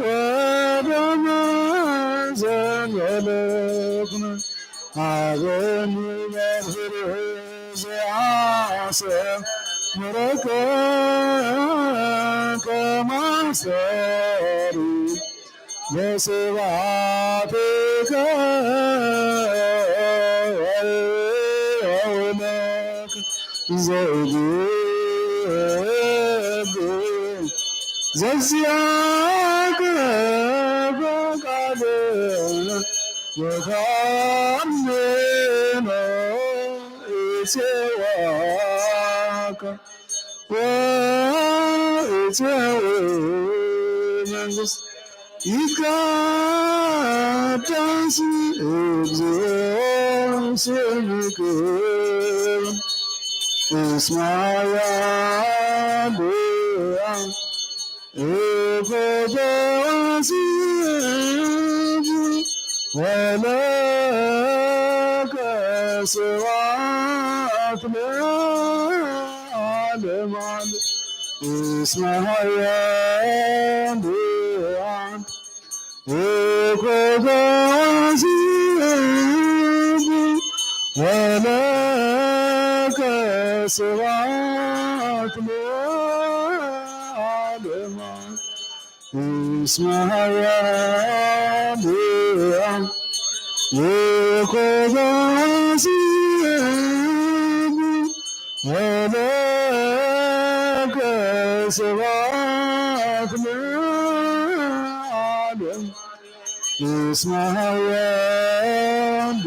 ወደም ዘንበለክነ ሀበኒ መምህር ዘአስተምረከ ከማሰሪ በስብሐትከ ወለከ ዘይቤብ ዘዚአከ በቃልነ ወታምነ እፄዋከ ወእፄው መንግሥት ይትቀደስ እግዚኦ ስምከ እስመ ኃያል አንተ ይኮተ ወንሲብ ወለከ ስብሐት ለዓለመ ዓለም እስመ ኃያል አንተ ይኮተ ወንሲብ ወለከ ስብሐት ለዓለመ ዓለም እስመ ኃያል አንተ ይኮተ ወንሲብ ወለከ ስብሐት ለዓለመ እስመ ኃያል አንተ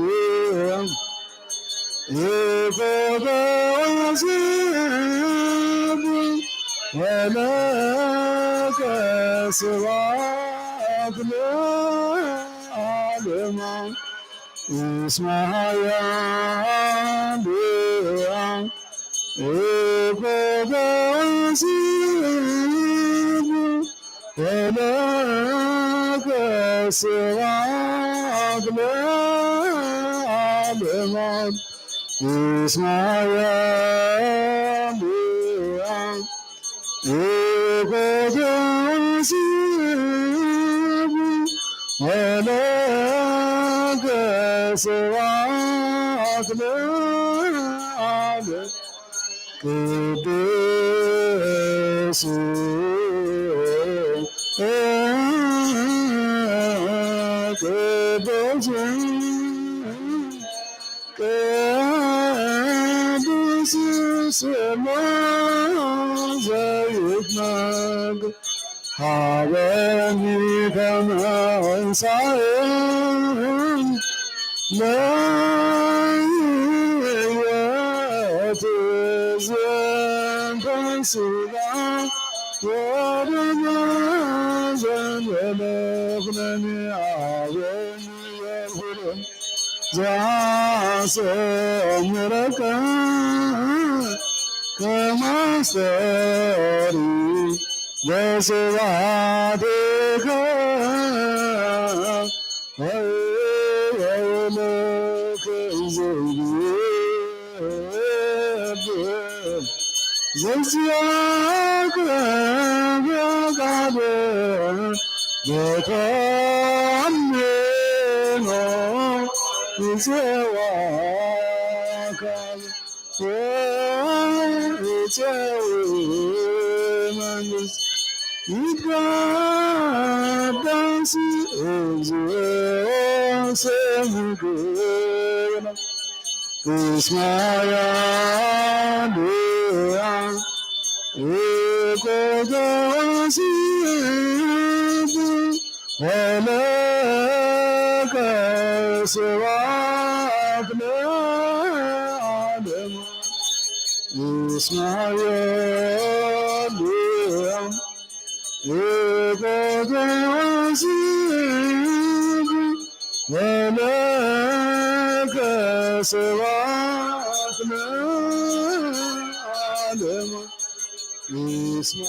ይኮተ ወንሲብ ወለከ ስብሐት ለዓለመ እስመ ኃያል አንተ ይኮተ ወንሲብ ወለከ ስብሐት ለዓለመ እስመ ኃያል አንተ ይኮተ ወንሲብ ወለከ ስብሐት ለዓለመ ቅዱስ ቅዱስ ቅዱስ ስምዐ ዘይትናገር ሀበኒ ከመ እንሣእ ለሕይወት ዘንተ ሥጋ ወደመ ዘእንበለ ኩነኔ ሀበኒ ወኩሎሙ ዘአስተምረከ ከመ አስተሪ በስብሐቲከ ወይቤለከ ዘይቤል ዘዚአከ ፈቃደ በተአምኖ ይፄዋከ ወይፄዊ መንግሥት ይትቀደስ እግዚኦ ስምከ እስመ ያድኅን ኢኮተወሲብ ወለከ ስብሐት ለዓለሙ እስመ ያድኅን ኢኮተወሲብ ወለከ ስብሐት ለዓለሙ እስመ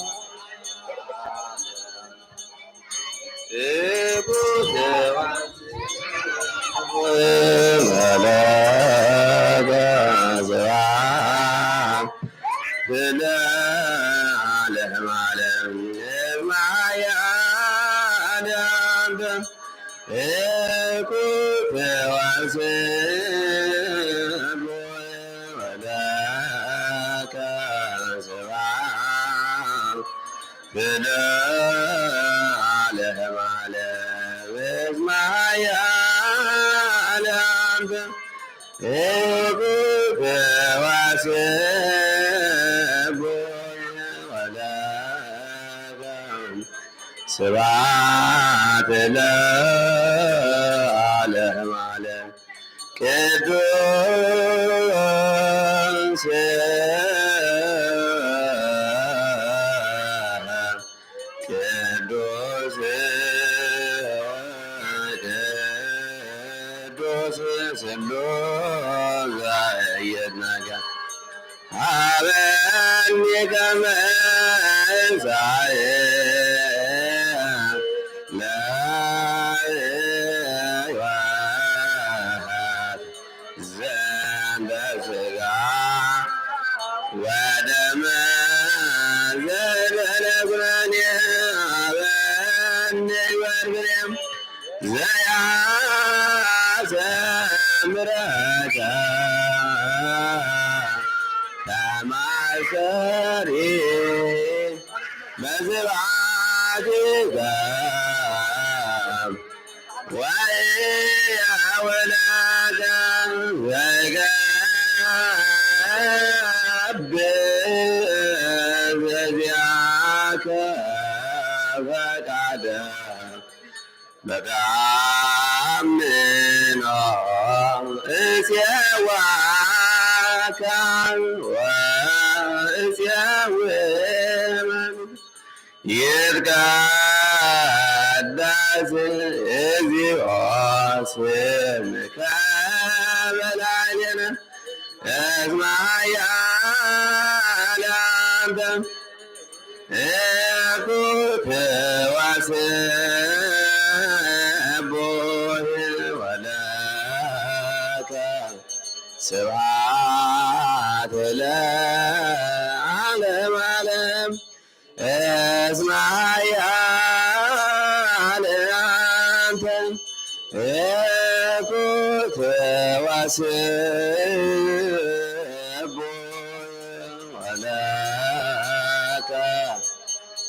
ወለከ ስብሐት ለዓለመ ዓለም ማያዳንተ ኢኮተወሲብ ወለከ ስብሐት ለዓለመ ዓለም እስመ ያዳንተ ኢኮተወሲብ ወለከ ስብሐት ለዓለመ ዓለም ቅዱስ ቅዱስ ቅዱስ ስሉስ ዘኢይትናገ ሀበኒ ከመ እንሣእ ለሕይወት ዘንተ ሥጋ ወደመ ዘእንበለ ኩነኔ ሀበኒ ወርግሬም ዘያስተምረከ ከመ አስተሪ በስብሐቲከ ወኢያወለከ ወይገብር በዚአከ ፈቃደ በተአምኖ እፄዋከ ወእፄዊ መንግሥት ይትቀደስ እግዚኦ ስምከ በላዕሌነ እስመ ያዳንተ ኢኮተወሲብ ወለከ ስብሐት ለዓለመ ዓለም እስመ ያዳንተ ኢኮተወሲብ ወለከ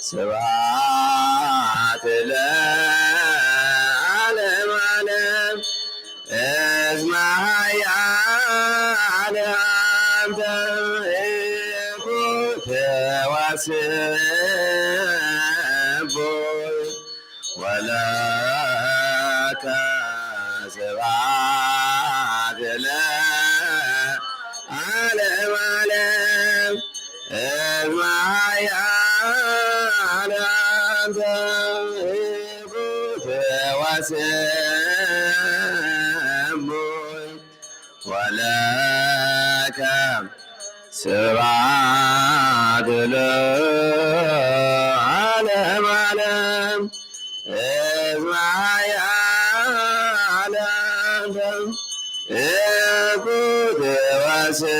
ስብሐት ለዓለመ ዓለም እስመ ያዳንተ ኢኮተወሲብ ወስቡይ ወለከ ስብሐት ለዓለመ ዓለም እዝማያነ አንተ ኢኩት ወስቡይ ወለከ ስብሐት ለዓለመ ዓለም እዝማያነ አንተ ኢኩት ወስቡይ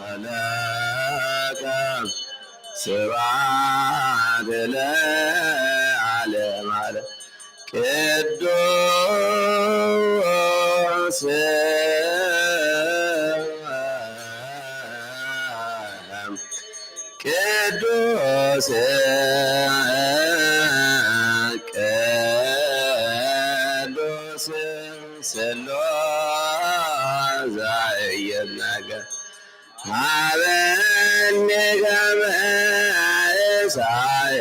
ወለከ ስብሐት ለዓለመ ዓለም ቅዱስ ቅዱስ ቅዱስ ስሉስ ዘኢይትናገር ሀበኒ ከመ እሳየ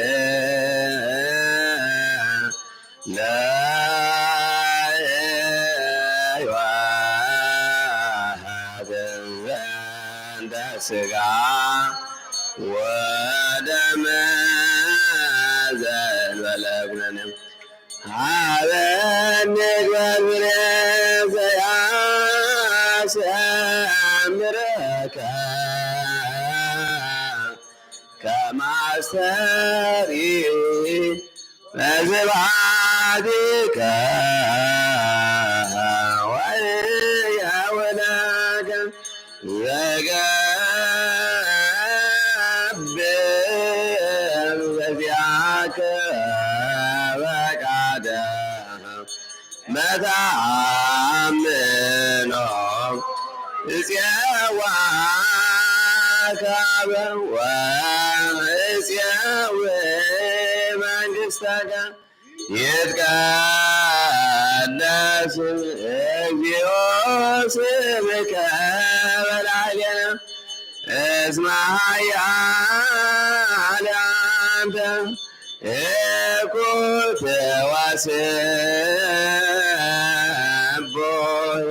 ለሕይወት ዘንተ ሥጋ ወደመ ዘእንበለ ኩነኔ ሀበኒ እግዚአብሔር ዘያስተምረከ ከመ አስተርኢ በስብሐቲከ ወእያወዳከ ዘገብር በዚአከ ፈቃደ በተአምኖ እፄዋከ ወእፄዊ መንግሥተከ ይትቀደስ እግዚኦ ስምከ በላዕሌነ እስመ ኃያል አንተ ኢኩት ወስቡይ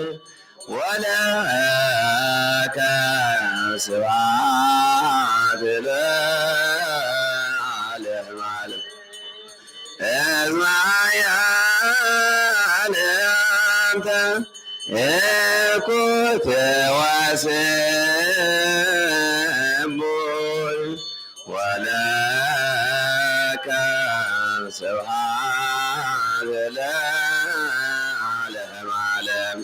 ወለከ ስብሐት ለዓለመ ዓለም እስመ ኃያል አንተ ኢኩት ወስቡይ ወለከ ስብሐት ለዓለመ ዓለም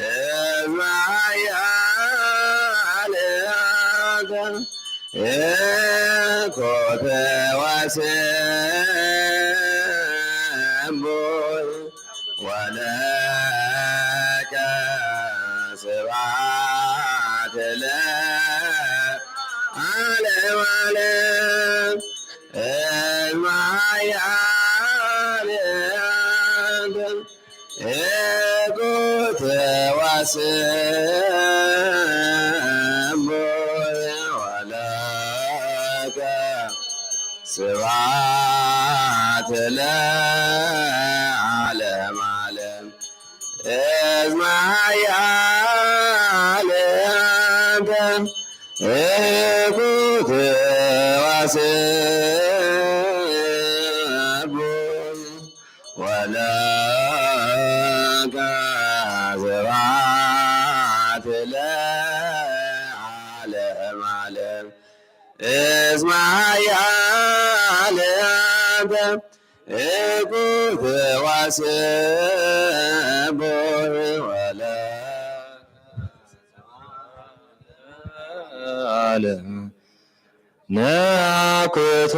እስመ ኃያል አንተ ኢኩት ወስቡይ ወለከ ስብሐት ለዓለመ ዓለም እስመ ኃያል አንተ ኢኩት ወስቡይ ወለከ ስብሐት ለዓለመ ዓለም እስመ ኃያል አንተ ኢኩት ወስቡይ ወለከ ስብሐት ለዓለመ ዓለም እስመ ኃያል አንተ ኢኩት ወስቡይ ወለከ ዓለም ነአኩቶ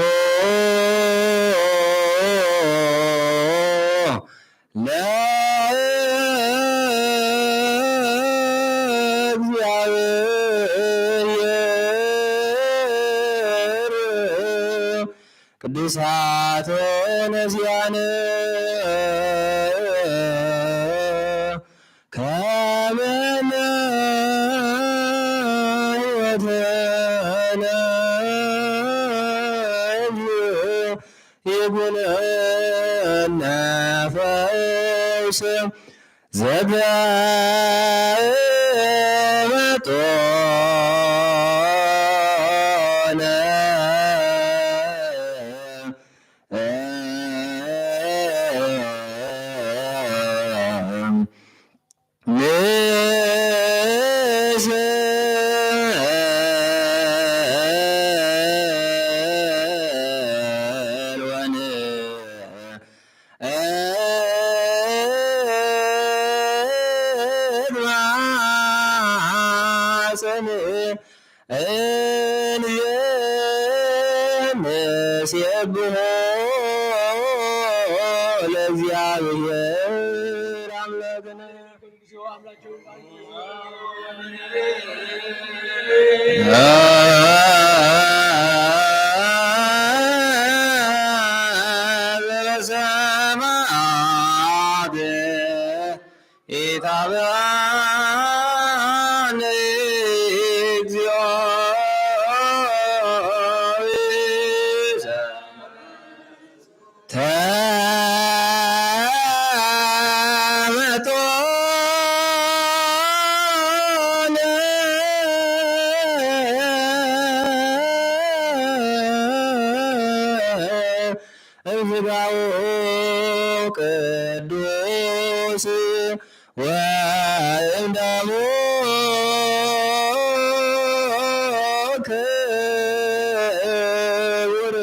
ለእግዚአብሔር ቅዱሳት ነዚያነ ከመ ሕይወተ ቅዱስ ዘበመጦነ ንሴብሖ ለእግዚአብሔር አምላክነ በሰማያት ኢታብአነ እግዚኦ ተመጦነ እምሥጋሁ ቅዱስ ወእምደሙ ክቡር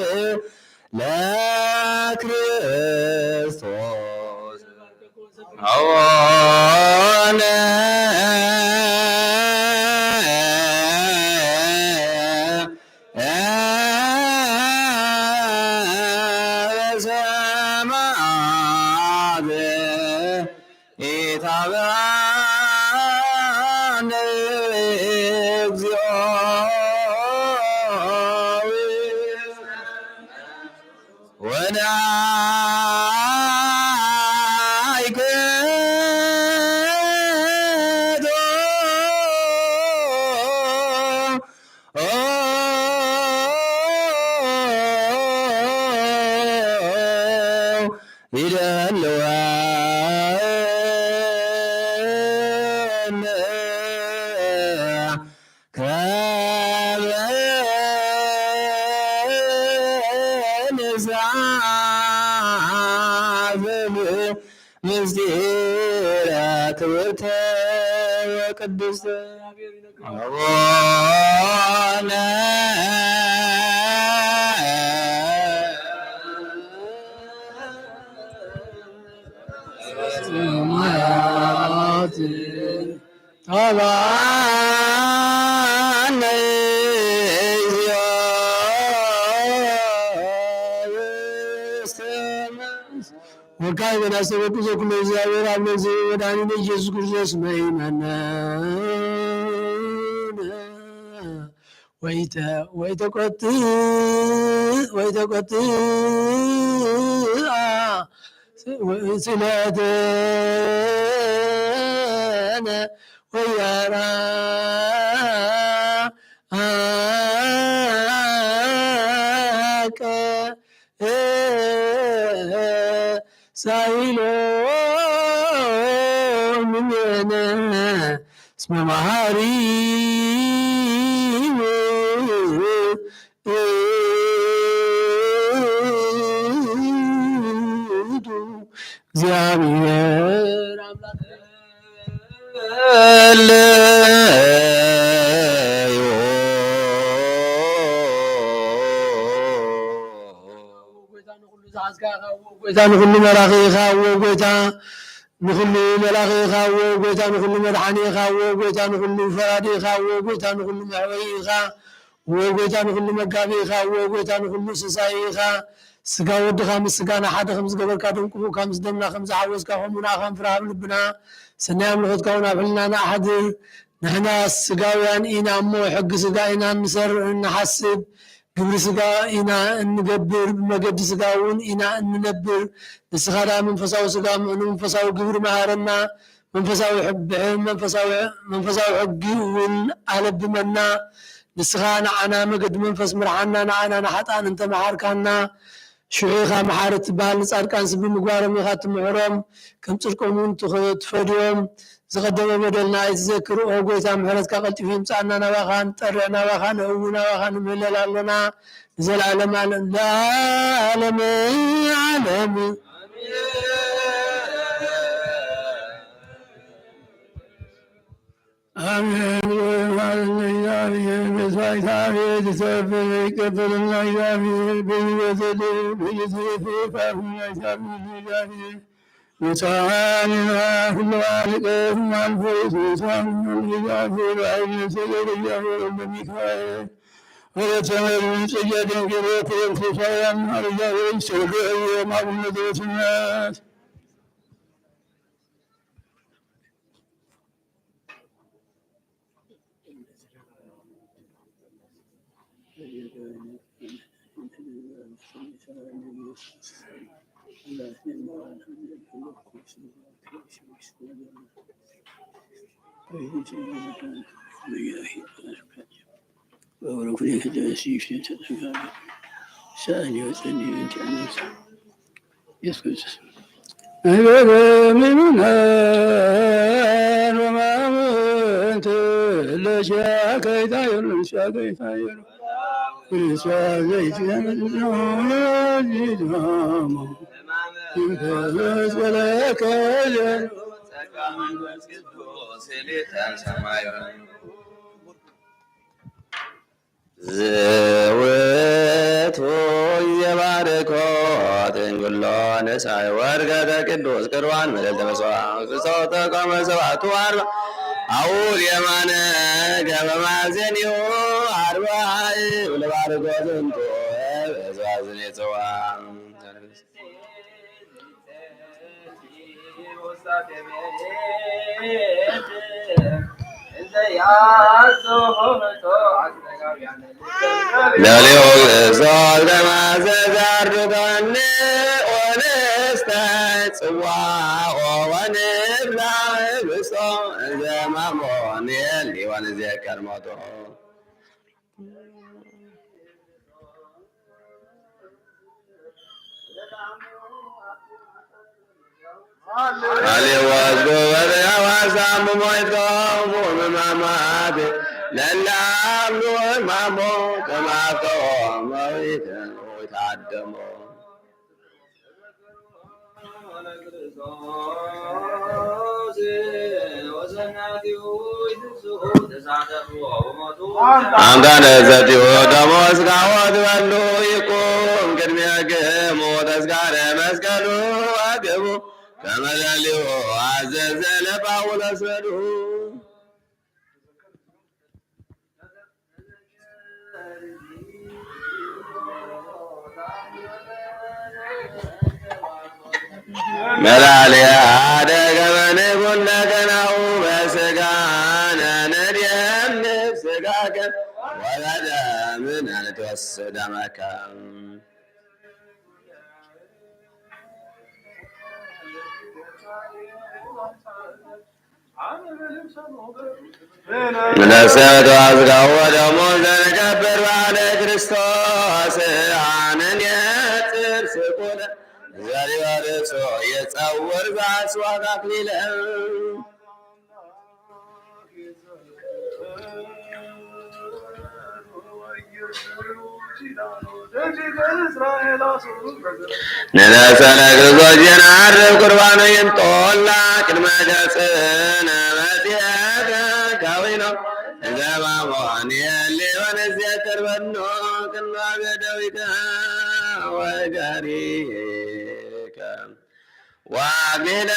ለክርስቶስ አዎነ በሰማያት ኢታብአነ እግዚኦ ምስጢረ ክብርተ ወቅድስተ አቡነ ሰማያት ታባነ ወካይ በናሰበኩ ዘኩሎ እግዚአብሔር አብ ለዚህ መድኃኒነ ኢየሱስ ክርስቶስ መይመነ ወይተቆጥ ስእለትነ ወያራ ሳይሎ ምኔነ እስመ መሐሪ እግዚአብሔር አምላክ ጎይታ ንኩሉ መራኺኻ ወጎይታ ንኩሉ መላኺኻ ወጎይታ ንኩሉ መድሓኒኻ ወጎይታ ንኩሉ ፈራዲኻ ወጎይታ ንኩሉ መሕወይኻ ወጎይታ ንኩሉ መጋቢኻ ወጎይታ ንኩሉ ስሳይኻ ስጋ ወድኻ ምስ ስጋና ሓደ ከም ዝገበርካ ድንቁ ካብ ምስ ደምና ከም ዝሓወስካ ከምኡና ከም ፍርሃብ ልብና ሰናይ ኣምልኾትካ እውን ኣብ ሕልናና ኣሓድር ንሕና ስጋውያን ኢና እሞ ሕጊ ስጋ ኢና ንሓስብ ግብሪ ስጋ ኢና እንገብር ብመገዲ ስጋ እውን ኢና እንነብር ንስኻ ዳ መንፈሳዊ ስጋ ንመንፈሳዊ ግብሪ መሃረና መንፈሳዊ ሕጊ እውን ኣለብመና ንስኻ ንዓና መገዲ መንፈስ ምርሓና ንዓና ንሓጣን እንተመሓርካና شيخ محارت بال صاركان سب مغوارم يخات محرم كم صركم تفديهم زقدم بدلنا يتذكر او غيتا محرت كقلت فيهم صانا نواخان طرنا واخان او نواخان مللالنا زلعلم لا عالم عالم آمين آمين بسويت آمين تسبب كبر الله آمين بيزيد بيزيد فهم آمين آمين وسعان كل ذلك مع الفوز وسعان الإجابة وعين سجد الجابر بمكائه ويتمر من سجد كبير الخصايا مع الرجال والسوداء مع المدرسة الناس زوت يباركوت كل نساء ورقة قدوس قروان مدل تمسوا صوت قام سبعة واربع أول يمانة كما مازنيو أربعة ولباركوت انتو زوازني سوام لالي وزال كما زجردن ونستعد سوا ونبلع بصوم زمامون يلي ونذكر موته علي وزقوا وزام مويتهم وماماتي للعبد مامو كما قوم ويتعدموا عمدان زتي ودموس قاوت ولو يقوم كرمي قيمو تسقار مسكلو وقبو كما دليو عزز لباول اسودو ملالي عادك من يقول لك ناو بسقانا نديم نفسقاك ولا دام أن توسد مكان من السيد وأزقى ودموز نكبر بعد كريستوس عن يتر سكونا زاري وارسو يتصور بأسواق أقليلا ننسلك زوجنا عرف قربان ينطولا كلمة جسنا متيادا كوينو زمامون يلي ونزيتر بنو كلمة بدويتا وجاريكا وعقلك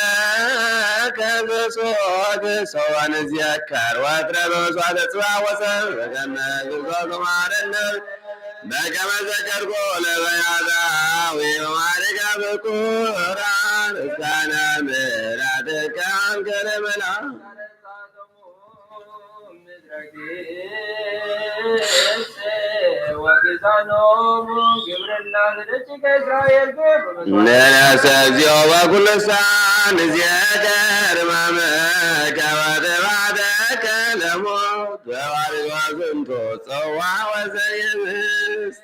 بصوت سوى نزيكر واترب صوت سوى وسن وكنا قلقوك مارنا بكما ذكر قول بياضاوي ومالك بقرآن اسكانا مرادك عن كلمنا ننسى وكل سان زيادر مامك وتبعدك لموت ووالد وكنت صوى وسيبس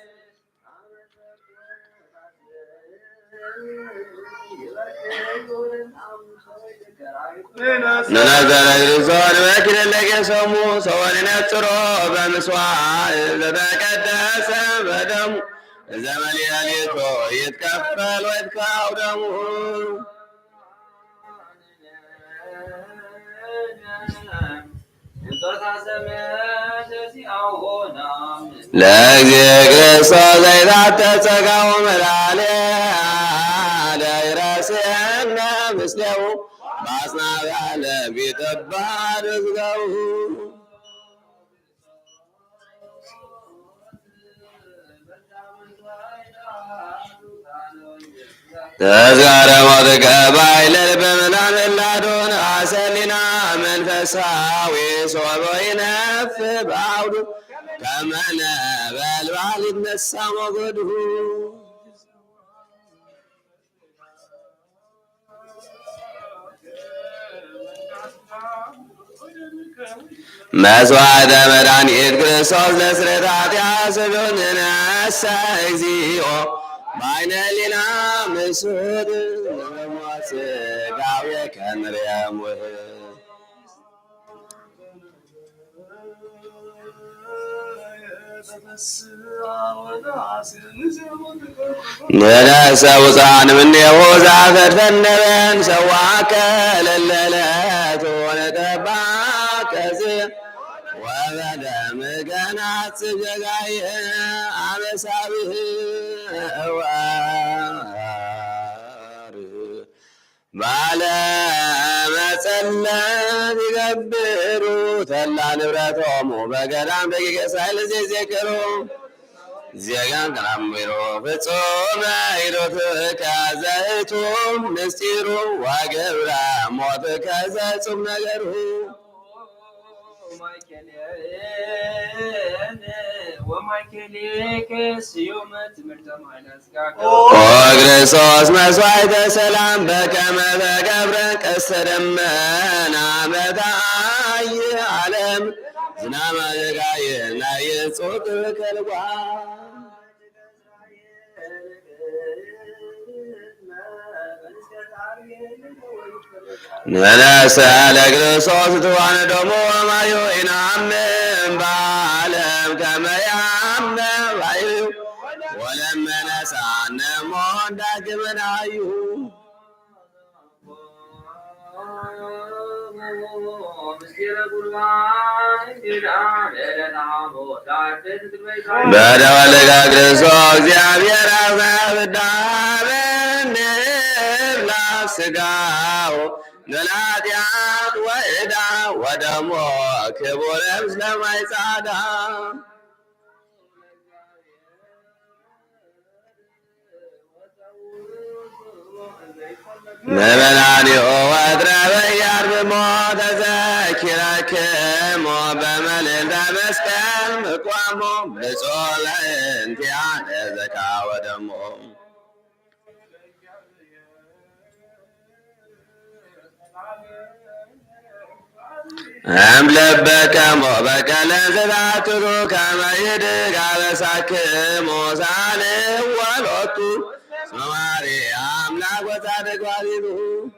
ننزل الرسول وكل لك سمو سوال نترو بمسواع تتقدس بدم زمن يليتو يتكفل ويتكاو دمو لأجيك لصوت إذا تتقاو ملالي ليرسينا مسلو باسنا بعلى بيتبار رزقو تزار موتك بايل البمنان اللادون عسلنا من فساوي صوبو ينف بعودو كمان بالوالد نسا مقدو مسوعد مدانيت كريستوس لسرطات ياسبون نسا اكزيو باين لنا مسود نموات قاوية كنريا مهد نلاسا وصان من يوزع فتفنبن سواك لللات ونتباك زين وبدا مكانات سجاي عمسابه أوار بالا مسلا يقبروا تلا نبرتهم وبقدام دقيقة سهل زي ذكروا زيغان كناميرو فصوم ايروت كازيتوم نستيرو واغبرا موت كازيتوم نغرو وكريستوس مسواعد سلام بكما بقبرك استدمنا متاي عالم زنام جاي ناي صوت كلبا ننسى لكريستوس توان دمو ما ينام بعالم كما يعم بعيو ولما نسى نمون داك من عيو بدولك كريستوس እግዚአብሔር አብዳምን ላስጋው ገላትያት ወዕዳ ወደሞ ክቡርም ስለማይጻዳ مبلاني وادرب يارب تذكركم وبملل دمسكن مقوامو بصول انتيان زكا ودمو أملبكم وبكلن زداتو كما يدق على ساكم وسالم ولوتو سماري أملاك وصادق والدو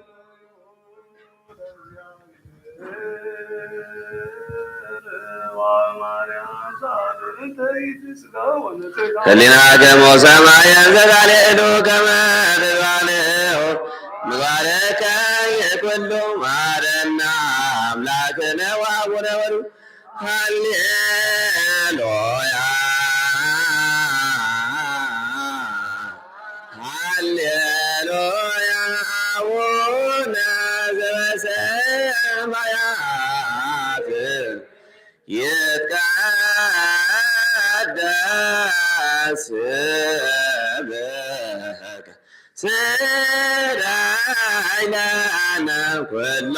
هلناكم وسما ينزل عليدو كما تباليو مبارك يكل مارنا أملاك نواب ونورو هللويا هللويا ونزل سمايات يتقدس بك سراينا كل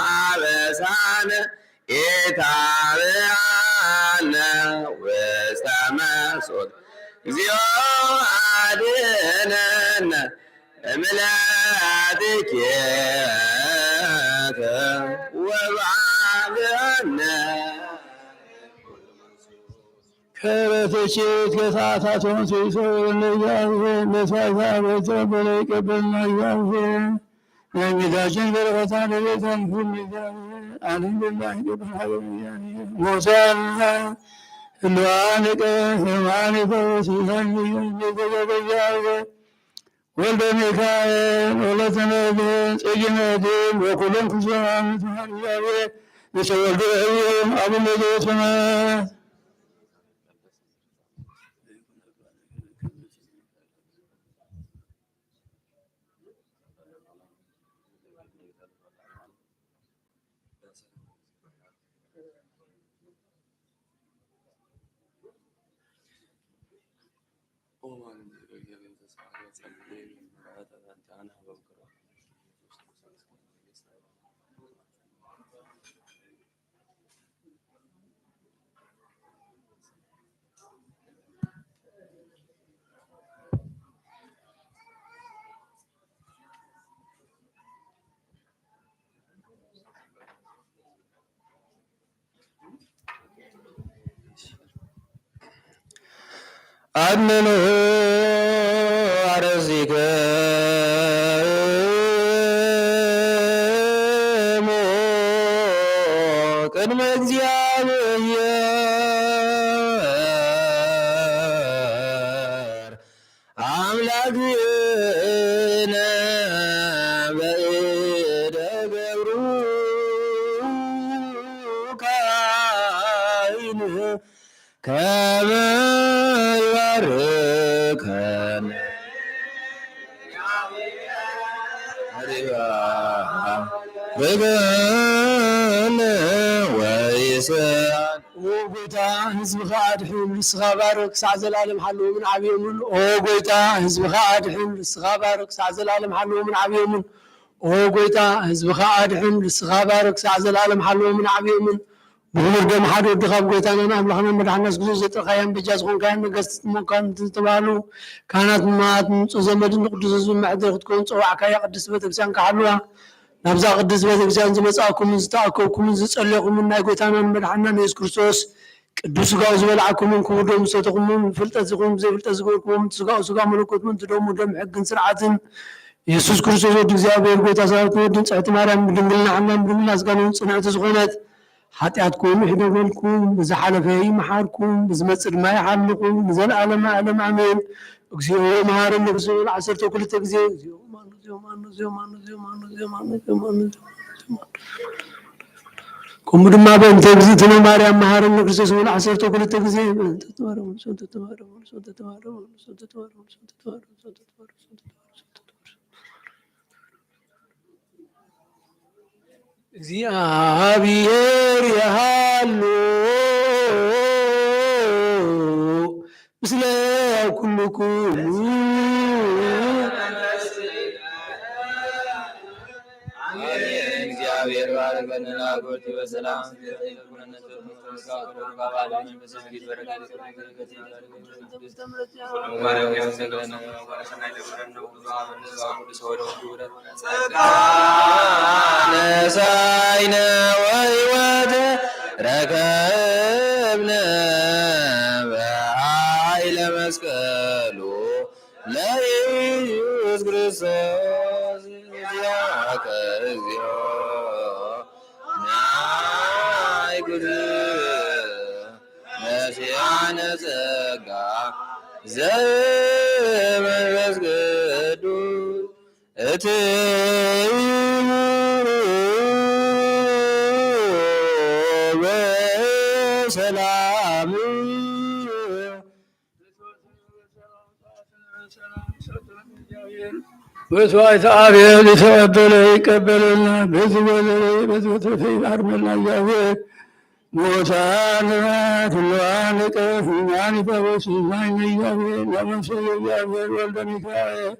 عبسان إتابعنا واستمسود زيو عدنا ملادك وبعدنا ከበተችት ከሰዓታቸውን ሲሰውርን እግዚአብሔር መስዋዕታ በተቀበለ ይቀበልና እግዚአብሔር የጌታችን በረከታ ለቤተን ሁሉ እግዚአብሔር ዓለም በላህ ይቀበል እግዚአብሔር ሞታና ህልዋን ህልዋን ፈወስ ይዛን እግዚአብሔር ወልደ ሚካኤል ወለተ ነቢያት ጽጌ ነቢያት ወኩሎም ክርስቲያን እግዚአብሔር ለተወልደ አቡነ ዘበሰማያት አድነኖ አረዚከ ቅድመ እግዚአብሔር አምላክነ በእደ ገብሩ ካይን ከመ ይባርከን በገነ ወይስአን ጎይታ ህዝብኻ አድሕን ንስኻ ባርክ ክሳዕ ዘላለም ሓለዉ ምን ዓብዮምን ኦ ጎይታ ህዝብኻ ኣድሕን ንስኻ ባርክ ክሳዕ ዘላለም ሓለዉ ምን ዓብዮምን ኦ ጎይታ ህዝብኻ ኣድሕን ንስኻ ባርክ ክሳዕ ዘላለም ሓለዉ ምን ዓብዮምን ብክቡር ደም ሓደ ወድኻ ብጎይታናን ኣምላኽና መድሓኒና ግዜ ዘጥርካያን በጃ ዝኾንካያን ነገስቲ ሞካን ዝተባሃሉ ካህናት ምማት ምፁእ ዘመድን ንቅዱስ ህዝቢ መሕደሪ ክትከውን ፀዋዕካያ ቅድስቲ ቤተክርስትያን ካሓልዋ ናብዛ ቅድስቲ ቤተክርስትያን ዝመፃእኩምን ዝተኣከብኩምን ዝፀለኹምን ናይ ጎይታናን መድሓኒናን ኢየሱስ ክርስቶስ ቅዱስ ስጋኡ ዝበልዓኩምን ክቡር ደሙ ዝሰተኹምን ፍልጠት ዝኹም ብዘይፍልጠት ዝገበርኩምን ስጋኡ ስጋ መለኮትን ትደሙ ደም ሕግን ስርዓትን ኢየሱስ ክርስቶስ ወዲ እግዚአብሔር ጎይታ ሰራዊት ወድን ፀሕቲ ማርያም ብድንግልና ሓናን ብድንግልና ስጋኑን ፅንዕቲ ዝኾነት ኃጢአትኩም ይሕደገልኩም ብዝሓለፈ ይመሓርኩም ብዝመፅእ ድማ ይሓልኩም ንዘለዓለመ ዓለም አሜን። እግዚኦ መሐረነ ብዝብል 12 ጊዜ እግዚኦ ማኑ ከምኡ ድማ በእንተ እግዝእትነ ማርያም መሐረነ ክርስቶስ ዝብል 12 ጊዜ እግዚአብሔር ያሃሉ ምስለ ኩልኩም እግዚአብሔር ባረከንና ጎርቲ በሰላም ነሳይነ ወሕይወት ረከብነ በኃይለ መስቀሉ ለኢየሱስ ክርስቶስ ዚአከ እግዚኦ ናይ ጉድ ነሲአነ ጸጋ ዘመንፈስ ቅዱስ በሰላም መስዋዕተ አብኤል የተቀበለ ይቀበልና በዝወለለ በዝወተፈ ይባርመና እግዚአብሔር ሞታን ህልዋን ቀፍ እኛን ይፈወስ ይማኝ እግዚአብሔር ለመንፈስ እግዚአብሔር ወልደ ሚካኤል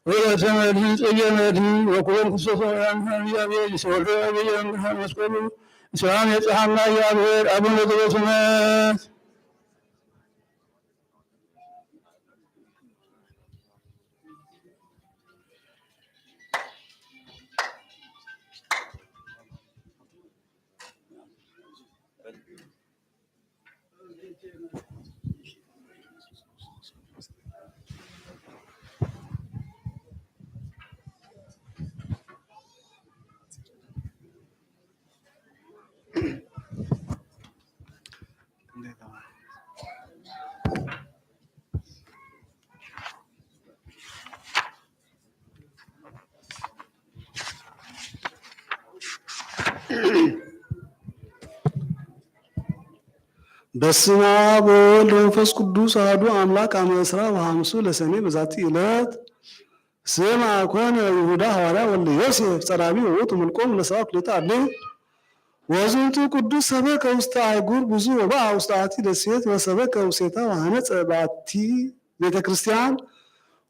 ወለተ መድኅን ጽጌ መድኅን ወኩሎም ክርስቶሳውያን እግዚአብሔር ይሰወልደ ብየን ብርሃን መስቀሉ ሰላም የፀሐና እግዚአብሔር አቡነ ዘበሰማያት በስመ አብ ወወልድ ወመንፈስ ቅዱስ አሐዱ አምላክ አመ ዕስራ ወሐምሱ ለሰኔ በዛቲ ዕለት ስማ ኮነ ይሁዳ ሐዋርያ ወልደ ዮሴፍ ጸራቢ ወውእቱ ምልቆሙ ለሰብአ ኩሌታ አለ ወዝንቱ ቅዱስ ሰበከ ውስተ አህጉር ብዙ ወበአ ውስተ አሐቲ ደሴት ወሰበከ ውስቴታ ወሐነጸ በአቲ ቤተ ክርስቲያን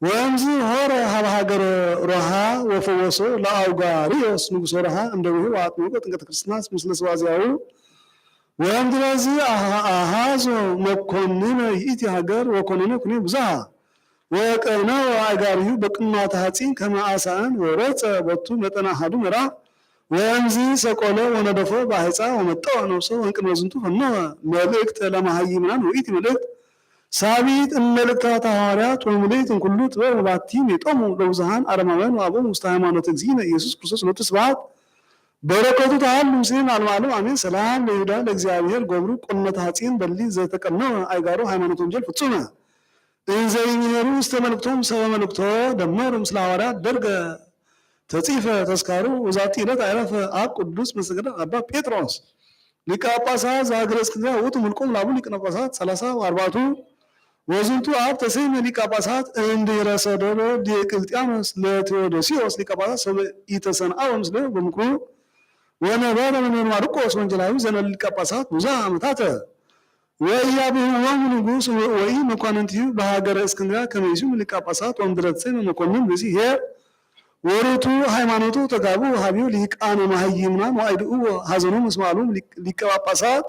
ወእምዝ ሆረ ሀበ ሀገረ ሮሃ ወፈወሶ ለአውጋሪዮስ ንጉሠ ሮሃ እምደብሩ ወአጥምቆ ጥምቀተ ክርስትና ምስለ ስብሐዚያሁ ወእምድረዚ አሃዞ መኮንነ ይእቲ ሀገር ወኮነነ ኩኔ ብዙሃ ወቀነወ አጋሪሁ በቅንዋተ ሐጺን ከመ አሳን ወረጸ ቦቱ መጠነ አሐዱ ምዕራፍ ወእምዝ ሰቆለ ወነደፎ በአሕፃ ወመጠወ ነፍሶ ወእንቅድመ ዝንቱ ፈነወ መልእክት ለመሃይምናን ወኢቲ መልእክት ሳቢት እመልእክታተ ሐዋርያት ወምልእክት እምኩሉ ጥበብ ባቲ ሜጦሙ ለብዙኃን አረማውያን ወአበው ውስተ ሃይማኖተ እግዚእነ ኢየሱስ ክርስቶስ ሎቱ ስብሐት በረከቱ ተሃሉ ምስሌነ ዓለመ ዓለም አሜን። ሰላም ለይሁዳ ለእግዚአብሔር ገብሩ ቁመተ ሐጺን በሊ ዘተቀነወ አይጋሩ ሃይማኖተ ወንጌል ፍጹመ እንዘ ይሜሩ ውስተ መልእክቶም ሰበ መልእክቶ ደመሩ ምስለ ሐዋርያት ደርገ ተጽሕፈ ተስካሩ ወዛቲ ዕለት አይረፈ አብ ቅዱስ መሰገደ አባ ጴጥሮስ ሊቀ ጳጳሳት ዘሀገረ እስክንድርያ ውእቱ ምልቆሙ ለአቡ ሊቃነ ጳጳሳት 30 ወአርባዕቱ ወዝንቱ አብ ተሰይመ ሊቀ ጳጳሳት እንድኅረ ሰደዶ ዲዮቅልጥያኖስ ለቴዎዶስዮስ ሊቀ ጳጳሳት ሰበ ኢተሰንዐወ ምስለ በምክሩ ወነበረ መንበረ ማርቆስ ወንጌላዊ ዘነል ሊቀ ጳጳሳት ብዙኃ ዓመታተ ወኢያብህዎሙ ንጉሥ ወኢ መኳንንቲሁ በሀገረ እስክንድርያ ከመ ይሲሙ ሊቀ ጳጳሳት ወእምድኅረ ተሰይመ መኮንን ብእሲ ኄር ወርቱ ሃይማኖቱ ተጋቡ ሀቢው ሊቃነ መሃይምናን ወአይድኡ ሀዘኑ ምስማሉ ሊቀ ጳጳሳት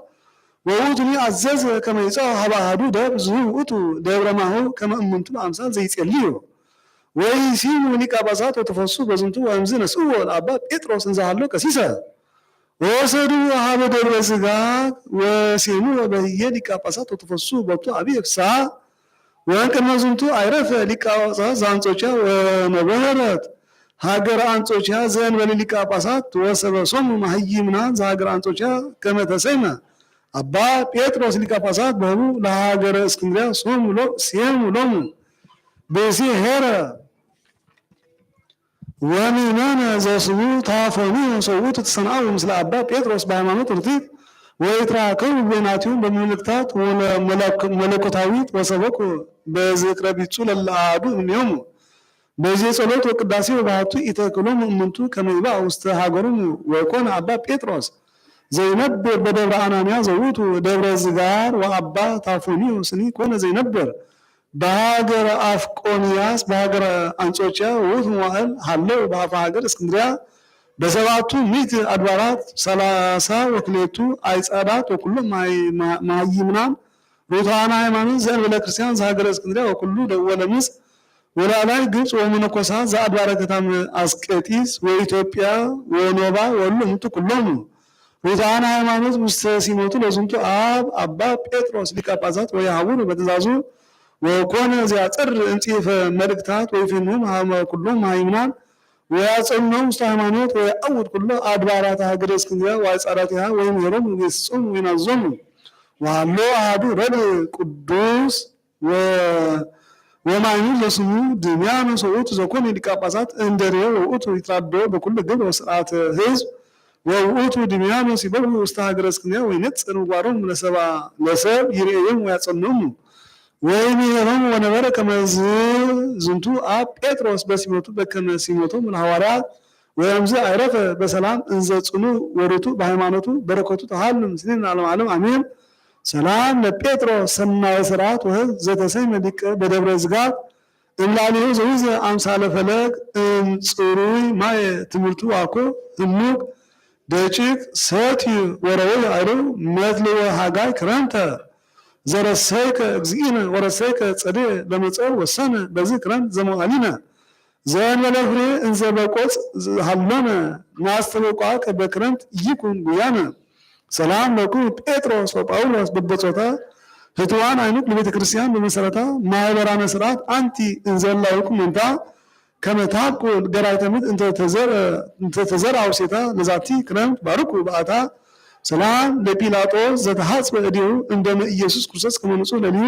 ወውእቱኒ አዘዘ ከመ ይጽአ ሀበ አሐዱ ደብር ዝውእቱ ደብረ ማሁ ከመ እሙንቱ በአምሳል ዘይጼልዩ ወይሲሙ ሊቀ ጳጳሳት ወተፈሱ በዝንቱ ወእምዝ ነስእዎ ለአባ ጴጥሮስ እንዘ ሀሎ ቀሲሰ ወሰዱ ሀበ ደብረ ስጋት ወሴሙ በህየ ሊቀ ጳጳሳት ወተፈሱ ቦቱ አብየ ፍስሐ ወእንቅድመ ዝንቱ አይረፈ ሊቀ ጳጳሳት ዘአንጾኪያ ወነበረት ሀገረ አንጾኪያ ዘእንበለ ሊቀ ጳጳሳት ወሰበሶሙ መሃይምናን ዘሀገረ አንጾኪያ ከመ ተሰይመ አባ ጴጥሮስ ሊቀ ጳጳሳት በህቡ ለሀገረ እስክንድርያ ሴሙ ሎሙ ብእሲ ኄረ ወምእመነ ዘስሙ ታፈኑ ሰውእቱ ተሰንዐው ምስለ አባ ጴጥሮስ በሃይማኖት ርቲት ወይትራከቡ በይናቲሆሙ በመልእክታት መለኮታዊት ወሰበኩ በዝክረ ቢጹ ለእለ አሐዱ እምኔሆሙ በዚህ ጸሎት ወቅዳሴ ወባሕቱ ኢተክሎሙ እሙንቱ ከመ ይብአ ውስተ ሀገሮሙ ወኮነ አባ ጴጥሮስ ዘይነብር በደብረ አናንያ ዘውእቱ ደብረ ዝጋር ወአባ ታፎኒዮስኒ ኮነ ዘይነብር በሀገረ አፍቆንያስ በሀገረ አንጾኪያ ውእቱ መዋዕል ሀለው በአፈ ሀገር እስክንድርያ በሰባቱ ምዕት አድባራት 32 አይጻዳት ወኩሎም መሃይምናን ሩታና ሃይማኖት ዘእንበለ ክርስቲያን ዘሀገረ እስክንድርያ ወኩሉ ደወለ ምጽ ወላላይ ግብፅ ወመነኮሳት ዘአድባረ ገዳመ አስቄጢስ ወኢትዮጵያ ወኖባ ወሉ እምቱ ኩሎሙ ሩታና ሃይማኖት ውስተ ሲሞቱ ለዝንቱ አብ አባ ጴጥሮስ ሊቀ ጳጳሳት ወየሐውሩ በትእዛዙ ወኮነ ዘያጸር እንጽሕፈ መልእክታት ወይፌንሁ ኩሎም መሃይምናን ወያጸንዑ ውስተ ሃይማኖት ወየዐውድ ኩሎ አድባራተ ሀገረ እስክንድርያ ወአይጻዳቲሃ ወይምህሮሙ ወይገሥጾሙ ወይናዞሙ ወሀሎ አሐዱ ረድእ ቅዱስ ወማይኑር ለስሙ ድምያኖስ ውእቱ ዘኮነ ሊቀ ጳጳሳት እንድርየ ውእቱ ይትራደኦ በኩሉ ግብር ወሥርዓተ ሕዝብ ወውእቱ ድምያኖስ ይበሉ ውስተ ሀገረ እስክንድርያ ወይነጽር ምግባሮሙ ለሰብ ይርኤዮሙ ወያጸንዖሙ ወይምህሮሙ ወነበረ ከመ ዝንቱ አብ ጴጥሮስ በሲሞቱ በከመ ሲሞቶሙ ለሐዋርያት ወእምዝ አይረፈ በሰላም እንዘ ጽኑዕ ወርቱ በሃይማኖቱ በረከቱ ተሃሉ ምስሌነ ዓለመ ዓለም አሜን። ሰላም ለጴጥሮስ ሰናየ ሥርዓት ወሕዝብ ዘተሰይመ ሊቀ በደብረ ዝጋት እምላሊሁ ዘውዘ አምሳለ ፈለግ እምጽሩይ ማየ ትምህርቱ አኮ እሙቅ ደቂቅ ሰትዩ ወረወይ አይሩ መድልወ ሃጋይ ክረምተ ዘረሰይከ እግዚእነ ወረሰይከ ጸድየ ለመጸው ወሰነ በዚህ ክረምት ዘመዋሊነ ዘእንበለ ፍሬ እንዘ በቆጽ ሀሎነ ናስተበቋከ በክረምት ይኩን ጉያነ ሰላም ለኩሉ ጴጥሮስ ወጳውሎስ በበጾታ ፍትዋን አይኑቅ ለቤተ ክርስቲያን በመሰረታ ማህበራነ ስርዓት አንቲ እንዘላይኩ መንታ ከመታቁል ገራይተምት እንተ ተዘር አውሴታ ለዛቲ ክረምት ባርኩ በአታ ሰላም ለጲላጦስ ዘተሐጽበ እዲሁ እንደመ ኢየሱስ ክርስቶስ ከመ ንጹሕ ለልዩ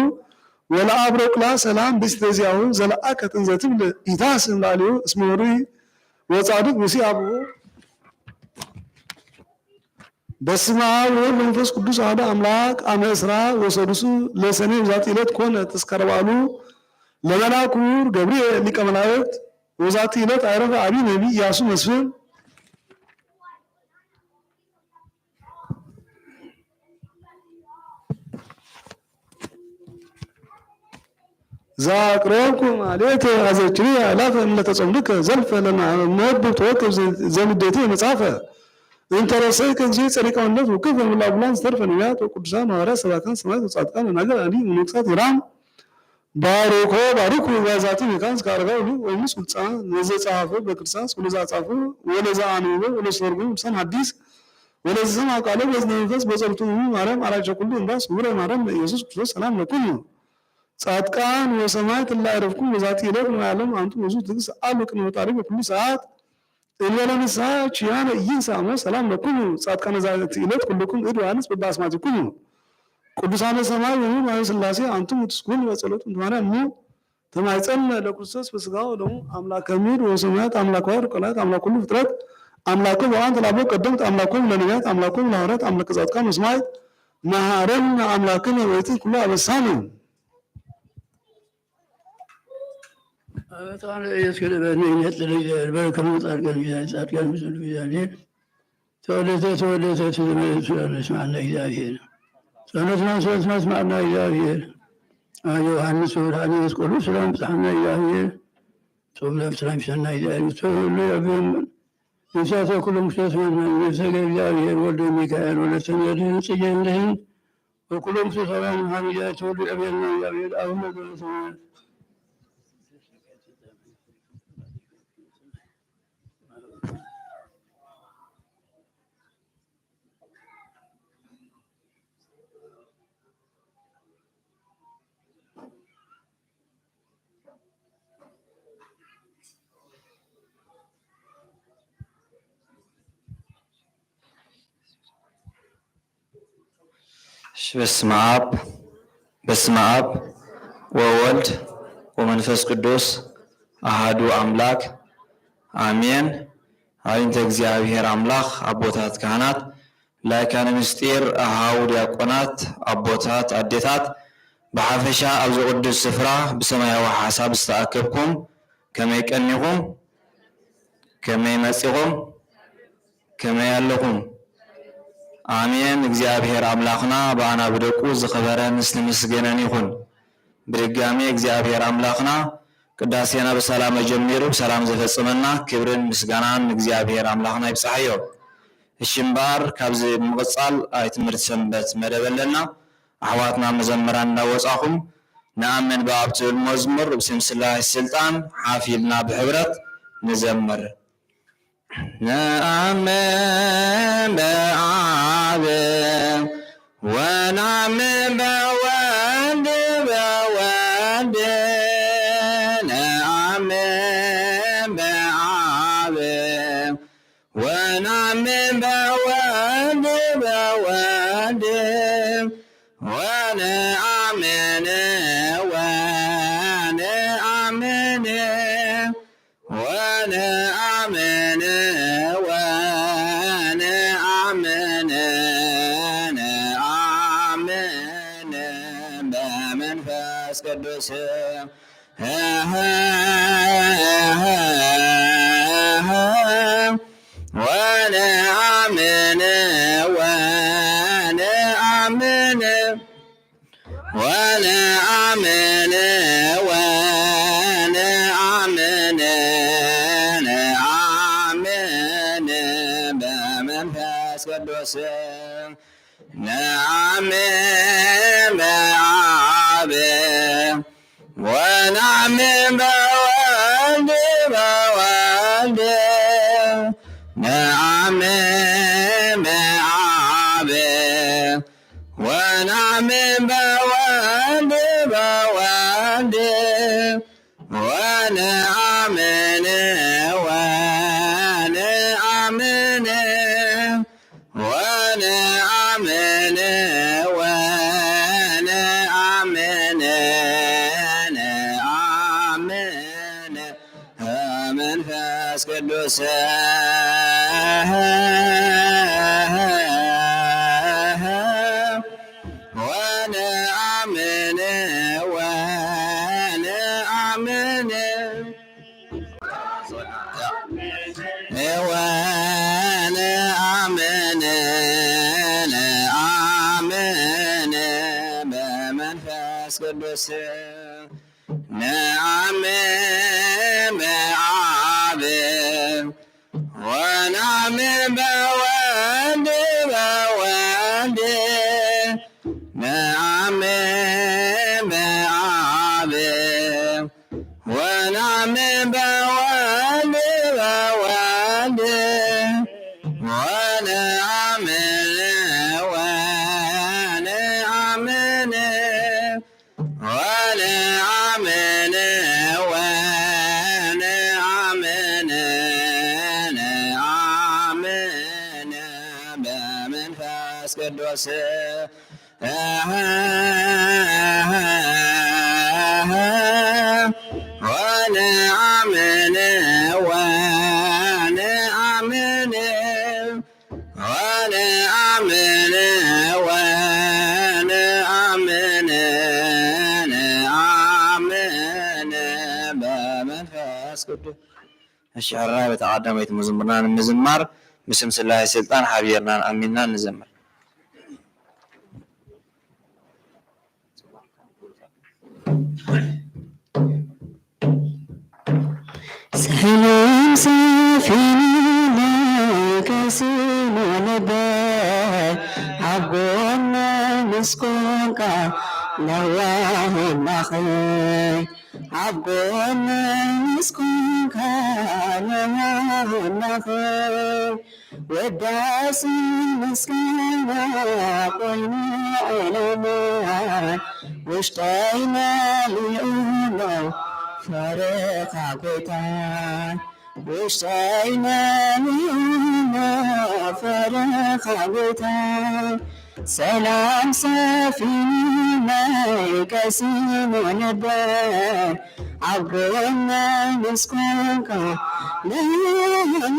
ወለአብሮቅላ ሰላም ብእሲተዚአሁ ዘለአከት እንዘ ትብል ኢታስም ላልዩ እስመ ኅሩይ ወጻድቅ ብእሲ አብኡ በስመ አብ ወወልድ ወመንፈስ ቅዱስ አሐዱ አምላክ አመ ዕስራ ወሰዱሱ ለሰኔ በዛቲ ዕለት ኮነ ተስካረ በዓሉ ለመልአኩ ገብርኤል ሊቀ መላእክት ወዛቲ ዕለት አዕረፈ አብይ ነቢይ ኢያሱ መስፍን ዛቅረብኩ ማለት አዘችሪ አላፈ ለተጸምዱከ ዘልፈ ለማመድ ተወከብ ዘምዴቴ መጻፈ እንተረሰይ ከንጂ ጸሪቃውነት ወከፍ በመላቡላን ስተርፈ ነቢያት ወቅዱሳን ሐዋርያት ሰባክያን ሰማዕታት ወጻድቃን ወናገር አዲ መነኮሳት ይራም ባሮኮ ባሪኩ ባዛቲ መካንስ ካረጋው ወይስ ሱልጣን ለዘጻፈ በክርስቶስ ወለዛ ጻፈ ወለዛ አንበ ወለሰርጉ ሰም ሐዲስ ወለዘማ ቃለ በዝነፈስ በጸሎቱ ማርያም አራጀ ኩሉ እንዳስ ወረ ማርያም ኢየሱስ ክርስቶስ ሰላም ለኩም ጻድቃን ወሰማዕት ላይረፍኩ በዛቲ ዕለት ዓለም አንቱ ብዙ ትግስ አልቅ ነው ታሪ በኩሉ ሰዓት እለለንሳ ቺያነ ይንሳሞ ሰላም ለኩም ጻድቃን ዛቲ ዕለት ኩልኩም እድ ዮሐንስ በባስማቲኩም ቅዱሳነ ሰማይ ወሙ ማየ ሥላሴ አንቱ ትስኩን በጸሎቱ ማርያም ተማይጸን ለክርስቶስ በስጋው ደሙ አምላከ ምድር ወሰማያት አምላከ ወርቅ ቀላት አምላከ ሁሉ ፍጥረት አምላኩ በአንተ ላቦ ቀደምት አምላኩ ለነቢያት አምላኩ ለሐዋርያት አምላከ ጻድቃን ወሰማዕት መሐረነ አምላክነ ወይትን ኩሉ አበሳነ በጣም የስከለበነ ይነጥልኝ በርከም ጻድቃን ጻድቃን ብዙ ቢዛኔ ተወለተ ተዘመለች ማና እግዚአብሔር ጸሎትና ሶስት ማና እግዚአብሔር ዮሐንስ ወራኒ መስቆሉ ሰላም ጻና እግዚአብሔር ጾም ለፍስራም ሰና እግዚአብሔር ተወለ ያገም የሳተ ኩሉ ሙስሊም ማና እግዚአብሔር ወልደ ሚካኤል ወልደ ተመድን ጽጌንደን ወኩሉ ሙስሊማን ሐሚዳ ተወለ ያገም እግዚአብሔር አሁን ነው በስመ አብ ወወልድ ወመንፈስ ቅዱስ አሃዱ አምላክ አሜን። አይንተ እግዚአብሔር አምላክ አቦታት ካህናት ላይካነ ምስጢር አሃው ዲያቆናት አቦታት አዴታት በሐፈሻ አብዚ ቅዱስ ስፍራ በሰማያዊ ሐሳብ ዝተአከብኩም ከመይ ቀኒኹም ከመይ መጺኹም ከመይ ኣለኹም አሜን። እግዚአብሔር አምላክና በአና በደቁ ዝኸበረ ምስል ምስገነን ይሁን። በድጋሚ እግዚአብሔር አምላክና ቅዳሴና በሰላም ጀምሩ ሰላም ዘፈጽመና ክብርን ምስጋናን እግዚአብሔር አምላክና ይብጻሕዮ። እሽምባር ካብዚ ምቅጻል አይ ትምህርት ሰንበት መደበለና አሕዋትና መዘምራን እናወጻኹም ነአምን በአብ መዝሙር ብስም ስላሴ ስልጣን ሓፊልና ብሕብረት ንዘምር ነአምን በአብ ወነአምን በወልድ ነአምን በአብ ወነአምን በወልድ ወነአምን በመንፈስ ቅዱስ ወነአምን በመንፈስ ቅዱስ ነአምን በአብ ወነአምን በወልድ ነአምን በአብ ወነአምን በወልድ ወነአምን መንፈስ ቅዱስ ቅዱስ ነአምን በአብ ወነአምን በወልድ ነአምን በአብ ወነአምን በወልድ በመንፈስ ቅዱስ ወነአምን በመንፈስ ቅዱስ እሺ አራይ በተቀዳማይት መዝሙርና እንዝማር بسم الله سلطان حبيرنا أميننا نزمر سلام سفينة كسين ونبات عبونا نسكنك نواه النخيل عبونا نسكنك نواه النخيل وداس مسكينة قلنا علما واشتينا لأولو فرق عقوتان واشتينا لأولو فرق عقوتان سلام سفينة كسين ونبات عبونا نسكنك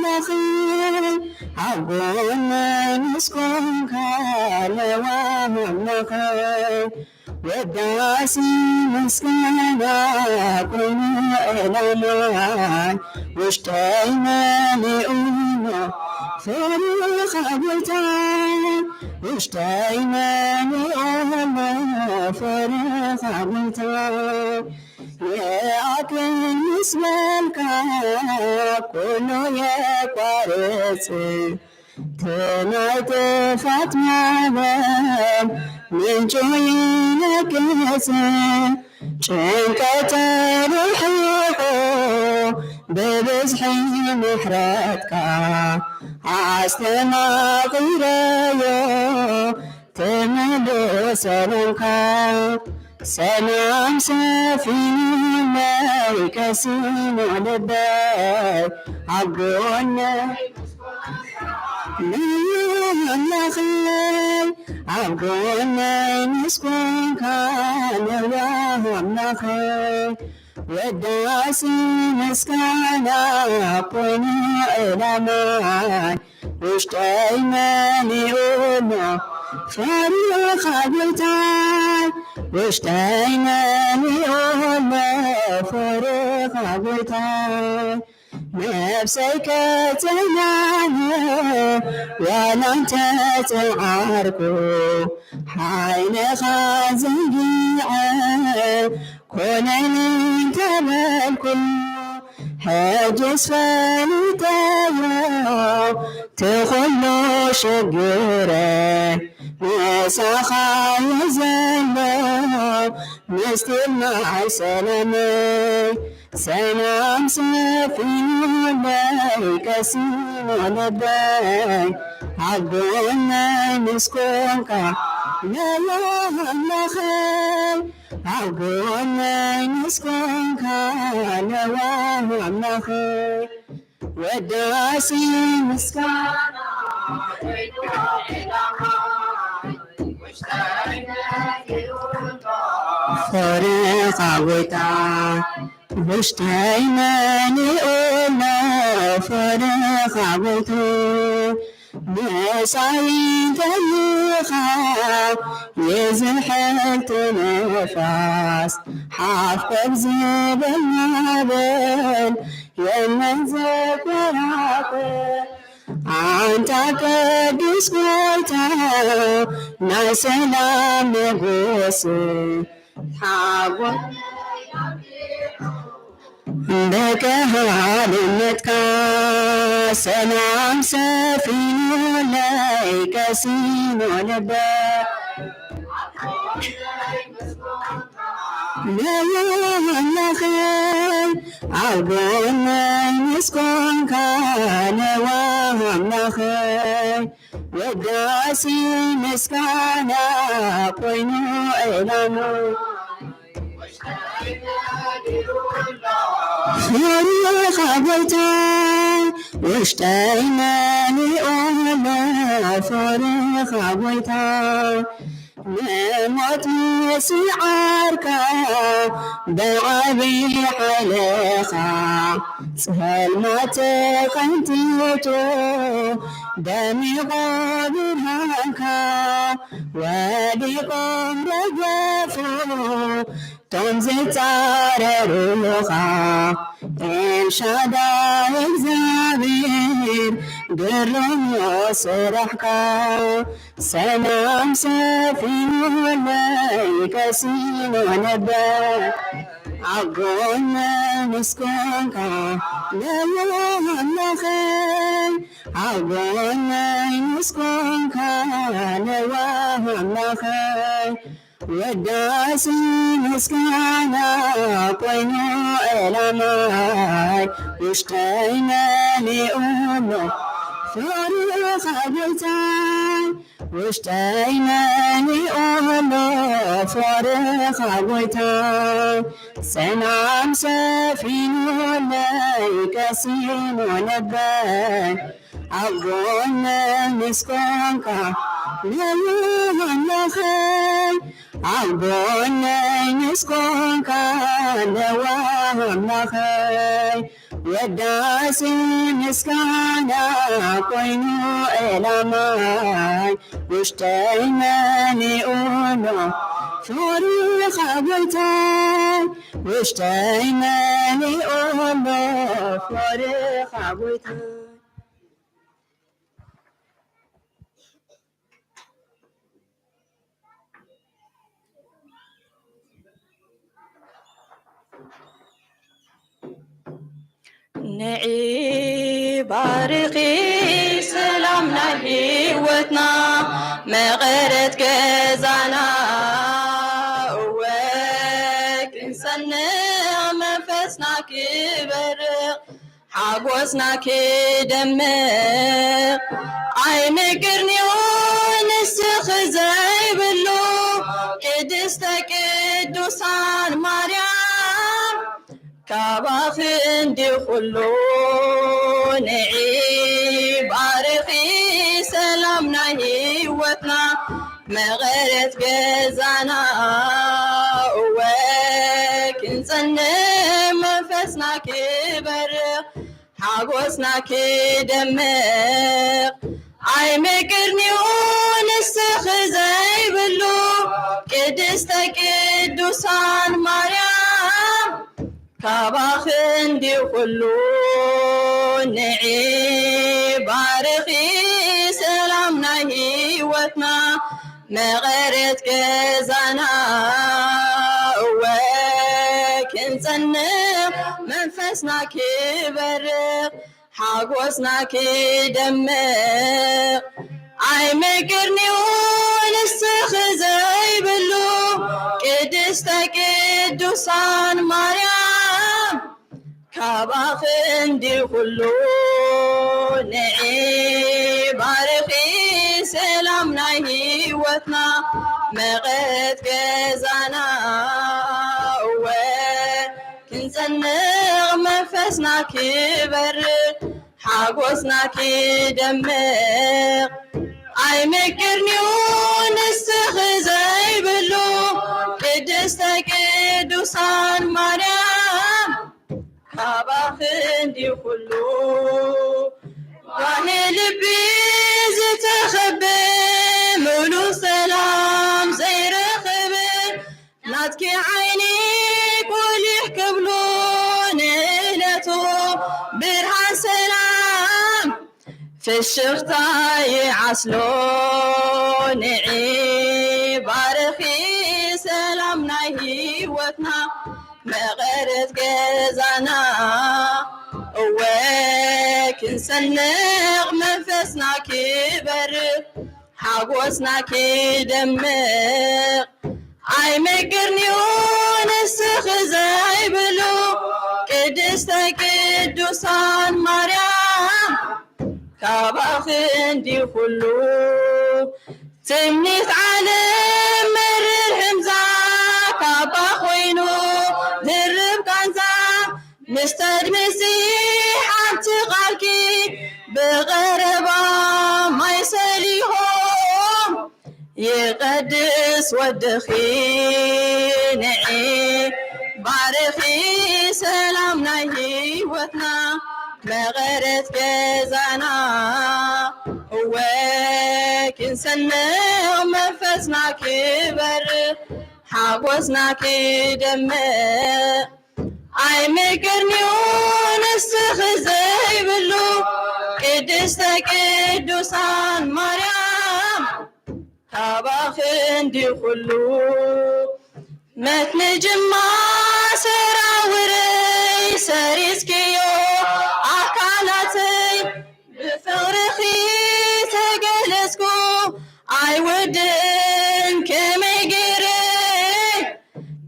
نخيل عبونا نسكنك نوام النخيل وداسي مسكنا كنا إلمان واشتينا لأمنا فرق عبوتان واشتينا لأمنا فرق عبوتان يا أكل اسمك كله يقارس تنايت فاطمة من جوينك يسن شنكة روحه ببزحي محرتك عستنا غيريو تملو سلامك سلام سفينة كسين ونبات عقولنا نخيل عقولنا نسكن كان الله النخيل وداسي مسكنا قنا إلى مان واشتينا لأمنا فرق عقوتان واشتينا لأمنا فرق عقوتان نفسك تنام ولا انت تعاركو حين خازقيعة كون انت ملكو هاجس فانتايا تخلو شقيرة مساخا يزلو مستمع سلامي سلام سفينة كسين ونبات عبونا نسكنك لا نخيل عبونا نسكنك لا نخيل وداسي مسكنا فرق عبوتان واشتينا لأولى فرق عبوتان مسعيد اللخاء يزحل تنفاس حافظ زيب النابل يمن ذكراتك أنت قدس قلتا نسلام نقوسي حاول بكهالنتك سلام سفينو ليك سينو لبا لا خير عبونا يسكن كان وهم خير وداسي مسكانا قينو إلانو فريق عبيتان واشتينا لأولا فريق عبيتان نموت مسعارك بعبي حليقا سهل ما تقنتيتو دمي غابر هنكا وديكم رجفو تنزل تارروخا إن شادا الزبير قرم يصرحكا سلام سفين وليك سين ونبا عقونا نسكنكا لا خير عقونا نسكنكا لا خير وداسي مسكانا قينو إلاماي واشتينا لأمو فريق عبيتاي واشتينا لأمو فريق عبيتاي سنعم سفين وليك سين ونباي عقونا مسكنكا لا خير عقونا مسكنكا لا خير وداسي مسكانا قينو إلاماي واشتينا لأولو فريق عبيتاي واشتينا لأولو فريق عبيتاي نعي بارقي سلامنا هيوتنا مغرت كزانا وكنسنا منفسنا كبرق حقوسنا كدمق عين قرني ونسخ زي بلو قدستك قدوسان مريم كاباخ اندي خلو نعيب عارقي سلامنا هيوتنا مغرت جزانا وكنسنا منفسنا كبرق حقوسنا كدمق عي مقرني ونسخ زي بلو قدستك قدوسان مريم كاباخ اندي خلو نعيب عارقي سلامنا هيوتنا مغرت كزانا وكنسنا منفسنا كبرق حقوسنا كدمق عي مقرني ونسخ زي بلو قدستك قدوسان مريم كاباخ اندي خلو نعيب عارقي سلامنا هيوتنا مغت كزانا وكنسنغ منفسنا كبرق حقوسنا كدمق عي مقرني ونسخ زي بلو قدستك قدوسان مريم كاباخ اندي خلو واني لبي زتخبي مولو سلام زي رخبي ناتكي عيني كولي حكبلو نيلتو برهان سلام في الشرطة يعسلو نعيب عرخي سلامنا هي مغرت جزانا كنسنق منفسنا كبر حقوسنا كدمق أي مقرنيون السخزاي بلو قدست قدوسان مريم كاباخن دي خلو تمنيت عالم مرر حمزة كاباخوينو درب كانزا مستد مسيح عبتقالكي بغربا ما يسليهم يقدس ودخينعي بارخي سلامنا هيوتنا مغرت جزانا وكنسنق منفسنا كبر حقوسنا كدمق أي مقرنيون السخزي بلو قدست قدوسان مريم كاباخن دي خلو متن جما سراوري سريسكيو أكالاتي بفغرخي تقلسكو أي ودن كميقري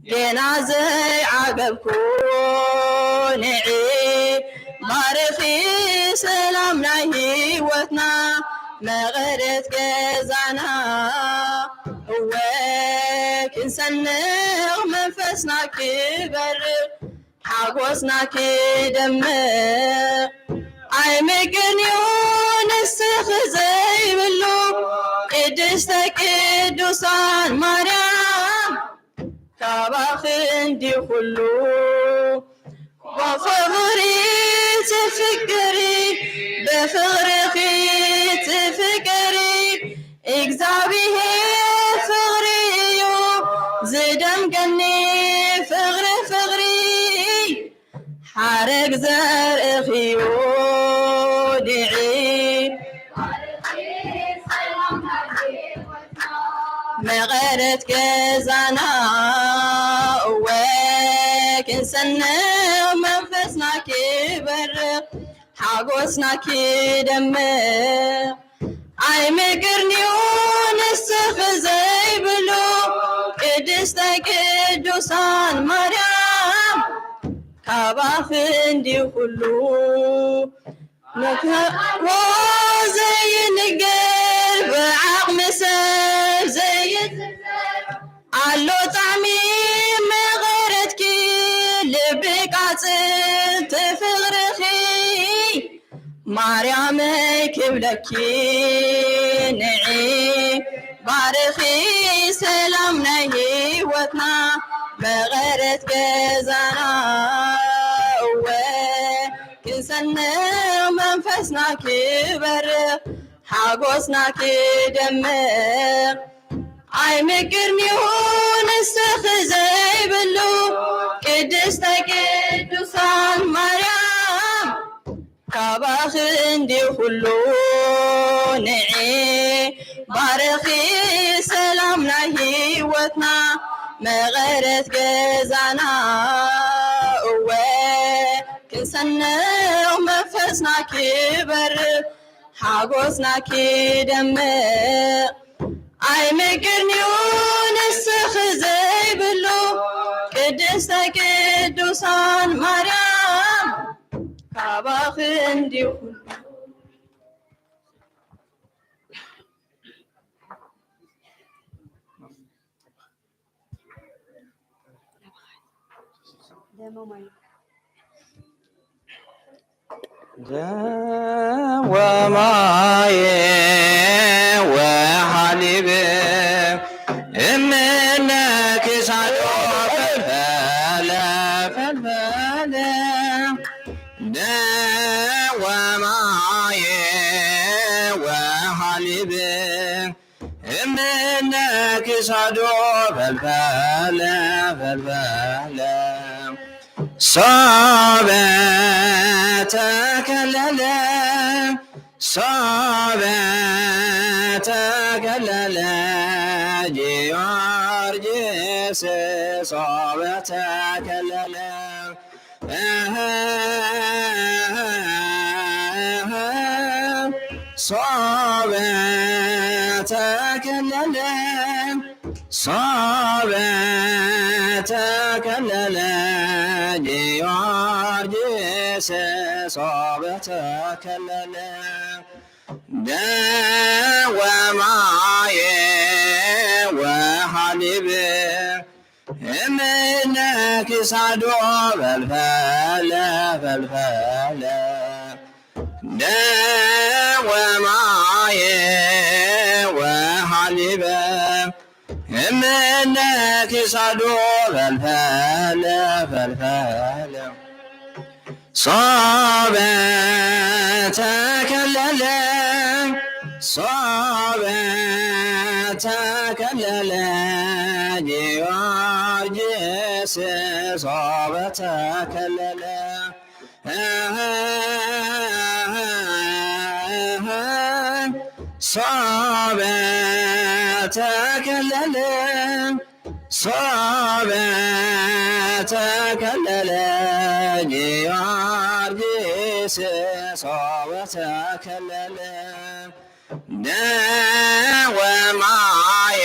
لنازي عقبكو نعي بارخي سلامنا هيوتنا مغرت جزانا كنسنق منفسنا كبر حقوسنا كدمق أي مقرنيون السخزي بلو قدست قدوسان مريم كاباخن دي خلو وفغري تفكري بفغرخي تفكري اكزابيه فغريو زدم قني فغري حارق زرقيو دعي مغرت كزانا وكنسنق منفسنا كبر حقوسنا كدمق أي مقرنيون السخزي بلو قدست قدوسان مريم كاباخن دي خلو زي النقر بعقم سر زي علو طعمي مغرتك لبك عصر تفغرخي مريم كبلكي نعي بارخي سلامنا هيوتنا بغرت جزانا كنسنق منفسنا كبر حقوسنا كدمق أي مقرنيون السخزي بلو قدست قدوسان مريم كاباخن دي خلو نعي بارخي سلامنا هيوتنا مغرت جزانا كنسنق منفسنا كبر حقوسنا كدمق أي مقرنيون السخزي بلو قدست قدوسان مريم كاباخن دي وماي وحليب منك سعدوك فلا وماي وحليب منك سعدوك فلا صابتك للم صابتك للم جيار ሶበ ተከለለ ሶበ ተከለለ ሶበ ተከለለ ጊዮርጊስ ሶበ ተከለለ ደወማየ ወሐሊብ እምነ ክሳዶ ፈልፈለ ፈልፈለ ደወማየ ወሐሊበ እምነ ክሳዶ ፈልፈለ ፈልፈለ ሶበ ተከለለ ሶበ ተከለለ ጊዮርጊስ ሶበ ተከለለ ሶበ ተከለለ ሶበ ተከለለ ጊዮርጊስ ሶበ ተከለለ ደወማየ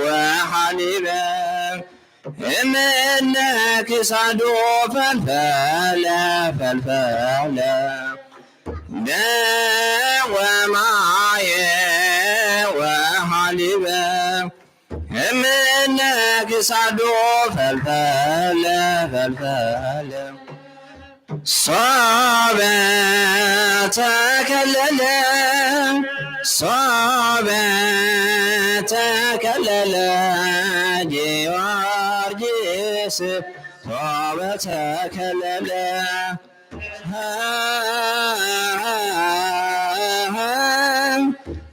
ወሐሊበ እምነ ክሳዶ ፈልፈለ ፈልፈለ ደወማየ ወሐሊበ እምነ ክሳዶ ፈልፈለ ፈልፈለ ሶበ ተከለለ ሶበ ተከለለ ጊዮርጊስ ሶበ ተከለለ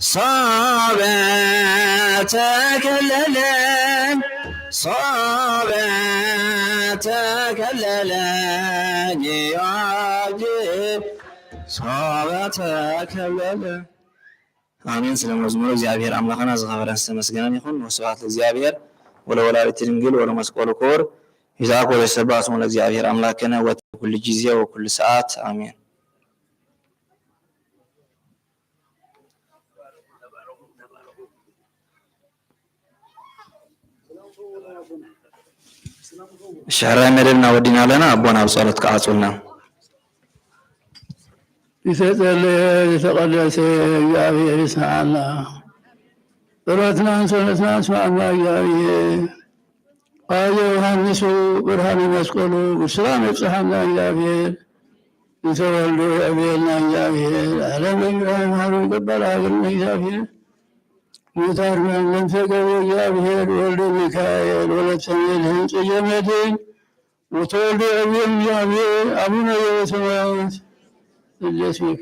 ሶበ ተከለለ ሶበ ተከለለ ጊዮርጊስ ሶበ ተከለለ። አሜን። ስለ መዝሙሩ እግዚአብሔር አምላክና ዝኸበረን ዝተመስገነን ይኹን። ወስብሐት ለእግዚአብሔር ወለወላዲቱ ድንግል ወለመስቀሉ ክቡር። ይዛኮ ወይሰብሐ ስሙ ለእግዚአብሔር አምላክነ ወኩሉ ጊዜ ወኩሉ ሰዓት አሜን። ሸራይ መደብና ወዲና ለና አቦና ብጸሎት ከአጹልና የተጸለየ የተቀደሰ እግዚአብሔር ይስማዓና፣ ጸሎትናን ሰውነትናን ስማዕና እግዚአብሔር። አየ ዮሐንሱ ብርሃነ መስቀሉ ብስራም የጽሐና እግዚአብሔር እንተወልዶ የአብየልና እግዚአብሔር ዓለም በብርሃን ሃሉ ይቀበል ሀገርነ እግዚአብሔር ሙታር መንፈቀ እግዚአብሔር ወልደ ሚካኤል ወለተ ሜልህን ጽየ መድኅን ወተወልደ አብየን እግዚአብሔር አቡነ ዘበሰማያት ስምከ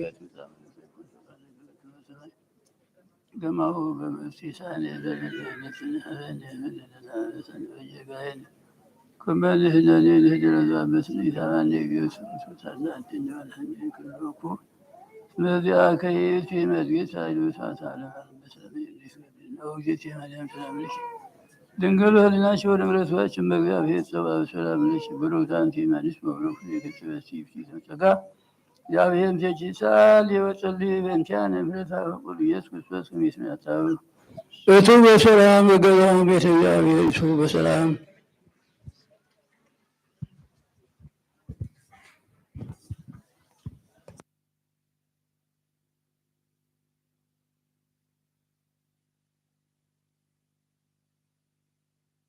ገማሁ በመፍቲሳን የዘለለነትንህበን ከመልህነኔ ልህድረዛ መስኒ ታባኔ ቢዮስታናትኛልህኝክልኩ ስለዚያ ከየቱ መዝጌት ሳይሉሳት አለማል መስለመውጌት የማርያም ሰላምልሽ ድንግል ህሊናቸው ወደ ምረቷችን በእግዚአብሔር ጸባብ ሰላምልሽ ብሩክታንቲ ማንስ መብሩክ የክትበሲ ተጸጋ እግዚአብሔር ተችሳል የወጸልይ በእንቲያን ምሕረታ በቁል ኢየሱስ ክርስቶስ ሚስሚያታው እቱ በሰላም በገባሙ ቤተ እግዚአብሔር እቱ በሰላም